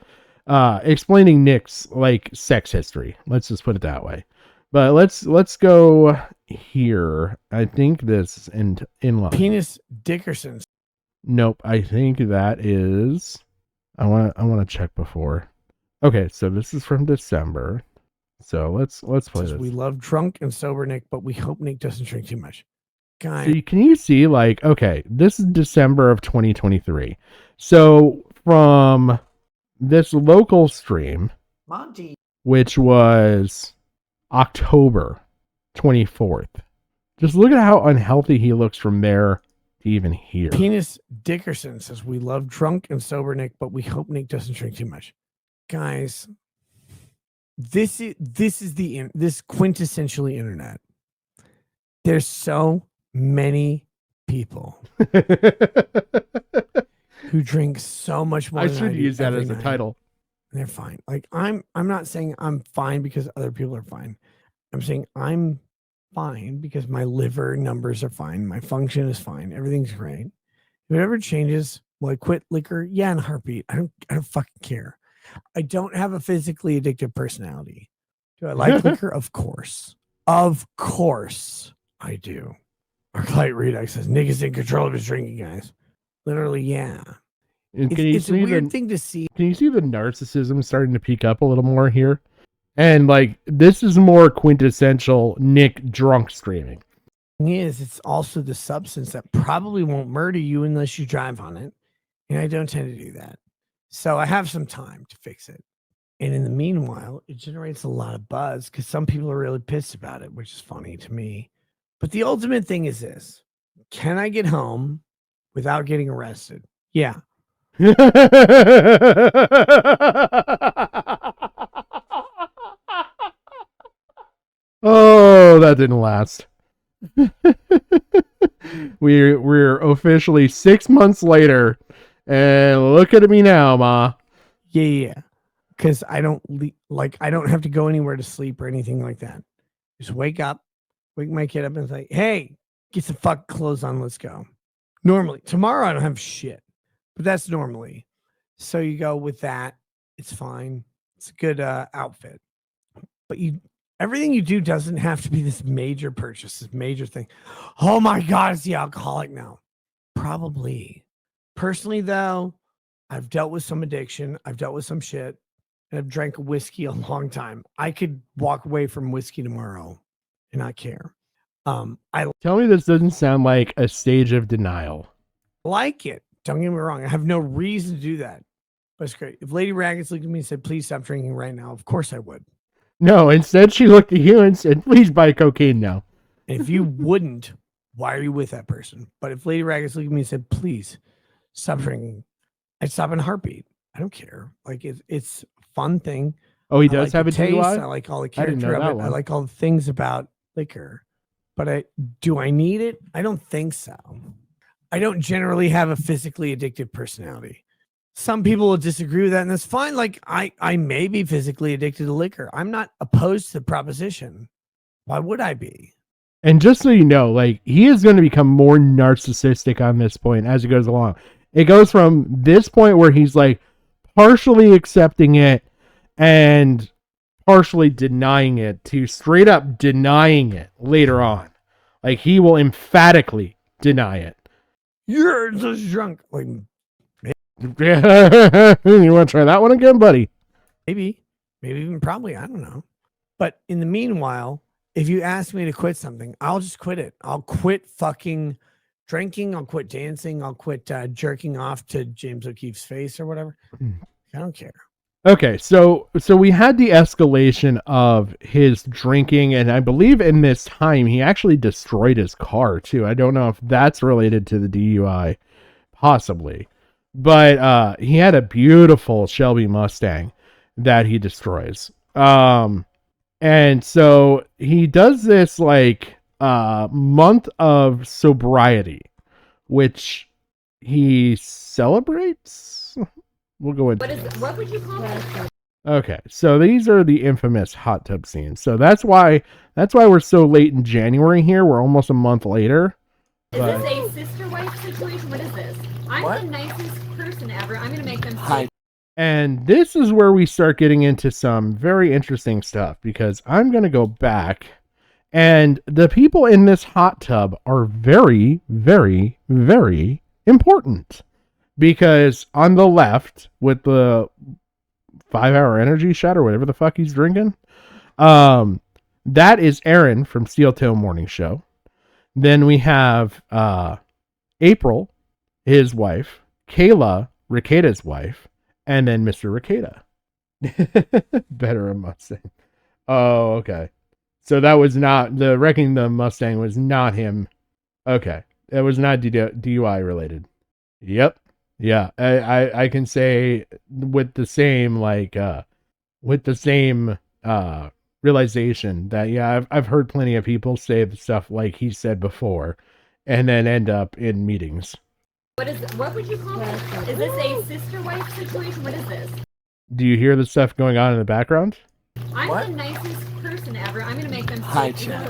explaining Nick's like sex history. Let's just put it that way. But let's go here. I think this in line. Penis Dickerson's. Nope, I think that is I want to check before. Okay, so this is from December. So let's play this. We love drunk and sober Nick, but we hope Nick doesn't drink too much. Guy. So can you see, like, okay, this is December of 2023. So from this local stream, Monty, which was October 24th, just look at how unhealthy he looks from there even hear. Penis Dickerson says, we love drunk and sober Nick, but we hope Nick doesn't drink too much. Guys, this is this quintessentially internet. There's so many people who drink so much more. I than should do use that every as a night. title. And they're fine. Like I'm not saying I'm fine because other people are fine. I'm saying I'm fine because my liver numbers are fine. My function is fine. Everything's great. If it ever changes, will I quit liquor? Yeah, in a heartbeat. I don't fucking care. I don't have a physically addictive personality. Do I like liquor? Of course. Of course I do. Arclight Redux says Nick is in control of his drinking, guys. Literally, yeah. And It's a weird thing to see. Can you see the narcissism starting to peak up a little more here? And like, this is more quintessential Nick drunk streaming. It's also the substance that probably won't murder you unless you drive on it. And I don't tend to do that. So I have some time to fix it. And in the meanwhile, it generates a lot of buzz because some people are really pissed about it, which is funny to me. But the ultimate thing is this. Can I get home without getting arrested? Yeah. Oh, that didn't last. We're officially 6 months later, and look at me now, Ma. Yeah. Because I don't I don't have to go anywhere to sleep or anything like that. Just wake up, wake my kid up, and say, "Hey, get some fucking clothes on, let's go." Normally, tomorrow I don't have shit, but that's normally. So you go with that. It's fine. It's a good outfit. But everything you do doesn't have to be this major purchase, this major thing. Oh my God, is the alcoholic now? Probably. Personally, though, I've dealt with some addiction. I've dealt with some shit. And I've drank whiskey a long time. I could walk away from whiskey tomorrow and not care. Tell me this doesn't sound like a stage of denial. Like it. Don't get me wrong. I have no reason to do that. But it's great. If Lady Raggeds looked at me and said, please stop drinking right now, of course I would. No, instead she looked at you and said, please buy cocaine now. And if you wouldn't, why are you with that person? But if Lady Raggeds looked at me and said, please stop drinking, I'd stop in a heartbeat. I don't care. Like it's a fun thing. Oh, he I does like have the a taste. DUI? I like all the I didn't know character of that it. I one. like all the things about liquor. But do I need it? I don't think so. I don't generally have a physically addictive personality. Some people will disagree with that, and that's fine. Like I may be physically addicted to liquor. I'm not opposed to the proposition. Why would I be? And just so you know, like, he is going to become more narcissistic on this point as it goes along. It goes from this point where he's like partially accepting it and partially denying it to straight up denying it later on. Like, he will emphatically deny it. You're just drunk. Like, you want to try that one again, buddy? maybe even probably. I don't know. But in the meanwhile, if you ask me to quit something, I'll just quit it. I'll quit fucking drinking. I'll quit dancing. I'll quit jerking off to James O'Keefe's face or whatever. I don't care. Okay, so we had the escalation of his drinking, and I believe in this time he actually destroyed his car too. I don't know if that's related to the DUI, possibly, but he had a beautiful Shelby Mustang that he destroys. And so he does this like month of sobriety, which he celebrates. We'll go into What would you call it? Okay, so these are the infamous hot tub scenes. So that's why we're so late in January here. We're almost a month later. Is this a sister wife situation? What is this? I'm the nicest person ever. I'm gonna make them say And this is where we start getting into some very interesting stuff, because I'm going to go back, and the people in this hot tub are very, very, very important. Because on the left, with the 5-hour energy shot or whatever the fuck he's drinking, that is Aaron from Steel Toe Morning Show. Then we have April, his wife, Kayla, Rakieta's wife, and then Mr. Rakieta. Better a Mustang. Oh, okay. So that was not, the wrecking the Mustang was not him. Okay. It was not DUI related. Yep. Yeah. I can say with the same realization that yeah, I've heard plenty of people say the stuff like he said before, and then end up in meetings. What would you call this? Is this a sister wife situation? What is this? Do you hear the stuff going on in the background? I'm What? the nicest person ever. I'm gonna make them Hi, sick. Chad.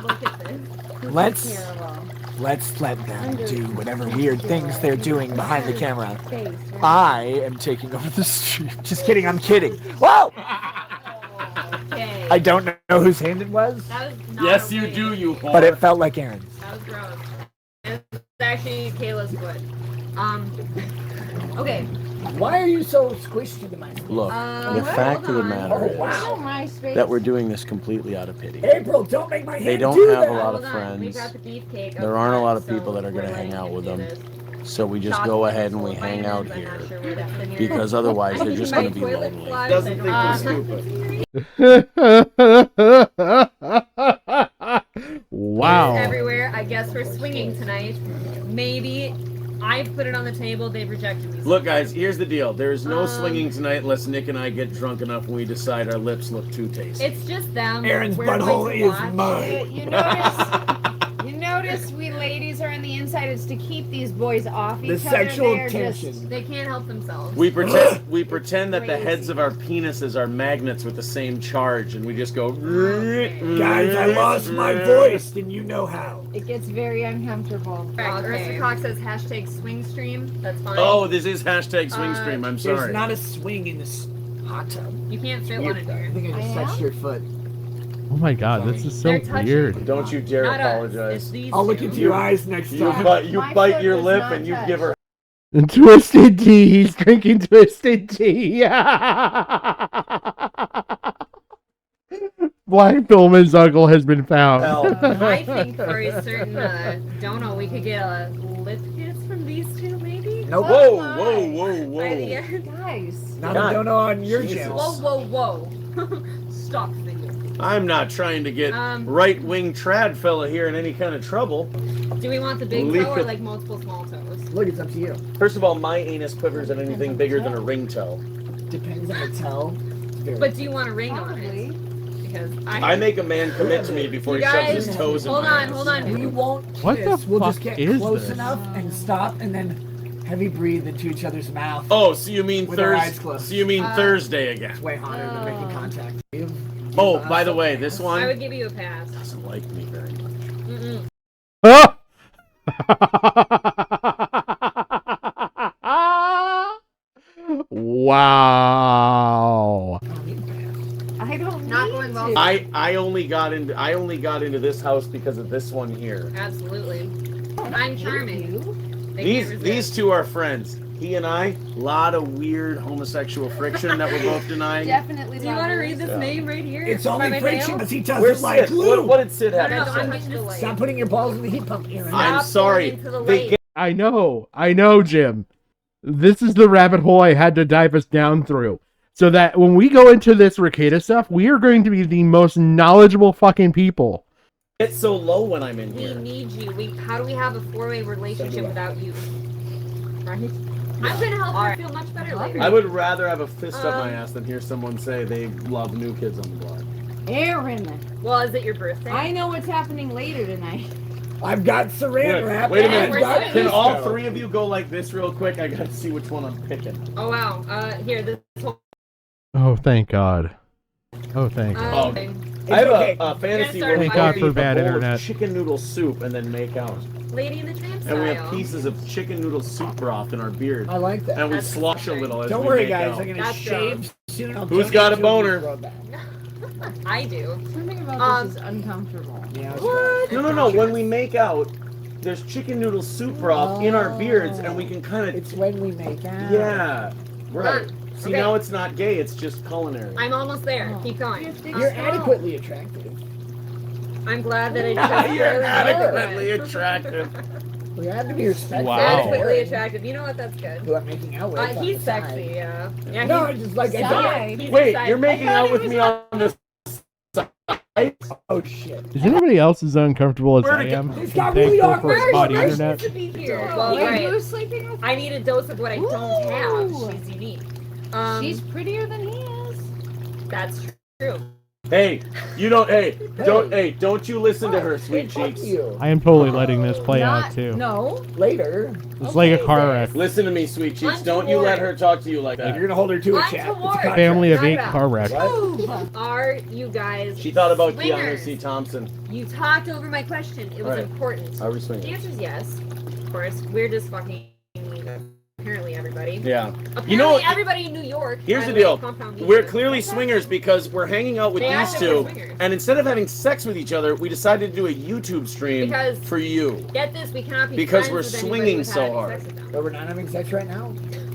Look at this. Let's let them do whatever weird things they're doing behind the camera. I am taking over the stream. Just kidding, I'm kidding. Whoa! Okay. I don't know whose hand it was. That was not Yes, okay. you do, you whore. But it felt like Aaron's. That was gross. It's actually Kayla's foot. Okay. Why are you so squished to my Look, the fact of the matter is that we're doing this completely out of pity. April, don't make my hand They don't do have that. a lot of Hold on. We friends. got the beefcake. There aren't a lot of people that are going to hang out with them. So we just go ahead and we hang out here. Because otherwise they're just going to be lonely. Doesn't think we're stupid. Wow. Everywhere. I guess we're swinging tonight. Maybe I've put it on the table. They've rejected me. Look, guys, here's the deal. There's no swinging tonight unless Nick and I get drunk enough and we decide our lips look too tasty. It's just them. Aaron's We're butthole going to is watch. mine. You notice we ladies are on the inside. It's to keep these boys off The each other. sexual They're tension. just- They can't help themselves. We pretend that the heads of our penises are magnets with the same charge, and we just go. Guys, I lost my voice, and you know how. It gets very uncomfortable. Correct. Okay. Arista Cox says hashtag swing stream. That's fine. Oh, this is hashtag swing stream. I'm sorry. There's not a swing in this hot tub. You can't fit one in I here. think I just touched your foot. Oh my god, this is so They're touching- weird. Don't you dare Not us. It's apologize. these I'll look two. into your eyes next You time. bite, you My bite foot your was lip not and you touched. give her. Twisted tea. He's drinking twisted tea. Black Pillman's uncle has been found. I think for a certain dono, we could get a lip kiss from these two, maybe? Nope. Whoa, whoa, whoa, By the whoa. end. Guys. Not God. a dono on your Jesus. channel. Whoa. Stop the video. I'm not trying to get Um, right-wing trad fella here in any kind of trouble. Do we want the big Leave toe or it- like multiple small toes? Look, it's up to you. First of all, my anus quivers at anything bigger than a ring toe. Depends on the toe. But do you want a ring on it? Because I make a man commit to me before he You shoves guys, his toes in hold my on, ass. We won't What the kiss. We'll just fuck get is close this? enough and stop, and then heavy breathe into each other's mouth. Oh, so you mean With our eyes Thursday? closed. So you mean Thursday again? It's way hotter than making contact. Oh, by the way, this I one would give you a pass. doesn't like me very much. Mm-mm. Ah! Wow. I don't Not need going to. well. I only got into this house because of this one here. Absolutely. I'm charming. They can't These resist. two are friends. He and I, lot of weird homosexual friction that we're both denying. Definitely. Do you want to read this Yeah. name right here? It's By only my friction nail? because he Where's doesn't like Sid? glue. What did Sid No, have no, to I'm say? getting the light. Stop putting your balls in the heat pump, Aaron. I'm Stop sorry. going into the They light. get I know, Jim. This is the rabbit hole I had to dive us down through. So that when we go into this Rakieta stuff, we are going to be the most knowledgeable fucking people. Get so low when I'm in We here. need you. How do we have a four-way relationship without you? Right? I'm gonna help her feel much better later. I would rather have a fist up my ass than hear someone say they love New Kids on the Block. Aaron. Well, is it your birthday? I know what's happening later tonight. I've got saran wrap. Wait a and I've minute. got Can all Crisco. three of you go like this real quick? I gotta see which one I'm picking. Oh wow. Here, this whole. Oh, thank God. Oh, thank God. Okay. I have okay. a fantasy Gonna where we Thank God go for eat bad a bowl of internet. chicken noodle soup and then make out. Lady in the Tramp And we have style. pieces of chicken noodle soup broth in our beard. I like that. And we That's slosh a little as Don't we worry, make guys. out. I'm gonna That's shave soon. I'll Who's donate got a to boner? throwback. I do. Something about this is uncomfortable. Yeah, it's What? No. When we make out, there's chicken noodle soup broth in our beards, and we can kind of. It's when we make out. Yeah. Right. See, Okay. now it's not gay, it's just culinary. I'm almost there. Keep going. You're adequately attractive. I'm glad that I just You're really adequately attractive. We have to be respectful. Wow. Adequately attractive. You know what? That's good. Who I'm making out with. on He's the sexy. side. Yeah. Yeah. No, he's- I just like Side. he's Wait, excited. you're making out with me on the side? Oh shit! Is anybody else as uncomfortable as I am? This got really Thankful for awkward. spotty Where's internet. to be here? Well, Wait, right. who's sleeping with? I need a dose of what I don't have. Ooh. She's unique. She's prettier than he is. That's true. Hey, don't you listen to her, sweet cheeks. I am totally letting this play out too. No. Later. It's like a car wreck. Listen to me, sweet cheeks. Don't you let her talk to you like that. You're gonna hold her to a chat. Family of 8 car wreck. Are you guys? She thought about swingers? Keanu C. Thompson. You talked over my question. It was Right. important. Are we swingers? The answer is yes. Of course, we're just fucking. Apparently, everybody. Yeah. Apparently, You know what? everybody in New York. Here's the deal. We're clearly swingers because we're hanging out with They these acted like two, swingers. and instead of having sex with each other, we decided to do a YouTube stream Because- for you. Get this, we cannot be Because friends we're with anybody swinging without so having hard. sex with them. But we're not having sex right now.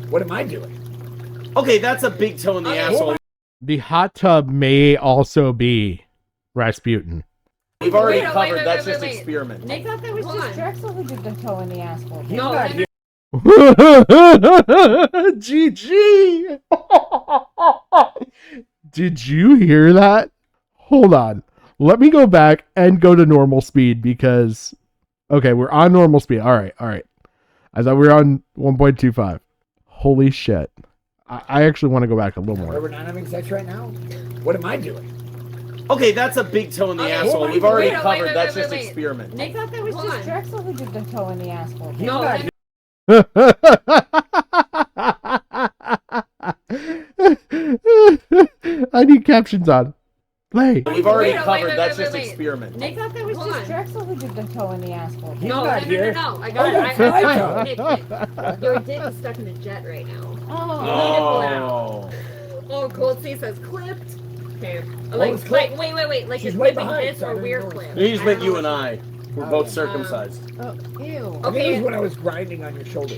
What am I doing? Okay, that's a big toe in the asshole. The hot tub may also be Rasputin. We've already Wait, covered. wait, that's wait, just wait. experiment. Nick thought that was Hold just on. Drexel who did the toe in the asshole. No, not here. GG. Did you hear that? Hold on. Let me go back and go to normal speed because okay, we're on normal speed. All right. I thought we were on 1.25. Holy shit. I actually want to go back a little But more. we're not having sex right now. What am I doing? Okay, that's a big toe in the Okay, asshole. wait, We've already wait, covered. wait, That's wait, just wait. experiment. Nick thought that was Hold just on. Drexel who did the toe in the asshole. No, I need captions on. Play. We've already Wait, covered. wait, That's wait, just wait. experiment. Nick thought that was Hold just on. Drexel who did the toe in the asshole. He's no, not here. no. I Oh, got that's it. right. Nick, your dick is stuck in a jet right now. Oh. Oh, Cold C says clipped. Okay. Oh, Like, it's clipped. wait. Like She's you're way clipping behind, this so I or didn't we're know it. clipped. He just I meant don't you know. and I. We're both circumcised. Oh, ew. I think it Okay. was when I was grinding on your shoulder.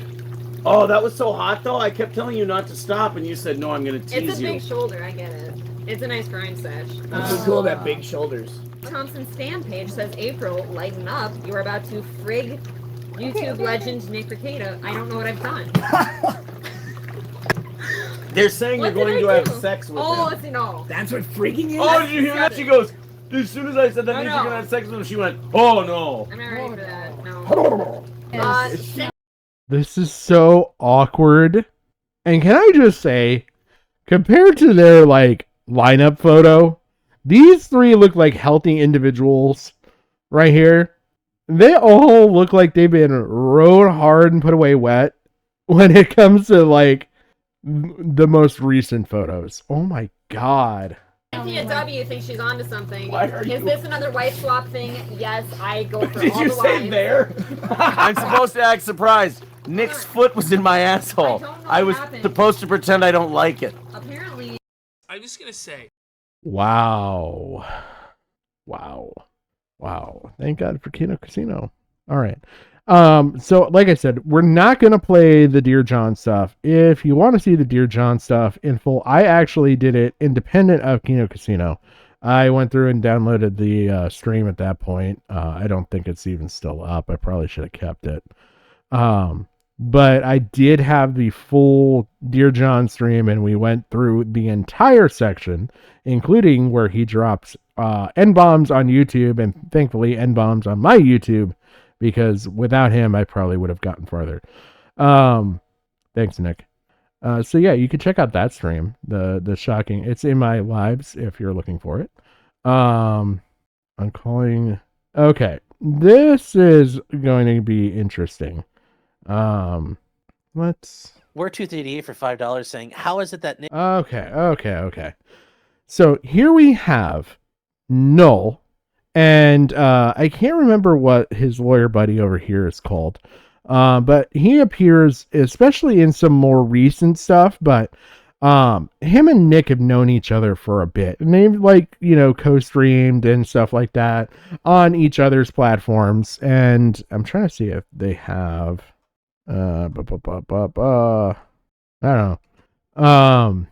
Oh, that was so hot though. I kept telling you not to stop, and you said no. I'm gonna It's tease a you. big shoulder. I get it. It's a nice grind sesh. That's so cool that big shoulders. Thompson Stan page says, April, lighten up. You're about to frig YouTube legend Nick Rakieta. I don't know what I've done. They're saying What you're going did to I have do? sex with Oh, him. let's see. No. That's what freaking is. Oh, did you hear that? She goes. As soon as I said that No, means no. you're gonna have sex with him, she went, "Oh no." I'm not ready for that. No. This is so awkward. And can I just say, compared to their like lineup photo, these three look like healthy individuals right here. They all look like they've been rode hard and put away wet when it comes to like the most recent photos. Oh my god. Cynthia W thinks she's onto something. Why are Is you- this another wife swap thing? Yes, I go for Did all you the say wives. there? I'm supposed to act surprised. Nick's foot was in my asshole. I was supposed to pretend I don't like it. Apparently. I'm just gonna say. Wow. Thank God for Kino Casino. All right. So like I said, we're not going to play the Dear John stuff. If you want to see the Dear John stuff in full, I actually did it independent of Kino Casino. I went through and downloaded the stream at that point. I don't think it's even still up. I probably should have kept it. But I did have the full Dear John stream, and we went through the entire section, including where he drops N-bombs on YouTube, and thankfully N-bombs on my YouTube, because without him, I probably would have gotten farther. Thanks, Nick. So yeah, you can check out that stream. The shocking. It's in my lives if you're looking for it. I'm calling. Okay, this is going to be interesting. Let's. We're 238 for $5 saying, how is it that Nick? Okay. So here we have Null, and I can't remember what his lawyer buddy over here is called, but he appears, especially in some more recent stuff, but him and Nick have known each other for a bit, and they've co-streamed and stuff like that on each other's platforms, and I'm trying to see if they have I don't know.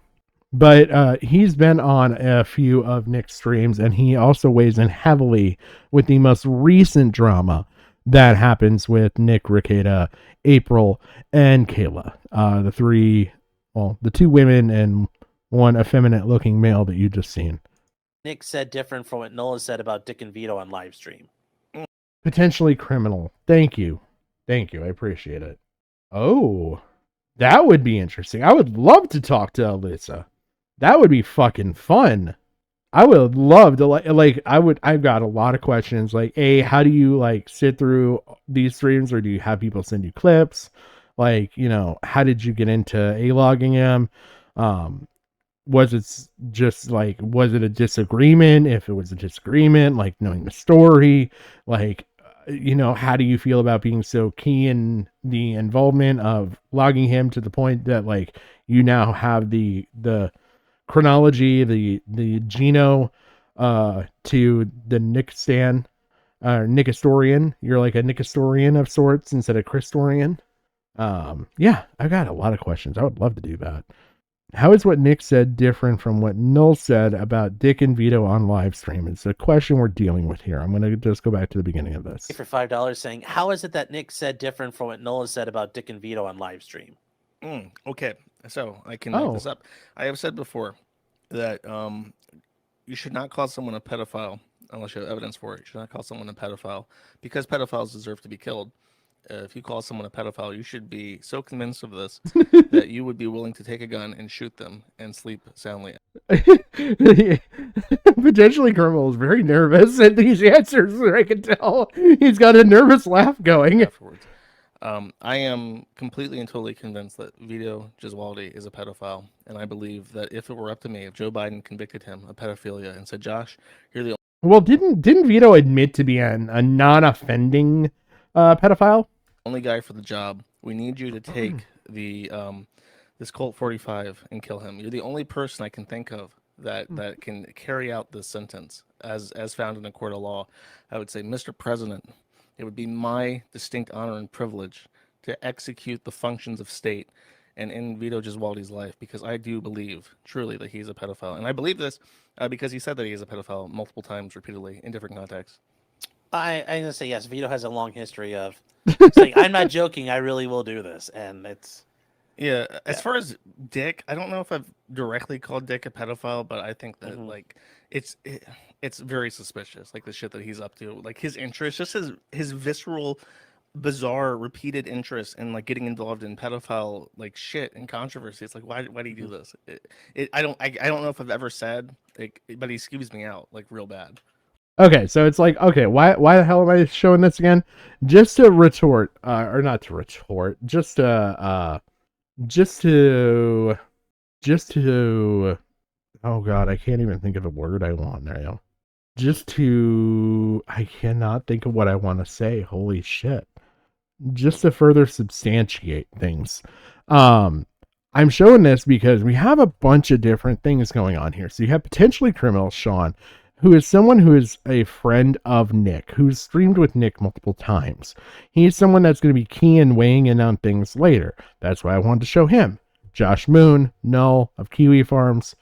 But he's been on a few of Nick's streams, and he also weighs in heavily with the most recent drama that happens with Nick Rakieta, April, and Kayla. The two women and one effeminate looking male that you just seen. Nick said different from what Nola said about Dick and Vito on live stream. Potentially criminal. Thank you. I appreciate it. Oh, that would be interesting. I would love to talk to Alyssa. That would be fucking fun. I would love to I've got a lot of questions. Like, how do you like sit through these streams, or do you have people send you clips? Like, how did you get into A-logging him? Was it a disagreement? If it was a disagreement, like knowing the story, like, how do you feel about being so key in the involvement of logging him to the point that like you now have the chronology, the Geno to the Nick Stan, Nick historian. You're like a Nick historian of sorts instead of Christorian. Yeah, I got a lot of questions. I would love to do that. How is what Nick said different from what Null said about Dick and Vito on live stream? It's a question we're dealing with here. I'm going to just go back to the beginning of this. For $5 saying, how is it that Nick said different from what Nola said about Dick and Vito on live stream? Okay, so I can make this up. I have said before that you should not call someone a pedophile unless you have evidence for it. You should not call someone a pedophile because pedophiles deserve to be killed. If you call someone a pedophile, you should be so convinced of this that you would be willing to take a gun and shoot them and sleep soundly. Potentially criminal is very nervous at these answers. I can tell he's got a nervous laugh going. Afterwards. I am completely and totally convinced that Vito Gesualdi is a pedophile, and I believe that if it were up to me, if Joe Biden convicted him of pedophilia and said, "Josh, you're the well," didn't Vito admit to be a non-offending pedophile? Only guy for the job. We need you to take the this Colt 45 and kill him. You're the only person I can think of that can carry out this sentence as found in a court of law. I would say, Mr. President, it would be my distinct honor and privilege to execute the functions of state and in Vito Gesualdi's life, because I do believe truly that he's a pedophile. And I believe this because he said that he is a pedophile multiple times, repeatedly, in different contexts. I'm going to say yes. Vito has a long history of saying, I'm not joking, I really will do this. And it's... Yeah, as far as Dick, I don't know if I've directly called Dick a pedophile, but I think that like it's very suspicious, like the shit that he's up to, like his interest, just his visceral, bizarre, repeated interest in like getting involved in pedophile like shit and controversy. It's like why do you do this? I don't know if I've ever said like, but he skews me out like real bad. Okay, so it's like, okay, why the hell am I showing this again? Just to retort, or not to retort, just to, oh god, I can't even think of the word I want now. I cannot think of what I want to say. Holy shit. Just to further substantiate things. I'm showing this because we have a bunch of different things going on here. So you have potentially criminal Sean, who is someone who is a friend of Nick, who's streamed with Nick multiple times. He's someone that's going to be key in weighing in on things later. That's why I wanted to show him. Josh Moon, Null of Kiwi Farms,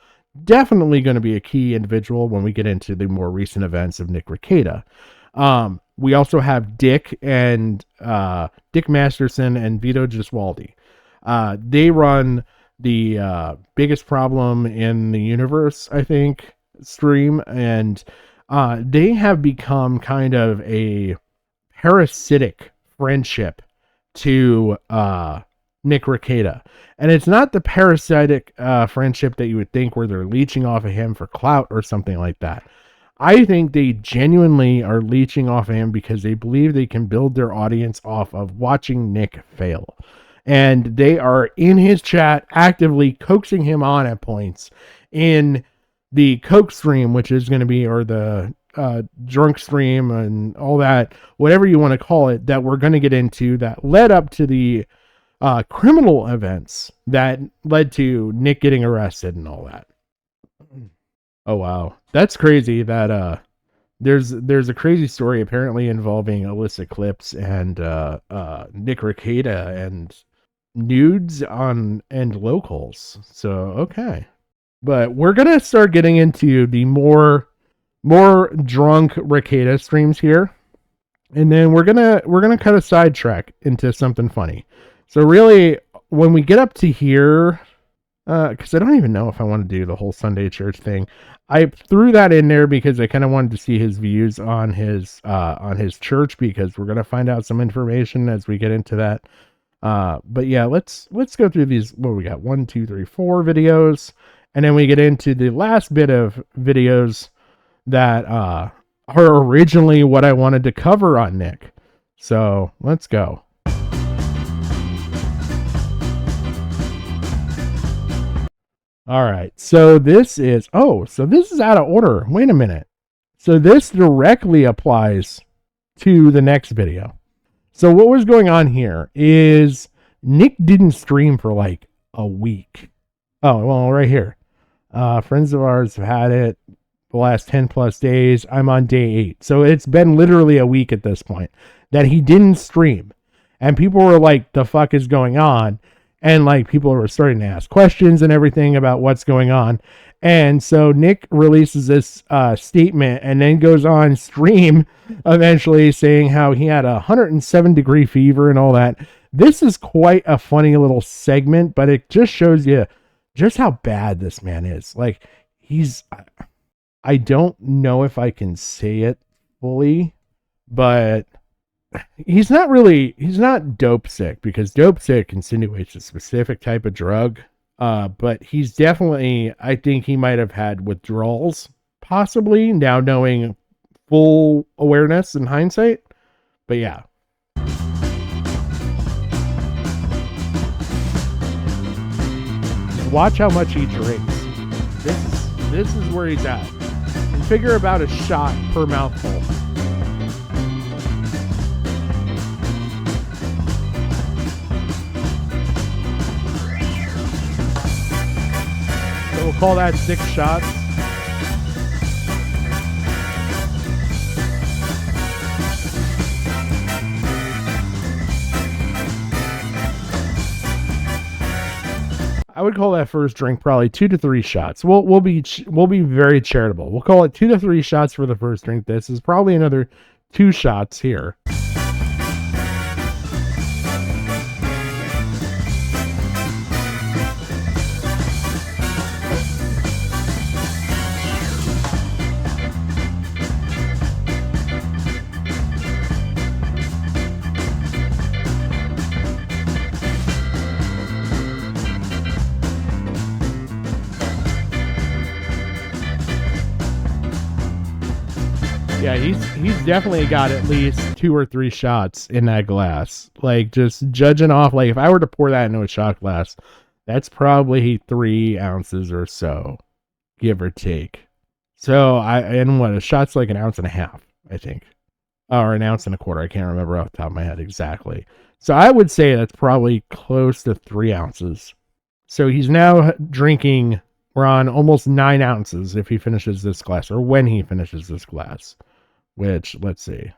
definitely going to be a key individual when we get into the more recent events of Nick Rakieta. We also have Dick and Dick Masterson and Vito Gesualdi. They run the biggest problem in the universe, I think, stream, and they have become kind of a parasitic friendship to Nick Rakieta. And it's not the parasitic friendship that you would think where they're leeching off of him for clout or something like that. I think they genuinely are leeching off of him because they believe they can build their audience off of watching Nick fail. And they are in his chat actively coaxing him on at points in the Coke stream, which is going to be, or the drunk stream and all that, whatever you want to call it, that we're going to get into, that led up to the criminal events that led to Nick getting arrested and all that. Oh, wow. That's crazy that there's a crazy story apparently involving Alyssa Clips and Nick Rakieta and nudes and locals. So, okay. But we're going to start getting into the more drunk Rakieta streams here. And then we're going to kind of sidetrack into something funny. So really, when we get up to here, because I don't even know if I want to do the whole Sunday church thing. I threw that in there because I kind of wanted to see his views on his church, because we're gonna find out some information as we get into that. But yeah, let's go through these. What we got? 1, 2, 3, 4 videos, and then we get into the last bit of videos that are originally what I wanted to cover on Nick. So let's go. All right, so this is out of order. Wait a minute. So this directly applies to the next video. So what was going on here is Nick didn't stream for like a week. Oh, well, right here. Friends of ours have had it the last 10 plus days. I'm on day 8. So it's been literally a week at this point that he didn't stream. And people were like, the fuck is going on? And like people were starting to ask questions and everything about what's going on. And so Nick releases this statement and then goes on stream eventually saying how he had a 107-degree fever and all that. This is quite a funny little segment, but it just shows you just how bad this man is. Like, I don't know if I can say it fully, but he's not dope sick, because dope sick insinuates a specific type of drug. But he's definitely, I think he might have had withdrawals, possibly, now knowing full awareness in hindsight. But yeah. Watch how much he drinks. This is where he's at. And figure about a shot per mouthful. So we'll call that 6 shots. I would call that first drink probably 2 to 3 shots. We'll be very charitable. We'll call it 2 to 3 shots for the first drink. This is probably another 2 shots here. Yeah, he's definitely got at least 2 or 3 shots in that glass. Like, just judging off, like, if I were to pour that into a shot glass, that's probably 3 ounces or so, give or take. So, a shot's like 1.5 ounces, I think. Or 1.25 ounces. I can't remember off the top of my head exactly. So I would say that's probably close to 3 ounces. So he's now drinking, we're on almost 9 ounces if he finishes this glass, or when he finishes this glass. Which, let's see.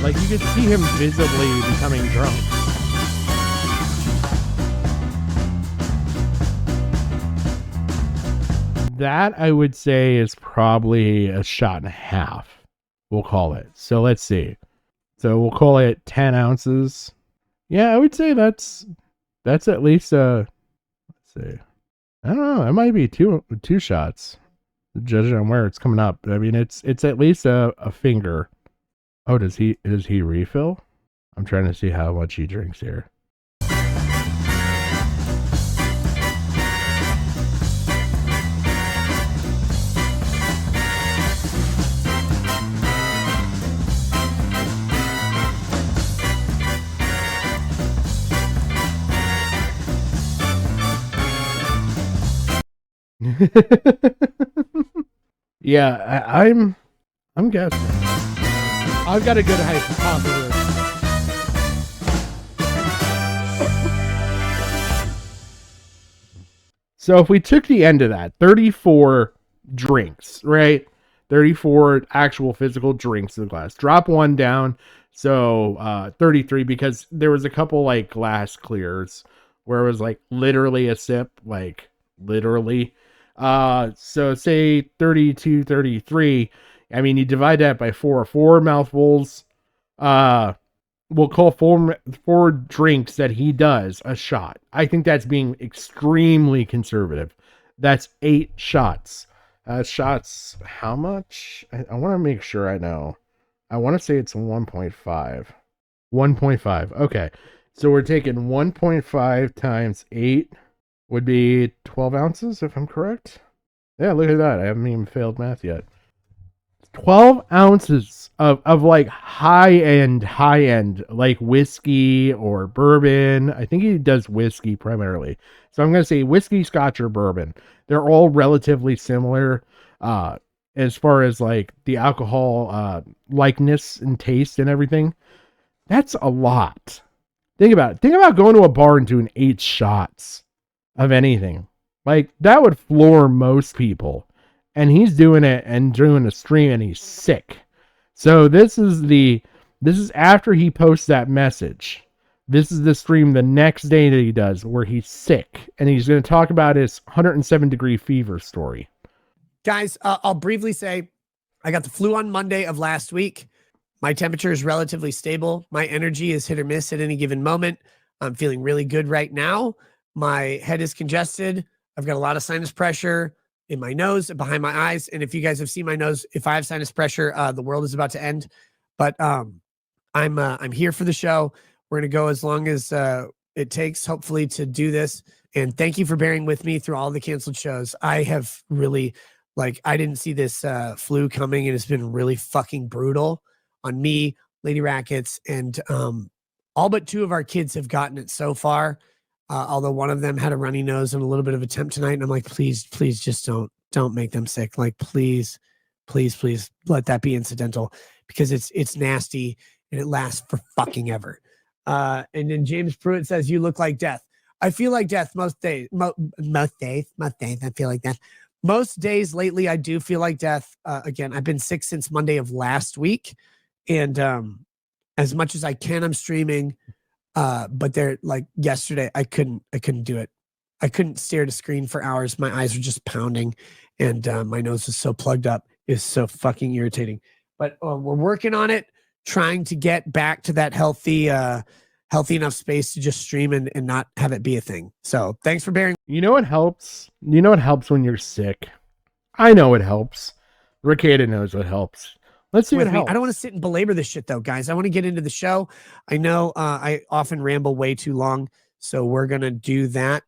Like, you could see him visibly becoming drunk. That, I would say, is probably 1.5 shots. We'll call it. So let's see. So we'll call it 10 ounces. Yeah, I would say that's at least let's see. I don't know. It might be two shots, judging on where it's coming up. I mean, it's at least a finger. Oh, does he refill? I'm trying to see how much he drinks here. Yeah, I'm guessing. I've got a good hypothesis. So if we took the end of that, 34 drinks, right? 34 actual physical drinks in the glass. Drop 1 down, so 33, because there was a couple like glass clears where it was like literally a sip, like literally. So say 32, 33. I mean, you divide that by 4 mouthfuls. We'll call four drinks that he does a shot. I think that's being extremely conservative. That's 8 shots. Shots, how much? I want to make sure I know. I want to say it's 1.5. 1.5. Okay. So we're taking 1.5 times 8 would be 12 ounces, if I'm correct. Yeah, look at that. I haven't even failed math yet. 12 ounces of like high end, like whiskey or bourbon. I think he does whiskey primarily. So I'm going to say whiskey, scotch, or bourbon. They're all relatively similar as far as like the alcohol likeness and taste and everything. That's a lot. Think about it. Think about going to a bar and doing 8 shots of anything. Like, that would floor most people. And he's doing it and doing a stream and he's sick. So this is after he posts that message. This is the stream the next day that he does where he's sick. And he's going to talk about his 107-degree fever story. Guys, I'll briefly say I got the flu on Monday of last week. My temperature is relatively stable. My energy is hit or miss at any given moment. I'm feeling really good right now. My head is congested. I've got a lot of sinus pressure in my nose and behind my eyes. And if you guys have seen my nose, if I have sinus pressure, the world is about to end. But I'm here for the show. We're going to go as long as it takes, hopefully, to do this. And thank you for bearing with me through all the canceled shows. I have really, I didn't see this flu coming, and it's been really fucking brutal on me, Lady Rackets, and all but 2 of our kids have gotten it so far. Although one of them had a runny nose and a little bit of a temp tonight. And I'm like, please just don't make them sick. Like, please let that be incidental, because it's nasty and it lasts for fucking ever. And then James Pruitt says, you look like death. I feel like death most days. Most days, I feel like death. Most days lately, I do feel like death. Again, I've been sick since Monday of last week. And as much as I can, I'm streaming. But they're like yesterday, I couldn't do it. I couldn't stare at a screen for hours. My eyes were just pounding, and my nose was so plugged up. It's so fucking irritating. But we're working on it, trying to get back to that healthy enough space to just stream and not have it be a thing. So thanks for bearing. You know what helps? You know what helps when you're sick? I know it helps. Rakieta knows what helps. Let's see what helps. I don't want to sit and belabor this shit, though, guys. I want to get into the show. I know I often ramble way too long, so we're going to do that,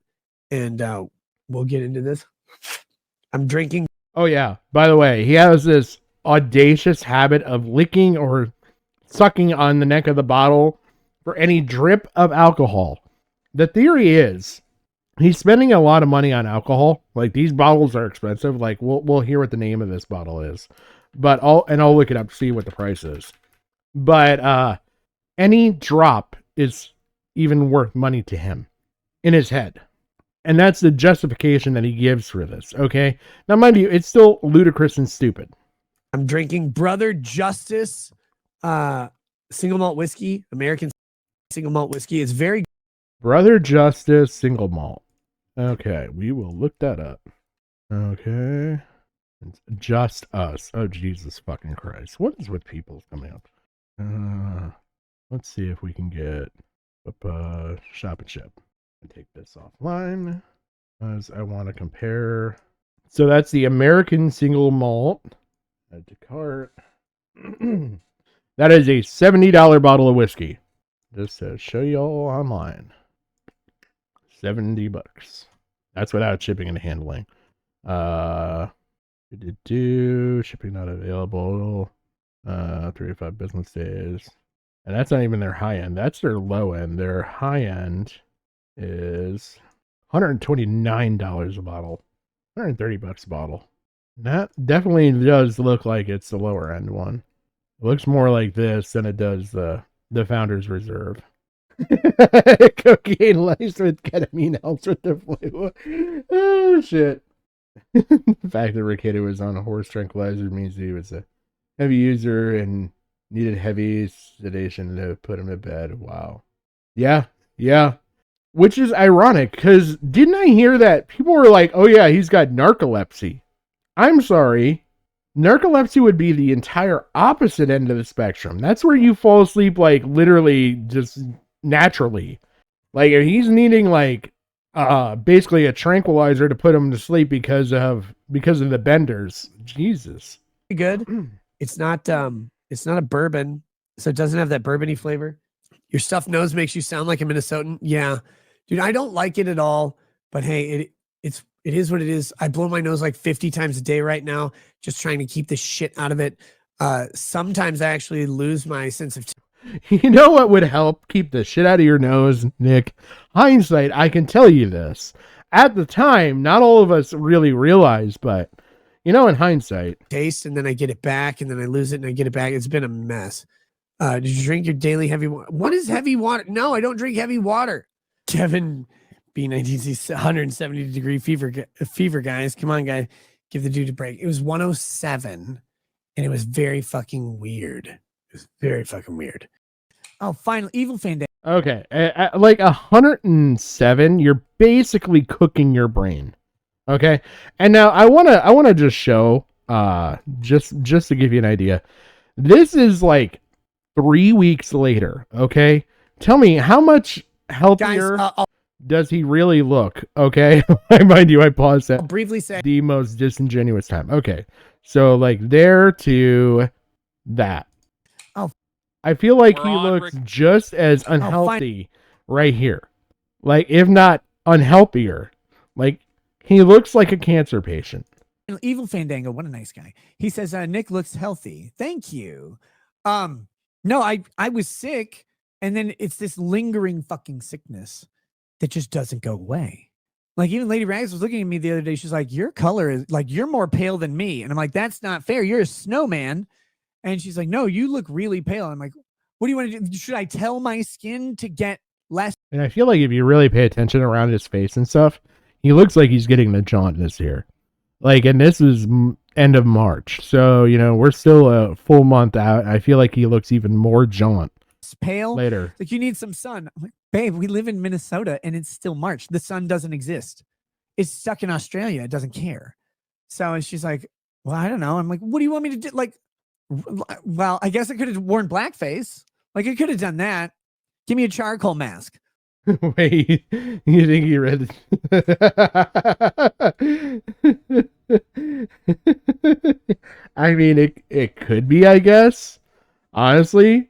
and we'll get into this. I'm drinking. Oh, yeah. By the way, he has this audacious habit of licking or sucking on the neck of the bottle for any drip of alcohol. The theory is he's spending a lot of money on alcohol. Like, these bottles are expensive. Like, we'll hear what the name of this bottle is. But I'll look it up to see what the price is. But any drop is even worth money to him in his head. And that's the justification that he gives for this, okay? Now, mind you, it's still ludicrous and stupid. I'm drinking Brother Justice single malt whiskey, American single malt whiskey. It's very Brother Justice single malt. Okay, we will look that up. Okay. It's Just Us. Oh, Jesus fucking Christ. What is with people coming up? Let's see if we can get up Shop and Ship. And take this offline as I want to compare. So that's the American single malt. Add to cart. That is a $70 bottle of whiskey. Just to show you all online. $70. That's without shipping and handling. Shipping not available. 3 to 5 business days. And that's not even their high end. That's their low end. Their high end is $129 a bottle. $130 a bottle. That definitely does look like it's the lower end one. It looks more like this than it does the Founder's Reserve. Cocaine laced with ketamine helps with the flu. Oh, shit. The fact that Rakieta was on a horse tranquilizer means he was a heavy user and needed heavy sedation to put him to bed. Wow. Yeah. Which is ironic, because didn't I hear that people were like, oh yeah, he's got narcolepsy? I'm sorry. Narcolepsy would be the entire opposite end of the spectrum. That's where you fall asleep, like, literally just naturally. Like, if he's needing, like, basically a tranquilizer to put him to sleep because of the benders. Jesus. Good. It's not a bourbon, so it doesn't have that bourbony flavor. Your stuffed nose makes you sound like a Minnesotan. Yeah. Dude, I don't like it at all, but hey, it is what it is. I blow my nose like 50 times a day right now, just trying to keep the shit out of it. Sometimes I actually lose my sense of You know what would help keep the shit out of your nose, Nick? Hindsight, I can tell you this. At the time, not all of us really realized, but, in hindsight. Taste, and then I get it back, and then I lose it, and I get it back. It's been a mess. Did you drink your daily heavy water? What is heavy water? No, I don't drink heavy water. Kevin B19C 170-degree fever, guys. Come on, guys. Give the dude a break. It was 107, and it was very fucking weird. It was very fucking weird. Oh, finally, Evil Fandango. Okay, at like 107, you're basically cooking your brain. Okay, and now I wanna just show, just to give you an idea. This is like 3 weeks later. Okay, tell me how much healthier does he really look? Okay, mind you, I paused that. I'll briefly say the most disingenuous time. Okay, so like there to that. Oh, I feel like he looks just as unhealthy right here, like if not unhealthier. Like he looks like a cancer patient. Evil Fandango, what a nice guy. He says Nick looks healthy. Thank you. No, I was sick, and then it's this lingering fucking sickness that just doesn't go away. Like even Lady Rags was looking at me the other day. She's like, your color is like, you're more pale than me. And I'm like, that's not fair. You're a snowman. And she's like, no, you look really pale. I'm like, what do you want to do? Should I tell my skin to get less? And I feel like if you really pay attention around his face and stuff, he looks like he's getting the jaundice here. Like, and this is end of March. So, we're still a full month out. I feel like he looks even more jaunt. Pale later. Like, you need some sun. I'm like, babe, we live in Minnesota and it's still March. The sun doesn't exist. It's stuck in Australia. It doesn't care. So she's like, well, I don't know. I'm like, what do you want me to do? Like, well, I guess I could have worn blackface. Like, I could have done that. Give me a charcoal mask. Wait, you think he read I mean, it could be, I guess. Honestly.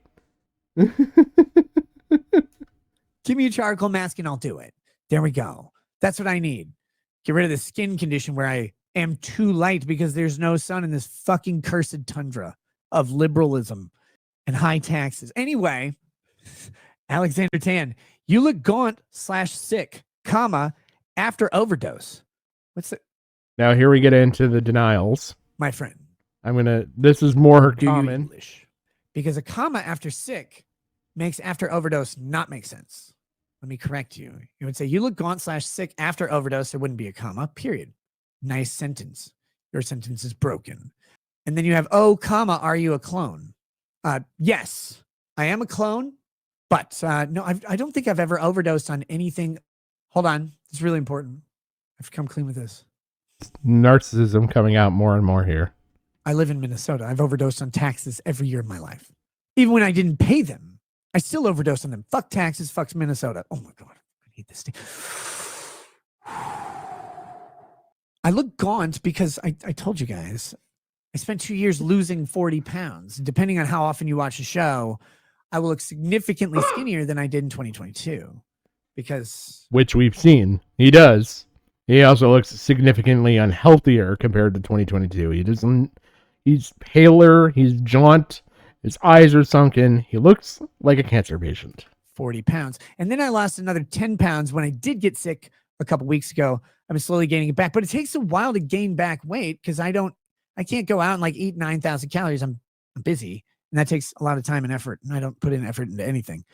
Give me a charcoal mask and I'll do it. There we go. That's what I need. Get rid of the skin condition where I am too light because there's no sun in this fucking cursed tundra of liberalism and high taxes. Anyway, Alexander Tan, you look gaunt/sick, after overdose. What's it? Now here we get into the denials. My friend. This is more common. English. Because a comma after sick makes after overdose not make sense. Let me correct you. You would say you look gaunt/sick after overdose. There wouldn't be a comma, period. Nice sentence. Your sentence is broken. And then you have, are you a clone? Yes, I am a clone, but no, I don't think I've ever overdosed on anything. Hold on. It's really important. I have to come clean with this. Narcissism coming out more and more here. I live in Minnesota. I've overdosed on taxes every year of my life. Even when I didn't pay them, I still overdosed on them. Fuck taxes, fuck Minnesota. Oh my God. I hate this thing. I look gaunt because I told you guys, I spent 2 years losing 40 pounds. Depending on how often you watch the show, I will look significantly skinnier than I did in 2022. Because... Which we've seen. He does. He also looks significantly unhealthier compared to 2022. He's paler. He's jaunt. His eyes are sunken. He looks like a cancer patient. 40 pounds. And then I lost another 10 pounds when I did get sick a couple weeks ago. I've been slowly gaining it back, but it takes a while to gain back weight because I can't go out and like eat 9,000 calories. I'm busy, and that takes a lot of time and effort, and I don't put in effort into anything.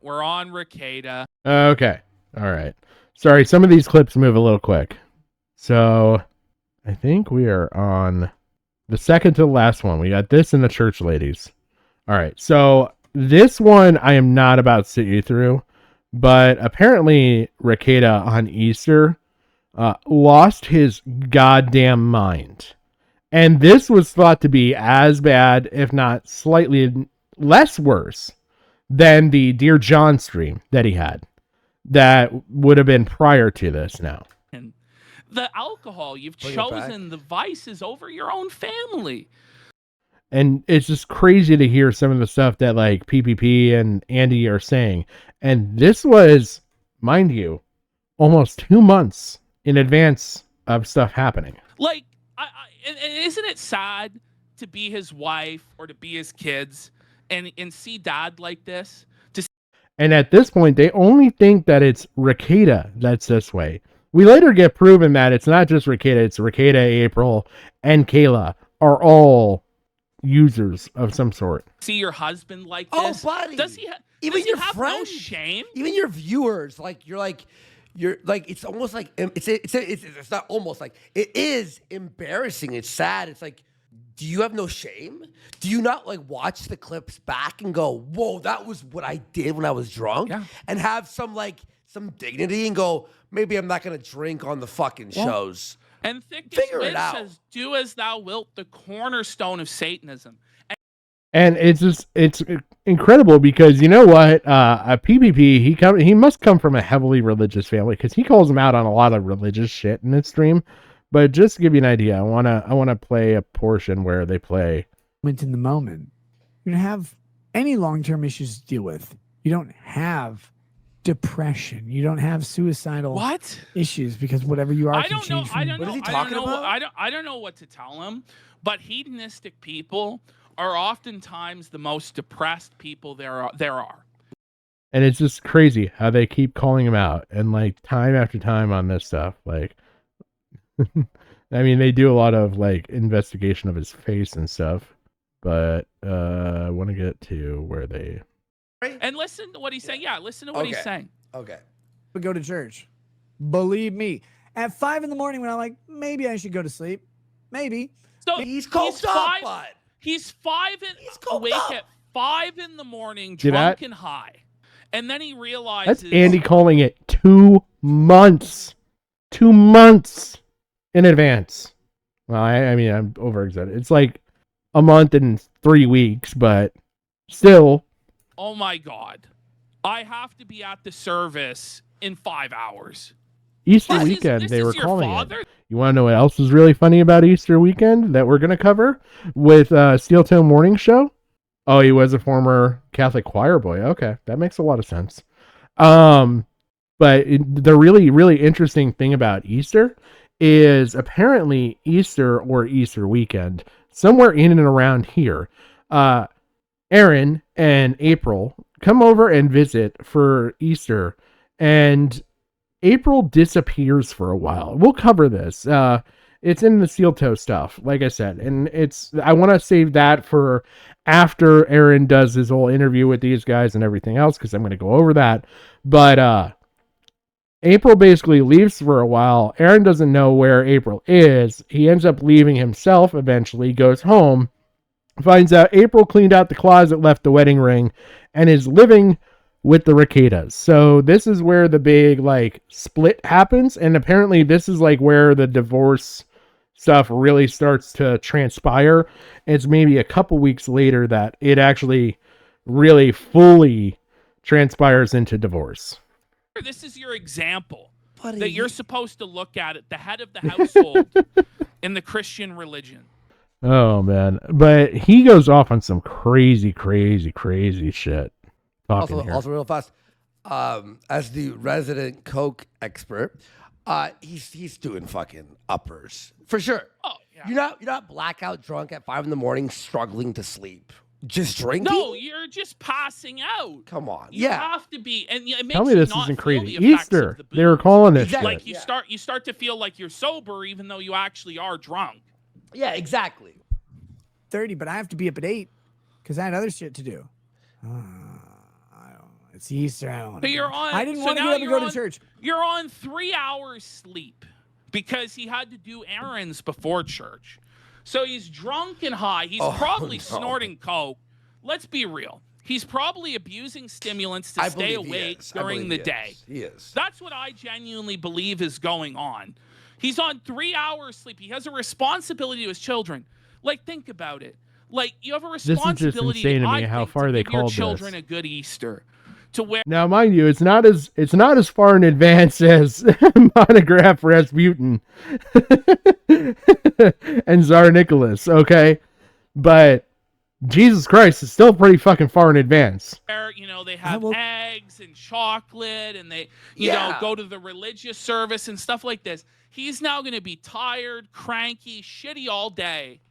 We're on Rakieta. Okay. All right. Sorry, some of these clips move a little quick. So I think we are on the second to the last one. We got this and the church ladies. All right. So this one I am not about to sit you through, But apparently, Rakieta on Easter lost his goddamn mind. And this was thought to be as bad, if not slightly less worse, than the Dear John stream that he had. That would have been prior to this now. And the alcohol, you've Bring it chosen the vices over your own family. And it's just crazy to hear some of the stuff that like PPP and Andy are saying. And this was, mind you, almost 2 months in advance of stuff happening. Like, and isn't it sad to be his wife or to be his kids and see dad like this? And at this point, they only think that it's Rakieta that's this way. We later get proven that it's not just Rakieta, it's Rakieta, April, and Kayla are all users of some sort. See your husband like Oh, this? buddy. Does he Even does your he have friends, no shame? even your viewers, you're like, it's almost like it's not almost like it is embarrassing. It's sad. It's like, do you have no shame? Do you not like watch the clips back and go, whoa, that was what I did when I was drunk, and have some dignity and go, maybe I'm not gonna drink on the fucking shows. And thick Figure as it out. says, do as thou wilt, the cornerstone of Satanism. And it's incredible because you know what? A PPP, he must come from a heavily religious family because he calls him out on a lot of religious shit in this stream. But just to give you an idea, I wanna play a portion where they play. In the moment, you don't have any long-term issues to deal with. You don't have depression. You don't have suicidal issues because whatever you are I can don't know. change from- I don't know. What is he I don't talking know. about? I don't know what to tell him. But hedonistic people are oftentimes the most depressed people there are. And it's just crazy how they keep calling him out and like time after time on this stuff. Like, I mean, they do a lot of like investigation of his face and stuff, but I want to get to where they. And listen to what he's saying. Yeah, listen to what he's saying. Okay. But go to church. Believe me. At 5 a.m, when I'm like, maybe I should go to sleep. Maybe. So he's coked up, bud. He's awake at 5 a.m, See that? drunk and high. And then he realizes That's Andy calling it 2 months. 2 months in advance. Well, I mean, I'm over exaggerating. It's like a month and 3 weeks, but still. oh my God, I have to be at the service in 5 hours. Easter weekend, they were your calling father? it. You want to know what else is really funny about Easter weekend that we're going to cover with Steel Toe Morning Show? Oh, he was a former Catholic choir boy. Okay, that makes a lot of sense. But the really, really interesting thing about Easter is apparently Easter or Easter weekend, somewhere in and around here, Aaron and April come over and visit for Easter, and April disappears for a while. We'll cover this. It's in the Steel Toe stuff, like I said, and I want to save that for after Aaron does his whole interview with these guys and everything else, because I'm going to go over that. But April basically leaves for a while. Aaron doesn't know where April is. He ends up leaving himself eventually, goes home, finds out April cleaned out the closet, left the wedding ring, and is living with the Rakietas. So this is where the big like split happens, and apparently this is like where the divorce stuff really starts to transpire. It's maybe a couple weeks later that it actually really fully transpires into divorce. This is your example Buddy. that you're supposed to look at it, the head of the household in the Christian religion. Oh man, but he goes off on some crazy shit. Also, real fast, as the resident Coke expert, he's doing fucking uppers for sure. Oh yeah. You're not blackout drunk at 5 a.m, struggling to sleep, just drinking. No, you're just passing out. Come on, You yeah. have to be, and it makes Tell me you this not isn't feel crazy. the effects Easter, of the they were booze. calling this Exactly. shit. Like you start to feel like you're sober, even though you actually are drunk. Yeah, exactly. 30, but I have to be up at 8 because I had other shit to do. It's Easter. I don't want But to. you're on. I didn't so want to now get up and you're go on- to church. You're on 3 hours sleep because he had to do errands before church. So he's drunk and high. He's Oh, probably no. snorting coke. Let's be real. He's probably abusing stimulants to stay awake during the day. He is. That's what I genuinely believe is going on. He's on 3 hours sleep. He has a responsibility to his children. Like, think about it. Like, you have a responsibility. This is just insane to me how far they give your called children this. a good Easter. To where Now, mind you, it's not as far in advance as Monograph Rasputin and Tsar Nicholas, okay? But Jesus Christ is still pretty fucking far in advance. you know, they have eggs and chocolate, and they, you know, go to the religious service and stuff like this. He's now going to be tired, cranky, shitty all day,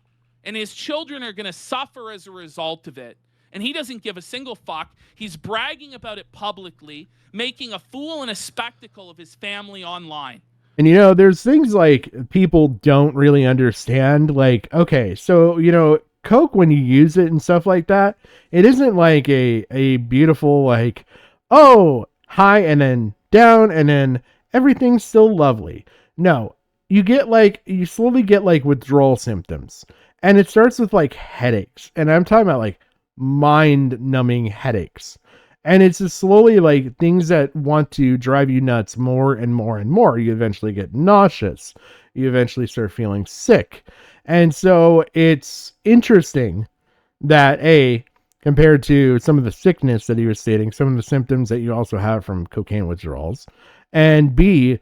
and his children are going to suffer as a result of it. And he doesn't give a single fuck. He's bragging about it publicly, making a fool and a spectacle of his family online. And, you know, there's things like people don't really understand. Like, okay, so, you know, Coke, when you use it and stuff like that, it isn't like a beautiful, like, oh, high and then down and then everything's still lovely. No, you slowly get like withdrawal symptoms. And it starts with like headaches. And I'm talking about like mind-numbing headaches, and it's just slowly like things that want to drive you nuts more and more and more. You eventually get nauseous, you eventually start feeling sick. And so it's interesting that compared to some of the sickness that he was stating, some of the symptoms that you also have from cocaine withdrawals, and B,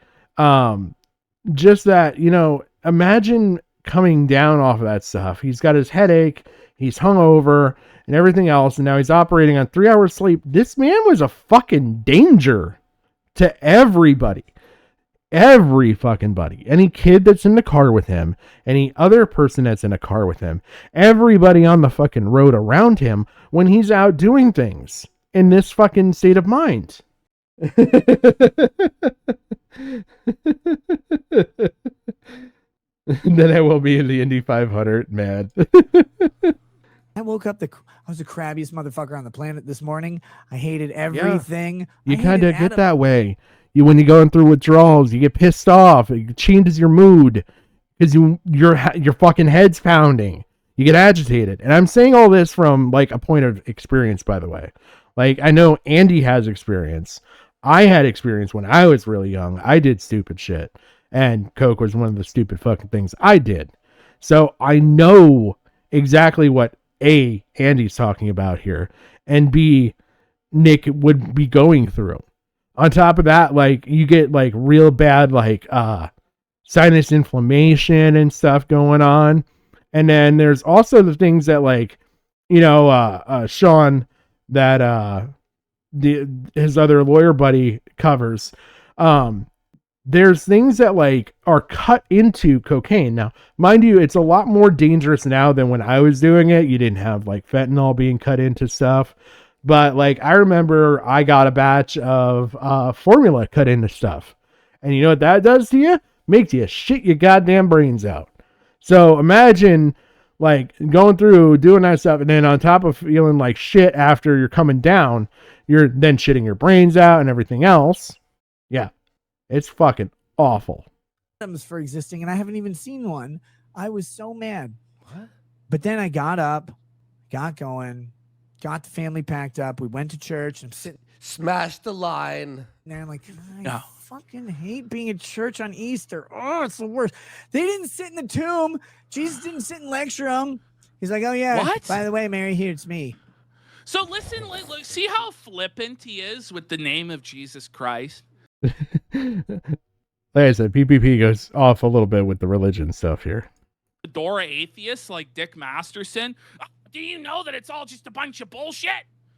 just that, you know, imagine coming down off of that stuff. He's got his headache, he's hungover and everything else, and now he's operating on 3 hours sleep. This man was a fucking danger to everybody. Every fucking buddy. Any kid that's in the car with him, any other person that's in a car with him, everybody on the fucking road around him when he's out doing things in this fucking state of mind. Then I will be in the Indy 500, man. I woke up, I was the crabbiest motherfucker on the planet this morning. I hated everything. You kind of get that way. When you're going through withdrawals, you get pissed off. It changes your mood because your fucking head's pounding. You get agitated. And I'm saying all this from like a point of experience, by the way. Like, I know Andy has experience. I had experience when I was really young. I did stupid shit. And Coke was one of the stupid fucking things I did. So I know exactly what A, Andy's talking about here, and B, Nick would be going through. On top of that, like, you get like real bad like sinus inflammation and stuff going on. And then there's also the things that, like, you know, Sean, that his other lawyer buddy covers. There's things that like are cut into cocaine. Now, mind you, it's a lot more dangerous now than when I was doing it. You didn't have like fentanyl being cut into stuff. But like, I remember I got a batch of formula cut into stuff. And you know what that does to you? Makes you shit your goddamn brains out. So imagine like going through doing that stuff, and then on top of feeling like shit after you're coming down, you're then shitting your brains out and everything else. Yeah. It's fucking awful. For existing, and I haven't even seen one. I was so mad. What? But then I got up, got going, got the family packed up. We went to church. I'm sitting, smashed the line. And I'm like, I fucking hate being at church on Easter. Oh, it's the worst. They didn't sit in the tomb. Jesus didn't sit and lecture them. He's like, oh yeah. What? By the way, Mary, here it's me. So listen, look, see how flippant he is with the name of Jesus Christ. Like I said, PPP goes off a little bit with the religion stuff here. Dora atheists like Dick Masterson. Do you know that it's all just a bunch of bullshit?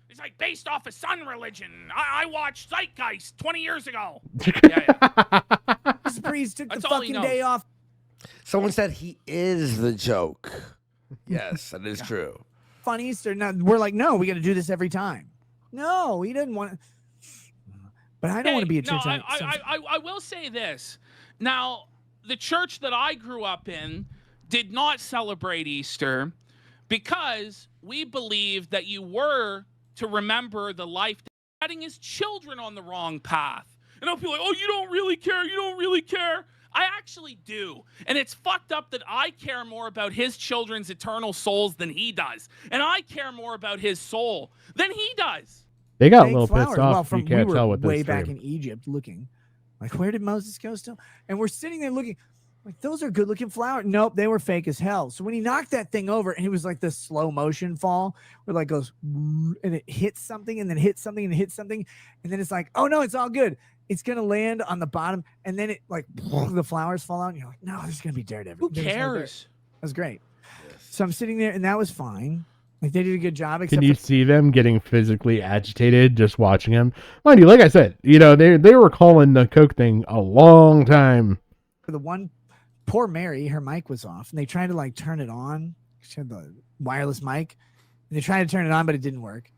It's like based off of Sun religion. I watched Zeitgeist 20 years ago. This priest took the fucking day off. Someone said he is the joke. Yes, that is true. On Easter, now we're like, no, we got to do this every time. No, he didn't want to. But I don't want to be a church. I will say this. Now, the church that I grew up in did not celebrate Easter because we believed that you were to remember the life setting his children on the wrong path. And I'll be like, oh, you don't really care. You don't really care. I actually do. And it's fucked up that I care more about his children's eternal souls than he does. And I care more about his soul than he does. They got Fake a little flowers. pissed off. Well, If from you can't we were tell with way this back stream. in Egypt looking. Like, where did Moses go still? And we're sitting there looking, like, those are good looking flowers. Nope, they were fake as hell. So when he knocked that thing over, and it was like this slow motion fall where like goes and it hits something and then hits something and hits something. And then it's like, oh no, it's all good. It's gonna land on the bottom, and then it like the flowers fall out, and you're like, no, there's gonna be dirt everywhere. Who cares? That was great. So I'm sitting there, and that was fine. Like, they did a good job. Can you see them getting physically agitated just watching him? Mind you, like I said, you know, they were calling the Coke thing a long time. For the one, poor Mary, her mic was off, and they tried to like turn it on. She had the wireless mic, and they tried to turn it on, but it didn't work.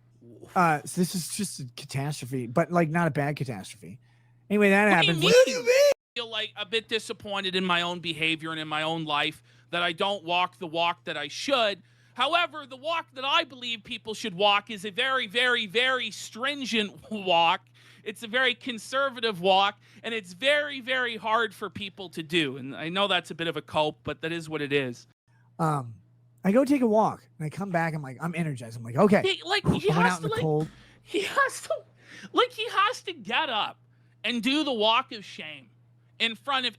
So this is just a catastrophe, but like not a bad catastrophe. Anyway, that happens. What do you mean? I feel like a bit disappointed in my own behavior and in my own life that I don't walk the walk that I should. However, the walk that I believe people should walk is a very, very, very stringent walk. It's a very conservative walk, and it's very, very hard for people to do. And I know that's a bit of a cope, but that is what it is. I go take a walk, and I come back. I'm like, I'm energized. I'm like, okay. He I went out in the cold. He has to get up and do the walk of shame in front of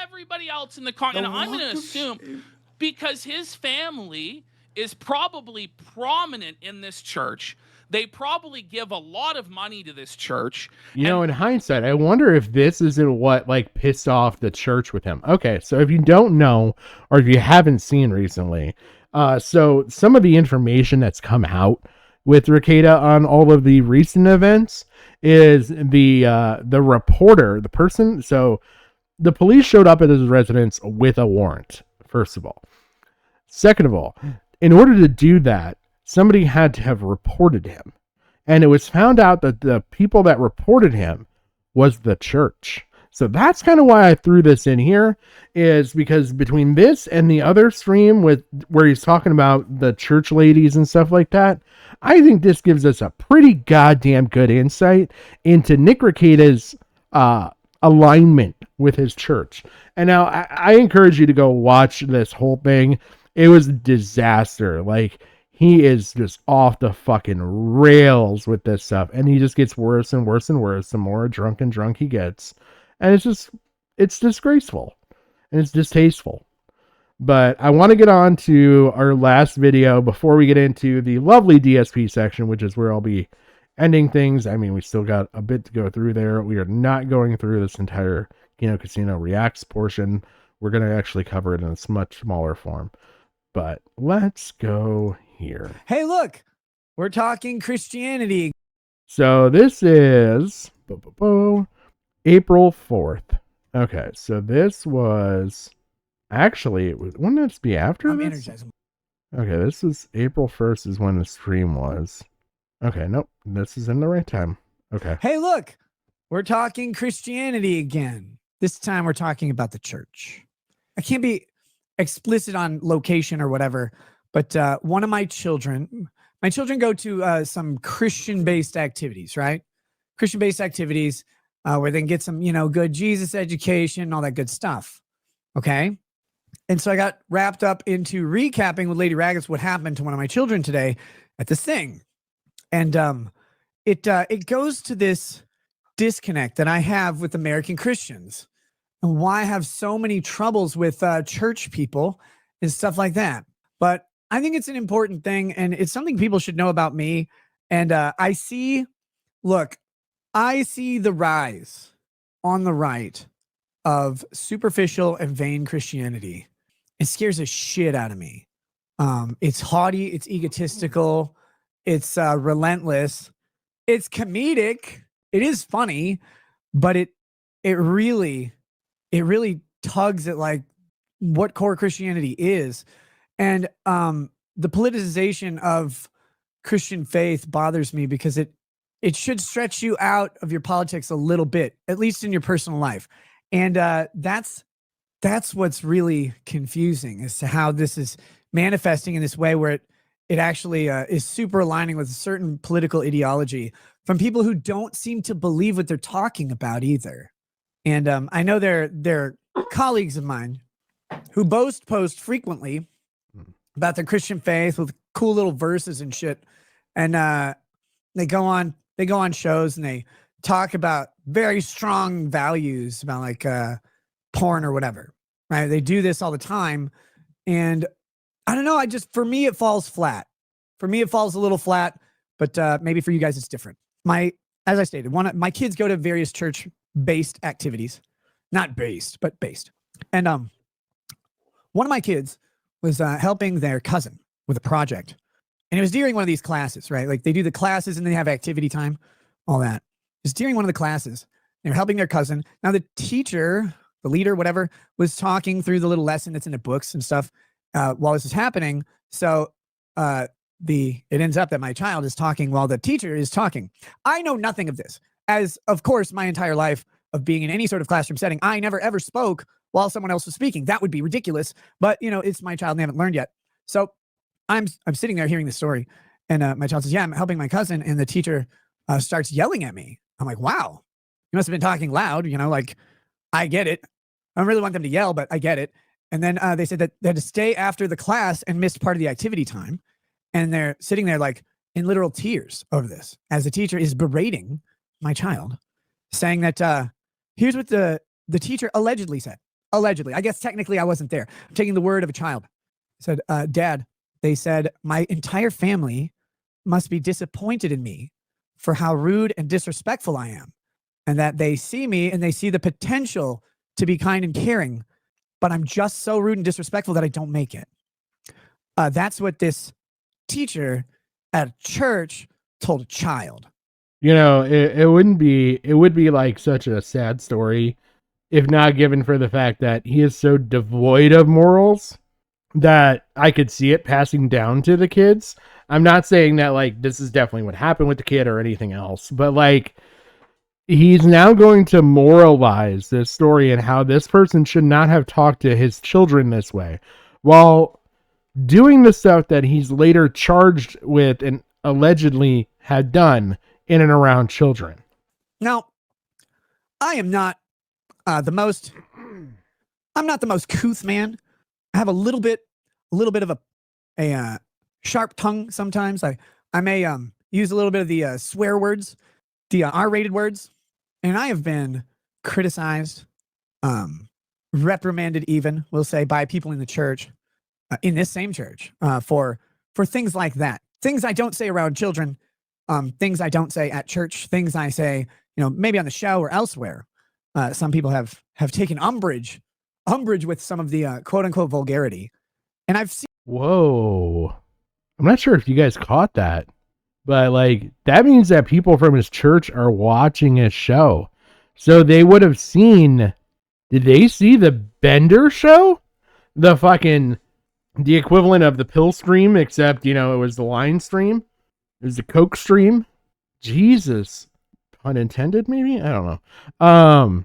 everybody else in the car. And I'm going to assume because his family is probably prominent in this church. They probably give a lot of money to this church. You know, in hindsight, I wonder if this isn't what like pissed off the church with him. Okay, so if you don't know, or if you haven't seen recently, so some of the information that's come out with Rakieta on all of the recent events is the reporter, the person. So the police showed up at his residence with a warrant, first of all. Second of all, in order to do that, somebody had to have reported him. And it was found out that the people that reported him was the church. So that's kind of why I threw this in here, is because between this and the other stream with where he's talking about the church ladies and stuff like that, I think this gives us a pretty goddamn good insight into Nick Rakieta's alignment with his church. And now I encourage you to go watch this whole thing. It was a disaster. Like, he is just off the fucking rails with this stuff. And he just gets worse and worse and worse the more drunk he gets. And it's disgraceful. And it's distasteful. But I want to get on to our last video before we get into the lovely DSP section, which is where I'll be ending things. I mean, we still got a bit to go through there. We are not going through this entire Kino Casino Reacts portion. We're going to actually cover it in a much smaller form. But let's go here. Hey, look, we're talking Christianity. So this is April 4th. Okay, so this was actually, wouldn't this be after I'm this? energized. Okay, this is April 1st is when the stream was. Okay, nope, this is in the right time. Okay. Hey, look, we're talking Christianity again. This time we're talking about the church. I can't be explicit on location or whatever, but one of my children go to some Christian-based activities, right? Christian-based activities where they can get some, good Jesus education, all that good stuff. Okay. And so I got wrapped up into recapping with Lady Raggets what happened to one of my children today at this thing. And it goes to this disconnect that I have with American Christians and why I have so many troubles with church people and stuff like that. But I think it's an important thing, and it's something people should know about me. And I see the rise on the right of superficial and vain Christianity. It scares the shit out of me. It's haughty, it's egotistical, it's relentless, it's comedic, it is funny, but it really tugs at like what core Christianity is. And the politicization of Christian faith bothers me because it should stretch you out of your politics a little bit, at least in your personal life. And that's what's really confusing as to how this is manifesting in this way where it actually is super aligning with a certain political ideology from people who don't seem to believe what they're talking about either. And I know they're colleagues of mine who post frequently about their Christian faith with cool little verses and shit. And they go on shows and they talk about very strong values about like porn or whatever. Right? They do this all the time. And I don't know, for me it falls flat. For me it falls a little flat, but maybe for you guys it's different. As I stated, my kids go to various church-based activities. Not based, but based. And one of my kids was helping their cousin with a project. And it was during one of these classes, right? Like they do the classes and they have activity time, all that. It was during one of the classes. They're helping their cousin. Now the teacher, the leader, whatever, was talking through the little lesson that's in the books and stuff while this is happening. So it ends up that my child is talking while the teacher is talking. I know nothing of this. As, of course, my entire life of being in any sort of classroom setting, I never ever spoke while someone else was speaking. That would be ridiculous. But, it's my child and they haven't learned yet. So I'm sitting there hearing the story. And my child says, yeah, I'm helping my cousin. And the teacher starts yelling at me. I'm like, wow, you must have been talking loud. Like, I get it. I don't really want them to yell, but I get it. And then they said that they had to stay after the class and missed part of the activity time. And they're sitting there like in literal tears over this as the teacher is berating my child, saying that here's what the teacher allegedly said. Allegedly. I guess technically I wasn't there. I'm taking the word of a child. Said, Dad, they said my entire family must be disappointed in me for how rude and disrespectful I am. And that they see me and they see the potential to be kind and caring, but I'm just so rude and disrespectful that I don't make it. That's what this teacher at church told a child. It would be like such a sad story if not given for the fact that he is so devoid of morals that I could see it passing down to the kids. I'm not saying that like this is definitely what happened with the kid or anything else, but like he's now going to moralize this story and how this person should not have talked to his children this way while doing the stuff that he's later charged with and allegedly had done in and around children. Now, I am not I'm not the most couth man. I have a little bit of a sharp tongue sometimes. I may use a little bit of the swear words, the R-rated words, and I have been criticized, reprimanded even, we'll say, by people in the church, in this same church, for things like that. Things I don't say around children, things I don't say at church, things I say, maybe on the show or elsewhere. Some people have taken umbrage with some of the quote unquote vulgarity. And I've seen. Whoa. I'm not sure if you guys caught that, but like that means that people from his church are watching his show. So they would have seen. Did they see the Bender show? The equivalent of the pill stream, except, it was the line stream. It was the Coke stream. Jesus. Pun intended, maybe? I don't know.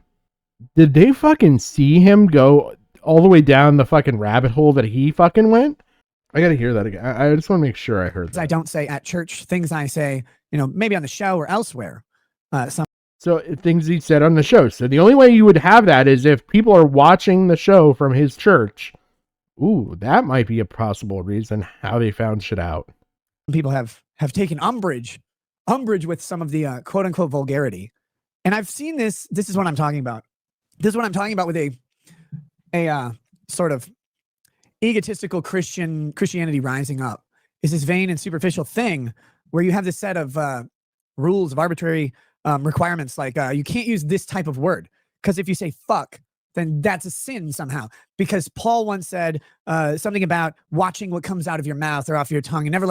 Did they fucking see him go all the way down the fucking rabbit hole that he fucking went? I gotta hear that again. I just want to make sure I heard that. I don't say at church, things I say, maybe on the show or elsewhere. So things he said on the show. So the only way you would have that is if people are watching the show from his church. Ooh, that might be a possible reason how they found shit out. People have taken umbrage with some of the quote unquote vulgarity. And I've seen this. This is what I'm talking about. This is what I'm talking about with a sort of egotistical Christianity rising up. Is this vain and superficial thing where you have this set of rules of arbitrary requirements, like you can't use this type of word, because if you say fuck, then that's a sin somehow. Because Paul once said something about watching what comes out of your mouth or off your tongue, and never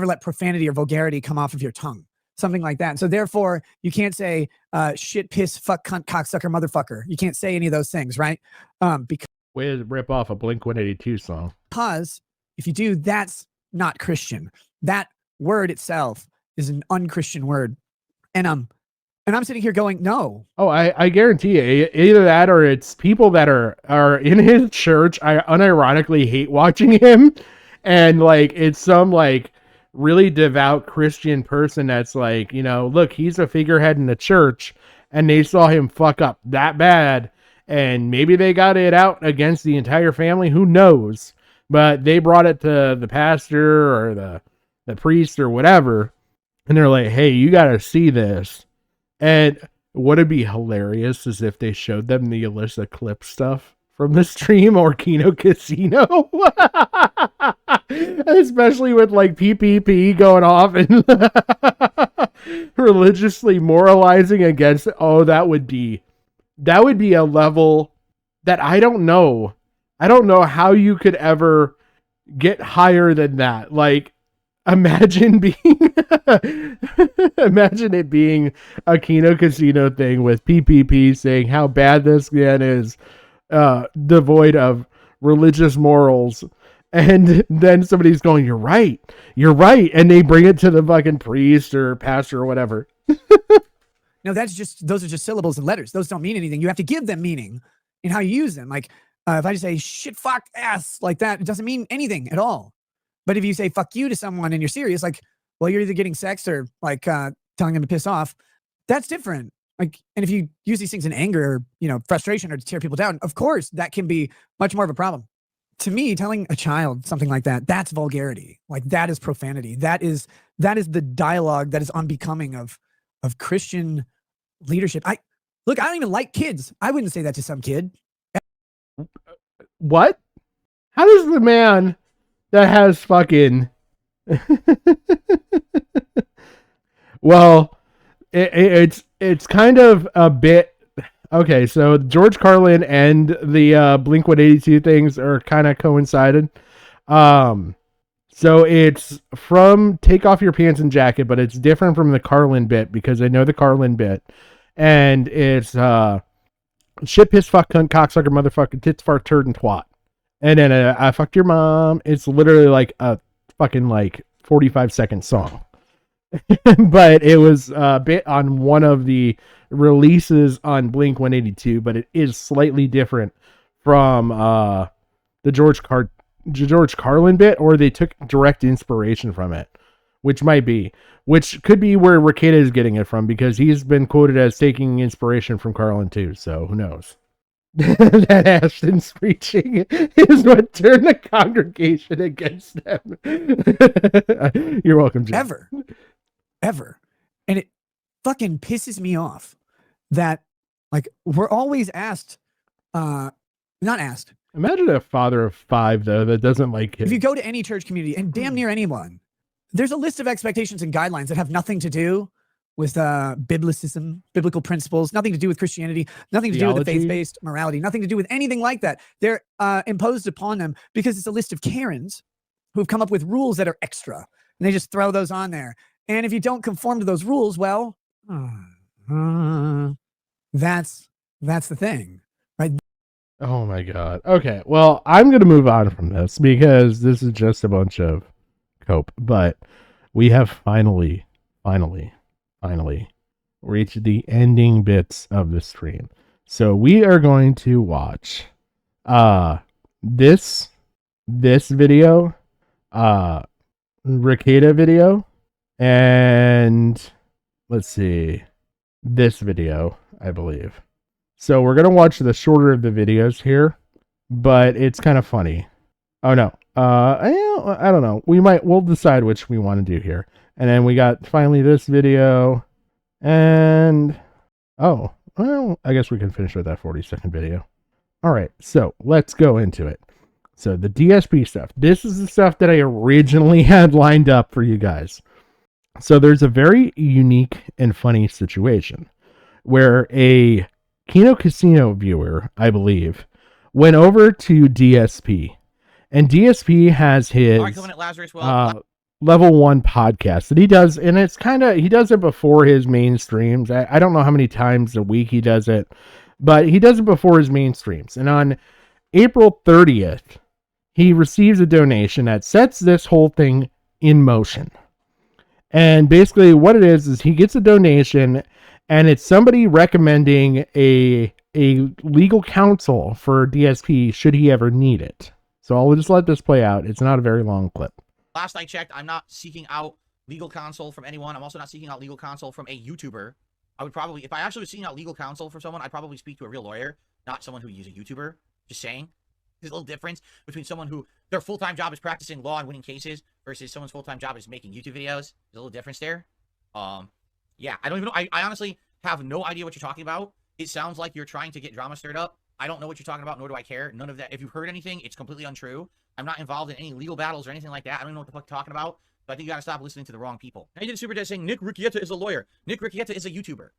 let profanity or vulgarity come off of your tongue. Something like that. And so therefore, you can't say shit, piss, fuck, cunt, cocksucker, motherfucker. You can't say any of those things, right? Because way to rip off a Blink-182 song. Because if you do, that's not Christian. That word itself is an unchristian word. And I'm sitting here going, no. Oh, I guarantee you, either that or it's people that are in his church. I unironically hate watching him, and like it's some like really devout Christian person that's like, look, he's a figurehead in the church, and they saw him fuck up that bad, and maybe they got it out against the entire family. Who knows? But they brought it to the pastor or the priest or whatever, and they're like, "Hey, you got to see this." And what'd be hilarious is if they showed them the Alyssa clip stuff from the stream or Kino Casino, especially with like PPP going off and religiously moralizing against it. Oh, that would be a level that I don't know how you could ever get higher than that. Like, imagine it being a Kino Casino thing with PPP saying how bad this man is, devoid of religious morals, and then somebody's going, you're right, and they bring it to the fucking priest or pastor or whatever. No, those are just syllables and letters. Those don't mean anything. You have to give them meaning in how you use them. Like, if I just say shit, fuck, ass, like that, it doesn't mean anything at all. But if you say fuck you to someone and you're serious, like, well, you're either getting sex or like telling them to piss off, that's different. Like, and if you use these things in anger or, frustration or to tear people down, of course, that can be much more of a problem. To me, telling a child something like that, that's vulgarity. Like, that is profanity. That is the dialogue that is unbecoming of Christian leadership. I don't even like kids. I wouldn't say that to some kid. What? How does the man that has fucking well, it's kind of a bit okay. So George Carlin and the Blink 182 things are kind of coincided. So it's from Take Off Your Pants and Jacket, but it's different from the Carlin bit because I know the Carlin bit, and it's shit, piss, fuck, cunt, cocksucker, motherfucker, tits, fart, turd, and twat. And then I fucked your mom. It's literally like a fucking 45-second song. But it was a bit on one of the releases on Blink 182, but it is slightly different from the George Carlin bit, or they took direct inspiration from it, which could be where Rakieta is getting it from, because he's been quoted as taking inspiration from Carlin too. So who knows? That Ashton's preaching is what turned the congregation against them. You're welcome, Jim. Ever. And it fucking pisses me off that, like, we're always asked, not asked. Imagine a father of 5, though, that doesn't like kids. If you go to any church community, and damn near anyone, there's a list of expectations and guidelines that have nothing to do with biblical principles, nothing to do with Christianity, nothing to do with the faith-based morality, nothing to do with anything like that. They're imposed upon them because it's a list of Karens who've come up with rules that are extra, and they just throw those on there. And if you don't conform to those rules, well, that's the thing, right? Oh my God. Okay, well, I'm going to move on from this because this is just a bunch of cope, but we have finally reached the ending bits of the stream. So we are going to watch this video, Rakieta video, and let's see, this video, I believe. So we're going to watch the shorter of the videos here, but it's kind of funny. Oh no. I don't know. We'll decide which we want to do here. And then we got finally this video, and oh, well, I guess we can finish with that 40-second video. All right, so let's go into it. So the DSP stuff. This is the stuff that I originally had lined up for you guys. So there's a very unique and funny situation where a Kino Casino viewer, I believe, went over to DSP, and DSP has his level 1 podcast that he does, and it's he does it before his main streams. I don't know how many times a week he does it, but he does it before his main streams. And on April 30th, he receives a donation that sets this whole thing in motion. And basically what it is he gets a donation, and it's somebody recommending a legal counsel for DSP should he ever need it. So I'll just let this play out. It's not a very long clip. Last I checked, I'm not seeking out legal counsel from anyone. I'm also not seeking out legal counsel from a YouTuber. I would probably, if I actually was seeking out legal counsel for someone, I'd probably speak to a real lawyer. not someone who is a YouTuber. Just saying. There's a little difference between someone who their full-time job is practicing law and winning cases versus someone's full-time job is making YouTube videos. There's a little difference there. Yeah, I don't even know. I honestly have no idea what you're talking about. It sounds like you're trying to get drama stirred up. I don't know what you're talking about, nor do I care. None of that. If you've heard anything, it's completely untrue. I'm not involved in any legal battles or anything like that. I don't even know what the fuck you're talking about. But I think you gotta stop listening to the wrong people. Now you did a super chat saying Nick Rakieta is a lawyer. Nick Rakieta is a YouTuber.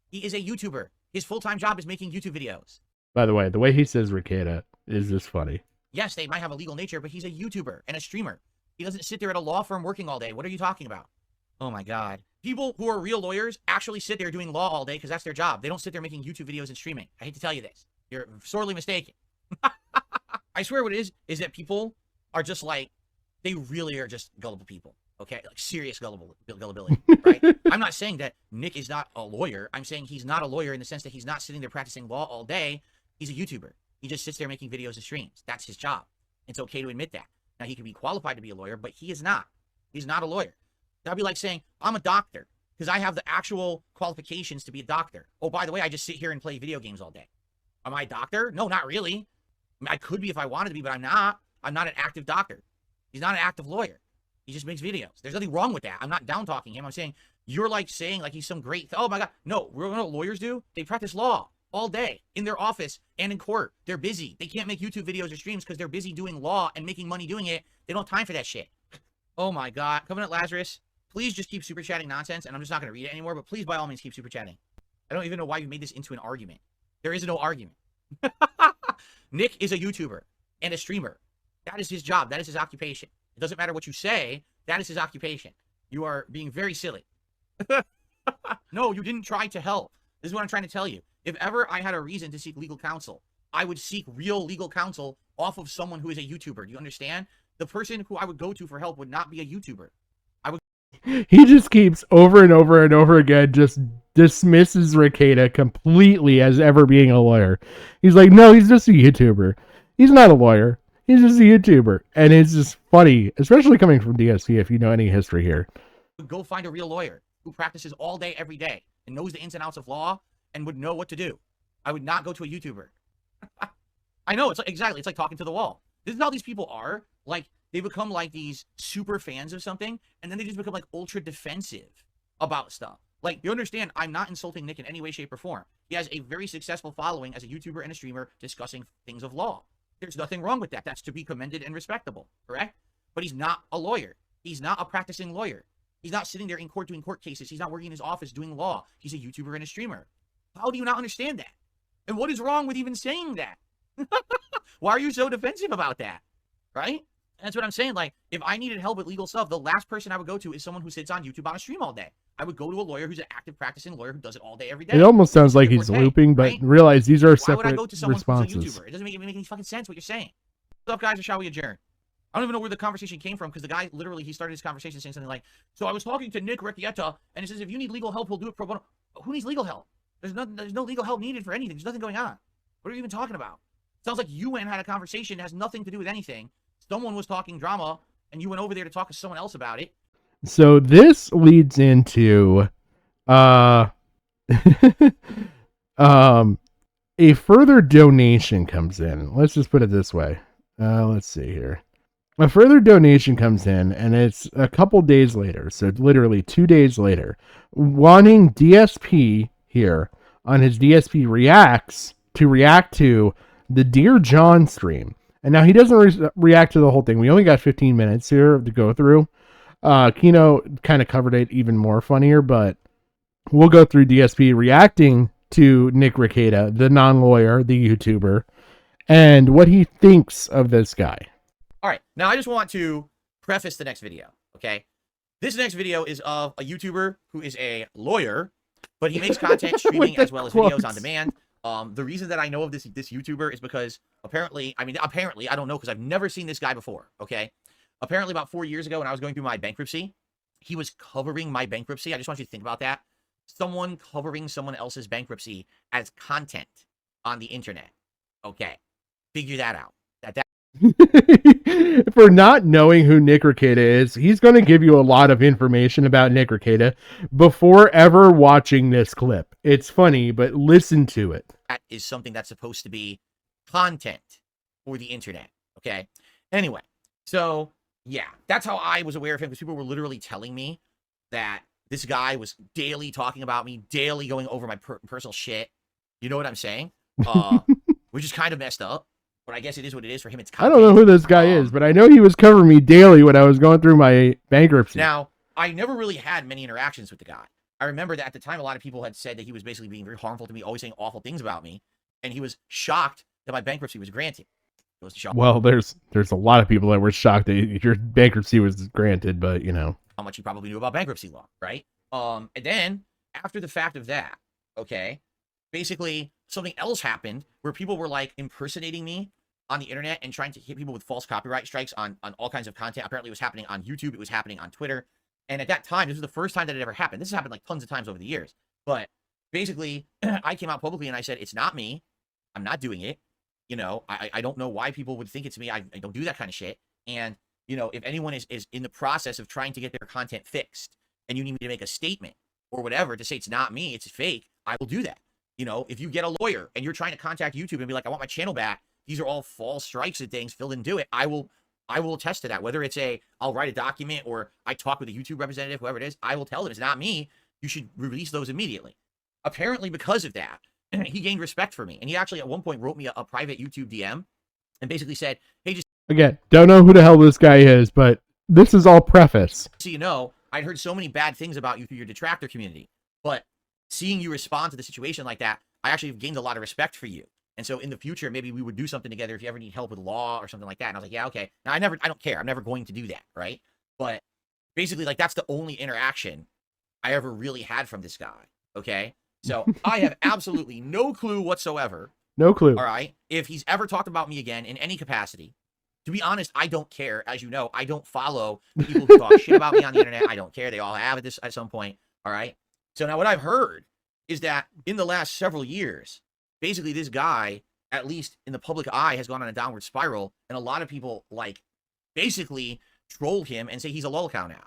He is a YouTuber. His full-time job is making YouTube videos. By the way, the way he says Rakieta is just funny. Yes, they might have a legal nature, but he's a YouTuber and a streamer. He doesn't sit there at a law firm working all day. What are you talking about? Oh my God. People who are real lawyers actually sit there doing law all day because that's their job. They don't sit there making YouTube videos and streaming. I hate to tell you this. You're sorely mistaken. I swear what it is that people are just like, they really are just gullible people. Okay? Like serious gullibility, right? I'm not saying that Nick is not a lawyer. I'm saying he's not a lawyer in the sense that he's not sitting there practicing law all day. He's a YouTuber. He just sits there making videos and streams. That's his job. It's okay to admit that. Now, he can be qualified to be a lawyer, but he is not. He's not a lawyer. That'd be like saying, I'm a doctor because I have the actual qualifications to be a doctor. Oh, by the way, I just sit here and play video games all day. Am I a doctor? No, not really. I mean, I could be if I wanted to be, but I'm not. I'm not an active doctor. He's not an active lawyer. He just makes videos. There's nothing wrong with that. I'm not down-talking him. I'm saying, you're like saying like he's some great, oh my God. No, you know what lawyers do? They practice law all day in their office and in court. They're busy. They can't make YouTube videos or streams because they're busy doing law and making money doing it. They don't have time for that shit. Oh my God. Covenant Lazarus, please just keep super chatting nonsense, and I'm just not going to read it anymore, but please by all means keep super chatting. I don't even know why you made this into an argument. There is no argument. Nick is a YouTuber and a streamer. That is his job. That is his occupation. It doesn't matter what you say. That is his occupation. You are being very silly. No, you didn't try to help. This is what I'm trying to tell you. If ever I had a reason to seek legal counsel, I would seek real legal counsel off of someone who is a YouTuber. Do you understand? The person who I would go to for help would not be a YouTuber. He just keeps over and over and over again, just dismisses Rakieta completely as ever being a lawyer. He's like, no, he's just a YouTuber. He's not a lawyer. He's just a YouTuber. And it's just funny, especially coming from DSP, if you know any history here. Go find a real lawyer who practices all day, every day, and knows the ins and outs of law and would know what to do. I would not go to a YouTuber. I know, it's like, exactly, it's like talking to the wall. This is how these people are. Like, they become like these super fans of something, and then they just become like ultra defensive about stuff. Like, you understand, I'm not insulting Nick in any way, shape, or form. He has a very successful following as a YouTuber and a streamer discussing things of law. There's nothing wrong with that. That's to be commended and respectable, correct? But he's not a lawyer. He's not a practicing lawyer. He's not sitting there in court doing court cases. He's not working in his office doing law. He's a YouTuber and a streamer. How do you not understand that? And what is wrong with even saying that? Why are you so defensive about that? Right? And that's what I'm saying. Like, if I needed help with legal stuff, the last person I would go to is someone who sits on YouTube on a stream all day. I would go to a lawyer who's an active practicing lawyer who does it all day, every day. It almost sounds like he's looping, but realize these are separate Why would I go to someone responses. who's a YouTuber? It doesn't make any fucking sense what you're saying. What's up, guys, or shall we adjourn? I don't even know where the conversation came from, because the guy literally, he started his conversation saying something like, so I was talking to Nick Rakieta, and he says, if you need legal help, he'll do it pro bono. Who needs legal help? There's no legal help needed for anything. There's nothing going on. What are you even talking about? Sounds like you went and had a conversation that has nothing to do with anything. Someone was talking drama, and you went over there to talk to someone else about it. So this leads into a further donation comes in. Let's just put it this way. Let's see here. A further donation comes in, and it's a couple days later, so literally 2 days later, wanting DSP here on his DSP Reacts to react to the Dear John stream. And now he doesn't react to the whole thing. We only got 15 minutes here to go through. Kino kind of covered it even more funnier, but we'll go through DSP reacting to Nick Rakieta, the non-lawyer, the YouTuber, and what he thinks of this guy. All right, now I just want to preface the next video, okay? This next video is of a YouTuber who is a lawyer, but he makes content streaming as well as videos on demand. The reason that I know of this YouTuber is because apparently, I don't know, because I've never seen this guy before, okay? Apparently about 4 years ago when I was going through my bankruptcy, he was covering my bankruptcy. I just want you to think about that. Someone covering someone else's bankruptcy as content on the internet. Okay, figure that out. For not knowing who Nick Rakieta is, he's going to give you a lot of information about Nick Rakieta before ever watching this clip. It's funny, but listen to it. that is something that's supposed to be content for the internet. Okay. Anyway, so yeah, that's how I was aware of him, because people were literally telling me that this guy was daily talking about me, daily going over my personal shit. You know what I'm saying? Which is kind of messed up, but I guess it is what it is for him. It's content. I don't know who this guy is, but I know he was covering me daily when I was going through my bankruptcy. Now, I never really had many interactions with the guy. I remember that at the time, a lot of people had said that he was basically being very harmful to me, always saying awful things about me, and he was shocked that my bankruptcy was granted. It was shocked. Well, there's a lot of people that were shocked that your bankruptcy was granted, but you know how much he probably knew about bankruptcy law, right? And then after the fact of that, okay, basically something else happened where people were like impersonating me on the internet and trying to hit people with false copyright strikes on all kinds of content. Apparently it was happening on YouTube. It was happening on Twitter. And at that time, this was the first time that it ever happened. This has happened like tons of times over the years. But basically, I came out publicly and I said, it's not me. I'm not doing it. You know, I don't know why people would think it's me. I don't do that kind of shit. And, you know, if anyone is in the process of trying to get their content fixed and you need me to make a statement or whatever to say it's not me, it's fake, I will do that. You know, if you get a lawyer and you're trying to contact YouTube and be like, I want my channel back, these are all false strikes and things, Phil didn't do it, I will attest to that. Whether it's I'll write a document or I talk with a YouTube representative, whoever it is, I will tell them it's not me. You should release those immediately. Apparently, because of that, he gained respect for me. And he actually at one point wrote me a private YouTube DM and basically said, hey, just again, don't know who the hell this guy is, but this is all preface. So you know, I'd heard so many bad things about you through your detractor community, but seeing you respond to the situation like that, I actually have gained a lot of respect for you. And so in the future, maybe we would do something together if you ever need help with law or something like that. And I was like, yeah, okay. Now I don't care. I'm never going to do that. Right. But basically, like, that's the only interaction I ever really had from this guy. Okay. So I have absolutely no clue whatsoever. No clue. All right. If he's ever talked about me again in any capacity. To be honest, I don't care. As you know, I don't follow people who talk shit about me on the internet. I don't care. They all have at some point. All right. So now what I've heard is that in the last several years, basically this guy, at least in the public eye, has gone on a downward spiral. And a lot of people like basically troll him and say he's a lolcow now.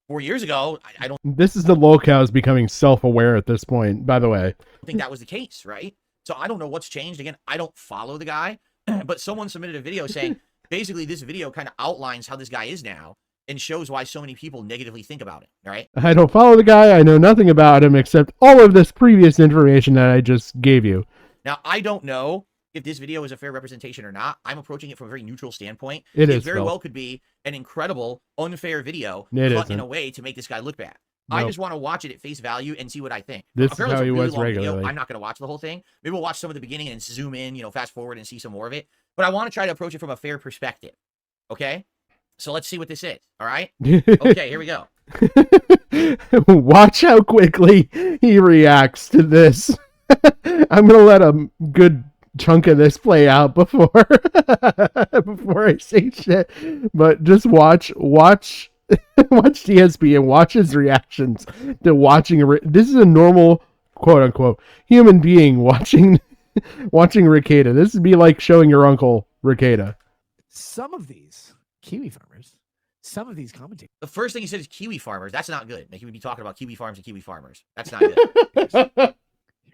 4 years ago, I don't This is the lolcows becoming self-aware at this point, by the way. think that was the case, right? So I don't know what's changed. Again, I don't follow the guy, but someone submitted a video saying basically this video kind of outlines how this guy is now and shows why so many people negatively think about it, right? I don't follow the guy. I know nothing about him except all of this previous information that I just gave you. Now, I don't know if this video is a fair representation or not. I'm approaching it from a very neutral standpoint. It very well could be an incredible, unfair video cut in a way to make this guy look bad. Nope. I just want to watch it at face value and see what I think. This Apparently is how he really was regularly. I'm not going to watch the whole thing. Maybe we'll watch some of the beginning and zoom in, you know, fast forward and see some more of it. But I want to try to approach it from a fair perspective. Okay? So let's see what this is. All right? Okay, here we go. Watch how quickly he reacts to this. I'm going to let a good chunk of this play out before I say shit. But just watch DSP and watch his reactions to watching this is a normal quote unquote human being watching Rakieta. This would be like showing your uncle Rakieta. Some of these kiwi farmers, some of these commentators. The first thing he said is kiwi farmers. That's not good. Like, he would be talking about kiwi farms and kiwi farmers. That's not good. Here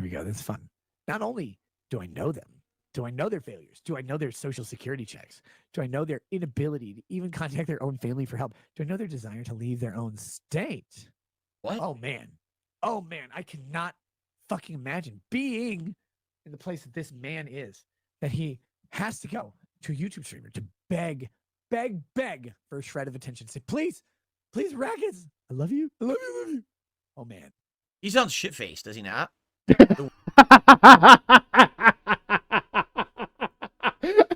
we go. That's fun. Not only do I know them, do I know their failures? Do I know their social security checks? Do I know their inability to even contact their own family for help? Do I know their desire to leave their own state? What? Oh, man. I cannot fucking imagine being in the place that this man is, that he has to go to a YouTube streamer to beg for a shred of attention. Say, please, Rackets, I love you. I love you. I love you. Oh, man. He sounds shit-faced, does he not?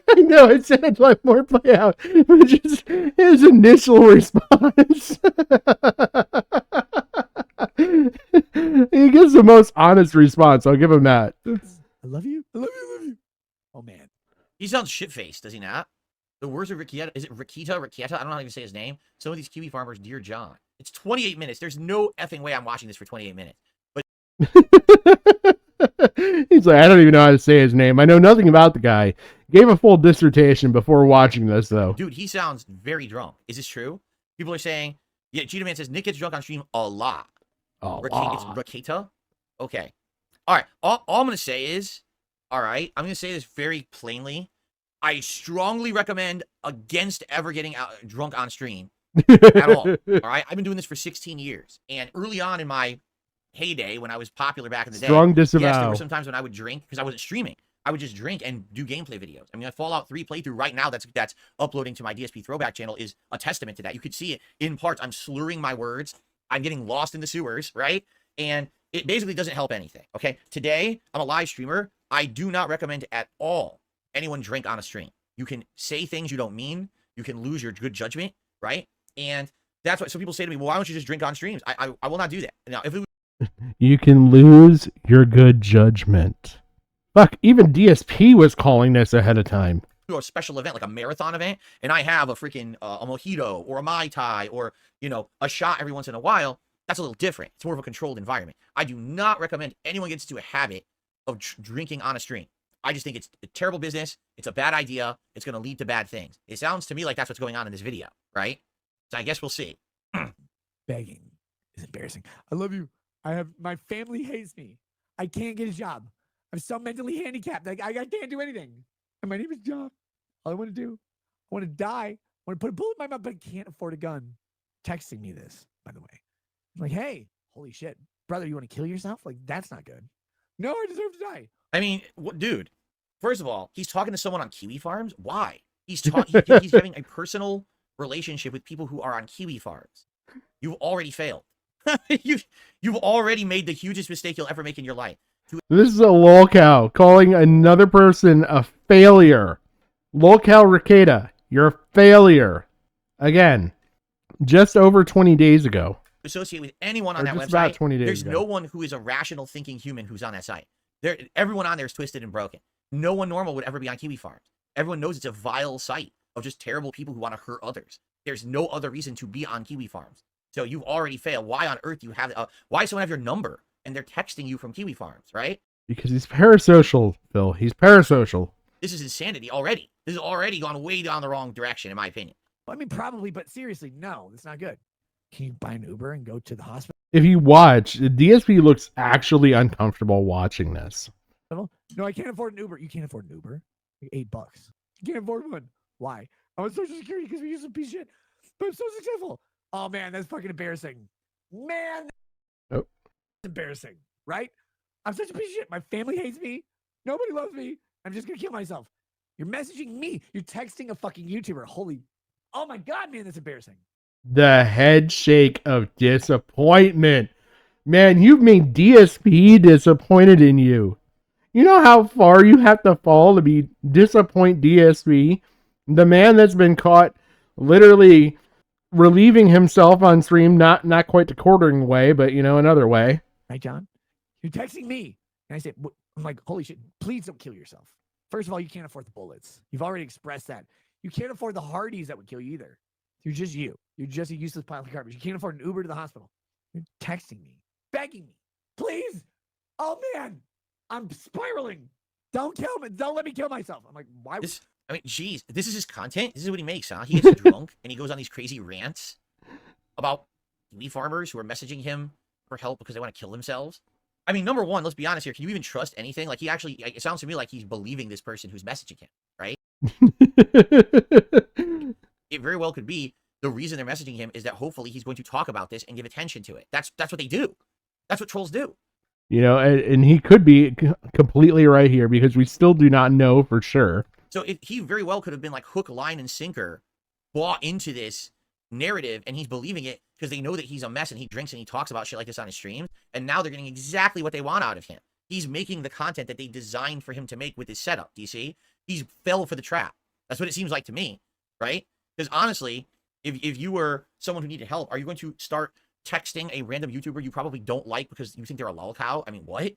I know it sounds like more play out, but just his initial response. He gives the most honest response. I'll give him that. I love you. I love you. I love you. Oh, man. He sounds shit-faced, does he not? The words of Rakieta. Is it Rakieta? I don't know how to say his name. Some of these kiwi farmers, dear John. It's 28 minutes. There's no effing way I'm watching this for 28 minutes. But he's like, I don't even know how to say his name. I know nothing about the guy. Gave a full dissertation before watching this, though. Dude, he sounds very drunk. Is this true? People are saying, yeah, Cheetah Man says Nick gets drunk on stream a lot. It's Rakieta? Okay. All right. All I'm going to say is All right, I'm gonna say this very plainly. I strongly recommend against ever getting drunk on stream at all. All right, I've been doing this for 16 years, and early on in my heyday, when I was popular back in the day, yes, there were some times when I would drink because I wasn't streaming. I would just drink and do gameplay videos. I mean, a Fallout 3 playthrough right now that's uploading to my DSP Throwback channel is a testament to that. You could see it in parts. I'm slurring my words. I'm getting lost in the sewers, right? And it basically doesn't help anything, okay? Today, I'm a live streamer. I do not recommend at all anyone drink on a stream. You can say things you don't mean. You can lose your good judgment, right? And that's what some people say to me, well, why don't you just drink on streams? I will not do that. Now, if it You can lose your good judgment. Fuck, even DSP was calling this ahead of time. a special event, like a marathon event, and I have a freaking a mojito or a Mai Tai or, you know, a shot every once in a while, that's a little different. It's more of a controlled environment. I do not recommend anyone gets into a habit of drinking on a stream. I just think it's a terrible business. It's a bad idea. It's going to lead to bad things. It sounds to me like that's what's going on in this video, right? So I guess we'll see. Begging is embarrassing. I love you. My family hates me. I can't get a job. I'm so mentally handicapped. Like I can't do anything. And my name is John. All I want to do, I want to die. I want to put a bullet in my mouth, but I can't afford a gun. Texting me this, by the way. I'm like, hey, holy shit, brother, you want to kill yourself? Like, that's not good. No, I deserve to die. I mean, what, dude? First of all, he's talking to someone on Kiwi farms. Why? He's having a personal relationship with people who are on Kiwi farms. You've already failed. You've already made the hugest mistake you'll ever make in your life. This is a lolcow calling another person a failure. Lolcow Rakieta, you're a failure. Again, just over 20 days ago. Associate with anyone on Or that just website. about 20 days There's ago. no one who is a rational thinking human who's on that site. Everyone on there is twisted and broken. No one normal would ever be on Kiwi Farms. Everyone knows it's a vile site of just terrible people who want to hurt others. There's no other reason to be on Kiwi Farms. So you've already failed. Why on earth do you have why does someone have your number and they're texting you from Kiwi Farms, right? Because he's parasocial, Phil. He's parasocial. This is insanity already. This has already gone way down the wrong direction, in my opinion. I mean, probably, but seriously, no, that's not good. Can you buy an Uber and go to the hospital? If you watch, DSP looks actually uncomfortable watching this. No, I can't afford an Uber. You can't afford an Uber. Like $8. You can't afford one. Why? I'm on Social Security because we use some piece of shit. But I'm so successful. Oh man, that's fucking embarrassing. Man, oh. That's embarrassing, right? I'm such a piece of shit. My family hates me. Nobody loves me. I'm just gonna kill myself. You're messaging me. You're texting a fucking YouTuber. Holy, oh my god, man, that's embarrassing. The head shake of disappointment. Man, you've made DSP disappointed in you. You know how far you have to fall to be disappoint DSP? The man that's been caught literally relieving himself on stream, not quite the quartering way, but you know, another way. Right, John? You're texting me. And I said, I'm like, holy shit, please don't kill yourself. First of all, you can't afford the bullets. You've already expressed that. You can't afford the Hardys that would kill you either. You're just you. You're just a useless pile of garbage. You can't afford an Uber to the hospital. You're texting me, begging me, please. Oh man, I'm spiraling. Don't kill me. Don't let me kill myself. I'm like, why? I mean, geez, this is his content. This is what he makes, huh? He gets drunk and he goes on these crazy rants about Kiwi farmers who are messaging him for help because they want to kill themselves. I mean, number one, let's be honest here. Can you even trust anything? Like, it sounds to me like he's believing this person who's messaging him, right? It very well could be the reason they're messaging him is that hopefully he's going to talk about this and give attention to it. That's what they do. That's what trolls do. You know, and he could be completely right here because we still do not know for sure. So he very well could have been like hook, line, and sinker, bought into this narrative, and he's believing it because they know that he's a mess and he drinks and he talks about shit like this on his stream, and now they're getting exactly what they want out of him. He's making the content that they designed for him to make with his setup. Do you see? He's fell for the trap. That's what it seems like to me, right? Because honestly, if you were someone who needed help, are you going to start texting a random YouTuber you probably don't like because you think they're a lolcow? I mean, what?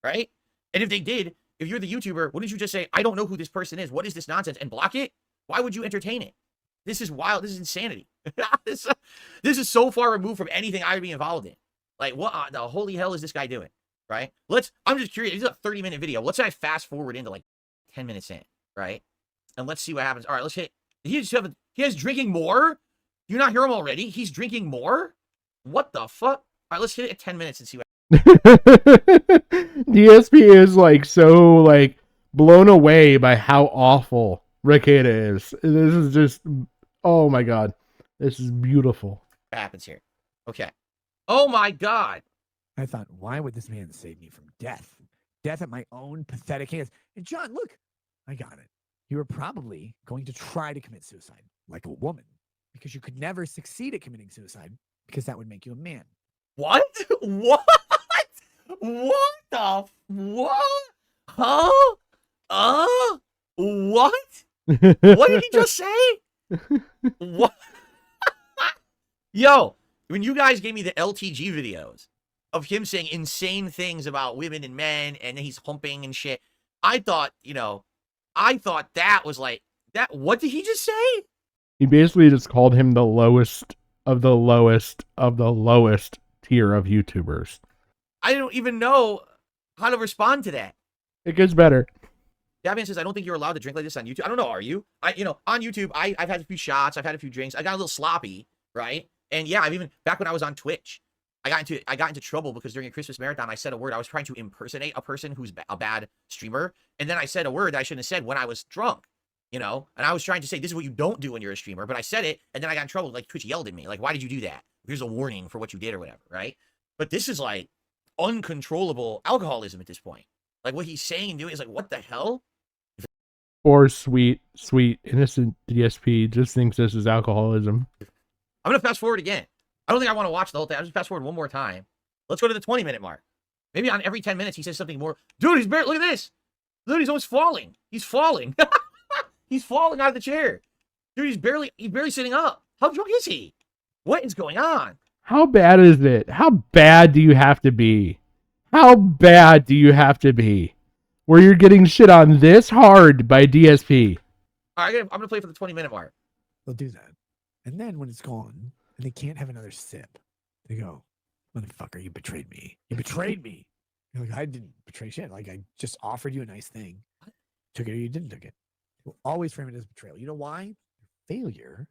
Right? And if they did, if you're the YouTuber, wouldn't you just say, I don't know who this person is. What is this nonsense? And block it? Why would you entertain it? This is wild. This is insanity. This is so far removed from anything I would be involved in. Like, what the holy hell is this guy doing? Right? I'm just curious. This is a 30-minute video. Let's say I fast forward into like 10 minutes in, right? And let's see what happens. All right, let's hit. He has drinking more? Do you not hear him already? He's drinking more? What the fuck? All right, let's hit it at 10 minutes and see what DSP is like so like blown away by how awful Rakieta is. This is just, oh my god, this is beautiful. What happens here? Okay. Oh my god. I thought, why would this man save me from death? Death at my own pathetic hands. And John, look, I got it. You were probably going to try to commit suicide like a woman because you could never succeed at committing suicide because that would make you a man. What? What? What the? What? Huh? What? What did he just say? What? Yo, when you guys gave me the LTG videos of him saying insane things about women and men and he's humping and shit, I thought that was like, that. What did he just say? He basically just called him the lowest of the lowest of the lowest tier of YouTubers. I don't even know how to respond to that. It gets better. Davian says, I don't think you're allowed to drink like this on YouTube. I don't know, are you? On YouTube, I've had a few shots, I've had a few drinks, I got a little sloppy, right? And yeah, I've even, back when I was on Twitch, I got into trouble because during a Christmas marathon, I said a word. I was trying to impersonate a person who's a bad streamer. And then I said a word that I shouldn't have said when I was drunk, and I was trying to say, this is what you don't do when you're a streamer, but I said it. And then I got in trouble. Like Twitch yelled at me. Like, why did you do that? Here's a warning for what you did or whatever. Right. But this is like uncontrollable alcoholism at this point. Like what he's saying and doing is like, what the hell? Or sweet, innocent DSP just thinks this is alcoholism. I'm going to fast forward again. I don't think I want to watch the whole thing. I'll just fast forward one more time. Let's go to the 20-minute mark. Maybe on every 10 minutes he says something more. Dude, he's barely, look at this. Dude, he's almost falling. He's falling. He's falling out of the chair. Dude, he's barely sitting up. How drunk is he? What is going on? How bad is it? How bad do you have to be? How bad do you have to be? Where you're getting shit on this hard by DSP. All right, I'm going to play for the 20-minute mark. They'll do that. And then when it's gone, and they can't have another sip, they go, motherfucker, you betrayed me. You betrayed me. You're like, I didn't betray shit. Like, I just offered you a nice thing. Took it or you didn't take it. We'll always frame it as betrayal. You know why? Failure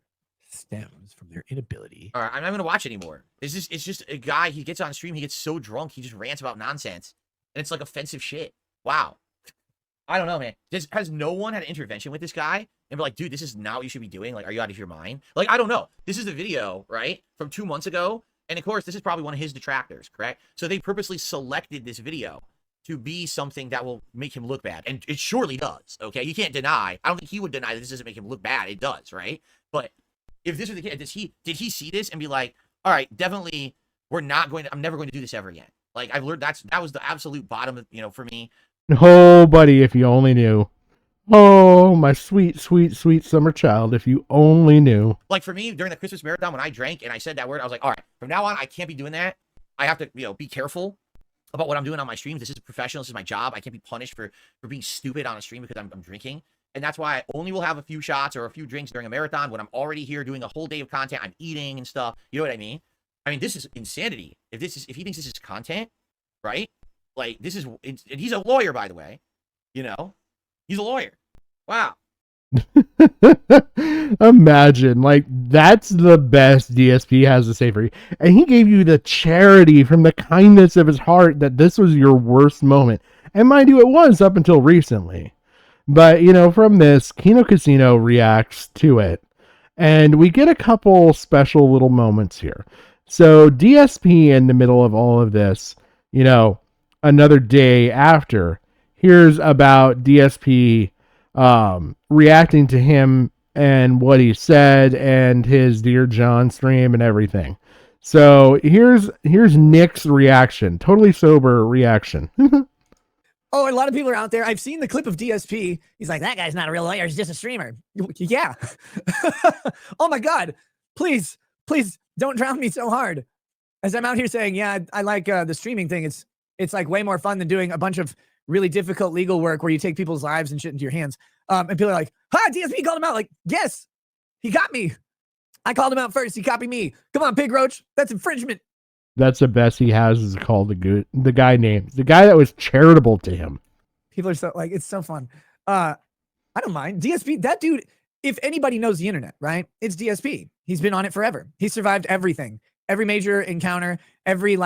stems from their inability. All right, I'm not going to watch anymore. It's just a guy, he gets on stream, he gets so drunk, he just rants about nonsense. And it's like offensive shit. Wow. I don't know, man. Has no one had an intervention with this guy and be like, dude, this is not what you should be doing? Like, are you out of your mind? Like, I don't know. This is the video, right, from 2 months ago. And of course, this is probably one of his detractors, correct? So they purposely selected this video to be something that will make him look bad. And it surely does, okay? You can't deny. I don't think he would deny that this doesn't make him look bad. It does, right? But if this was the case, did he see this and be like, all right, definitely, I'm never going to do this ever again. Like, I've learned that was the absolute bottom of, for me. Oh, buddy, if you only knew. Oh, my sweet, sweet, sweet summer child, if you only knew. Like for me, during the Christmas marathon, when I drank and I said that word, I was like, all right, from now on, I can't be doing that. I have to, be careful about what I'm doing on my streams. This is professional. This is my job. I can't be punished for being stupid on a stream because I'm drinking. And that's why I only will have a few shots or a few drinks during a marathon when I'm already here doing a whole day of content. I'm eating and stuff. You know what I mean? I mean, this is insanity. If he thinks this is content, right? Like, and he's a lawyer, by the way. He's a lawyer. Wow. Imagine, like, that's the best DSP has to say for you. And he gave you the charity from the kindness of his heart that this was your worst moment. And mind you, it was up until recently. But, from this, Kino Casino reacts to it. And we get a couple special little moments here. So DSP in the middle of all of this, another day after, here's about DSP reacting to him and what he said and his Dear John stream and everything. So here's Nick's reaction, totally sober reaction. Oh, and a lot of people are out there. I've seen the clip of DSP. He's like, that guy's not a real lawyer. He's just a streamer. Yeah. Oh my God. Please don't drown me so hard. As I'm out here saying, yeah, I like the streaming thing. It's like way more fun than doing a bunch of really difficult legal work where you take people's lives and shit into your hands. And people are like, DSP called him out. Like, yes, he got me. I called him out first. He copied me. Come on, Pig Roach. That's infringement. That's the best he has is called the guy named the guy that was charitable to him. People are so like, it's so fun. I don't mind. DSP, that dude, if anybody knows the internet, right? It's DSP. He's been on it forever. He survived everything, every major encounter, every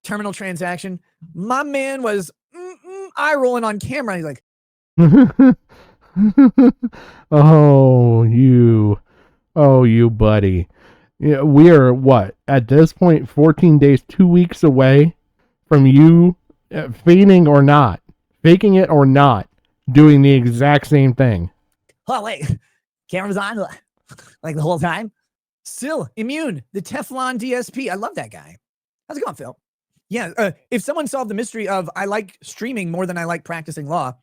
terminal transaction. My man was eye rolling on camera. He's like, Oh, you buddy. Yeah, we are what at this point 14 days, 2 weeks away from you faking it or not, doing the exact same thing. Oh wait, camera was on like the whole time. Still immune. The Teflon DSP. I love that guy. How's it going, Phil? Yeah. If someone solved the mystery of I like streaming more than I like practicing law,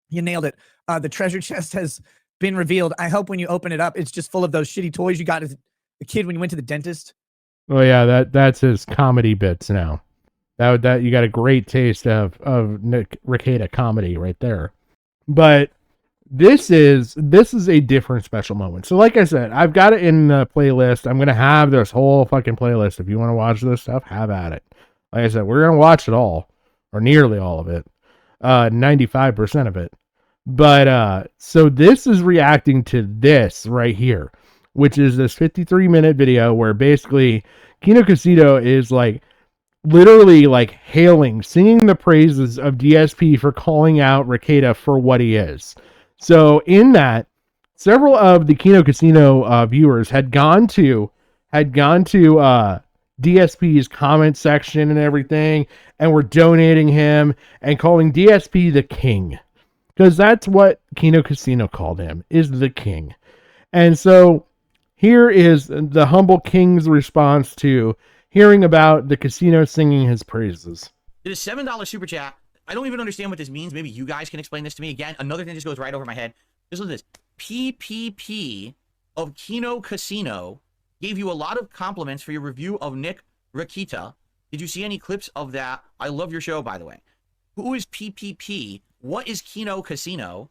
you nailed it. The treasure chest has been revealed. I hope when you open it up, it's just full of those shitty toys you got as a kid when you went to the dentist. Oh yeah, that's his comedy bits now. That you got a great taste of Nick Rakieta comedy right there. But this is a different special moment. So like I said, I've got it in the playlist. I'm gonna have this whole fucking playlist. If you want to watch this stuff, have at it. Like I said, we're gonna watch it all, or nearly all of it, 95% of it. But so this is reacting to this right here, which is this 53-minute video where basically Kino Casino is like literally like singing the praises of DSP for calling out Rakieta for what he is. So in that, several of the Kino Casino viewers had gone to DSP's comment section and everything, and were donating him and calling DSP the king. Because that's what Kino Casino called him, is the king. And so here is the humble king's response to hearing about the casino singing his praises. It is $7 super chat. I don't even understand what this means. Maybe you guys can explain this to me. Again, another thing just goes right over my head. Just look at this. PPP of Kino Casino gave you a lot of compliments for your review of Nick Rakieta. Did you see any clips of that? I love your show, by the way. Who is PPP? What is Kino Casino?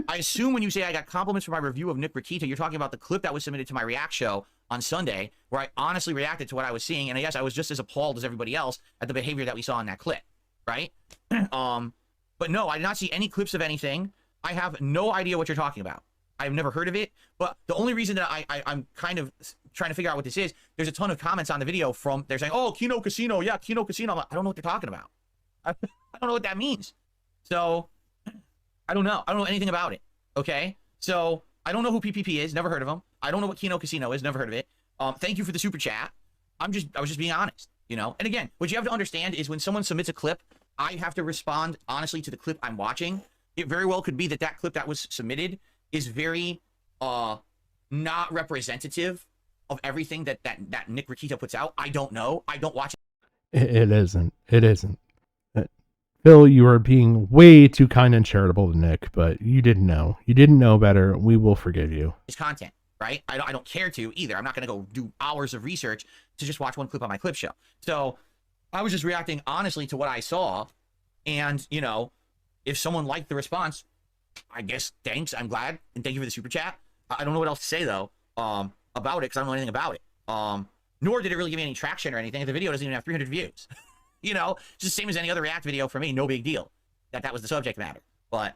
I assume when you say I got compliments for my review of Nick Rakieta, you're talking about the clip that was submitted to my React show on Sunday, where I honestly reacted to what I was seeing, and I guess I was just as appalled as everybody else at the behavior that we saw in that clip, right? But no, I did not see any clips of anything. I have no idea what you're talking about. I've never heard of it, but the only reason that I'm kind of trying to figure out what this is, there's a ton of comments on the video from, they're saying, oh, Kino Casino, yeah, Kino Casino. I'm like, I don't know what they're talking about. I don't know what that means. So, I don't know. I don't know anything about it. Okay? So, I don't know who PPP is. Never heard of him. I don't know what Kino Casino is. Never heard of it. Thank you for the super chat. I was just being honest, you know? And again, what you have to understand is when someone submits a clip, I have to respond honestly to the clip I'm watching. It very well could be that that clip that was submitted is very not representative of everything that Nick Rakieta puts out. I don't know. I don't watch it. It isn't. It isn't. Phil, you are being way too kind and charitable to Nick, but you didn't know. You didn't know better. We will forgive you. His content, right? I don't care to either. I'm not going to go do hours of research to just watch one clip on my clip show. So I was just reacting honestly to what I saw. And, you know, if someone liked the response, I guess thanks. I'm glad. And thank you for the super chat. I don't know what else to say, though, about it, because I don't know anything about it. Nor did it really give me any traction or anything. The video doesn't even have 300 views. You know, it's just the same as any other React video for me. No big deal. That was the subject matter. But,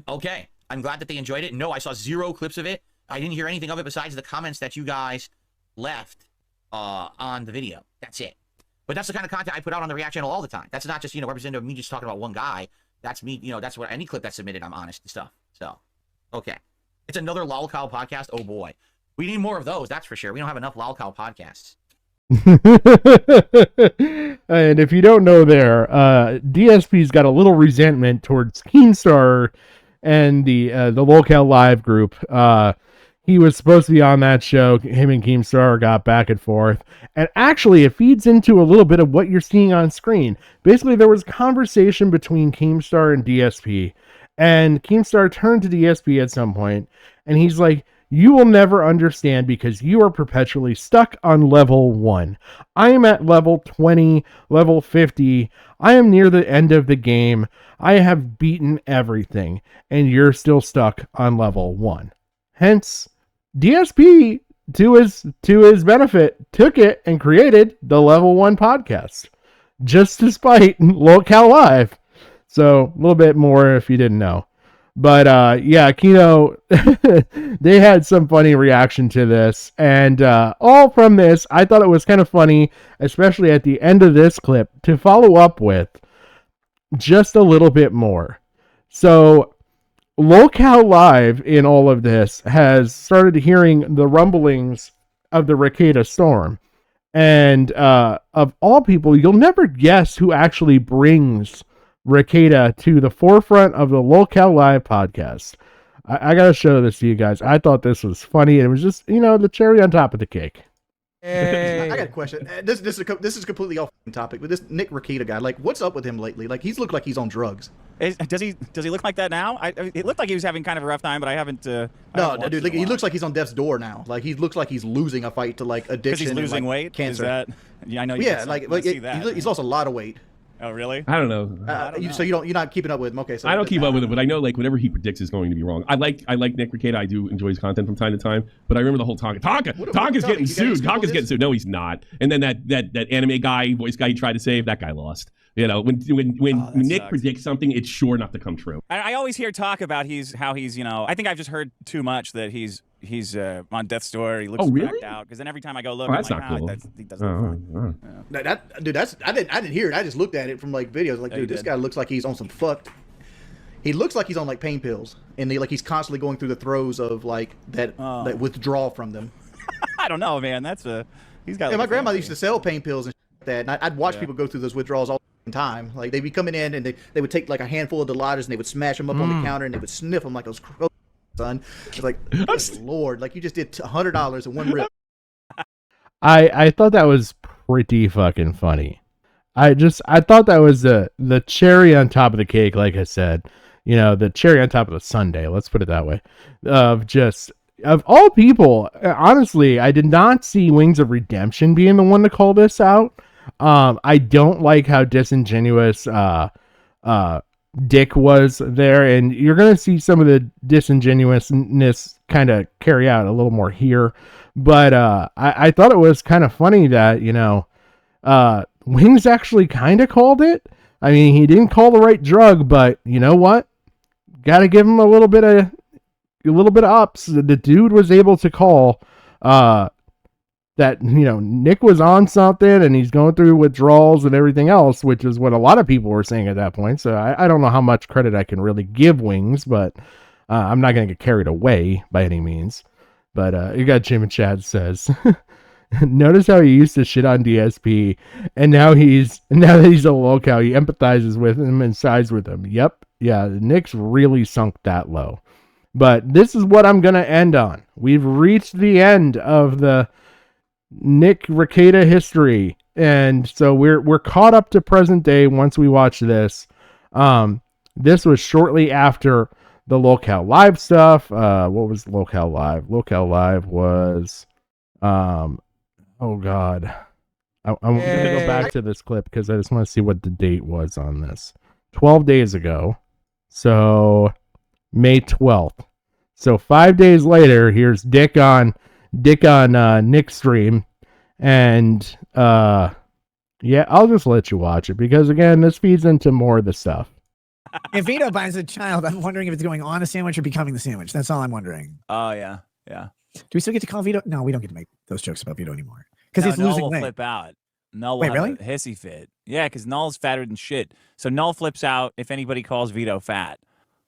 okay. I'm glad that they enjoyed it. No, I saw 0 clips of it. I didn't hear anything of it besides the comments that you guys left on the video. That's it. But that's the kind of content I put out on the React channel all the time. That's not just, you know, representative of me just talking about one guy. That's me, you know, that's what any clip that's submitted, I'm honest and stuff. So, okay. It's another Lolcow podcast. Oh, boy. We need more of those, that's for sure. We don't have enough Lolcow podcasts. And if you don't know there, DSP's got a little resentment towards Keemstar and the Lolcow Live group. He was supposed to be on that show. Him and Keemstar got back and forth. And actually, it feeds into a little bit of what you're seeing on screen. Basically, there was conversation between Keemstar and DSP. And Keemstar turned to DSP at some point, and he's like, you will never understand because you are perpetually stuck on level 1. I am at level 20, level 50. I am near the end of the game. I have beaten everything, and you're still stuck on level 1. Hence, DSP, to his benefit, took it and created the Level 1 podcast, just despite Lolcow Live. So, a little bit more if you didn't know. But, yeah, Kino, they had some funny reaction to this. And all from this, I thought it was kind of funny, especially at the end of this clip, to follow up with just a little bit more. So, Locale Live in all of this has started hearing the rumblings of the Rakieta storm. And of all people, you'll never guess who actually brings Rakieta to the forefront of the Locale Live podcast. I got to show this to you guys. I thought this was funny. And it was just, the cherry on top of the cake. I got a question. This is completely off topic, but this Nick Rakieta guy, like, what's up with him lately? Like, he's looked like he's on drugs. Does he look like that now? It looked like he was having kind of a rough time, but I haven't. No, dude, like, he looks like he's on death's door now. Like, he looks like he's losing a fight to like addiction. Because he's losing and, like, weight. cancer. Is that? Yeah, I know. Yeah, he's lost a lot of weight. Oh, really? I don't know. So you're not keeping up with him. Okay, so I don't keep up with him, but I know like whatever he predicts is going to be wrong. I like Nick Rakieta. I do enjoy his content from time to time, but I remember the whole Tonka's getting sued. Tonka's getting sued. No, he's not. And then that anime guy, voice guy he tried to save, that guy lost. When Nick sucks. predicts something, it's sure not to come true. I always hear talk about how he's I think I've just heard too much that he's on death's door. He looks cracked out because then every time I go look, that's I'm not like, cool. He doesn't look fine. Dude, I didn't hear it. I just looked at it from like videos. Like, dude, this guy looks like he's on some fucked. He looks like he's on like pain pills, and he's constantly going through the throes of like that withdrawal from them. I don't know, man. He's got. Yeah, my grandmother used to sell pain pills and shit like that, and I'd watch people go through those withdrawals all the time. Like, they'd be coming in and they would take like a handful of Dilauders and they would smash them up on the counter and they would sniff them like those. Son, it's like, good Lord, like you just did $100 in one rip. I thought that was pretty fucking funny. I thought that was the cherry on top of the cake, like I said. The cherry on top of the sundae, let's put it that way. Of all people, honestly, I did not see Wings of Redemption being the one to call this out. I don't like how disingenuous Dick was there, and you're going to see some of the disingenuousness kind of carry out a little more here. But I thought it was kind of funny that, Wings actually kind of called it. I mean, he didn't call the right drug, but you know what? Got to give him a little bit of ups. The dude was able to call that, Nick was on something and he's going through withdrawals and everything else, which is what a lot of people were saying at that point. So I don't know how much credit I can really give Wings, but I'm not going to get carried away by any means. But you got Jim and Chad says, notice how he used to shit on DSP, and now that he's a locale, he empathizes with him and sides with him. Yep. Yeah, Nick's really sunk that low. But this is what I'm going to end on. We've reached the end of the Nick Rakieta history, and so we're caught up to present day once we watch this. This was shortly after the Locale Live stuff. What was Locale Live? Locale Live was oh god, I'm gonna go back to this clip because I just want to see what the date was on this. 12 days ago, so May 12th. So 5 days later, here's Dick on Nick's stream, and yeah, I'll just let you watch it because again, this feeds into more of the stuff. If Vito buys a child, I'm wondering if it's going on a sandwich or becoming the sandwich. That's all I'm wondering. Oh yeah. Do we still get to call Vito? No, we don't get to make those jokes about Vito anymore because he's Null losing will weight. flip out. Null will Wait, have really? a hissy fit. Yeah, because Null's fatter than shit. So Null flips out if anybody calls Vito fat.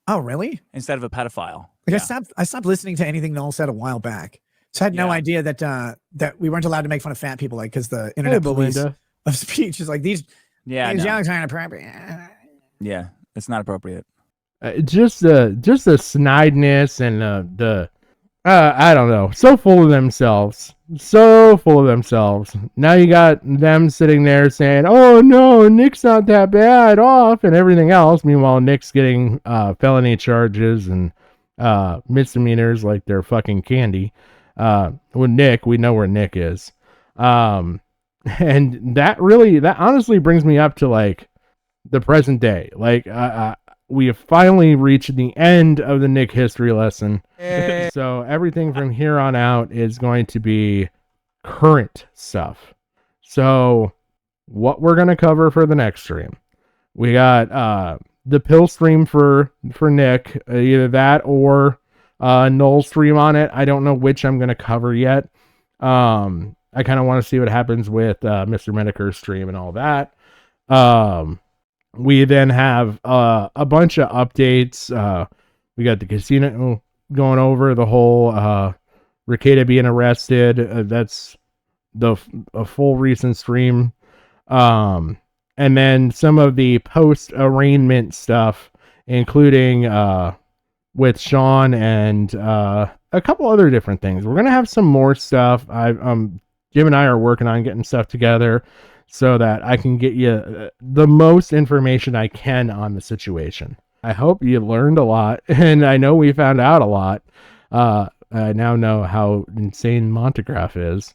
Oh, really? Instead of a pedophile. Like I stopped listening to anything Null said a while back, so I had no idea that that we weren't allowed to make fun of fat people, like because the internet police of speech is like these. Yeah, these no. jokes aren't appropriate. Yeah, it's not appropriate. Just the snideness and the I don't know, so full of themselves. Now you got them sitting there saying, "Oh no, Nick's not that bad off," and everything else. Meanwhile, Nick's getting felony charges and misdemeanors like they're fucking candy. With Nick, we know where Nick is, and that honestly brings me up to like the present day. Like we have finally reached the end of the Nick history lesson. So everything from here on out is going to be current stuff. So what we're going to cover for the next stream, we got the pill stream for Nick, either that or Null stream on it. I don't know which I'm going to cover yet. I kind of want to see what happens with Mr. Mediker's stream and all that. We then have a bunch of updates. We got the casino going over the whole Rakieta being arrested. That's a full recent stream. And then some of the post arraignment stuff, including with Sean and a couple other different things. We're gonna have some more stuff. Jim and I are working on getting stuff together so that I can get you the most information I can on the situation. I hope you learned a lot, and I know we found out a lot. I now know how insane Montegraph is.